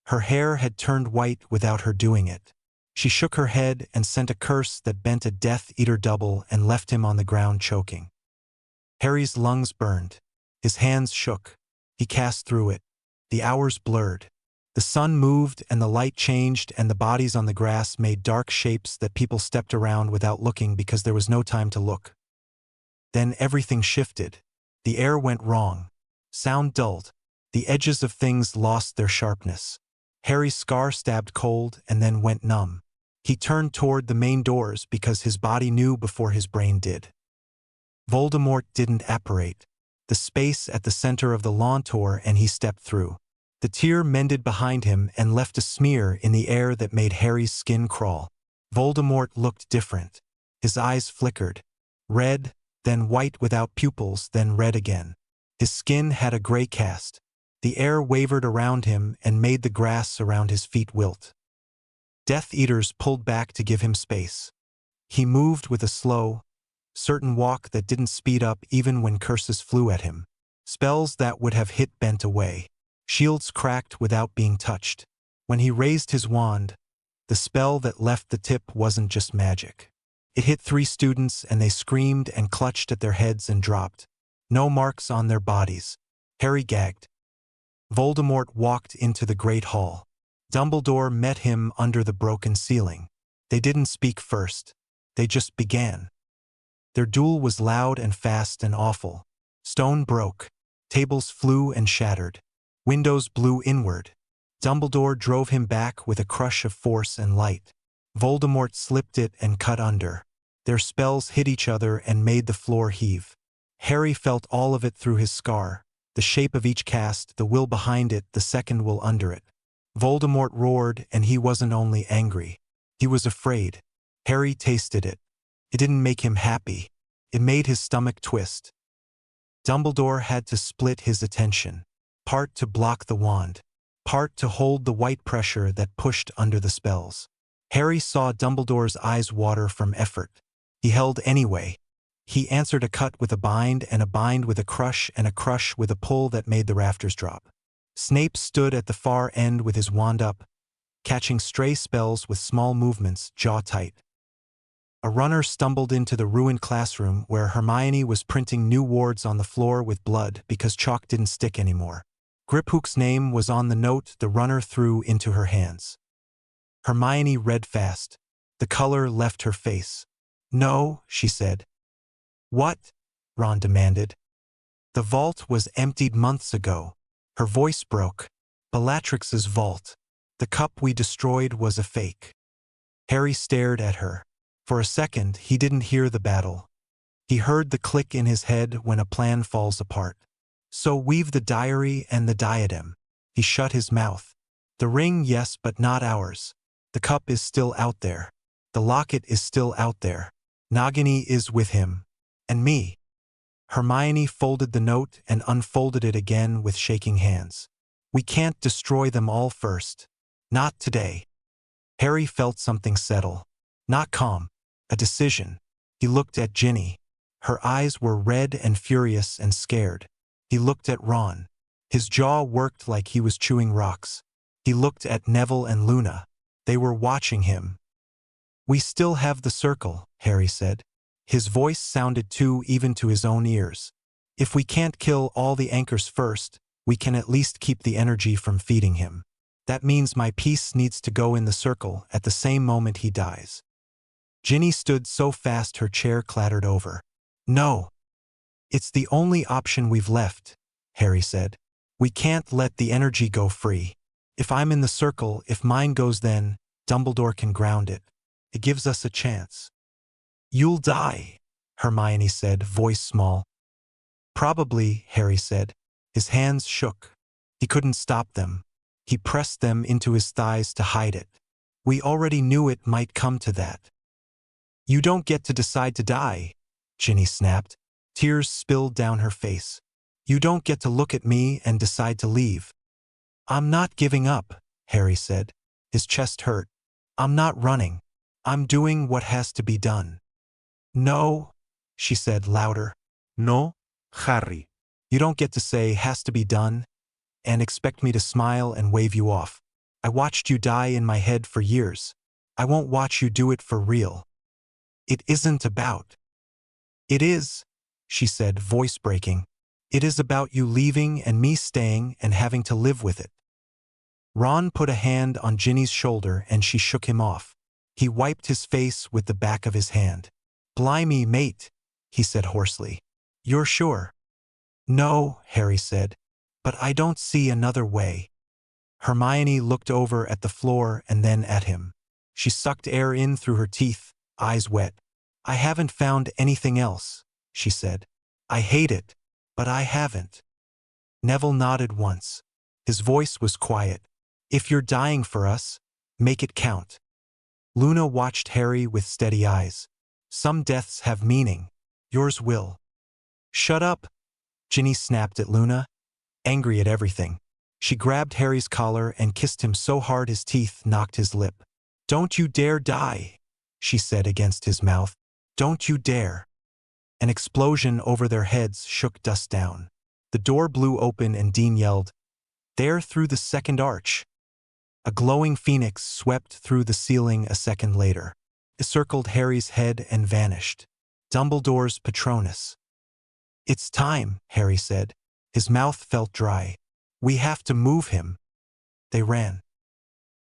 Speaker 2: Her hair had turned white without her doing it. She shook her head and sent a curse that bent a Death Eater double and left him on the ground choking. Harry's lungs burned. His hands shook. He cast through it. The hours blurred. The sun moved and the light changed and the bodies on the grass made dark shapes that people stepped around without looking because there was no time to look. Then everything shifted. The air went wrong. Sound dulled. The edges of things lost their sharpness. Harry's scar stabbed cold and then went numb. He turned toward the main doors because his body knew before his brain did. Voldemort didn't apparate. The space at the center of the lawn tore and he stepped through. The tear mended behind him and left a smear in the air that made Harry's skin crawl. Voldemort looked different. His eyes flickered. Red, then white without pupils, then red again. His skin had a gray cast. The air wavered around him and made the grass around his feet wilt. Death Eaters pulled back to give him space. He moved with a slow, certain walk that didn't speed up even when curses flew at him. Spells that would have hit bent away. Shields cracked without being touched. When he raised his wand, the spell that left the tip wasn't just magic. It hit 3 students and they screamed and clutched at their heads and dropped. No marks on their bodies. Harry gagged. Voldemort walked into the Great Hall. Dumbledore met him under the broken ceiling. They didn't speak first. They just began. Their duel was loud and fast and awful. Stone broke. Tables flew and shattered. Windows blew inward. Dumbledore drove him back with a crush of force and light. Voldemort slipped it and cut under. Their spells hit each other and made the floor heave. Harry felt all of it through his scar, the shape of each cast, the will behind it, the second will under it. Voldemort roared, and he wasn't only angry. He was afraid. Harry tasted it. It didn't make him happy. It made his stomach twist. Dumbledore had to split his attention, part to block the wand, part to hold the white pressure that pushed under the spells. Harry saw Dumbledore's eyes water from effort. He held anyway. He answered a cut with a bind, and a bind with a crush, and a crush with a pull that made the rafters drop. Snape stood at the far end with his wand up, catching stray spells with small movements, jaw tight. A runner stumbled into the ruined classroom where Hermione was printing new wards on the floor with blood because chalk didn't stick anymore. Griphook's name was on the note the runner threw into her hands. Hermione read fast. The color left her face. "No," she said. "What?" Ron demanded. "The vault was emptied months ago." Her voice broke. "Bellatrix's vault. The cup we destroyed was a fake." Harry stared at her. For a second, he didn't hear the battle. He heard the click in his head when a plan falls apart. "So we've the diary and the diadem." He shut his mouth. "The ring, yes, but not ours. The cup is still out there. The locket is still out there. Nagini is with him. And me." Hermione folded the note and unfolded it again with shaking hands. "We can't destroy them all first. Not today." Harry felt something settle. Not calm. A decision. He looked at Ginny. Her eyes were red and furious and scared. He looked at Ron. His jaw worked like he was chewing rocks. He looked at Neville and Luna. They were watching him. "We still have the circle," Harry said. His voice sounded too even to his own ears. "If we can't kill all the anchors first, we can at least keep the energy from feeding him. That means my piece needs to go in the circle at the same moment he dies." Ginny stood so fast her chair clattered over. "No. It's the only option we've left," Harry said. "We can't let the energy go free. If I'm in the circle, if mine goes, then Dumbledore can ground it. It gives us a chance." "You'll die," Hermione said, voice small. "Probably," Harry said. His hands shook. He couldn't stop them. He pressed them into his thighs to hide it. "We already knew it might come to that." "You don't get to decide to die," Ginny snapped. Tears spilled down her face. "You don't get to look at me and decide to leave." "I'm not giving up," Harry said. His chest hurt. "I'm not running. I'm doing what has to be done." "No," she said louder.
Speaker 4: No, Harry.
Speaker 2: "You don't get to say has to be done and expect me to smile and wave you off. I watched you die in my head for years. I won't watch you do it for real." "It isn't about." "It is," she said, voice breaking. "It is about you leaving and me staying and having to live with it." Ron put a hand on Ginny's shoulder and she shook him off. He wiped his face with the back of his hand. "Blimey, mate," he said hoarsely. "You're sure?" "No," Harry said, "but I don't see another way." Hermione looked over at the floor and then at him. She sucked air in through her teeth, eyes wet. "I haven't found anything else," she said. "I hate it, but I haven't." Neville nodded once. His voice was quiet. "If you're dying for us, make it count." Luna watched Harry with steady eyes. "Some deaths have meaning. Yours will." "Shut up," Ginny snapped at Luna, angry at everything. She grabbed Harry's collar and kissed him so hard his teeth knocked his lip. "Don't you dare die," she said against his mouth. "Don't you dare." An explosion over their heads shook dust down. The door blew open and Dean yelled, "There through the second arch!" A glowing phoenix swept through the ceiling a second later. It circled Harry's head and vanished. Dumbledore's Patronus. "It's time," Harry said. His mouth felt dry. "We have to move him." They ran.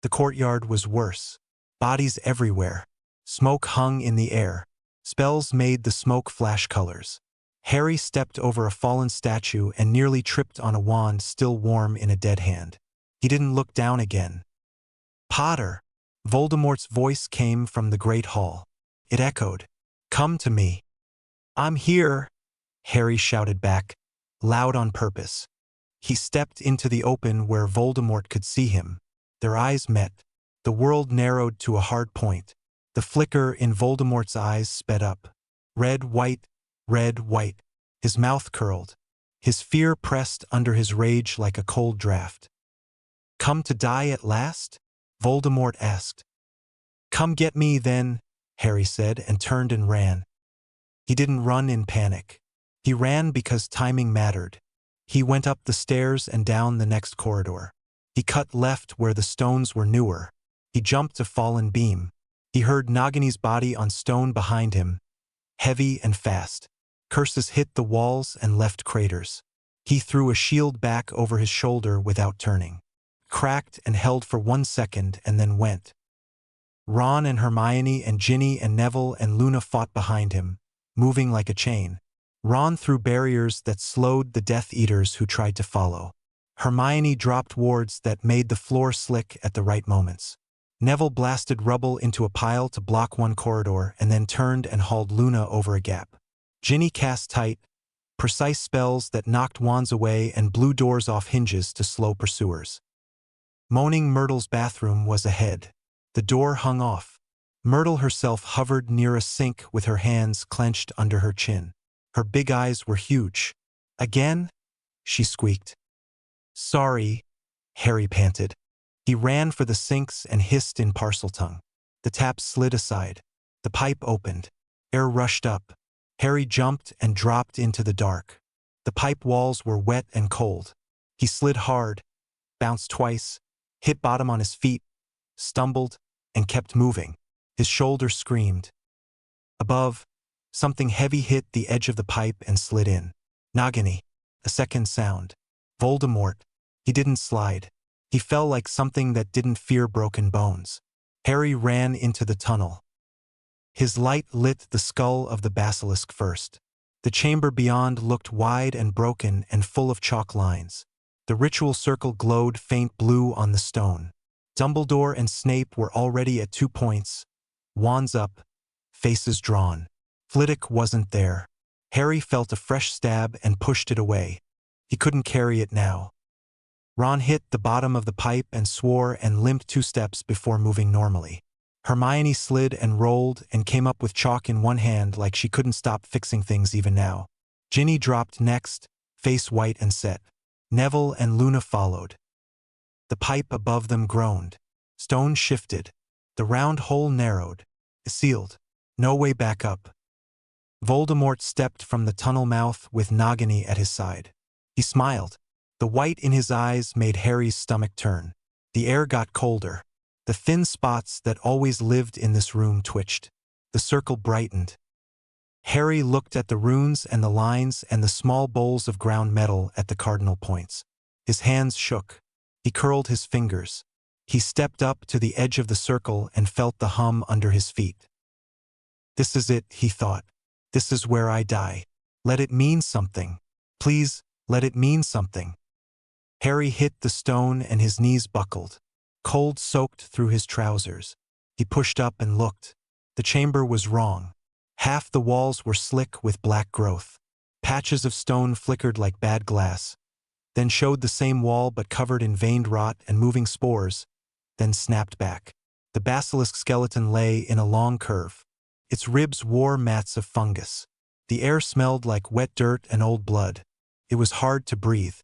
Speaker 2: The courtyard was worse. Bodies everywhere. Smoke hung in the air. Spells made the smoke flash colors. Harry stepped over a fallen statue and nearly tripped on a wand still warm in a dead hand. He didn't look down again. "Potter!" Voldemort's voice came from the Great Hall. It echoed, "Come to me." "I'm here," Harry shouted back, loud on purpose. He stepped into the open where Voldemort could see him. Their eyes met. The world narrowed to a hard point. The flicker in Voldemort's eyes sped up. Red, white, red, white. His mouth curled. His fear pressed under his rage like a cold draft. "Come to die at last?" Voldemort asked. "Come get me, then," Harry said, and turned and ran. He didn't run in panic. He ran because timing mattered. He went up the stairs and down the next corridor. He cut left where the stones were newer. He jumped a fallen beam. He heard Nagini's body on stone behind him, heavy and fast. Curses hit the walls and left craters. He threw a shield back over his shoulder without turning. Cracked and held for 1 second and then went. Ron and Hermione and Ginny and Neville and Luna fought behind him, moving like a chain. Ron threw barriers that slowed the Death Eaters who tried to follow. Hermione dropped wards that made the floor slick at the right moments. Neville blasted rubble into a pile to block one corridor and then turned and hauled Luna over a gap. Ginny cast tight, precise spells that knocked wands away and blew doors off hinges to slow pursuers. Moaning Myrtle's bathroom was ahead. The door hung off. Myrtle herself hovered near a sink with her hands clenched under her chin. Her big eyes were huge. "Again?" she squeaked. "Sorry," Harry panted. He ran for the sinks and hissed in Parseltongue. The tap slid aside. The pipe opened. Air rushed up. Harry jumped and dropped into the dark. The pipe walls were wet and cold. He slid hard, bounced twice, hit bottom on his feet, stumbled, and kept moving. His shoulder screamed. Above, something heavy hit the edge of the pipe and slid in. Nagini. A second sound. Voldemort. He didn't slide. He fell like something that didn't fear broken bones. Harry ran into the tunnel. His light lit the skull of the basilisk first. The chamber beyond looked wide and broken and full of chalk lines. The ritual circle glowed faint blue on the stone. Dumbledore and Snape were already at 2 points, wands up, faces drawn. Flitwick wasn't there. Harry felt a fresh stab and pushed it away. He couldn't carry it now. Ron hit the bottom of the pipe and swore and limped 2 steps before moving normally. Hermione slid and rolled and came up with chalk in one hand like she couldn't stop fixing things even now. Ginny dropped next, face white and set. Neville and Luna followed. The pipe above them groaned. Stone shifted. The round hole narrowed. Sealed. No way back up. Voldemort stepped from the tunnel mouth with Nagini at his side. He smiled. The white in his eyes made Harry's stomach turn. The air got colder. The thin spots that always lived in this room twitched. The circle brightened. Harry looked at the runes and the lines and the small bowls of ground metal at the cardinal points. His hands shook. He curled his fingers. He stepped up to the edge of the circle and felt the hum under his feet. "This is it," he thought. "This is where I die. Let it mean something. Please, let it mean something." Harry hit the stone and his knees buckled. Cold soaked through his trousers. He pushed up and looked. The chamber was wrong. Half the walls were slick with black growth. Patches of stone flickered like bad glass, then showed the same wall but covered in veined rot and moving spores, then snapped back. The basilisk skeleton lay in a long curve. Its ribs wore mats of fungus. The air smelled like wet dirt and old blood. It was hard to breathe.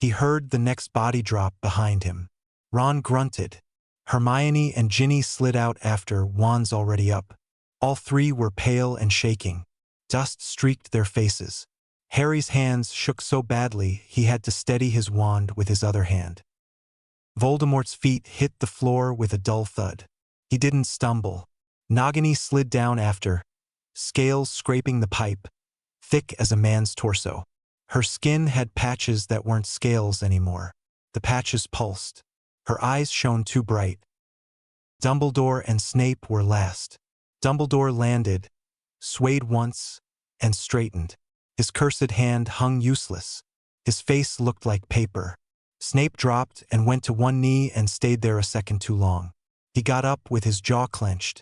Speaker 2: He heard the next body drop behind him. Ron grunted. Hermione and Ginny slid out after, wands already up. All 3 were pale and shaking. Dust streaked their faces. Harry's hands shook so badly he had to steady his wand with his other hand. Voldemort's feet hit the floor with a dull thud. He didn't stumble. Nagini slid down after, scales scraping the pipe, thick as a man's torso. Her skin had patches that weren't scales anymore. The patches pulsed. Her eyes shone too bright. Dumbledore and Snape were last. Dumbledore landed, swayed once, and straightened. His cursed hand hung useless. His face looked like paper. Snape dropped and went to one knee and stayed there a second too long. He got up with his jaw clenched.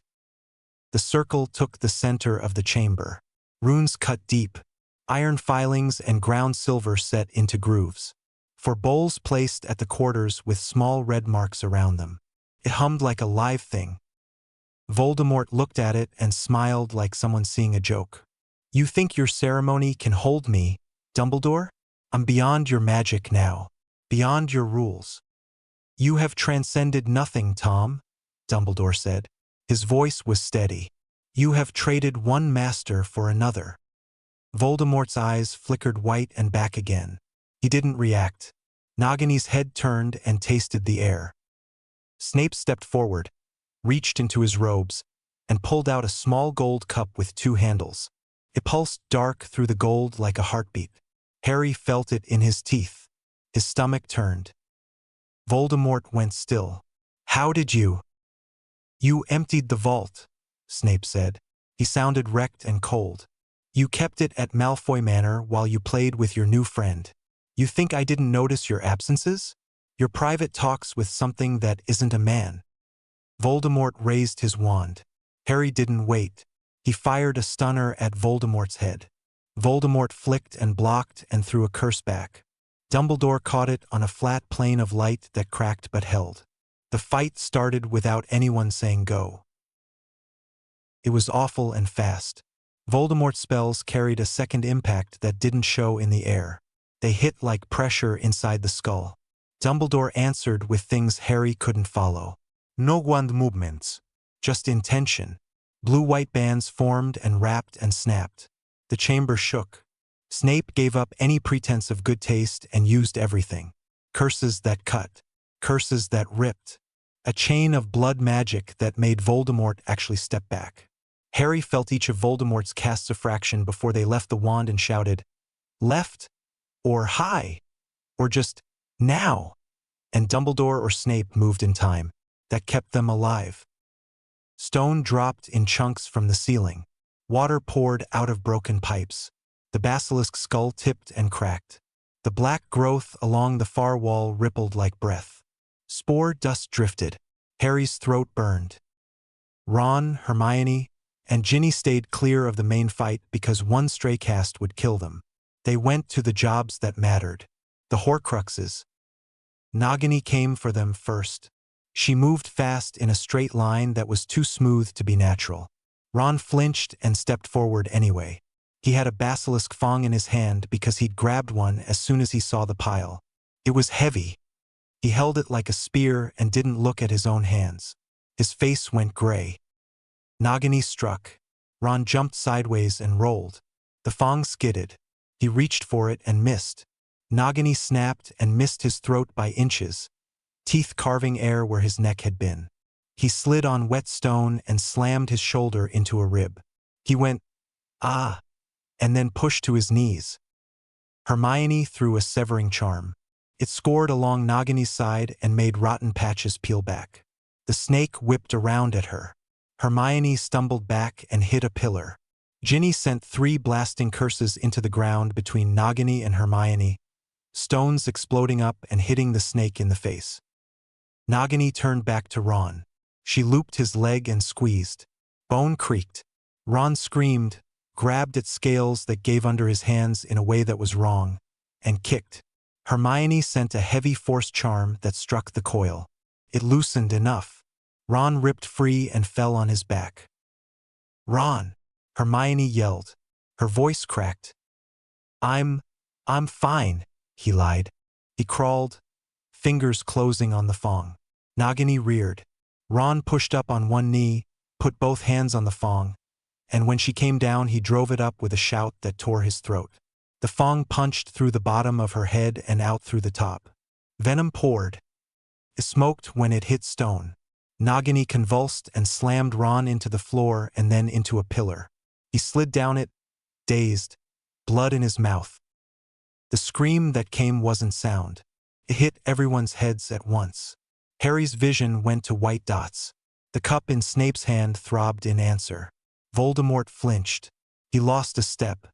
Speaker 2: The circle took the center of the chamber. Runes cut deep. Iron filings and ground silver set into grooves. For bowls placed at the quarters with small red marks around them. It hummed like a live thing. Voldemort looked at it and smiled like someone seeing a joke. You think your ceremony can hold me, Dumbledore? I'm beyond your magic now. Beyond your rules. You have transcended nothing, Tom, Dumbledore said. His voice was steady. You have traded one master for another. Voldemort's eyes flickered white and back again. He didn't react. Nagini's head turned and tasted the air. Snape stepped forward, reached into his robes, and pulled out a small gold cup with two handles. It pulsed dark through the gold like a heartbeat. Harry felt it in his teeth. His stomach turned. Voldemort went still. How did you? You emptied the vault, Snape said. He sounded wrecked and cold. You kept it at Malfoy Manor while you played with your new friend. You think I didn't notice your absences? Your private talks with something that isn't a man. Voldemort raised his wand. Harry didn't wait. He fired a stunner at Voldemort's head. Voldemort flicked and blocked and threw a curse back. Dumbledore caught it on a flat plane of light that cracked but held. The fight started without anyone saying go. It was awful and fast. Voldemort's spells carried a second impact that didn't show in the air. They hit like pressure inside the skull. Dumbledore answered with things Harry couldn't follow. No wand movements. Just intention. Blue-white bands formed and wrapped and snapped. The chamber shook. Snape gave up any pretense of good taste and used everything. Curses that cut. Curses that ripped. A chain of blood magic that made Voldemort actually step back. Harry felt each of Voldemort's casts a fraction before they left the wand and shouted, "Left? Or high? Or just, now?" And Dumbledore or Snape moved in time. That kept them alive. Stone dropped in chunks from the ceiling. Water poured out of broken pipes. The basilisk skull tipped and cracked. The black growth along the far wall rippled like breath. Spore dust drifted. Harry's throat burned. Ron, Hermione, and Ginny stayed clear of the main fight because one stray cast would kill them. They went to the jobs that mattered. The Horcruxes. Nagini came for them first. She moved fast in a straight line that was too smooth to be natural. Ron flinched and stepped forward anyway. He had a basilisk fang in his hand because he'd grabbed one as soon as he saw the pile. It was heavy. He held it like a spear and didn't look at his own hands. His face went gray. Nagini struck. Ron jumped sideways and rolled. The fang skidded. He reached for it and missed. Nagini snapped and missed his throat by inches, teeth carving air where his neck had been. He slid on wet stone and slammed his shoulder into a rib. He went, "Ah," and then pushed to his knees. Hermione threw a severing charm. It scored along Nagini's side and made rotten patches peel back. The snake whipped around at her. Hermione stumbled back and hit a pillar. Ginny sent 3 blasting curses into the ground between Nagini and Hermione, stones exploding up and hitting the snake in the face. Nagini turned back to Ron. She looped his leg and squeezed. Bone creaked. Ron screamed, grabbed at scales that gave under his hands in a way that was wrong, and kicked. Hermione sent a heavy force charm that struck the coil. It loosened enough. Ron ripped free and fell on his back. "Ron!" Hermione yelled. Her voice cracked. I'm fine," he lied. He crawled, fingers closing on the fang. Nagini reared. Ron pushed up on one knee, put both hands on the fang, and when she came down he drove it up with a shout that tore his throat. The fong punched through the bottom of her head and out through the top. Venom poured. It smoked when it hit stone. Nagini convulsed and slammed Ron into the floor and then into a pillar. He slid down it, dazed, blood in his mouth. The scream that came wasn't sound. It hit everyone's heads at once. Harry's vision went to white dots. The cup in Snape's hand throbbed in answer. Voldemort flinched. He lost a step.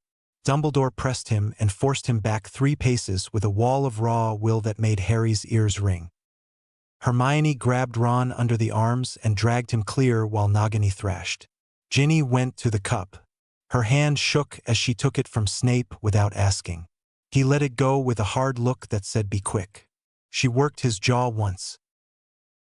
Speaker 2: Dumbledore pressed him and forced him back 3 paces with a wall of raw will that made Harry's ears ring. Hermione grabbed Ron under the arms and dragged him clear while Nagini thrashed. Ginny went to the cup. Her hand shook as she took it from Snape without asking. He let it go with a hard look that said be quick. She worked his jaw once.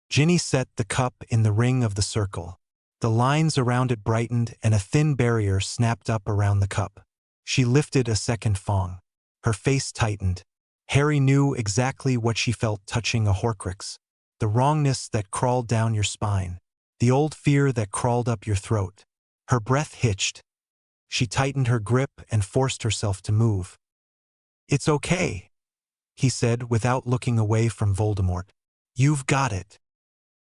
Speaker 2: Ginny set the cup in the ring of the circle. The lines around it brightened and a thin barrier snapped up around the cup. She lifted a second fong. Her face tightened. Harry knew exactly what she felt touching a Horcrux. The wrongness that crawled down your spine. The old fear that crawled up your throat. Her breath hitched. She tightened her grip and forced herself to move. "It's okay," he said without looking away from Voldemort. "You've got it."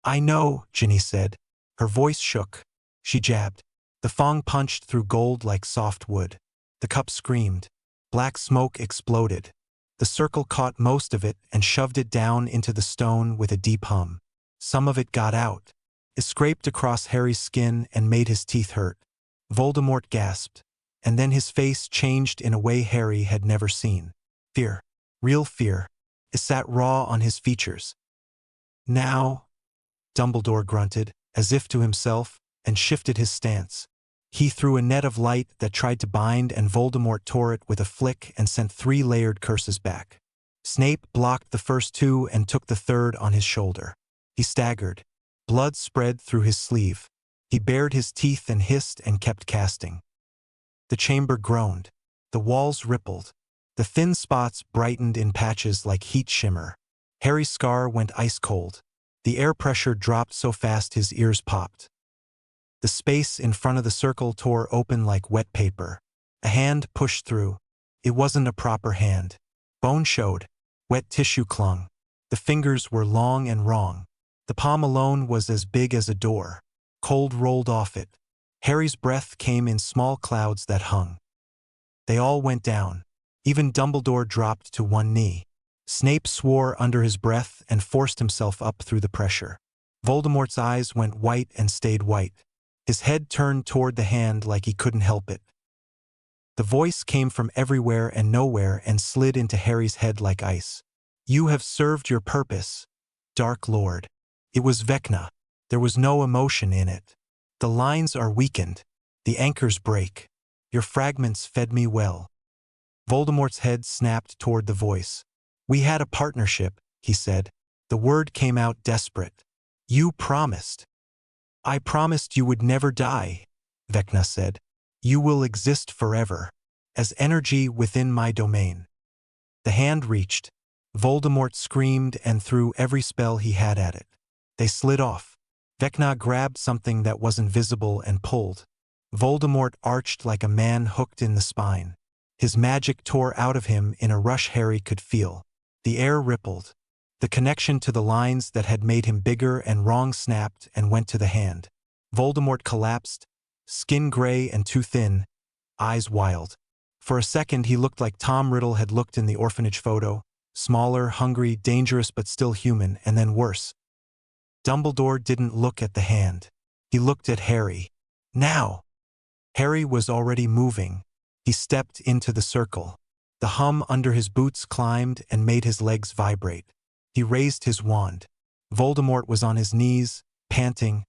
Speaker 2: "I know," Ginny said. Her voice shook. She jabbed. The fong punched through gold like soft wood. The cup screamed. Black smoke exploded. The circle caught most of it and shoved it down into the stone with a deep hum. Some of it got out. It scraped across Harry's skin and made his teeth hurt. Voldemort gasped, and then his face changed in a way Harry had never seen. Fear. Real fear. It sat raw on his features. "Now," Dumbledore grunted, as if to himself, and shifted his stance. He threw a net of light that tried to bind, and Voldemort tore it with a flick and sent 3 layered curses back. Snape blocked the first 2 and took the third on his shoulder. He staggered. Blood spread through his sleeve. He bared his teeth and hissed and kept casting. The chamber groaned. The walls rippled. The thin spots brightened in patches like heat shimmer. Harry's scar went ice cold. The air pressure dropped so fast his ears popped. The space in front of the circle tore open like wet paper. A hand pushed through. It wasn't a proper hand. Bone showed. Wet tissue clung. The fingers were long and wrong. The palm alone was as big as a door. Cold rolled off it. Harry's breath came in small clouds that hung. They all went down. Even Dumbledore dropped to one knee. Snape swore under his breath and forced himself up through the pressure. Voldemort's eyes went white and stayed white. His head turned toward the hand like he couldn't help it. The voice came from everywhere and nowhere and slid into Harry's head like ice. "You have served your purpose, Dark Lord." It was Vecna. There was no emotion in it. "The lines are weakened. The anchors break. Your fragments fed me well." Voldemort's head snapped toward the voice. "We had a partnership," he said. The word came out desperate. "You promised." "I promised you would never die," Vecna said. "You will exist forever, as energy within my domain." The hand reached. Voldemort screamed and threw every spell he had at it. They slid off. Vecna grabbed something that wasn't visible and pulled. Voldemort arched like a man hooked in the spine. His magic tore out of him in a rush Harry could feel. The air rippled. The connection to the lines that had made him bigger and wrong snapped and went to the hand. Voldemort collapsed, skin gray and too thin, eyes wild. For a second he looked like Tom Riddle had looked in the orphanage photo, smaller, hungry, dangerous but still human, and then worse. Dumbledore didn't look at the hand. He looked at Harry. Now! Harry was already moving. He stepped into the circle. The hum under his boots climbed and made his legs vibrate. He raised his wand. Voldemort was on his knees, panting,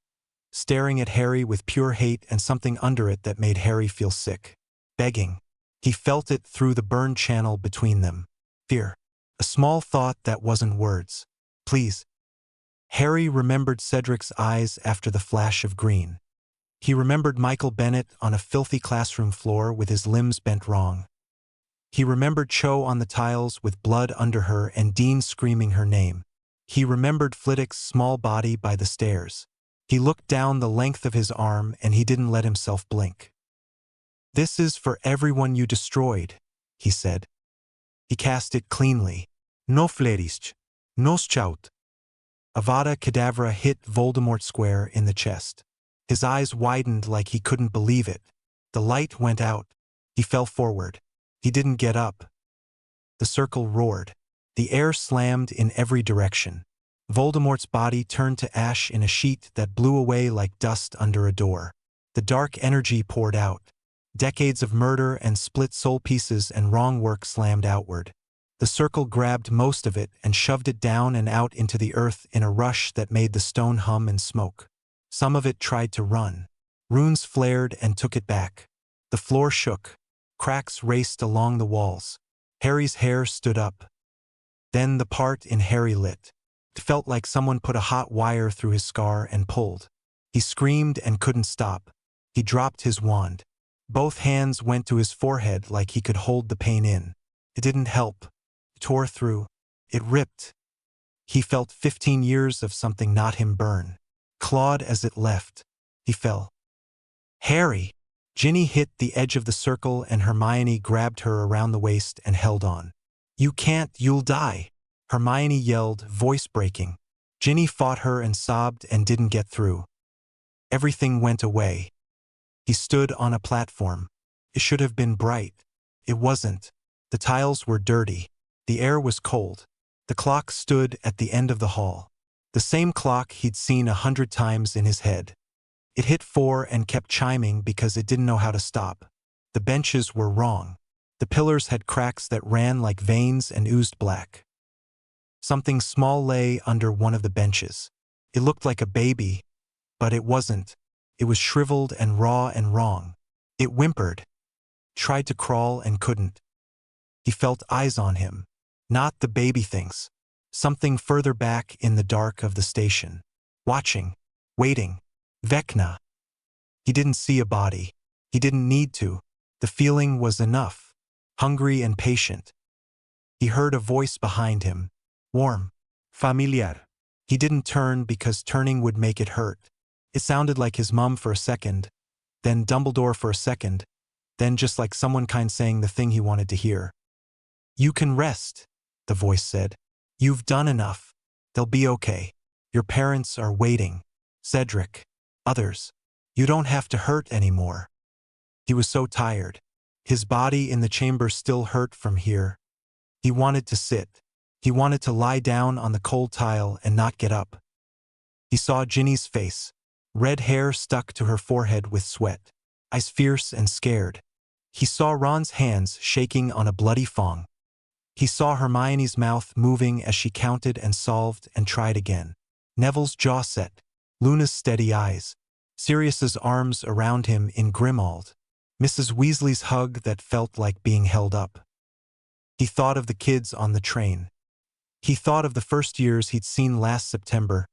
Speaker 2: staring at Harry with pure hate and something under it that made Harry feel sick. Begging. He felt it through the burned channel between them. Fear. A small thought that wasn't words. Please. Harry remembered Cedric's eyes after the flash of green. He remembered Michael Bennett on a filthy classroom floor with his limbs bent wrong. He remembered Cho on the tiles with blood under her and Dean screaming her name. He remembered Flitwick's small body by the stairs. He looked down the length of his arm and he didn't let himself blink. "This is for everyone you destroyed," he said. He cast it cleanly.
Speaker 3: No flerisc. No shout.
Speaker 2: Avada Kedavra hit Voldemort square in the chest. His eyes widened like he couldn't believe it. The light went out. He fell forward. He didn't get up. The circle roared. The air slammed in every direction. Voldemort's body turned to ash in a sheet that blew away like dust under a door. The dark energy poured out. Decades of murder and split soul pieces and wrong work slammed outward. The circle grabbed most of it and shoved it down and out into the earth in a rush that made the stone hum and smoke. Some of it tried to run. Runes flared and took it back. The floor shook. Cracks raced along the walls. Harry's hair stood up. Then the part in Harry lit. It felt like someone put a hot wire through his scar and pulled. He screamed and couldn't stop. He dropped his wand. Both hands went to his forehead like he could hold the pain in. It didn't help. It tore through. It ripped. He felt 15 years of something not him burn. Clawed as it left. He fell. Harry! Ginny hit the edge of the circle and Hermione grabbed her around the waist and held on. You can't, you'll die. Hermione yelled, voice breaking. Ginny fought her and sobbed and didn't get through. Everything went away. He stood on a platform. It should have been bright. It wasn't. The tiles were dirty. The air was cold. The clock stood at the end of the hall. The same clock he'd seen 100 times in his head. It hit 4 and kept chiming because it didn't know how to stop. The benches were wrong. The pillars had cracks that ran like veins and oozed black. Something small lay under one of the benches. It looked like a baby, but it wasn't. It was shriveled and raw and wrong. It whimpered. Tried to crawl and couldn't. He felt eyes on him. Not the baby things. Something further back in the dark of the station. Watching. Waiting. Vecna. He didn't see a body. He didn't need to. The feeling was enough. Hungry and patient. He heard a voice behind him. Warm.
Speaker 3: Familiar.
Speaker 2: He didn't turn because turning would make it hurt. It sounded like his mum for a second, then Dumbledore for a second, then just like someone kind saying the thing he wanted to hear. You can rest, the voice said. You've done enough. They'll be okay. Your parents are waiting. Cedric. Others. You don't have to hurt anymore. He was so tired. His body in the chamber still hurt from here. He wanted to sit. He wanted to lie down on the cold tile and not get up. He saw Ginny's face. Red hair stuck to her forehead with sweat. Eyes fierce and scared. He saw Ron's hands shaking on a bloody fong. He saw Hermione's mouth moving as she counted and solved and tried again. Neville's jaw set. Luna's steady eyes. Sirius's arms around him in Grimmauld. Mrs. Weasley's hug that felt like being held up. He thought of the kids on the train. He thought of the first years he'd seen last September,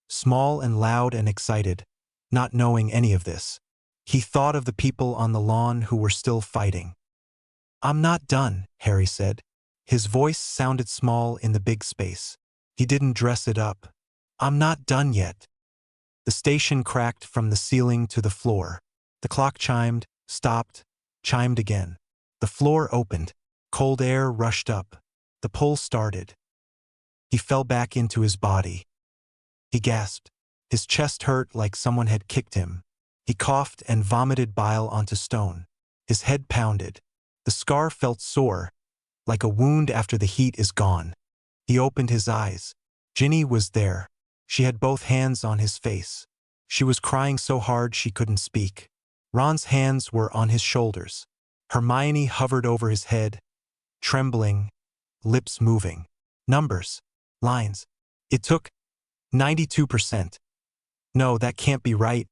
Speaker 2: small and loud and excited, not knowing any of this. He thought of the people on the lawn who were still fighting. I'm not done, Harry said. His voice sounded small in the big space. He didn't dress it up. I'm not done yet. The station cracked from the ceiling to the floor. The clock chimed, stopped, chimed again. The floor opened. Cold air rushed up. The pull started. He fell back into his body. He gasped. His chest hurt like someone had kicked him. He coughed and vomited bile onto stone. His head pounded. The scar felt sore, like a wound after the heat is gone. He opened his eyes. Ginny was there. She had both hands on his face. She was crying so hard she couldn't speak. Ron's hands were on his shoulders. Hermione hovered over his head, trembling, lips moving. Numbers. Lines. It took 92%. No, that can't be right.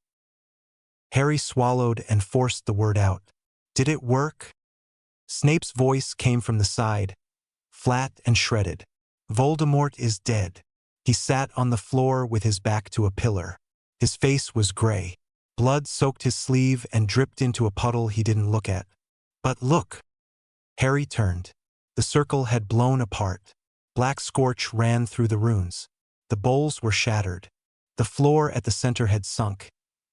Speaker 2: Harry swallowed and forced the word out. Did it work? Snape's voice came from the side, flat and shredded. Voldemort is dead. He sat on the floor with his back to a pillar. His face was gray. Blood soaked his sleeve and dripped into a puddle he didn't look at. But look! Harry turned. The circle had blown apart. Black scorch ran through the runes. The bowls were shattered. The floor at the center had sunk,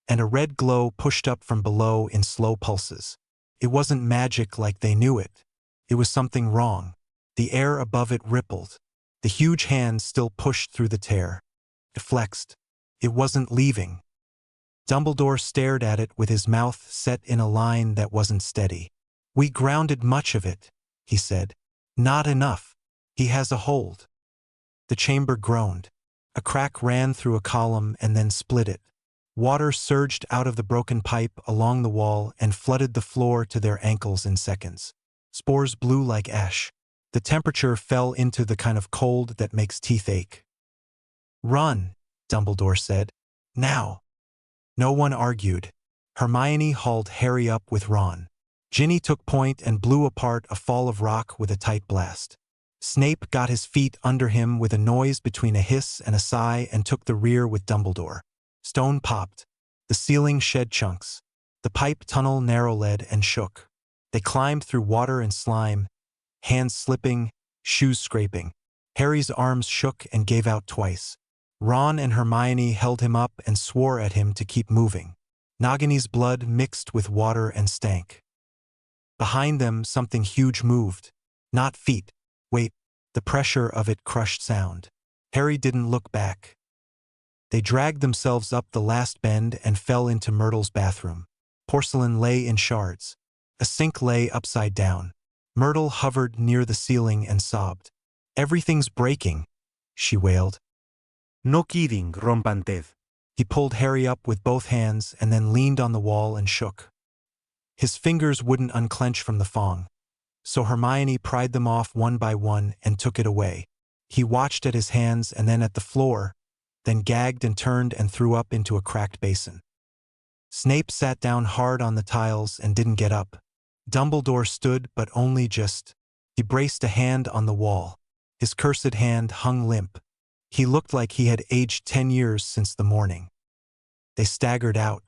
Speaker 2: and a red glow pushed up from below in slow pulses. It wasn't magic like they knew it. It was something wrong. The air above it rippled. The huge hand still pushed through the tear. It flexed. It wasn't leaving. Dumbledore stared at it with his mouth set in a line that wasn't steady. "We grounded much of it," he said. "Not enough. He has a hold." The chamber groaned. A crack ran through a column and then split it. Water surged out of the broken pipe along the wall and flooded the floor to their ankles in seconds. Spores blew like ash. The temperature fell into the kind of cold that makes teeth ache. "Run," Dumbledore said. "Now." No one argued. Hermione hauled Harry up with Ron. Ginny took point and blew apart a fall of rock with a tight blast. Snape got his feet under him with a noise between a hiss and a sigh and took the rear with Dumbledore. Stone popped. The ceiling shed chunks. The pipe tunnel narrow-led and shook. They climbed through water and slime, hands slipping, shoes scraping. Harry's arms shook and gave out twice. Ron and Hermione held him up and swore at him to keep moving. Nagini's blood mixed with water and stank. Behind them, something huge moved. Not feet. Wait, the pressure of it crushed sound. Harry didn't look back. They dragged themselves up the last bend and fell into Myrtle's bathroom. Porcelain lay in shards. A sink lay upside down. Myrtle hovered near the ceiling and sobbed. "Everything's breaking," she wailed.
Speaker 4: No kidding, rompanted.
Speaker 2: He pulled Harry up with both hands and then leaned on the wall and shook. His fingers wouldn't unclench from the thong. So Hermione pried them off one by one and took it away. He watched at his hands and then at the floor, then gagged and turned and threw up into a cracked basin. Snape sat down hard on the tiles and didn't get up. Dumbledore stood, but only just. He braced a hand on the wall. His cursed hand hung limp. He looked like he had aged 10 years since the morning. They staggered out.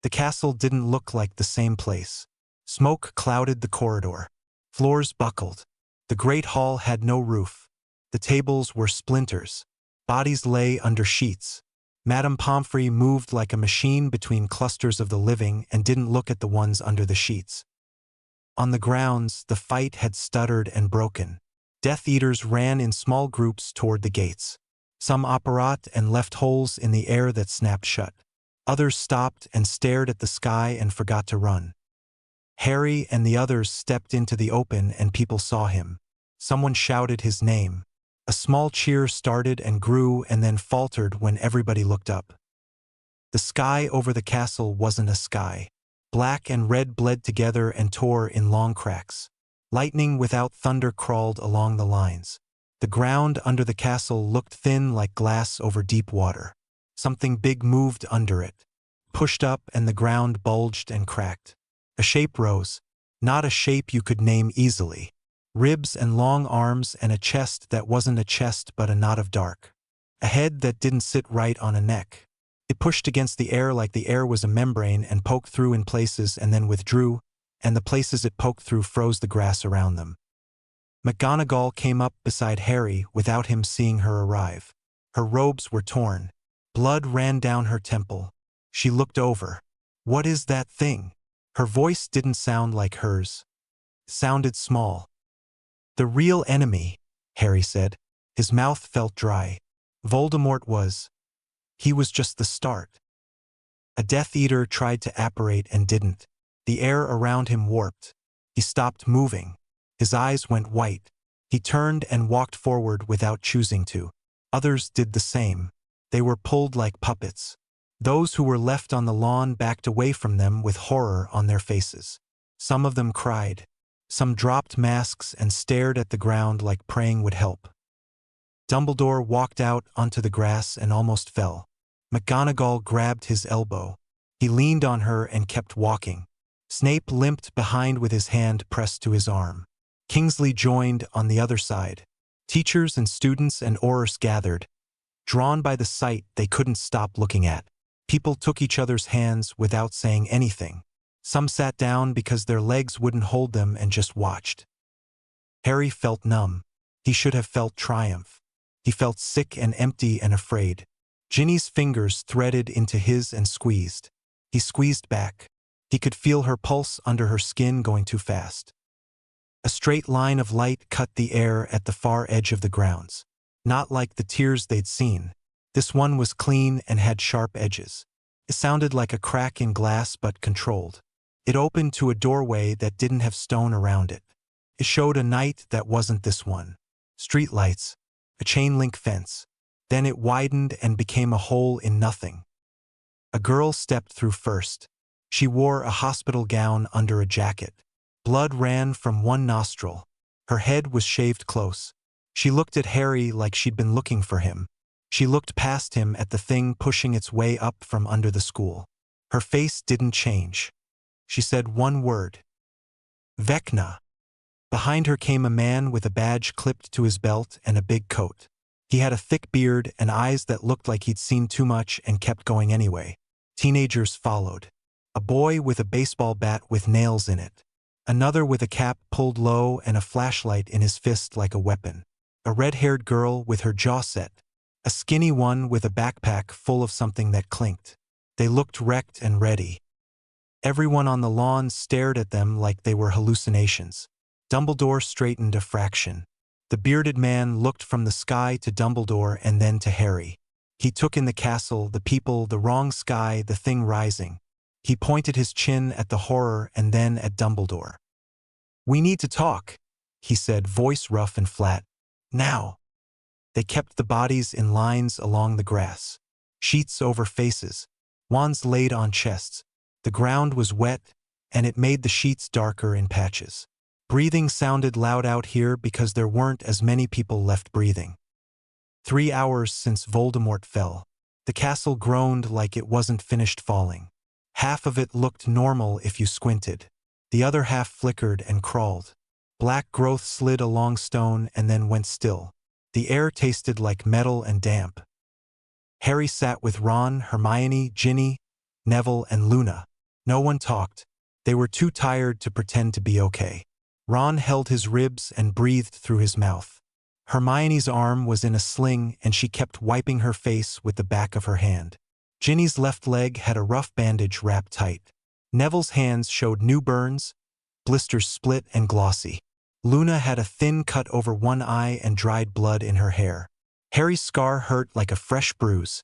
Speaker 2: The castle didn't look like the same place. Smoke clouded the corridor. Floors buckled. The great hall had no roof. The tables were splinters. Bodies lay under sheets. Madame Pomfrey moved like a machine between clusters of the living and didn't look at the ones under the sheets. On the grounds, the fight had stuttered and broken. Death Eaters ran in small groups toward the gates. Some apparat and left holes in the air that snapped shut. Others stopped and stared at the sky and forgot to run. Harry and the others stepped into the open and people saw him. Someone shouted his name. A small cheer started and grew and then faltered when everybody looked up. The sky over the castle wasn't a sky. Black and red bled together and tore in long cracks. Lightning without thunder crawled along the lines. The ground under the castle looked thin like glass over deep water. Something big moved under it. Pushed up and the ground bulged and cracked. A shape rose. Not a shape you could name easily. Ribs and long arms and a chest that wasn't a chest but a knot of dark. A head that didn't sit right on a neck. It pushed against the air like the air was a membrane and poked through in places and then withdrew, and the places it poked through froze the grass around them. McGonagall came up beside Harry without him seeing her arrive. Her robes were torn. Blood ran down her temple. She looked over. "What is that thing?" Her voice didn't sound like hers. It sounded small. "The real enemy," Harry said. His mouth felt dry. Voldemort was. He was just the start. A Death Eater tried to apparate and didn't. The air around him warped. He stopped moving. His eyes went white. He turned and walked forward without choosing to. Others did the same. They were pulled like puppets. Those who were left on the lawn backed away from them with horror on their faces. Some of them cried. Some dropped masks and stared at the ground like praying would help. Dumbledore walked out onto the grass and almost fell. McGonagall grabbed his elbow. He leaned on her and kept walking. Snape limped behind with his hand pressed to his arm. Kingsley joined on the other side. Teachers and students and Aurors gathered. Drawn by the sight they couldn't stop looking at. People took each other's hands without saying anything. Some sat down because their legs wouldn't hold them and just watched. Harry felt numb. He should have felt triumph. He felt sick and empty and afraid. Ginny's fingers threaded into his and squeezed. He squeezed back. He could feel her pulse under her skin going too fast. A straight line of light cut the air at the far edge of the grounds. Not like the tiers they'd seen. This one was clean and had sharp edges. It sounded like a crack in glass but controlled. It opened to a doorway that didn't have stone around it. It showed a night that wasn't this one. Street lights, a chain-link fence. Then it widened and became a hole in nothing. A girl stepped through first. She wore a hospital gown under a jacket. Blood ran from one nostril. Her head was shaved close. She looked at Harry like she'd been looking for him. She looked past him at the thing pushing its way up from under the school. Her face didn't change. She said one word. Vecna. Behind her came a man with a badge clipped to his belt and a big coat. He had a thick beard and eyes that looked like he'd seen too much and kept going anyway. Teenagers followed. A boy with a baseball bat with nails in it. Another with a cap pulled low and a flashlight in his fist like a weapon. A red-haired girl with her jaw set. A skinny one with a backpack full of something that clinked. They looked wrecked and ready. Everyone on the lawn stared at them like they were hallucinations. Dumbledore straightened a fraction. The bearded man looked from the sky to Dumbledore and then to Harry. He took in the castle, the people, the wrong sky, the thing rising. He pointed his chin at the horror and then at Dumbledore. "We need to talk," he said, voice rough and flat. "Now." They kept the bodies in lines along the grass. Sheets over faces. Wands laid on chests. The ground was wet, and it made the sheets darker in patches. Breathing sounded loud out here because there weren't as many people left breathing. 3 hours since Voldemort fell. The castle groaned like it wasn't finished falling. Half of it looked normal if you squinted. The other half flickered and crawled. Black growth slid along stone and then went still. The air tasted like metal and damp. Harry sat with Ron, Hermione, Ginny, Neville, and Luna. No one talked. They were too tired to pretend to be okay. Ron held his ribs and breathed through his mouth. Hermione's arm was in a sling and she kept wiping her face with the back of her hand. Ginny's left leg had a rough bandage wrapped tight. Neville's hands showed new burns, blisters split and glossy. Luna had a thin cut over one eye and dried blood in her hair. Harry's scar hurt like a fresh bruise.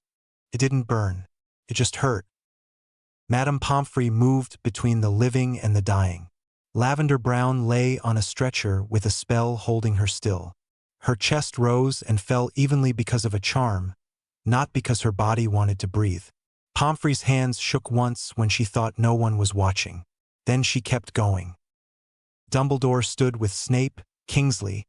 Speaker 2: It didn't burn. It just hurt. Madame Pomfrey moved between the living and the dying. Lavender Brown lay on a stretcher with a spell holding her still. Her chest rose and fell evenly because of a charm, not because her body wanted to breathe. Pomfrey's hands shook once when she thought no one was watching. Then she kept going. Dumbledore stood with Snape, Kingsley,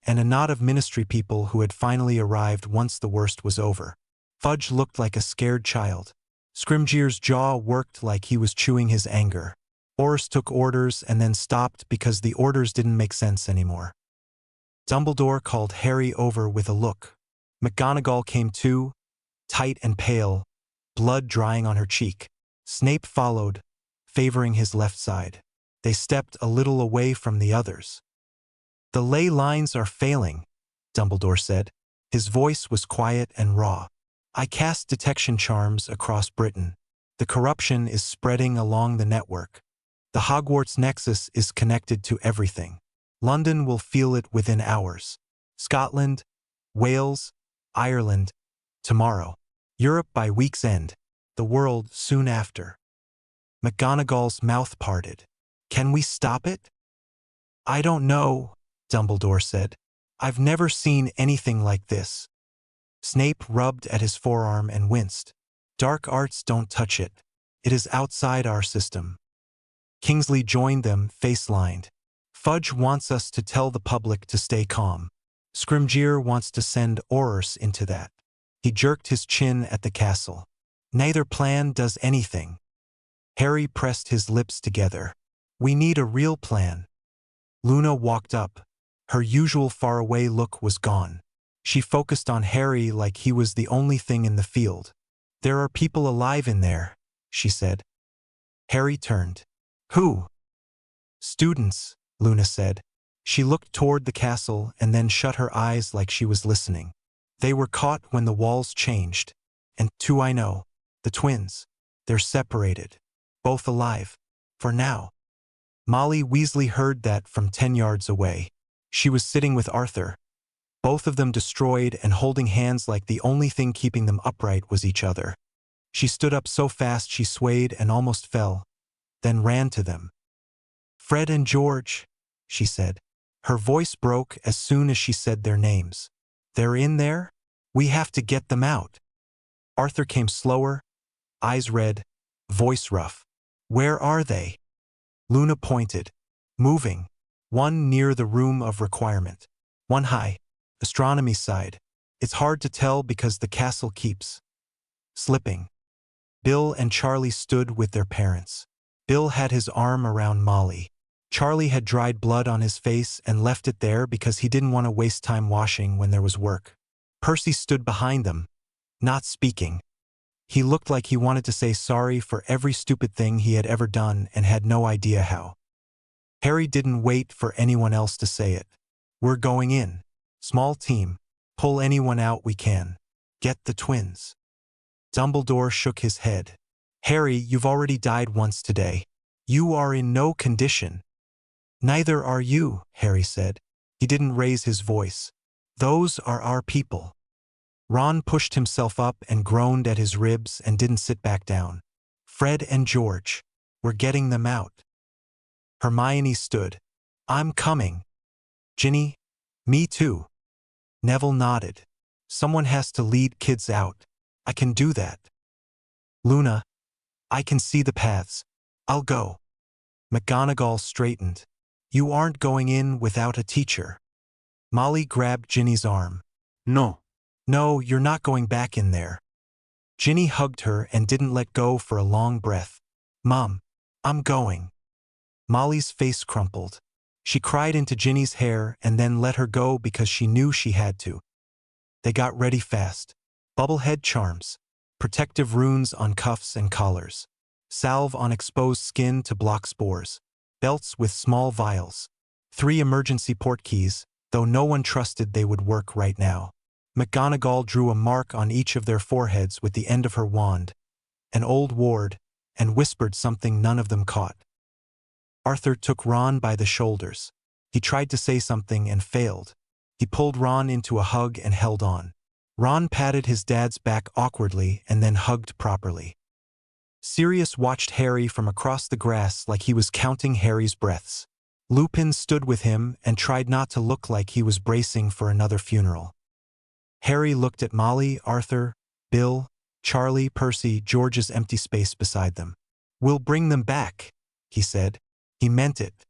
Speaker 2: and a knot of ministry people who had finally arrived once the worst was over. Fudge looked like a scared child. Scrimgeour's jaw worked like he was chewing his anger. Horace took orders and then stopped because the orders didn't make sense anymore. Dumbledore called Harry over with a look. McGonagall came too, tight and pale, blood drying on her cheek. Snape followed, favoring his left side. They stepped a little away from the others. "The ley lines are failing," Dumbledore said. His voice was quiet and raw. "I cast detection charms across Britain. The corruption is spreading along the network. The Hogwarts nexus is connected to everything. London will feel it within hours. Scotland, Wales, Ireland, tomorrow. Europe by week's end. The world soon after." McGonagall's mouth parted. "Can we stop it?" "I don't know," Dumbledore said. "I've never seen anything like this." Snape rubbed at his forearm and winced. "Dark arts don't touch it. It is outside our system." Kingsley joined them, face-lined. "Fudge wants us to tell the public to stay calm. Scrimgeour wants to send Aurors into that." He jerked his chin at the castle. "Neither plan does anything." Harry pressed his lips together. "We need a real plan." Luna walked up. Her usual faraway look was gone. She focused on Harry like he was the only thing in the field. "There are people alive in there," she said. Harry turned. "Who?" "Students," Luna said. She looked toward the castle and then shut her eyes like she was listening. "They were caught when the walls changed. And two I know. The twins. They're separated. Both alive. For now." Molly Weasley heard that from 10 yards away. She was sitting with Arthur, both of them destroyed and holding hands like the only thing keeping them upright was each other. She stood up so fast she swayed and almost fell, then ran to them. "Fred and George," she said. Her voice broke as soon as she said their names. "They're in there? We have to get them out." Arthur came slower, eyes red, voice rough. "Where are they?" Luna pointed. "Moving. One near the room of requirement. One high. Astronomy side. It's hard to tell because the castle keeps slipping." Bill and Charlie stood with their parents. Bill had his arm around Molly. Charlie had dried blood on his face and left it there because he didn't want to waste time washing when there was work. Percy stood behind them, not speaking. He looked like he wanted to say sorry for every stupid thing he had ever done and had no idea how. Harry didn't wait for anyone else to say it. "We're going in. Small team. Pull anyone out we can. Get the twins." Dumbledore shook his head. "Harry, you've already died once today. You are in no condition." "Neither are you," Harry said. He didn't raise his voice. "Those are our people." Ron pushed himself up and groaned at his ribs and didn't sit back down. "Fred and George. We're getting them out." Hermione stood. "I'm coming." "Ginny? Me too." Neville nodded. "Someone has to lead kids out. I can do that." "Luna, I can see the paths. I'll go." McGonagall straightened. "You aren't going in without a teacher." Molly grabbed Ginny's arm.
Speaker 4: No.
Speaker 2: "No, you're not going back in there." Ginny hugged her and didn't let go for a long breath. "Mom, I'm going." Molly's face crumpled. She cried into Ginny's hair and then let her go because she knew she had to. They got ready fast. Bubblehead charms, protective runes on cuffs and collars, salve on exposed skin to block spores, belts with small vials, 3 emergency port keys, though no one trusted they would work right now. McGonagall drew a mark on each of their foreheads with the end of her wand, an old ward, and whispered something none of them caught. Arthur took Ron by the shoulders. He tried to say something and failed. He pulled Ron into a hug and held on. Ron patted his dad's back awkwardly and then hugged properly. Sirius watched Harry from across the grass like he was counting Harry's breaths. Lupin stood with him and tried not to look like he was bracing for another funeral. Harry looked at Molly, Arthur, Bill, Charlie, Percy, George's empty space beside them. "We'll bring them back," he said. He meant it.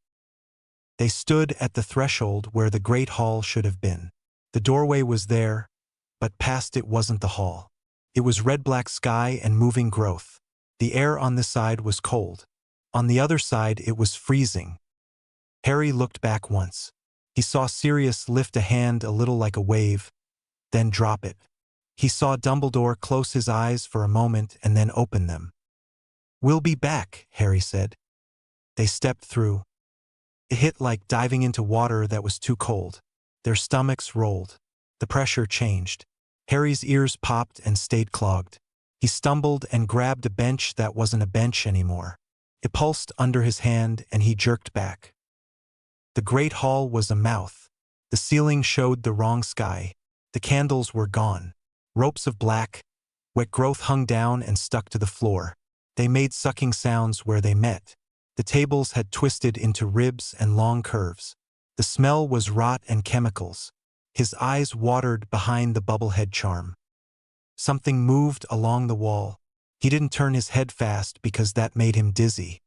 Speaker 2: They stood at the threshold where the Great Hall should have been. The doorway was there, but past it wasn't the hall. It was red-black sky and moving growth. The air on this side was cold. On the other side it was freezing. Harry looked back once. He saw Sirius lift a hand a little like a wave, then drop it. He saw Dumbledore close his eyes for a moment and then open them. "We'll be back," Harry said. They stepped through. It hit like diving into water that was too cold. Their stomachs rolled. The pressure changed. Harry's ears popped and stayed clogged. He stumbled and grabbed a bench that wasn't a bench anymore. It pulsed under his hand and he jerked back. The Great Hall was a mouth. The ceiling showed the wrong sky. The candles were gone. Ropes of black, wet growth hung down and stuck to the floor. They made sucking sounds where they met. The tables had twisted into ribs and long curves. The smell was rot and chemicals. His eyes watered behind the bubblehead charm. Something moved along the wall. He didn't turn his head fast because that made him dizzy.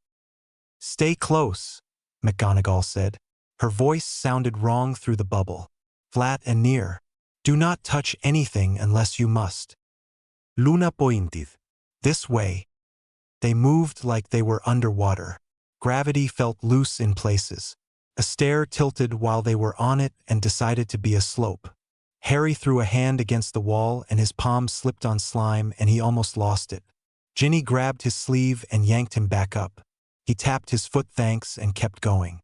Speaker 2: "Stay close," McGonagall said. Her voice sounded wrong through the bubble. Flat and near. "Do not touch anything unless you must."
Speaker 4: Luna pointed.
Speaker 2: "This way." They moved like they were underwater. Gravity felt loose in places. A stair tilted while they were on it and decided to be a slope. Harry threw a hand against the wall and his palm slipped on slime and he almost lost it. Ginny grabbed his sleeve and yanked him back up. He tapped his foot thanks and kept going.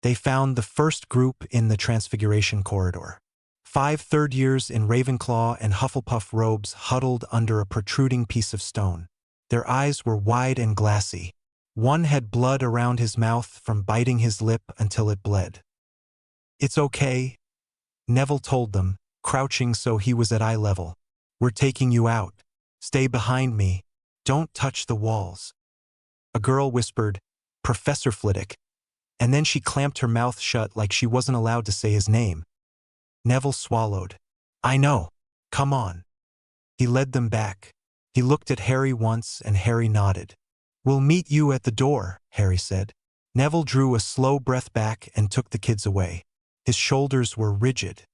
Speaker 2: They found the first group in the Transfiguration corridor. 5 third-years in Ravenclaw and Hufflepuff robes huddled under a protruding piece of stone. Their eyes were wide and glassy. One had blood around his mouth from biting his lip until it bled. "It's okay," Neville told them, crouching so he was at eye level. "We're taking you out. Stay behind me. Don't touch the walls." A girl whispered, "Professor Flitwick," and then she clamped her mouth shut like she wasn't allowed to say his name. Neville swallowed. "I know. Come on." He led them back. He looked at Harry once and Harry nodded. "We'll meet you at the door," Harry said. Neville drew a slow breath back and took the kids away. His shoulders were rigid.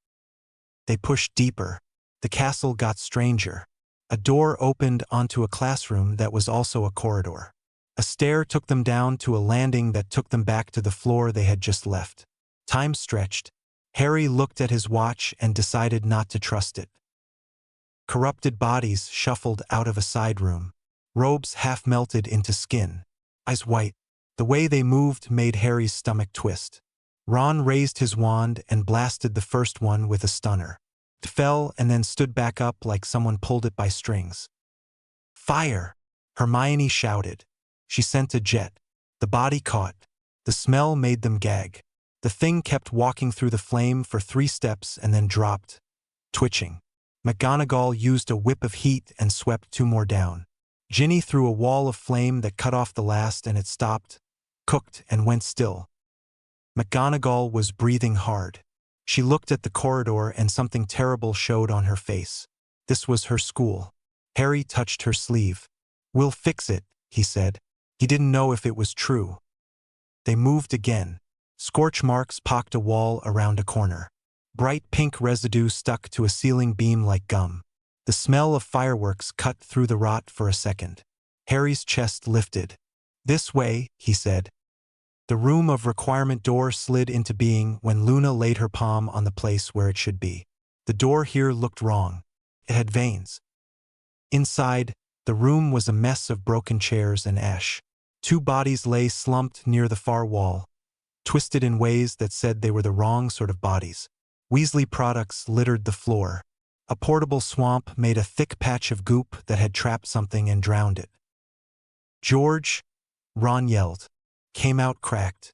Speaker 2: They pushed deeper. The castle got stranger. A door opened onto a classroom that was also a corridor. A stair took them down to a landing that took them back to the floor they had just left. Time stretched. Harry looked at his watch and decided not to trust it. Corrupted bodies shuffled out of a side room. Robes half melted into skin. Eyes white. The way they moved made Harry's stomach twist. Ron raised his wand and blasted the first one with a stunner. It fell and then stood back up like someone pulled it by strings. "Fire!" Hermione shouted. She sent a jet. The body caught. The smell made them gag. The thing kept walking through the flame for 3 steps and then dropped, twitching. McGonagall used a whip of heat and swept 2 more down. Ginny threw a wall of flame that cut off the last and it stopped, cooked, and went still. McGonagall was breathing hard. She looked at the corridor and something terrible showed on her face. This was her school. Harry touched her sleeve. "We'll fix it," he said. He didn't know if it was true. They moved again. Scorch marks pocked a wall around a corner. Bright pink residue stuck to a ceiling beam like gum. The smell of fireworks cut through the rot for a second. Harry's chest lifted. "This way," he said. The room of requirement door slid into being when Luna laid her palm on the place where it should be. The door here looked wrong. It had veins. Inside, the room was a mess of broken chairs and ash. 2 bodies lay slumped near the far wall, twisted in ways that said they were the wrong sort of bodies. Weasley products littered the floor. A portable swamp made a thick patch of goop that had trapped something and drowned it. "George!" Ron yelled. Came out cracked.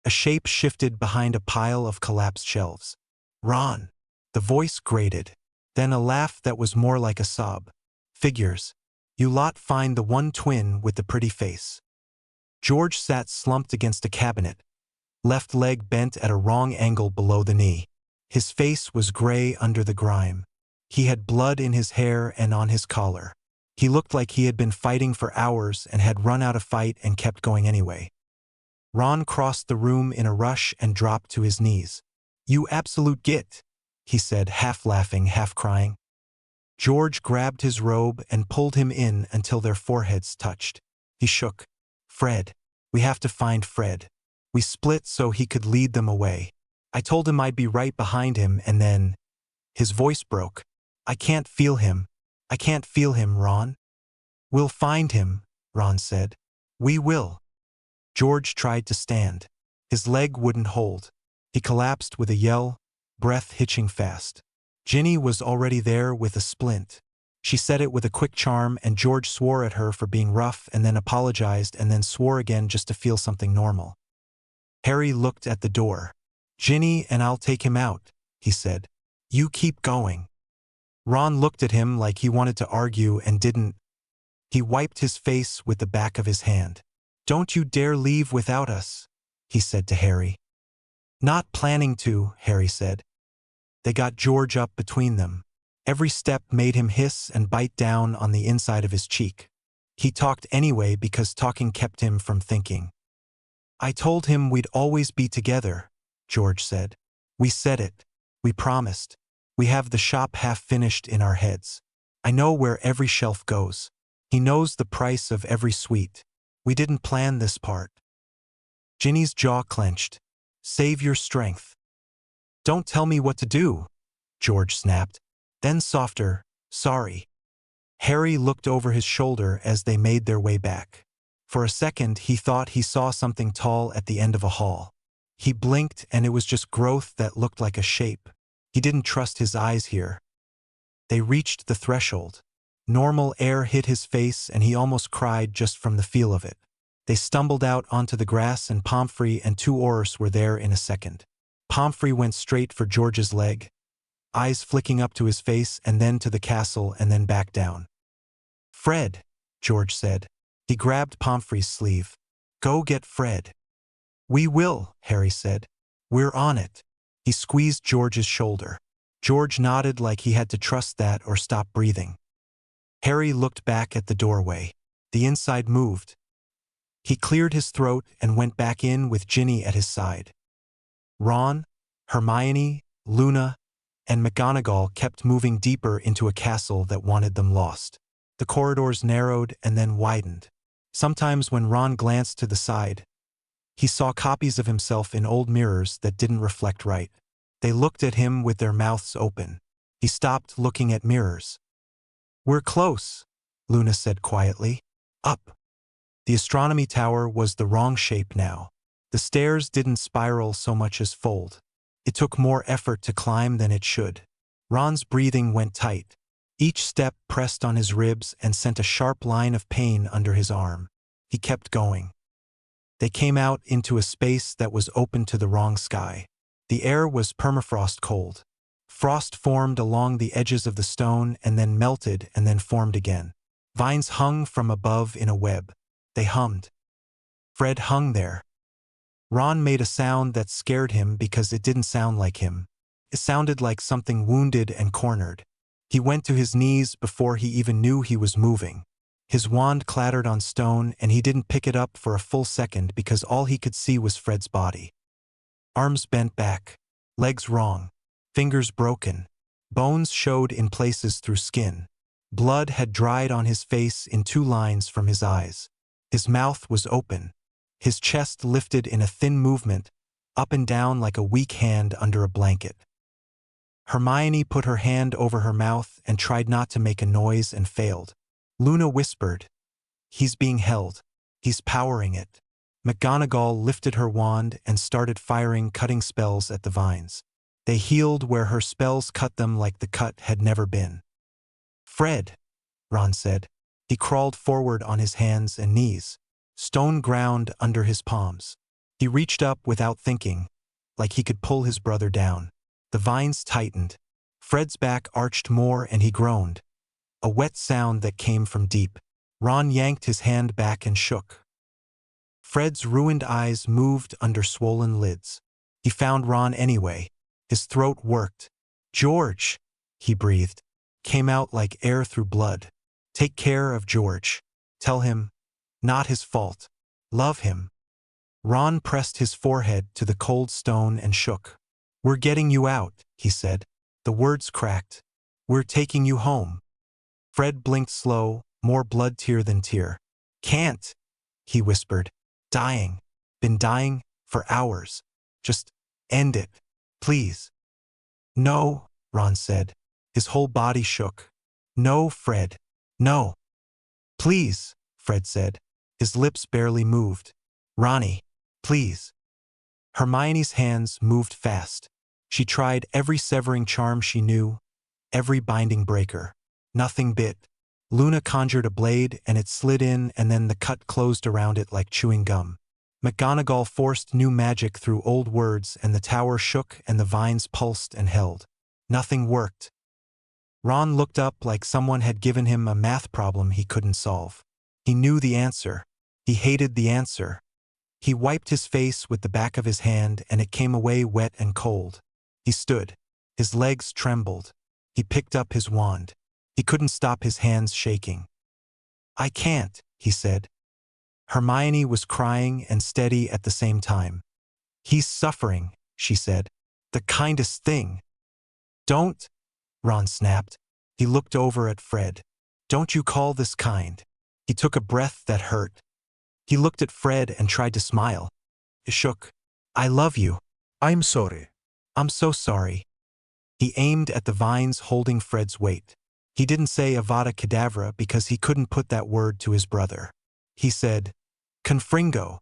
Speaker 2: A shape shifted behind a pile of collapsed shelves. "Ron!" The voice grated. Then a laugh that was more like a sob. "Figures. You lot find the one twin with the pretty face." George sat slumped against a cabinet, left leg bent at a wrong angle below the knee. His face was gray under the grime. He had blood in his hair and on his collar. He looked like he had been fighting for hours and had run out of fight and kept going anyway. Ron crossed the room in a rush and dropped to his knees. "You absolute git," he said, half laughing, half crying. George grabbed his robe and pulled him in until their foreheads touched. He shook. "Fred. We have to find Fred. We split so he could lead them away. I told him I'd be right behind him and then—" His voice broke. "I can't feel him. I can't feel him, Ron." "We'll find him," Ron said. "We will." George tried to stand. His leg wouldn't hold. He collapsed with a yell, breath hitching fast. Ginny was already there with a splint. She said it with a quick charm and George swore at her for being rough and then apologized and then swore again just to feel something normal. Harry looked at the door. "Ginny and I'll take him out," he said. "You keep going." Ron looked at him like he wanted to argue and didn't. He wiped his face with the back of his hand. "Don't you dare leave without us," he said to Harry. "Not planning to," Harry said. They got George up between them. Every step made him hiss and bite down on the inside of his cheek. He talked anyway because talking kept him from thinking. "I told him we'd always be together," George said. "We said it. We promised. We have the shop half finished in our heads. I know where every shelf goes. He knows the price of every sweet. We didn't plan this part." Ginny's jaw clenched. "Save your strength." "Don't tell me what to do," George snapped. Then softer, "Sorry." Harry looked over his shoulder as they made their way back. For a second he thought he saw something tall at the end of a hall. He blinked and it was just growth that looked like a shape. He didn't trust his eyes here. They reached the threshold. Normal air hit his face and he almost cried just from the feel of it. They stumbled out onto the grass and Pomfrey and two oars were there in a second. Pomfrey went straight for George's leg, eyes flicking up to his face and then to the castle and then back down. "Fred," George said. He grabbed Pomfrey's sleeve. "Go get Fred." "We will," Harry said. "We're on it." He squeezed George's shoulder. George nodded like he had to trust that or stop breathing. Harry looked back at the doorway. The inside moved. He cleared his throat and went back in with Ginny at his side. Ron, Hermione, Luna, and McGonagall kept moving deeper into a castle that wanted them lost. The corridors narrowed and then widened. Sometimes when Ron glanced to the side, he saw copies of himself in old mirrors that didn't reflect right. They looked at him with their mouths open. He stopped looking at mirrors. "We're close," Luna said quietly. "Up." The astronomy tower was the wrong shape now. The stairs didn't spiral so much as fold. It took more effort to climb than it should. Ron's breathing went tight. Each step pressed on his ribs and sent a sharp line of pain under his arm. He kept going. They came out into a space that was open to the wrong sky. The air was permafrost cold. Frost formed along the edges of the stone and then melted and then formed again. Vines hung from above in a web. They hummed. Fred hung there. Ron made a sound that scared him because it didn't sound like him. It sounded like something wounded and cornered. He went to his knees before he even knew he was moving. His wand clattered on stone and he didn't pick it up for a full second because all he could see was Fred's body. Arms bent back, legs wrong, fingers broken. Bones showed in places through skin. Blood had dried on his face in 2 lines from his eyes. His mouth was open. His chest lifted in a thin movement, up and down like a weak hand under a blanket. Hermione put her hand over her mouth and tried not to make a noise and failed. Luna whispered, "He's being held. He's powering it." McGonagall lifted her wand and started firing cutting spells at the vines. They healed where her spells cut them like the cut had never been. "Fred," Ron said. He crawled forward on his hands and knees, stone ground under his palms. He reached up without thinking, like he could pull his brother down. The vines tightened. Fred's back arched more and he groaned, a wet sound that came from deep. Ron yanked his hand back and shook. Fred's ruined eyes moved under swollen lids. He found Ron anyway. His throat worked. "George," he breathed. Came out like air through blood. "Take care of George. Tell him, not his fault. Love him." Ron pressed his forehead to the cold stone and shook. "We're getting you out," he said. The words cracked. "We're taking you home." Fred blinked slow, more blood tear than tear. "Can't," he whispered. "Dying. Been dying for hours. Just end it, please." "No," Ron said. His whole body shook. "No, Fred. No." "Please," Fred said. His lips barely moved. "Ronnie, please." Hermione's hands moved fast. She tried every severing charm she knew, every binding breaker. Nothing bit. Luna conjured a blade and it slid in and then the cut closed around it like chewing gum. McGonagall forced new magic through old words and the tower shook and the vines pulsed and held. Nothing worked. Ron looked up like someone had given him a math problem he couldn't solve. He knew the answer. He hated the answer. He wiped his face with the back of his hand and it came away wet and cold. He stood. His legs trembled. He picked up his wand. He couldn't stop his hands shaking. "I can't," he said. Hermione was crying and steady at the same time. "He's suffering," she said. "The kindest thing." "Don't," Ron snapped. He looked over at Fred. "Don't you call this kind." He took a breath that hurt. He looked at Fred and tried to smile. He shook. "I love you."
Speaker 3: I'm sorry.
Speaker 2: "I'm so sorry." He aimed at the vines holding Fred's weight. He didn't say Avada Kedavra because he couldn't put that word to his brother. He said, "Confringo."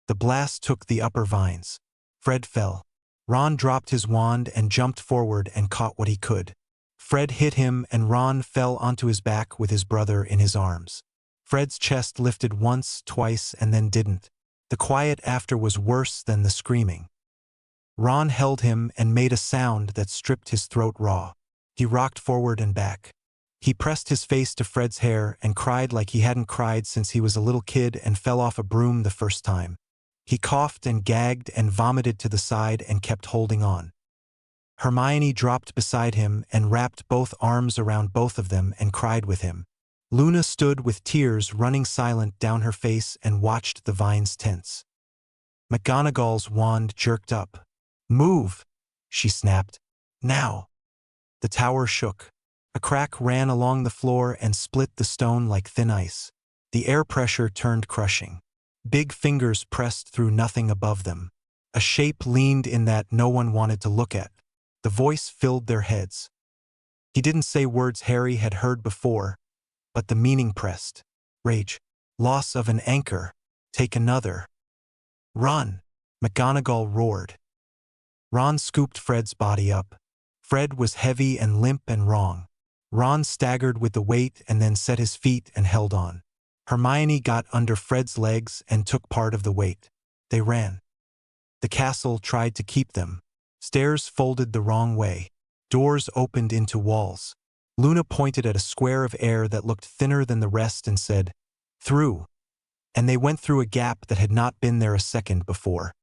Speaker 2: The blast took the upper vines. Fred fell. Ron dropped his wand and jumped forward and caught what he could. Fred hit him and Ron fell onto his back with his brother in his arms. Fred's chest lifted once, twice, and then didn't. The quiet after was worse than the screaming. Ron held him and made a sound that stripped his throat raw. He rocked forward and back. He pressed his face to Fred's hair and cried like he hadn't cried since he was a little kid and fell off a broom the first time. He coughed and gagged and vomited to the side and kept holding on. Hermione dropped beside him and wrapped both arms around both of them and cried with him. Luna stood with tears running silent down her face and watched the vines tense. McGonagall's wand jerked up. "Move!" she snapped. "Now!" The tower shook. A crack ran along the floor and split the stone like thin ice. The air pressure turned crushing. Big fingers pressed through nothing above them. A shape leaned in that no one wanted to look at. The voice filled their heads. He didn't say words Harry had heard before, but the meaning pressed. Rage. Loss of an anchor. Take another. "Run!" McGonagall roared. Ron scooped Fred's body up. Fred was heavy and limp and wrong. Ron staggered with the weight and then set his feet and held on. Hermione got under Fred's legs and took part of the weight. They ran. The castle tried to keep them. Stairs folded the wrong way. Doors opened into walls. Luna pointed at a square of air that looked thinner than the rest and said, "Through." And they went through a gap that had not been there a second before.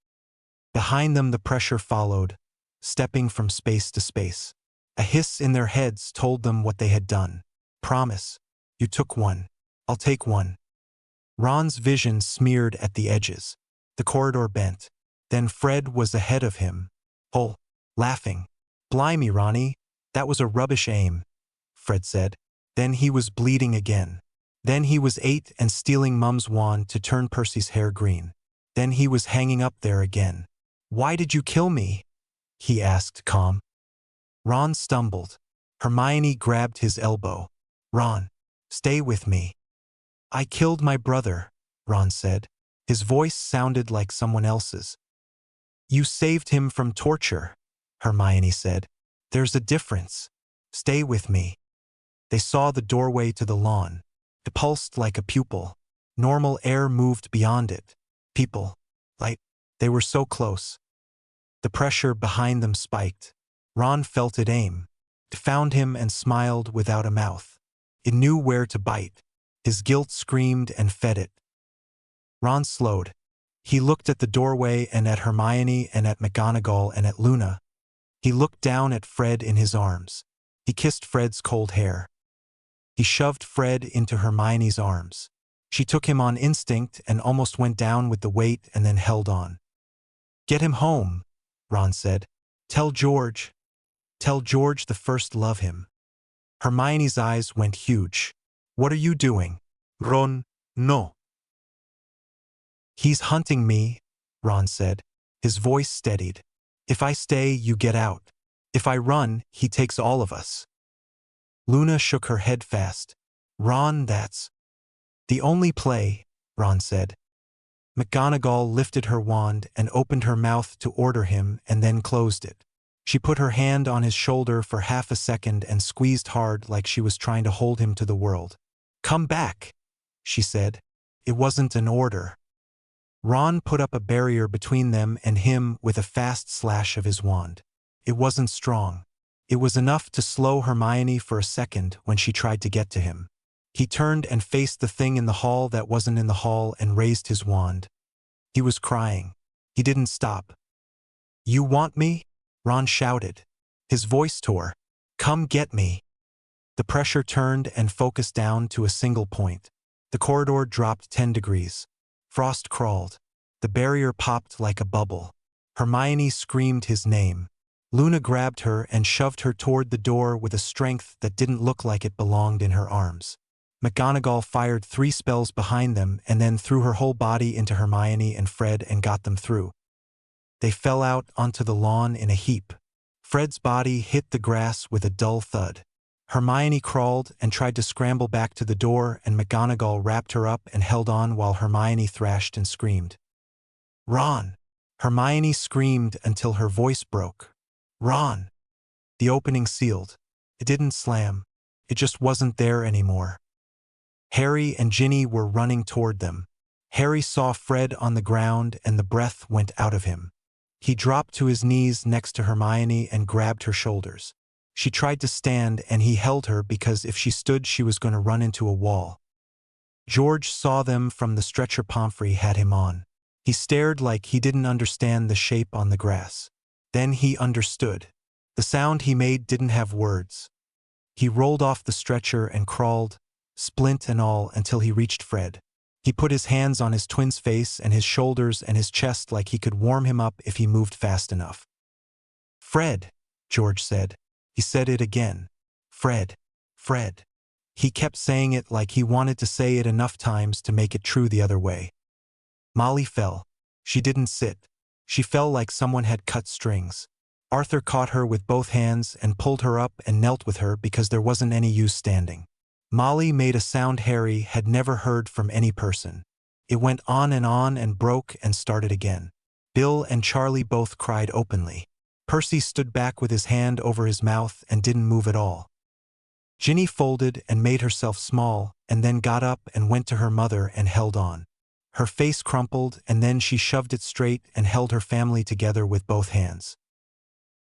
Speaker 2: Behind them the pressure followed, stepping from space to space. A hiss in their heads told them what they had done. "Promise. You took one. I'll take one." Ron's vision smeared at the edges. The corridor bent. Then Fred was ahead of him. "Oh," laughing. "Blimey, Ronnie, that was a rubbish aim," Fred said. Then he was bleeding again. Then he was 8 and stealing Mum's wand to turn Percy's hair green. Then he was hanging up there again. "Why did you kill me?" he asked, calm. Ron stumbled. Hermione grabbed his elbow. "Ron, stay with me." "I killed my brother," Ron said. His voice sounded like someone else's. "You saved him from torture," Hermione said. "There's a difference. Stay with me." They saw the doorway to the lawn. It pulsed like a pupil. Normal air moved beyond it. People. Light. They were so close. The pressure behind them spiked. Ron felt it aim. It found him and smiled without a mouth. It knew where to bite. His guilt screamed and fed it. Ron slowed. He looked at the doorway and at Hermione and at McGonagall and at Luna. He looked down at Fred in his arms. He kissed Fred's cold hair. He shoved Fred into Hermione's arms. She took him on instinct and almost went down with the weight and then held on. "Get him home," Ron said. Tell George the First love him." Hermione's eyes went huge. "What are you doing?"
Speaker 4: Ron, no.
Speaker 2: "He's hunting me," Ron said. His voice steadied. "If I stay, you get out. If I run, he takes all of us." Luna shook her head fast. "Ron, that's the only play," Ron said. McGonagall lifted her wand and opened her mouth to order him and then closed it. She put her hand on his shoulder for half a second and squeezed hard like she was trying to hold him to the world. "Come back," she said. It wasn't an order. Ron put up a barrier between them and him with a fast slash of his wand. It wasn't strong. It was enough to slow Hermione for a second when she tried to get to him. He turned and faced the thing in the hall that wasn't in the hall and raised his wand. He was crying. He didn't stop. "You want me?" Ron shouted. His voice tore. "Come get me." The pressure turned and focused down to a single point. The corridor dropped 10 degrees. Frost crawled. The barrier popped like a bubble. Hermione screamed his name. Luna grabbed her and shoved her toward the door with a strength that didn't look like it belonged in her arms. McGonagall fired 3 spells behind them and then threw her whole body into Hermione and Fred and got them through. They fell out onto the lawn in a heap. Fred's body hit the grass with a dull thud. Hermione crawled and tried to scramble back to the door, and McGonagall wrapped her up and held on while Hermione thrashed and screamed. "Ron!" Hermione screamed until her voice broke. "Ron!" The opening sealed. It didn't slam. It just wasn't there anymore. Harry and Ginny were running toward them. Harry saw Fred on the ground and the breath went out of him. He dropped to his knees next to Hermione and grabbed her shoulders. She tried to stand and he held her because if she stood she was going to run into a wall. George saw them from the stretcher Pomfrey had him on. He stared like he didn't understand the shape on the grass. Then he understood. The sound he made didn't have words. He rolled off the stretcher and crawled, splint and all, until he reached Fred. He put his hands on his twin's face and his shoulders and his chest like he could warm him up if he moved fast enough. "Fred," George said. He said it again. "Fred, Fred." He kept saying it like he wanted to say it enough times to make it true the other way. Molly fell. She didn't sit. She fell like someone had cut strings. Arthur caught her with both hands and pulled her up and knelt with her because there wasn't any use standing. Molly made a sound Harry had never heard from any person. It went on and broke and started again. Bill and Charlie both cried openly. Percy stood back with his hand over his mouth and didn't move at all. Ginny folded and made herself small and then got up and went to her mother and held on. Her face crumpled and then she shoved it straight and held her family together with both hands.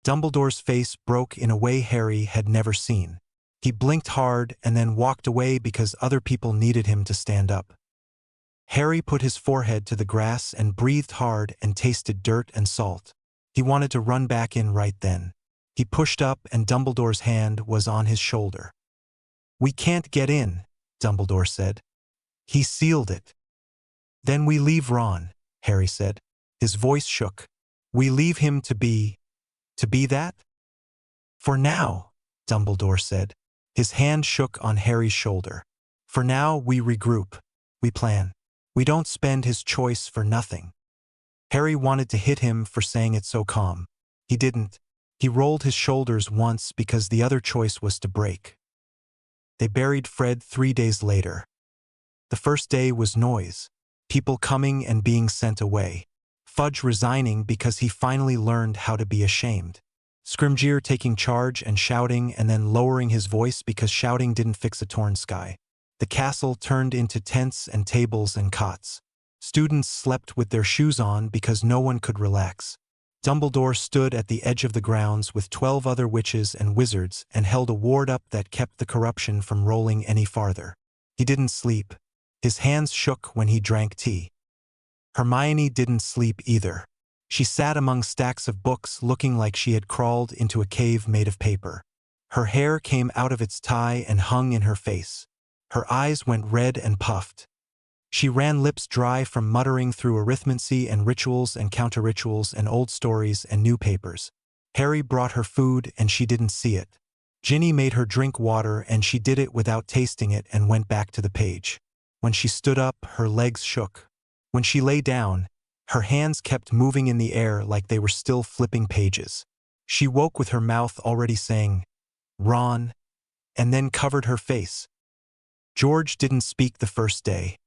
Speaker 2: Dumbledore's face broke in a way Harry had never seen. He blinked hard and then walked away because other people needed him to stand up. Harry put his forehead to the grass and breathed hard and tasted dirt and salt. He wanted to run back in right then. He pushed up and Dumbledore's hand was on his shoulder. "We can't get in," Dumbledore said. "He sealed it." "Then we leave Ron," Harry said. His voice shook. "We leave him to be that?" "For now," Dumbledore said. His hand shook on Harry's shoulder. "For now we regroup. We plan. We don't spend his choice for nothing." Harry wanted to hit him for saying it so calm. He didn't. He rolled his shoulders once because the other choice was to break. They buried Fred 3 days later. The first day was noise. People coming and being sent away. Fudge resigning because he finally learned how to be ashamed. Scrimgeour taking charge and shouting and then lowering his voice because shouting didn't fix a torn sky. The castle turned into tents and tables and cots. Students slept with their shoes on because no one could relax. Dumbledore stood at the edge of the grounds with 12 other witches and wizards and held a ward up that kept the corruption from rolling any farther. He didn't sleep. His hands shook when he drank tea. Hermione didn't sleep either. She sat among stacks of books looking like she had crawled into a cave made of paper. Her hair came out of its tie and hung in her face. Her eyes went red and puffed. She ran lips dry from muttering through arithmancy and rituals and counter-rituals and old stories and new papers. Harry brought her food and she didn't see it. Ginny made her drink water and she did it without tasting it and went back to the page. When she stood up, her legs shook. When she lay down, her hands kept moving in the air like they were still flipping pages. She woke with her mouth already saying, "Ron," and then covered her face. George didn't speak the first day.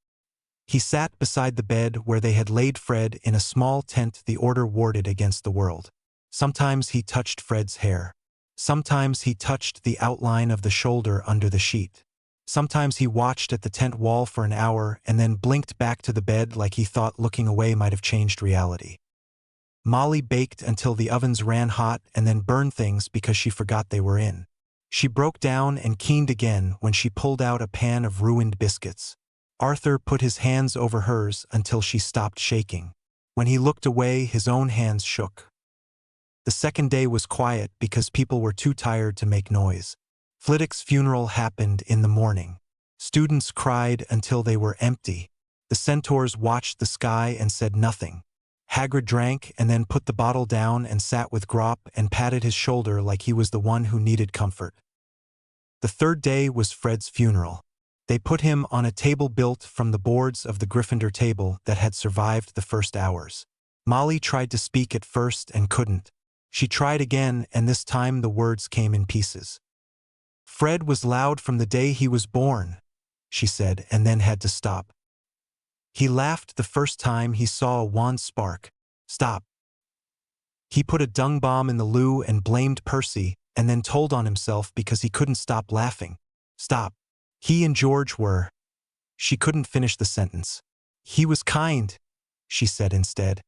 Speaker 2: He sat beside the bed where they had laid Fred in a small tent the Order warded against the world. Sometimes he touched Fred's hair. Sometimes he touched the outline of the shoulder under the sheet. Sometimes he watched at the tent wall for an hour and then blinked back to the bed like he thought looking away might have changed reality. Molly baked until the ovens ran hot and then burned things because she forgot they were in. She broke down and keened again when she pulled out a pan of ruined biscuits. Arthur put his hands over hers until she stopped shaking. When he looked away, his own hands shook. The second day was quiet because people were too tired to make noise. Flitwick's funeral happened in the morning. Students cried until they were empty. The centaurs watched the sky and said nothing. Hagrid drank and then put the bottle down and sat with Grop and patted his shoulder like he was the one who needed comfort. The third day was Fred's funeral. They put him on a table built from the boards of the Gryffindor table that had survived the first hours. Molly tried to speak at first and couldn't. She tried again and this time the words came in pieces. "Fred was loud from the day he was born," she said, and then had to stop. "He laughed the first time he saw a wand spark." Stop. He put a dung bomb in the loo and blamed Percy, and then told on himself because he couldn't stop laughing. Stop. He and George were. She couldn't finish the sentence. He was kind, she said instead.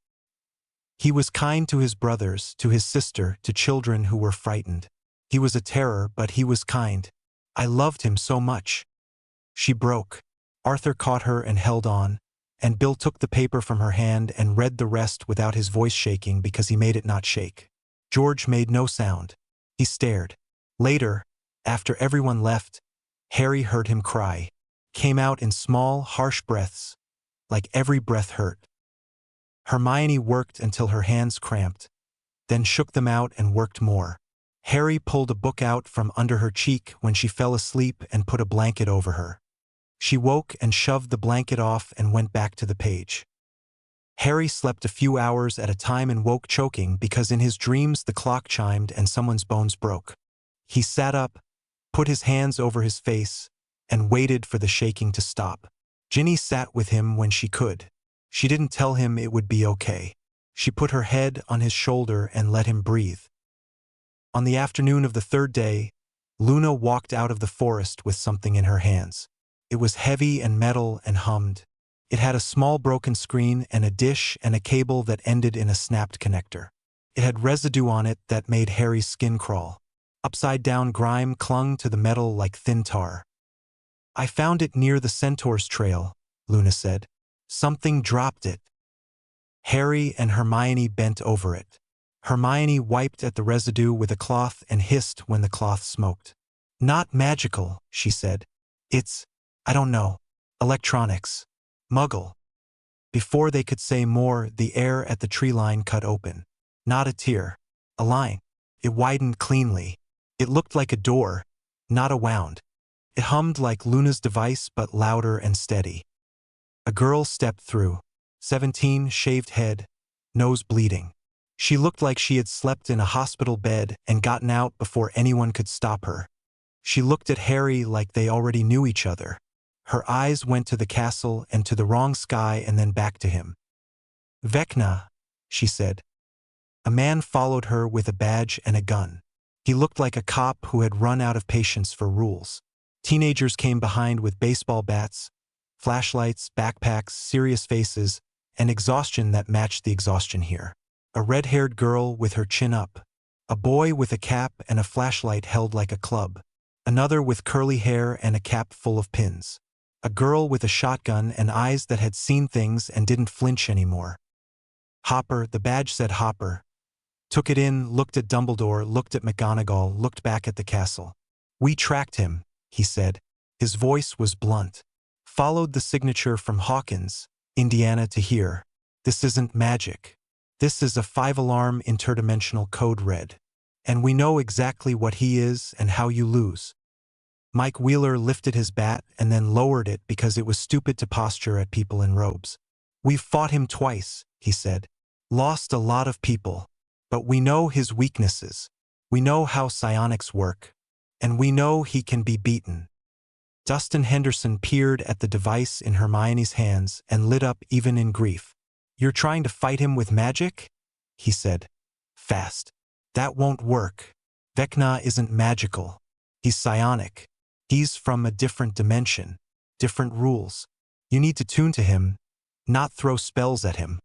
Speaker 2: He was kind to his brothers, to his sister, to children who were frightened. He was a terror, but he was kind. I loved him so much. She broke. Arthur caught her and held on, and Bill took the paper from her hand and read the rest without his voice shaking because he made it not shake. George made no sound. He stared. Later, after everyone left, Harry heard him cry. Came out in small, harsh breaths, like every breath hurt. Hermione worked until her hands cramped, then shook them out and worked more. Harry pulled a book out from under her cheek when she fell asleep and put a blanket over her. She woke and shoved the blanket off and went back to the page. Harry slept a few hours at a time and woke choking because in his dreams the clock chimed and someone's bones broke. He sat up, put his hands over his face, and waited for the shaking to stop. Ginny sat with him when she could. She didn't tell him it would be okay. She put her head on his shoulder and let him breathe. On the afternoon of the third day, Luna walked out of the forest with something in her hands. It was heavy and metal and hummed. It had a small broken screen and a dish and a cable that ended in a snapped connector. It had residue on it that made Harry's skin crawl. Upside-down grime clung to the metal like thin tar. I found it near the Centaur's trail, Luna said. Something dropped it. Harry and Hermione bent over it. Hermione wiped at the residue with a cloth and hissed when the cloth smoked. Not magical, she said. It's, I don't know, electronics. Muggle. Before they could say more, the air at the tree line cut open. Not a tear. A line. It widened cleanly. It looked like a door, not a wound. It hummed like Luna's device but louder and steady. A girl stepped through. 17, shaved head, nose bleeding. She looked like she had slept in a hospital bed and gotten out before anyone could stop her. She looked at Harry like they already knew each other. Her eyes went to the castle and to the wrong sky and then back to him. Vecna, she said. A man followed her with a badge and a gun. He looked like a cop who had run out of patience for rules. Teenagers came behind with baseball bats, flashlights, backpacks, serious faces, and exhaustion that matched the exhaustion here. A red-haired girl with her chin up. A boy with a cap and a flashlight held like a club. Another with curly hair and a cap full of pins. A girl with a shotgun and eyes that had seen things and didn't flinch anymore. Hopper, the badge said Hopper. Took it in, looked at Dumbledore, looked at McGonagall, looked back at the castle. We tracked him, he said. His voice was blunt. Followed the signature from Hawkins, Indiana to here. This isn't magic. This is a 5-alarm interdimensional code red. And we know exactly what he is and how you lose. Mike Wheeler lifted his bat and then lowered it because it was stupid to posture at people in robes. We've fought him twice, he said. Lost a lot of people. But we know his weaknesses. We know how psionics work. And we know he can be beaten. Dustin Henderson peered at the device in Hermione's hands and lit up even in grief. You're trying to fight him with magic? He said. Fast. That won't work. Vecna isn't magical. He's psionic. He's from a different dimension. Different rules. You need to tune to him, not throw spells at him.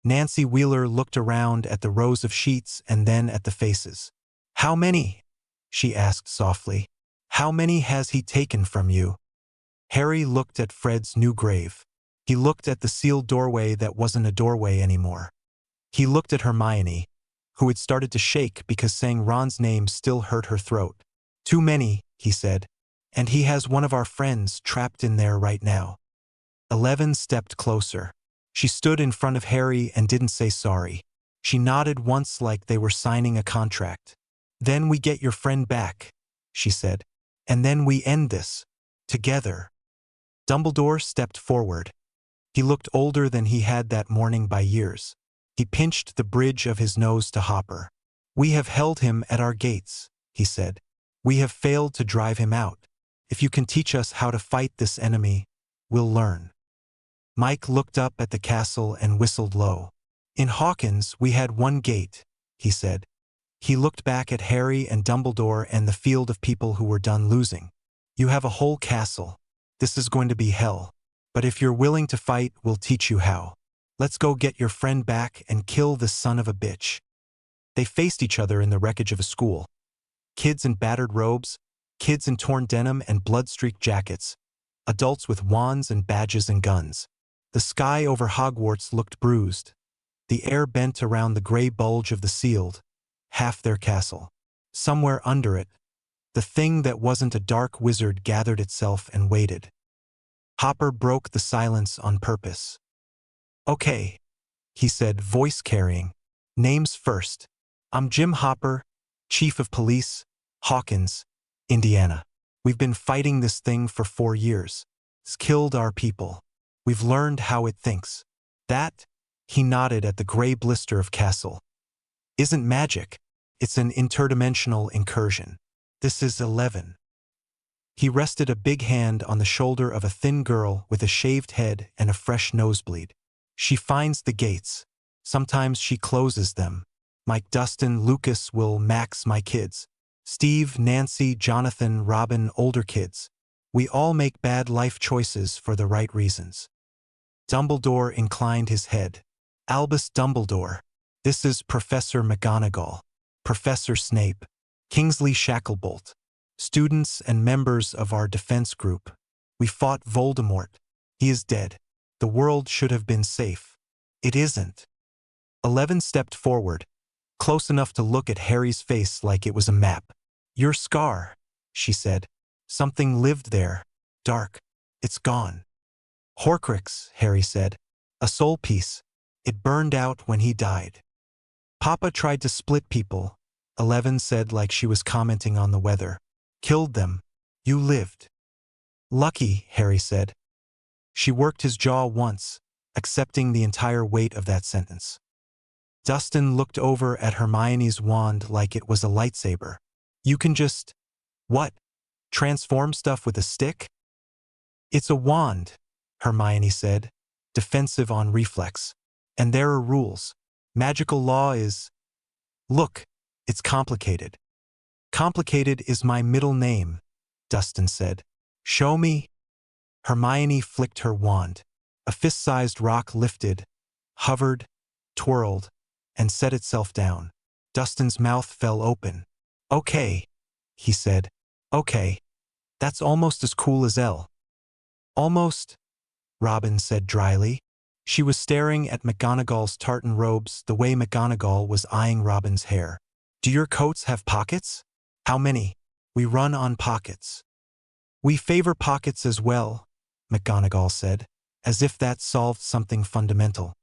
Speaker 2: Nancy Wheeler looked around at the rows of sheets and then at the faces. How many? She asked softly. How many has he taken from you? Harry looked at Fred's new grave. He looked at the sealed doorway that wasn't a doorway anymore. He looked at Hermione, who had started to shake because saying Ron's name still hurt her throat. Too many, he said. And he has one of our friends trapped in there right now. 11 stepped closer. She stood in front of Harry and didn't say sorry. She nodded once like they were signing a contract. Then we get your friend back, she said. And then we end this. Together. Dumbledore stepped forward. He looked older than he had that morning by years. He pinched the bridge of his nose to Hopper. We have held him at our gates, he said. We have failed to drive him out. If you can teach us how to fight this enemy, we'll learn. Mike looked up at the castle and whistled low. In Hawkins, we had one gate, he said. He looked back at Harry and Dumbledore and the field of people who were done losing. You have a whole castle. This is going to be hell. But if you're willing to fight, we'll teach you how. Let's go get your friend back and kill the son of a bitch." They faced each other in the wreckage of a school. Kids in battered robes, kids in torn denim and blood-streaked jackets, adults with wands and badges and guns. The sky over Hogwarts looked bruised. The air bent around the gray bulge of the sealed, half their castle. Somewhere under it, the thing that wasn't a dark wizard gathered itself and waited. Hopper broke the silence on purpose. "Okay," he said, voice carrying. "Names first. I'm Jim Hopper, Chief of Police, Hawkins, Indiana. We've been fighting this thing for 4 years. It's killed our people. We've learned how it thinks. That," he nodded at the gray blister of castle, "isn't magic. It's an interdimensional incursion. This is 11. He rested a big hand on the shoulder of a thin girl with a shaved head and a fresh nosebleed. "She finds the gates. Sometimes she closes them. Mike, Dustin, Lucas, Will, Max, my kids. Steve, Nancy, Jonathan, Robin, older kids. We all make bad life choices for the right reasons." Dumbledore inclined his head. "Albus Dumbledore. This is Professor McGonagall, Professor Snape, Kingsley Shacklebolt. Students and members of our defense group. We fought Voldemort. He is dead. The world should have been safe. It isn't." 11 stepped forward, close enough to look at Harry's face like it was a map. "Your scar," she said. "Something lived there. Dark. It's gone." "Horcrux," Harry said. "A soul piece. It burned out when he died." "Papa tried to split people," 11 said like she was commenting on the weather. "Killed them. You lived." "Lucky," Harry said. She worked his jaw once, accepting the entire weight of that sentence. Dustin looked over at Hermione's wand like it was a lightsaber. "You can just... what? Transform stuff with a stick?" "It's a wand," Hermione said, defensive on reflex. "And there are rules. Magical law is... look, it's complicated." "Complicated is my middle name," Dustin said. "Show me." Hermione flicked her wand. A fist-sized rock lifted, hovered, twirled, and set itself down. Dustin's mouth fell open. "Okay," he said. "Okay. That's almost as cool as L." "Almost," Robin said dryly. She was staring at McGonagall's tartan robes the way McGonagall was eyeing Robin's hair. "Do your coats have pockets?" "How many?" "We run on pockets." "We favor pockets as well," McGonagall said, as if that solved something fundamental.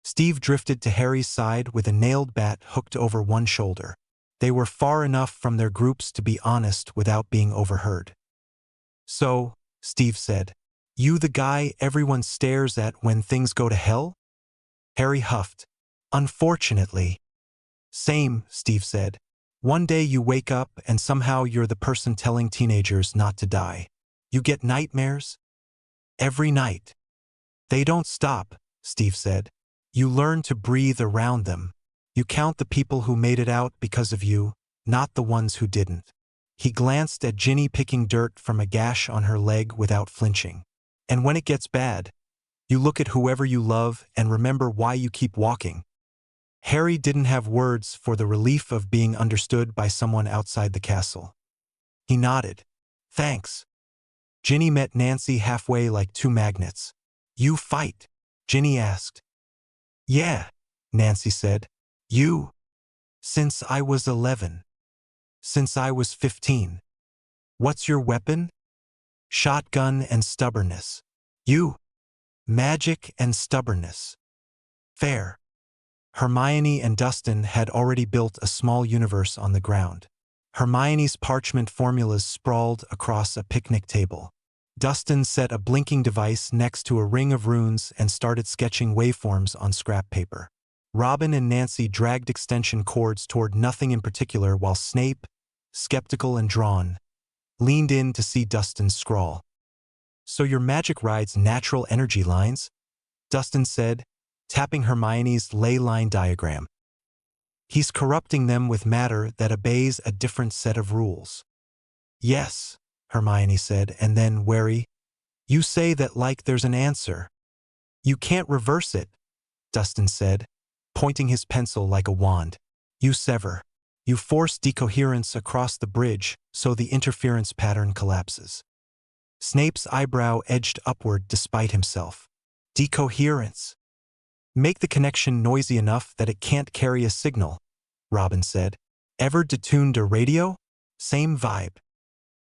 Speaker 2: Steve drifted to Harry's side with a nailed bat hooked over one shoulder. They were far enough from their groups to be honest without being overheard. "So," Steve said, "you the guy everyone stares at when things go to hell?" Harry huffed. "Unfortunately." "Same," Steve said. "One day you wake up and somehow you're the person telling teenagers not to die. You get nightmares? Every night." "They don't stop," Steve said. "You learn to breathe around them. You count the people who made it out because of you, not the ones who didn't." He glanced at Ginny picking dirt from a gash on her leg without flinching. "And when it gets bad, you look at whoever you love and remember why you keep walking." Harry didn't have words for the relief of being understood by someone outside the castle. He nodded. "Thanks." Ginny met Nancy halfway like two magnets. "You fight?" Ginny asked. "Yeah," Nancy said. "You?" "Since I was 11. Since I was 15. "What's your weapon?" "Shotgun and stubbornness." "You?" "Magic and stubbornness." "Fair." Hermione and Dustin had already built a small universe on the ground. Hermione's parchment formulas sprawled across a picnic table. Dustin set a blinking device next to a ring of runes and started sketching waveforms on scrap paper. Robin and Nancy dragged extension cords toward nothing in particular while Snape, skeptical and drawn, leaned in to see Dustin's scrawl. "So your magic rides natural energy lines?" Dustin said, tapping Hermione's ley line diagram. "He's corrupting them with matter that obeys a different set of rules." "Yes," Hermione said, and then, wary, You say that like there's an answer. You can't reverse it, Dustin said, pointing his pencil like a wand. You sever. You force decoherence across the bridge so the interference pattern collapses. Snape's eyebrow edged upward despite himself. Decoherence. Make the connection noisy enough that it can't carry a signal, Robin said. Ever detuned a radio? Same vibe.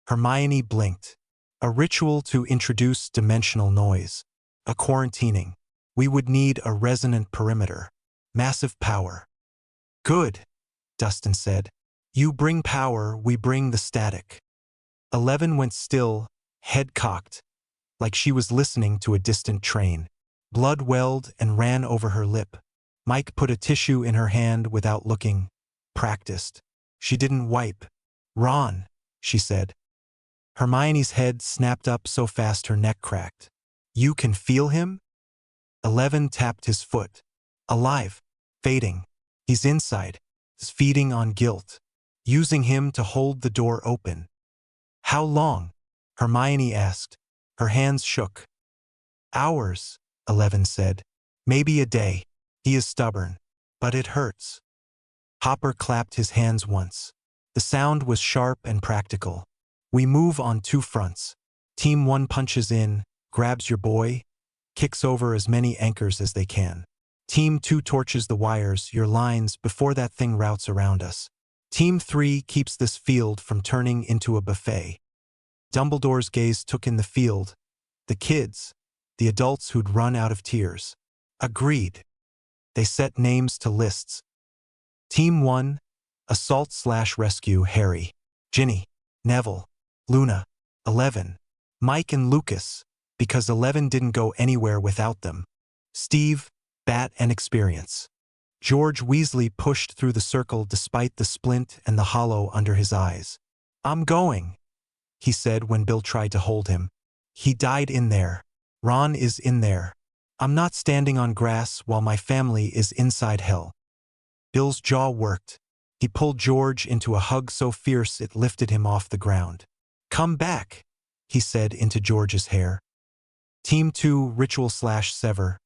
Speaker 2: Hermione blinked. A ritual to introduce dimensional noise. A quarantining. We would need a resonant perimeter. Massive power. Good, Dustin said. You bring power, we bring the static. 11 went still, head cocked, like she was listening to a distant train. Blood welled and ran over her lip. Mike put a tissue in her hand without looking. Practiced. She didn't wipe. Ron, she said. Hermione's head snapped up so fast her neck cracked. You can feel him? 11 tapped his foot. Alive. Fading. He's inside. He's feeding on guilt. Using him to hold the door open. How long? Hermione asked. Her hands shook. Hours, 11 said. Maybe a day. He is stubborn. But it hurts. Hopper clapped his hands once. The sound was sharp and practical. We move on two fronts. Team 1 punches in, grabs your boy, kicks over as many anchors as they can. Team 2 torches the wires, your lines, before that thing routes around us. Team 3 keeps this field from turning into a buffet. Dumbledore's gaze took in the field. The kids, the adults who'd run out of tears. Agreed. They set names to lists. Team 1, Assault/Rescue Harry, Ginny, Neville, Luna, 11, Mike and Lucas, because 11 didn't go anywhere without them. Steve, Bat and Experience. George Weasley pushed through the circle despite the splint and the hollow under his eyes. I'm going, he said when Bill tried to hold him. He died in there. Ron is in there. I'm not standing on grass while my family is inside hell. Bill's jaw worked. He pulled George into a hug so fierce it lifted him off the ground. Come back, he said into George's hair. Team 2 Ritual/Sever.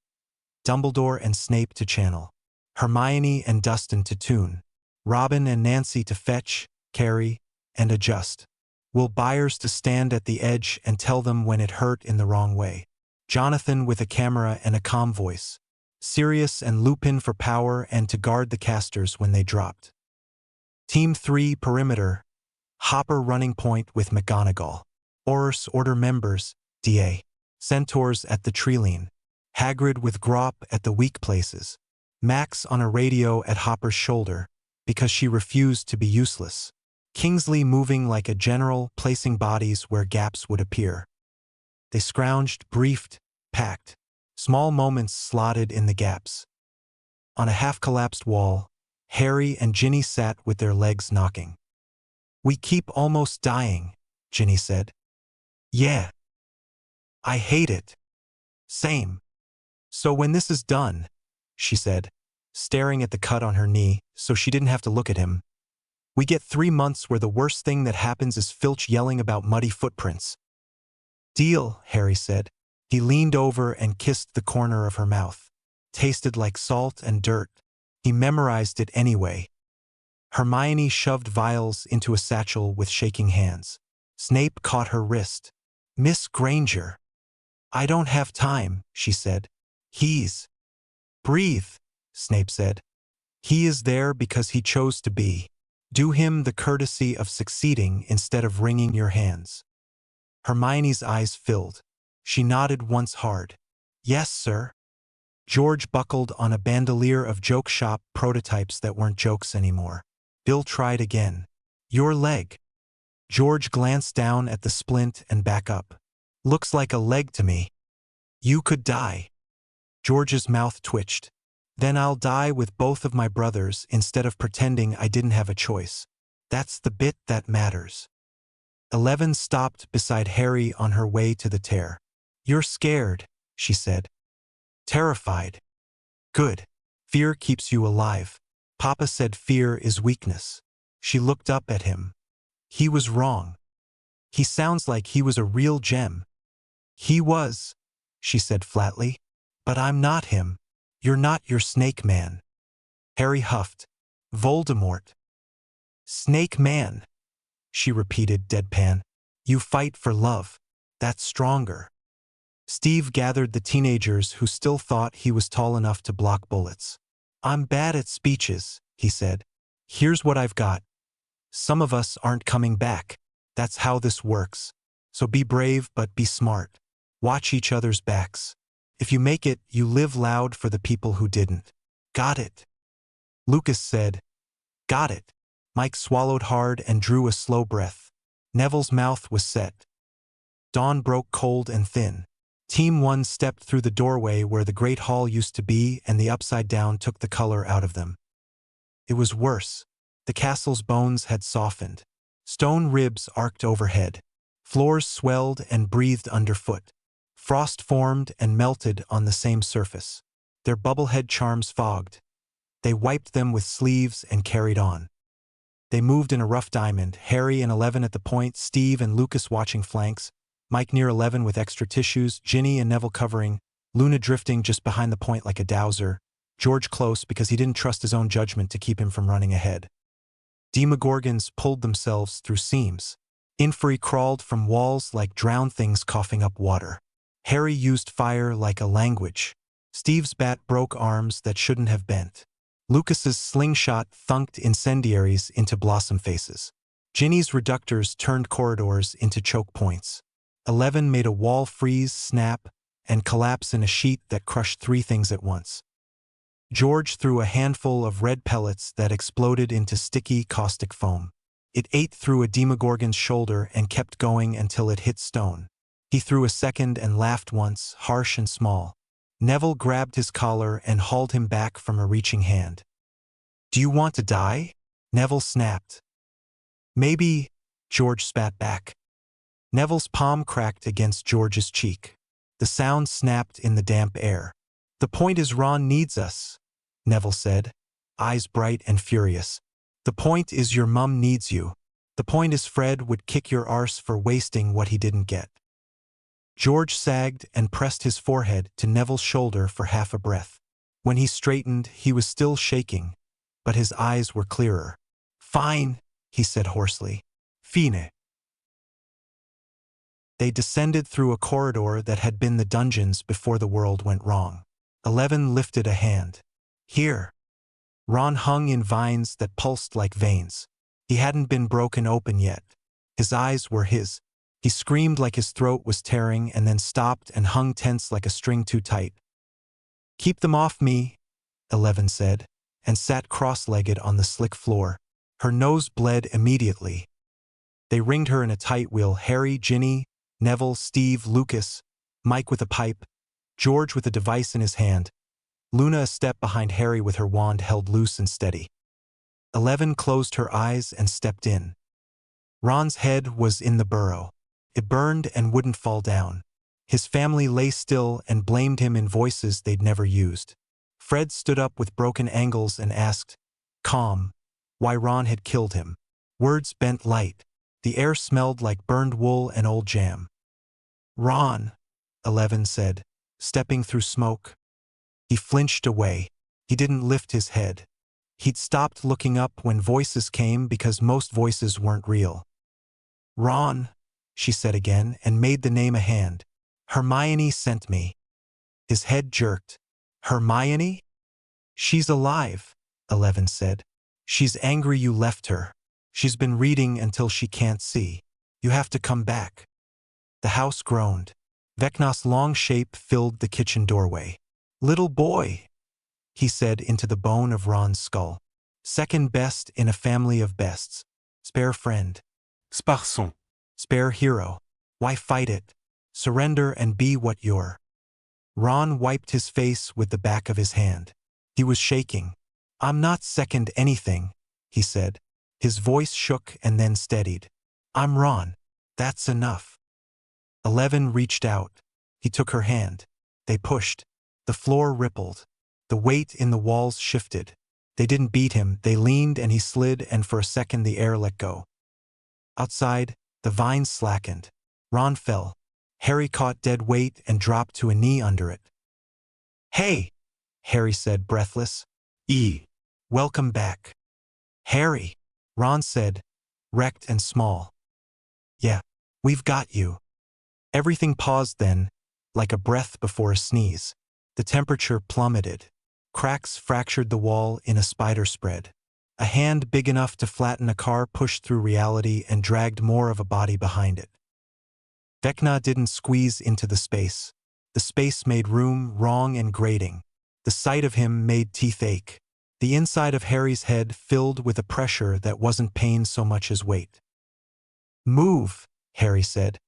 Speaker 2: Dumbledore and Snape to channel. Hermione and Dustin to tune. Robin and Nancy to fetch, carry, and adjust. Will Byers to stand at the edge and tell them when it hurt in the wrong way. Jonathan with a camera and a calm voice. Sirius and Lupin for power and to guard the casters when they dropped. Team 3 Perimeter. Hopper running point with McGonagall. Aurors Order members, DA. Centaurs at the Trilene. Hagrid with Grop at the weak places. Max on a radio at Hopper's shoulder, because she refused to be useless. Kingsley moving like a general, placing bodies where gaps would appear. They scrounged, briefed, packed. Small moments slotted in the gaps. On a half-collapsed wall, Harry and Ginny sat with their legs knocking. We keep almost dying, Ginny said. Yeah. I hate it. Same. So when this is done, she said, staring at the cut on her knee so she didn't have to look at him, we get 3 months where the worst thing that happens is Filch yelling about muddy footprints. Deal, Harry said. He leaned over and kissed the corner of her mouth. Tasted like salt and dirt. He memorized it anyway. Hermione shoved vials into a satchel with shaking hands. Snape caught her wrist. Miss Granger. I don't have time, she said. He's. Breathe, Snape said. He is there because he chose to be. Do him the courtesy of succeeding instead of wringing your hands. Hermione's eyes filled. She nodded once hard. Yes, sir. George buckled on a bandolier of joke shop prototypes that weren't jokes anymore. Bill tried again. Your leg. George glanced down at the splint and back up. Looks like a leg to me. You could die. George's mouth twitched. Then I'll die with both of my brothers instead of pretending I didn't have a choice. That's the bit that matters. 11 stopped beside Harry on her way to the tear. You're scared, she said. Terrified. Good. Fear keeps you alive. Papa said fear is weakness. She looked up at him. He was wrong. He sounds like he was a real gem. He was, she said flatly. But I'm not him. You're not your snake man. Harry huffed. Voldemort. Snake man, she repeated deadpan. You fight for love. That's stronger. Steve gathered the teenagers who still thought he was tall enough to block bullets. I'm bad at speeches, he said. Here's what I've got. Some of us aren't coming back. That's how this works. So be brave but be smart. Watch each other's backs. If you make it, you live loud for the people who didn't. Got it? Lucas said. Got it. Mike swallowed hard and drew a slow breath. Neville's mouth was set. Dawn broke cold and thin. Team 1 stepped through the doorway where the Great Hall used to be, and the upside down took the color out of them. It was worse. The castle's bones had softened. Stone ribs arced overhead. Floors swelled and breathed underfoot. Frost formed and melted on the same surface. Their bubblehead charms fogged. They wiped them with sleeves and carried on. They moved in a rough diamond, Harry and 11 at the point, Steve and Lucas watching flanks, Mike near 11 with extra tissues, Ginny and Neville covering, Luna drifting just behind the point like a dowser, George close because he didn't trust his own judgment to keep him from running ahead. Demogorgons pulled themselves through seams. Inferi crawled from walls like drowned things coughing up water. Harry used fire like a language. Steve's bat broke arms that shouldn't have bent. Lucas's slingshot thunked incendiaries into blossom faces. Ginny's reductors turned corridors into choke points. 11 made a wall freeze, snap, and collapse in a sheet that crushed 3 things at once. George threw a handful of red pellets that exploded into sticky, caustic foam. It ate through a Demogorgon's shoulder and kept going until it hit stone. He threw a second and laughed once, harsh and small. Neville grabbed his collar and hauled him back from a reaching hand. Do you want to die? Neville snapped. Maybe, George spat back. Neville's palm cracked against George's cheek. The sound snapped in the damp air. The point is Ron needs us, Neville said, eyes bright and furious. The point is your mum needs you. The point is Fred would kick your arse for wasting what he didn't get. George sagged and pressed his forehead to Neville's shoulder for half a breath. When he straightened, he was still shaking, but his eyes were clearer. Fine, he said hoarsely. Fine. They descended through a corridor that had been the dungeons before the world went wrong. 11 lifted a hand. Here. Ron hung in vines that pulsed like veins. He hadn't been broken open yet. His eyes were his. He screamed like his throat was tearing and then stopped and hung tense like a string too tight. Keep them off me, 11 said, and sat cross-legged on the slick floor. Her nose bled immediately. They ringed her in a tight wheel, Harry, Ginny, Neville, Steve, Lucas, Mike with a pipe, George with a device in his hand, Luna a step behind Harry with her wand held loose and steady. 11 closed her eyes and stepped in. Ron's head was in the burrow. It burned and wouldn't fall down. His family lay still and blamed him in voices they'd never used. Fred stood up with broken angles and asked, calm, why Ron had killed him. Words bent light. The air smelled like burned wool and old jam. Ron, 11 said, stepping through smoke. He flinched away. He didn't lift his head. He'd stopped looking up when voices came because most voices weren't real. Ron, she said again and made the name a hand. Hermione sent me. His head jerked. Hermione? She's alive, 11 said. She's angry you left her. She's been reading until she can't see. You have to come back. The house groaned. Vecna's long shape filled the kitchen doorway. Little boy, he said into the bone of Ron's skull. Second best in a family of bests. Spare friend.
Speaker 4: Sparson.
Speaker 2: Spare hero. Why fight it? Surrender and be what you're. Ron wiped his face with the back of his hand. He was shaking. I'm not second anything, he said. His voice shook and then steadied. I'm Ron. That's enough. 11 reached out. He took her hand. They pushed. The floor rippled. The weight in the walls shifted. They didn't beat him. They leaned and he slid, and for a second the air let go. Outside, the vines slackened. Ron fell. Harry caught dead weight and dropped to a knee under it. "Hey," Harry said, breathless. Welcome back." "Harry," Ron said, wrecked and small. "Yeah, we've got you." Everything paused then, like a breath before a sneeze. The temperature plummeted. Cracks fractured the wall in a spider spread. A hand big enough to flatten a car pushed through reality and dragged more of a body behind it. Vecna didn't squeeze into the space. The space made room, wrong and grating. The sight of him made teeth ache. The inside of Harry's head filled with a pressure that wasn't pain so much as weight. "Move," Harry said.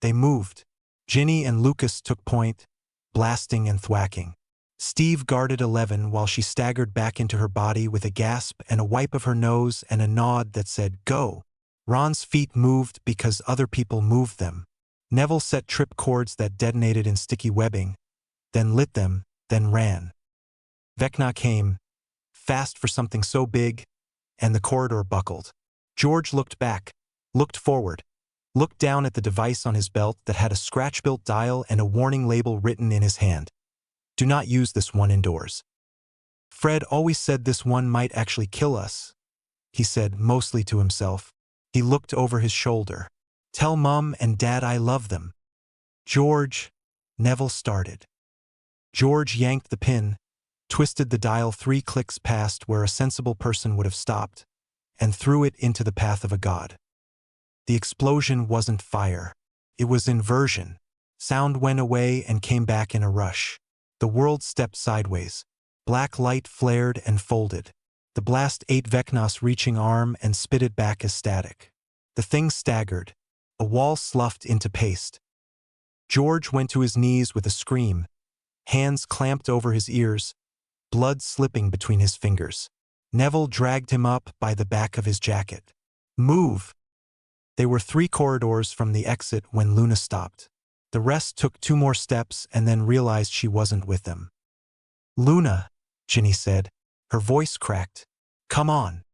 Speaker 2: They moved. Ginny and Lucas took point, blasting and thwacking. Steve guarded 11 while she staggered back into her body with a gasp and a wipe of her nose and a nod that said, "Go." Ron's feet moved because other people moved them. Neville set trip cords that detonated in sticky webbing, then lit them, then ran. Vecna came, fast for something so big, and the corridor buckled. George looked back, looked forward, looked down at the device on his belt that had a scratch-built dial and a warning label written in his hand. "Do not use this one indoors. Fred always said this one might actually kill us," he said, mostly to himself. He looked over his shoulder. "Tell Mom and Dad I love them." "George," Neville started. George yanked the pin, twisted the dial 3 clicks past where a sensible person would have stopped, and threw it into the path of a god. The explosion wasn't fire. It was inversion. Sound went away and came back in a rush. The world stepped sideways. Black light flared and folded. The blast ate Vecna's reaching arm and spit it back as static. The thing staggered. A wall sloughed into paste. George went to his knees with a scream, hands clamped over his ears, blood slipping between his fingers. Neville dragged him up by the back of his jacket. "Move!" They were 3 corridors from the exit when Luna stopped. The rest took 2 more steps and then realized she wasn't with them. "Luna," Ginny said. Her voice cracked. "Come on."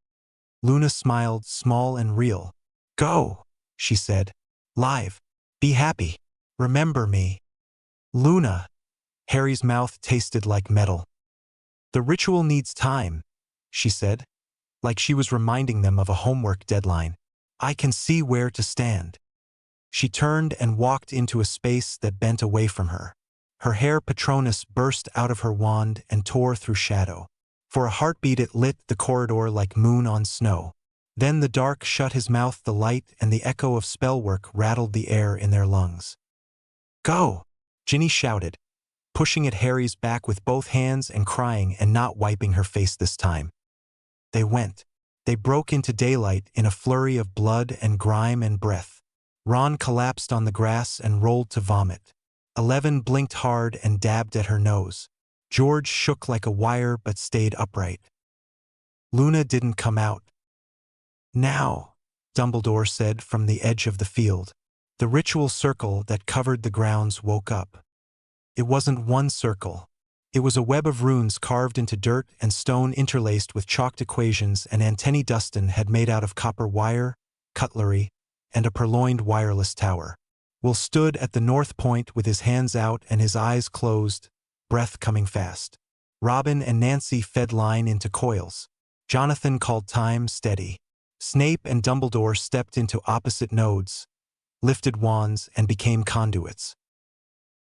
Speaker 2: Luna smiled, small and real. "Go," she said. "Live. Be happy. Remember me." "Luna." Harry's mouth tasted like metal. "The ritual needs time," she said, like she was reminding them of a homework deadline. "I can see where to stand." She turned and walked into a space that bent away from her. Her hair Patronus burst out of her wand and tore through shadow. For a heartbeat it lit the corridor like moon on snow. Then the dark shut his mouth, the light and the echo of spellwork rattled the air in their lungs. "Go!" Ginny shouted, pushing at Harry's back with both hands and crying and not wiping her face this time. They went. They broke into daylight in a flurry of blood and grime and breath. Ron collapsed on the grass and rolled to vomit. 11 blinked hard and dabbed at her nose. George shook like a wire but stayed upright. Luna didn't come out. "Now," Dumbledore said from the edge of the field. The ritual circle that covered the grounds woke up. It wasn't one circle. It was a web of runes carved into dirt and stone interlaced with chalked equations and antennae Dustin had made out of copper wire, cutlery, and a purloined wireless tower. Will stood at the north point with his hands out and his eyes closed, breath coming fast. Robin and Nancy fed line into coils. Jonathan called time steady. Snape and Dumbledore stepped into opposite nodes, lifted wands, and became conduits.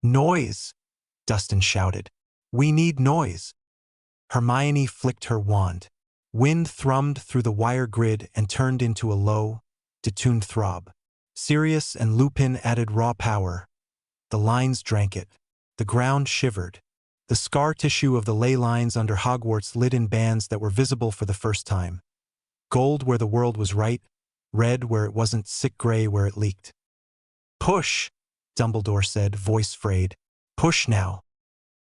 Speaker 2: "Noise!" Dustin shouted. "We need noise." Hermione flicked her wand. Wind thrummed through the wire grid and turned into a low, detuned throb. Sirius and Lupin added raw power. The lines drank it. The ground shivered. The scar tissue of the ley lines under Hogwarts lit in bands that were visible for the first time. Gold where the world was right, red where it wasn't, sick gray where it leaked. "Push," Dumbledore said, voice frayed. "Push now."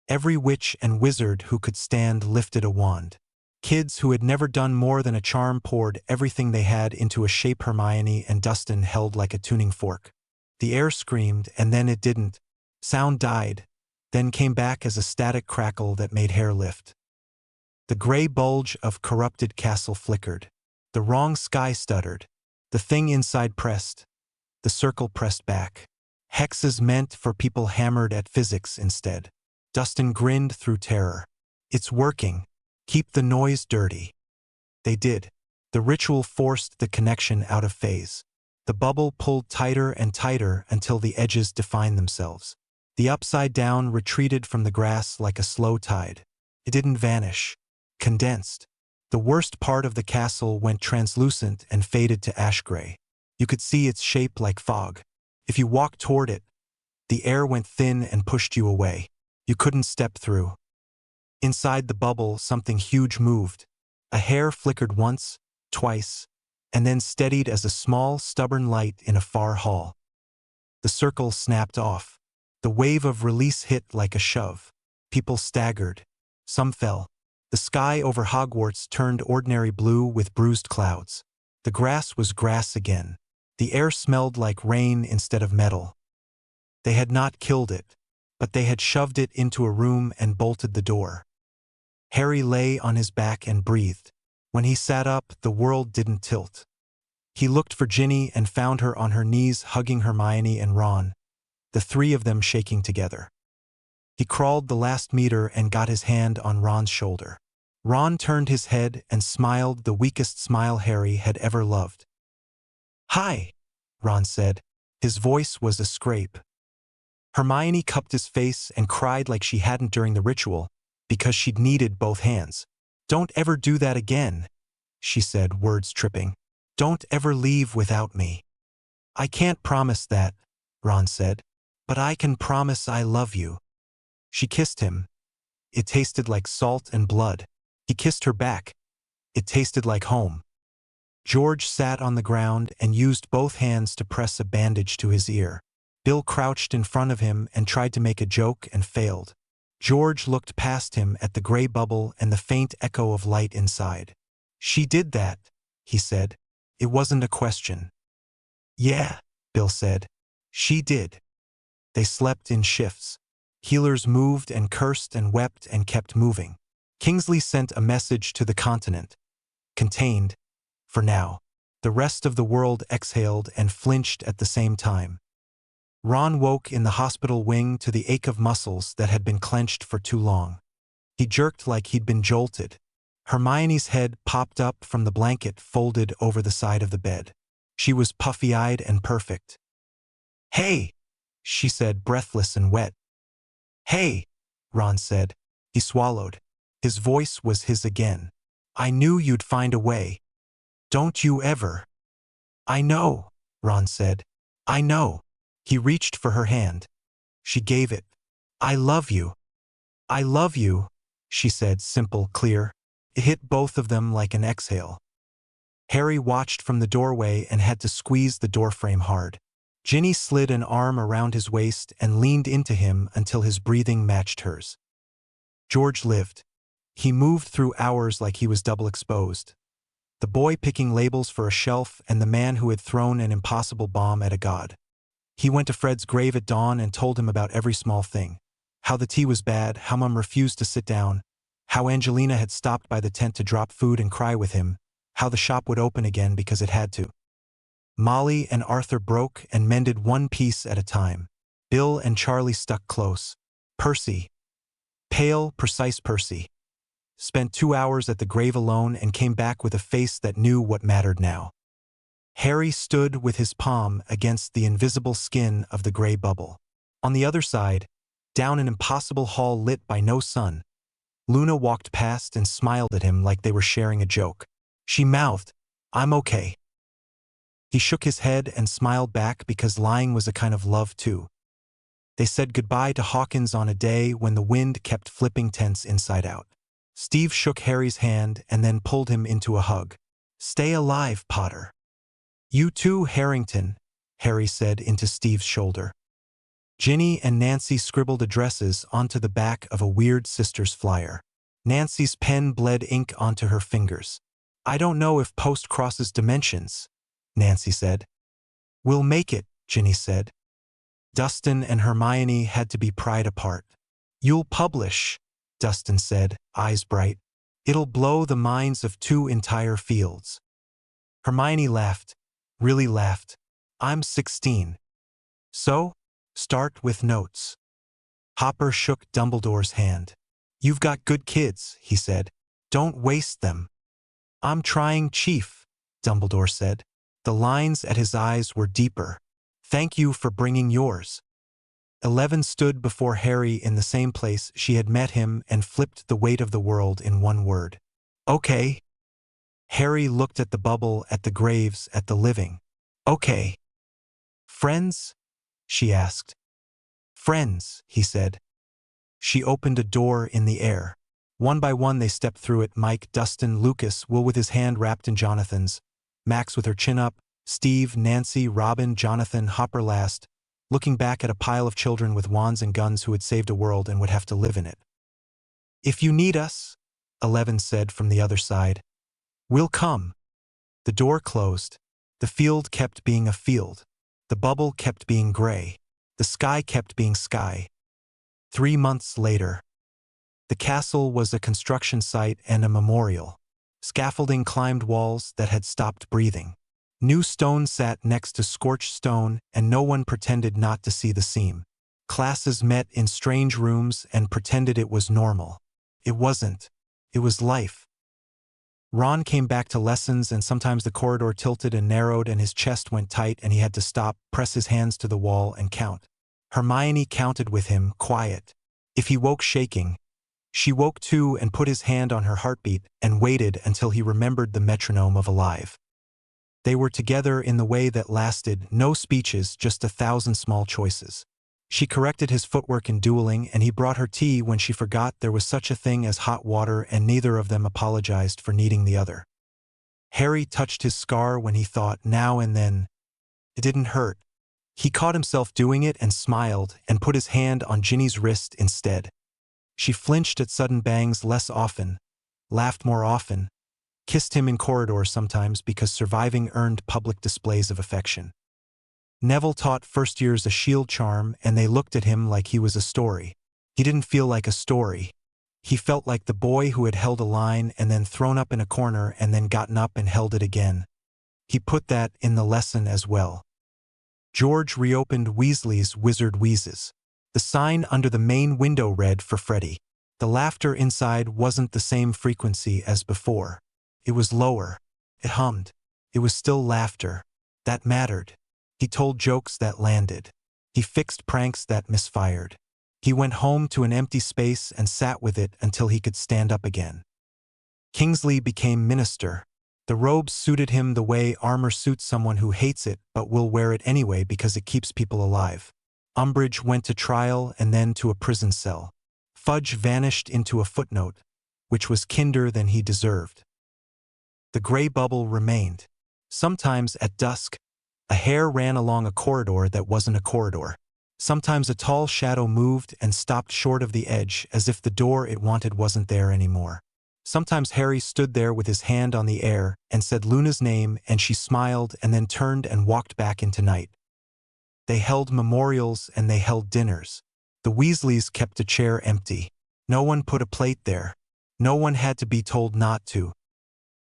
Speaker 2: Every witch and wizard who could stand lifted a wand. Kids who had never done more than a charm poured everything they had into a shape Hermione and Dustin held like a tuning fork. The air screamed, and then it didn't. Sound died, then came back as a static crackle that made hair lift. The gray bulge of corrupted castle flickered. The wrong sky stuttered. The thing inside pressed. The circle pressed back. Hexes meant for people hammered at physics instead. Dustin grinned through terror. It's working. Keep the noise dirty. They did. The ritual forced the connection out of phase. The bubble pulled tighter and tighter until the edges defined themselves. The upside down retreated from the grass like a slow tide. It didn't vanish. Condensed. The worst part of the castle went translucent and faded to ash gray. You could see its shape like fog. If you walked toward it, the air went thin and pushed you away. You couldn't step through. Inside the bubble, something huge moved. A hair flickered once, twice, and then steadied as a small, stubborn light in a far hall. The circle snapped off. The wave of release hit like a shove. People staggered. Some fell. The sky over Hogwarts turned ordinary blue with bruised clouds. The grass was grass again. The air smelled like rain instead of metal. They had not killed it, but they had shoved it into a room and bolted the door. Harry lay on his back and breathed. When he sat up, the world didn't tilt. He looked for Ginny and found her on her knees hugging Hermione and Ron, the three of them shaking together. He crawled the last meter and got his hand on Ron's shoulder. Ron turned his head and smiled the weakest smile Harry had ever loved. "Hi," Ron said. His voice was a scrape. Hermione cupped his face and cried like she hadn't during the ritual, because she'd needed both hands. "Don't ever do that again," she said, words tripping. "Don't ever leave without me." "I can't promise that," Ron said, "but I can promise I love you." She kissed him. It tasted like salt and blood. He kissed her back. It tasted like home. George sat on the ground and used both hands to press a bandage to his ear. Bill crouched in front of him and tried to make a joke and failed. George looked past him at the gray bubble and the faint echo of light inside. "She did that," he said. It wasn't a question. "Yeah," Bill said. "She did." They slept in shifts. Healers moved and cursed and wept and kept moving. Kingsley sent a message to the continent. Contained, for now. The rest of the world exhaled and flinched at the same time. Ron woke in the hospital wing to the ache of muscles that had been clenched for too long. He jerked like he'd been jolted. Hermione's head popped up from the blanket folded over the side of the bed. She was puffy-eyed and perfect. "Hey," she said, breathless and wet. "Hey," Ron said. He swallowed. His voice was his again. "I knew you'd find a way. Don't you ever." "I know," Ron said. "I know." He reached for her hand. She gave it. "I love you." "I love you," she said, simple, clear. It hit both of them like an exhale. Harry watched from the doorway and had to squeeze the doorframe hard. Ginny slid an arm around his waist and leaned into him until his breathing matched hers. George lived. He moved through hours like he was double exposed. The boy picking labels for a shelf and the man who had thrown an impossible bomb at a god. He went to Fred's grave at dawn and told him about every small thing. How the tea was bad, how Mum refused to sit down, how Angelina had stopped by the tent to drop food and cry with him, how the shop would open again because it had to. Molly and Arthur broke and mended one piece at a time. Bill and Charlie stuck close. Percy, pale, precise Percy, spent 2 hours at the grave alone and came back with a face that knew what mattered now. Harry stood with his palm against the invisible skin of the gray bubble. On the other side, down an impossible hall lit by no sun, Luna walked past and smiled at him like they were sharing a joke. She mouthed, "I'm okay." He shook his head and smiled back because lying was a kind of love too. They said goodbye to Hawkins on a day when the wind kept flipping tents inside out. Steve shook Harry's hand and then pulled him into a hug. "Stay alive, Potter." "You too, Harrington," Harry said into Steve's shoulder. Ginny and Nancy scribbled addresses onto the back of a weird sister's flyer. Nancy's pen bled ink onto her fingers. "I don't know if post crosses dimensions," Nancy said. "We'll make it," Ginny said. Dustin and Hermione had to be pried apart. "You'll publish," Dustin said, eyes bright. "It'll blow the minds of 2 entire fields." Hermione laughed, really laughed. "I'm 16. So? Start with notes. Hopper shook Dumbledore's hand. You've got good kids, he said. Don't waste them. I'm trying, Chief, Dumbledore said. The lines at his eyes were deeper. Thank you for bringing yours. 11 stood before Harry in the same place she had met him and flipped the weight of the world in one word. Okay. Harry looked at the bubble, at the graves, at the living. Okay. Friends? She asked. Friends, he said. She opened a door in the air. One by one they stepped through it, Mike, Dustin, Lucas, Will with his hand wrapped in Jonathan's, Max with her chin up, Steve, Nancy, Robin, Jonathan, Hopper last, looking back at a pile of children with wands and guns who had saved a world and would have to live in it. If you need us, 11 said from the other side. We'll come. The door closed. The field kept being a field. The bubble kept being gray. The sky kept being sky. 3 months later. The castle was a construction site and a memorial. Scaffolding climbed walls that had stopped breathing. New stone sat next to scorched stone, and no one pretended not to see the seam. Classes met in strange rooms and pretended it was normal. It wasn't. It was life. Ron came back to lessons, and sometimes the corridor tilted and narrowed and his chest went tight and he had to stop, press his hands to the wall and count. Hermione counted with him, quiet. If he woke shaking, she woke too and put his hand on her heartbeat and waited until he remembered the metronome of alive. They were together in the way that lasted, no speeches, just 1,000 small choices. She corrected his footwork in dueling, and he brought her tea when she forgot there was such a thing as hot water, and neither of them apologized for needing the other. Harry touched his scar when he thought, now and then. It didn't hurt. He caught himself doing it and smiled and put his hand on Ginny's wrist instead. She flinched at sudden bangs less often, laughed more often, kissed him in corridors sometimes because surviving earned public displays of affection. Neville taught first years a shield charm, and they looked at him like he was a story. He didn't feel like a story. He felt like the boy who had held a line and then thrown up in a corner and then gotten up and held it again. He put that in the lesson as well. George reopened Weasley's Wizard Wheezes. The sign under the main window read for Freddy. The laughter inside wasn't the same frequency as before. It was lower. It hummed. It was still laughter. That mattered. He told jokes that landed. He fixed pranks that misfired. He went home to an empty space and sat with it until he could stand up again. Kingsley became minister. The robe suited him the way armor suits someone who hates it but will wear it anyway because it keeps people alive. Umbridge went to trial and then to a prison cell. Fudge vanished into a footnote, which was kinder than he deserved. The gray bubble remained. Sometimes at dusk, a hare ran along a corridor that wasn't a corridor. Sometimes a tall shadow moved and stopped short of the edge as if the door it wanted wasn't there anymore. Sometimes Harry stood there with his hand on the air and said Luna's name, and she smiled and then turned and walked back into night. They held memorials and they held dinners. The Weasleys kept a chair empty. No one put a plate there. No one had to be told not to.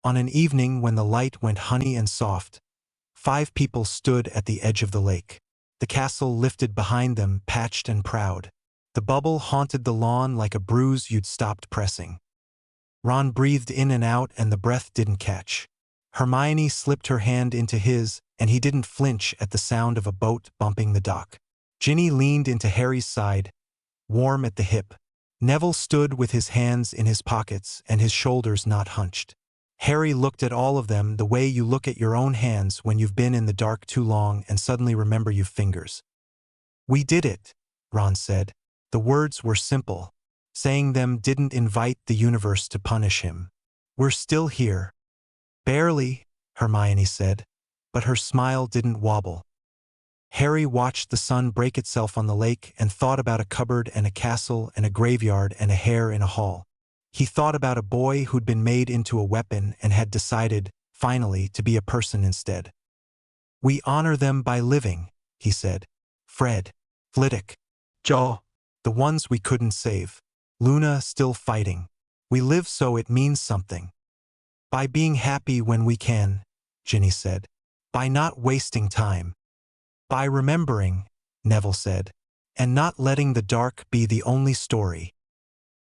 Speaker 2: On an evening when the light went honey and soft, 5 people stood at the edge of the lake. The castle lifted behind them, patched and proud. The bubble haunted the lawn like a bruise you'd stopped pressing. Ron breathed in and out and the breath didn't catch. Hermione slipped her hand into his, and he didn't flinch at the sound of a boat bumping the dock. Ginny leaned into Harry's side, warm at the hip. Neville stood with his hands in his pockets and his shoulders not hunched. Harry looked at all of them the way you look at your own hands when you've been in the dark too long and suddenly remember you've fingers. We did it, Ron said. The words were simple. Saying them didn't invite the universe to punish him. We're still here. Barely, Hermione said, but her smile didn't wobble. Harry watched the sun break itself on the lake and thought about a cupboard and a castle and a graveyard and a hare in a hall. He thought about a boy who'd been made into a weapon and had decided, finally, to be a person instead. We honor them by living, he said. Fred, Flitwick, Jaw, the ones we couldn't save. Luna still fighting. We live so it means something. By being happy when we can, Ginny said. By not wasting time. By remembering, Neville said, and not letting the dark be the only story.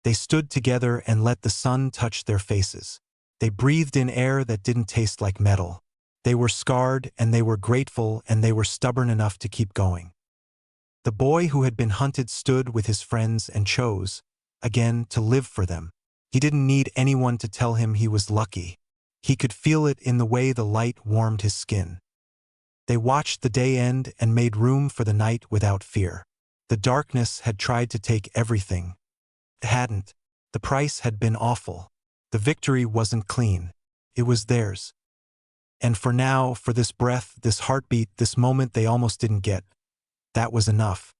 Speaker 2: They stood together and let the sun touch their faces. They breathed in air that didn't taste like metal. They were scarred, and they were grateful, and they were stubborn enough to keep going. The boy who had been hunted stood with his friends and chose, again, to live for them. He didn't need anyone to tell him he was lucky. He could feel it in the way the light warmed his skin. They watched the day end and made room for the night without fear. The darkness had tried to take everything. It hadn't. The price had been awful. The victory wasn't clean. It was theirs. And for now, for this breath, this heartbeat, this moment they almost didn't get, that was enough.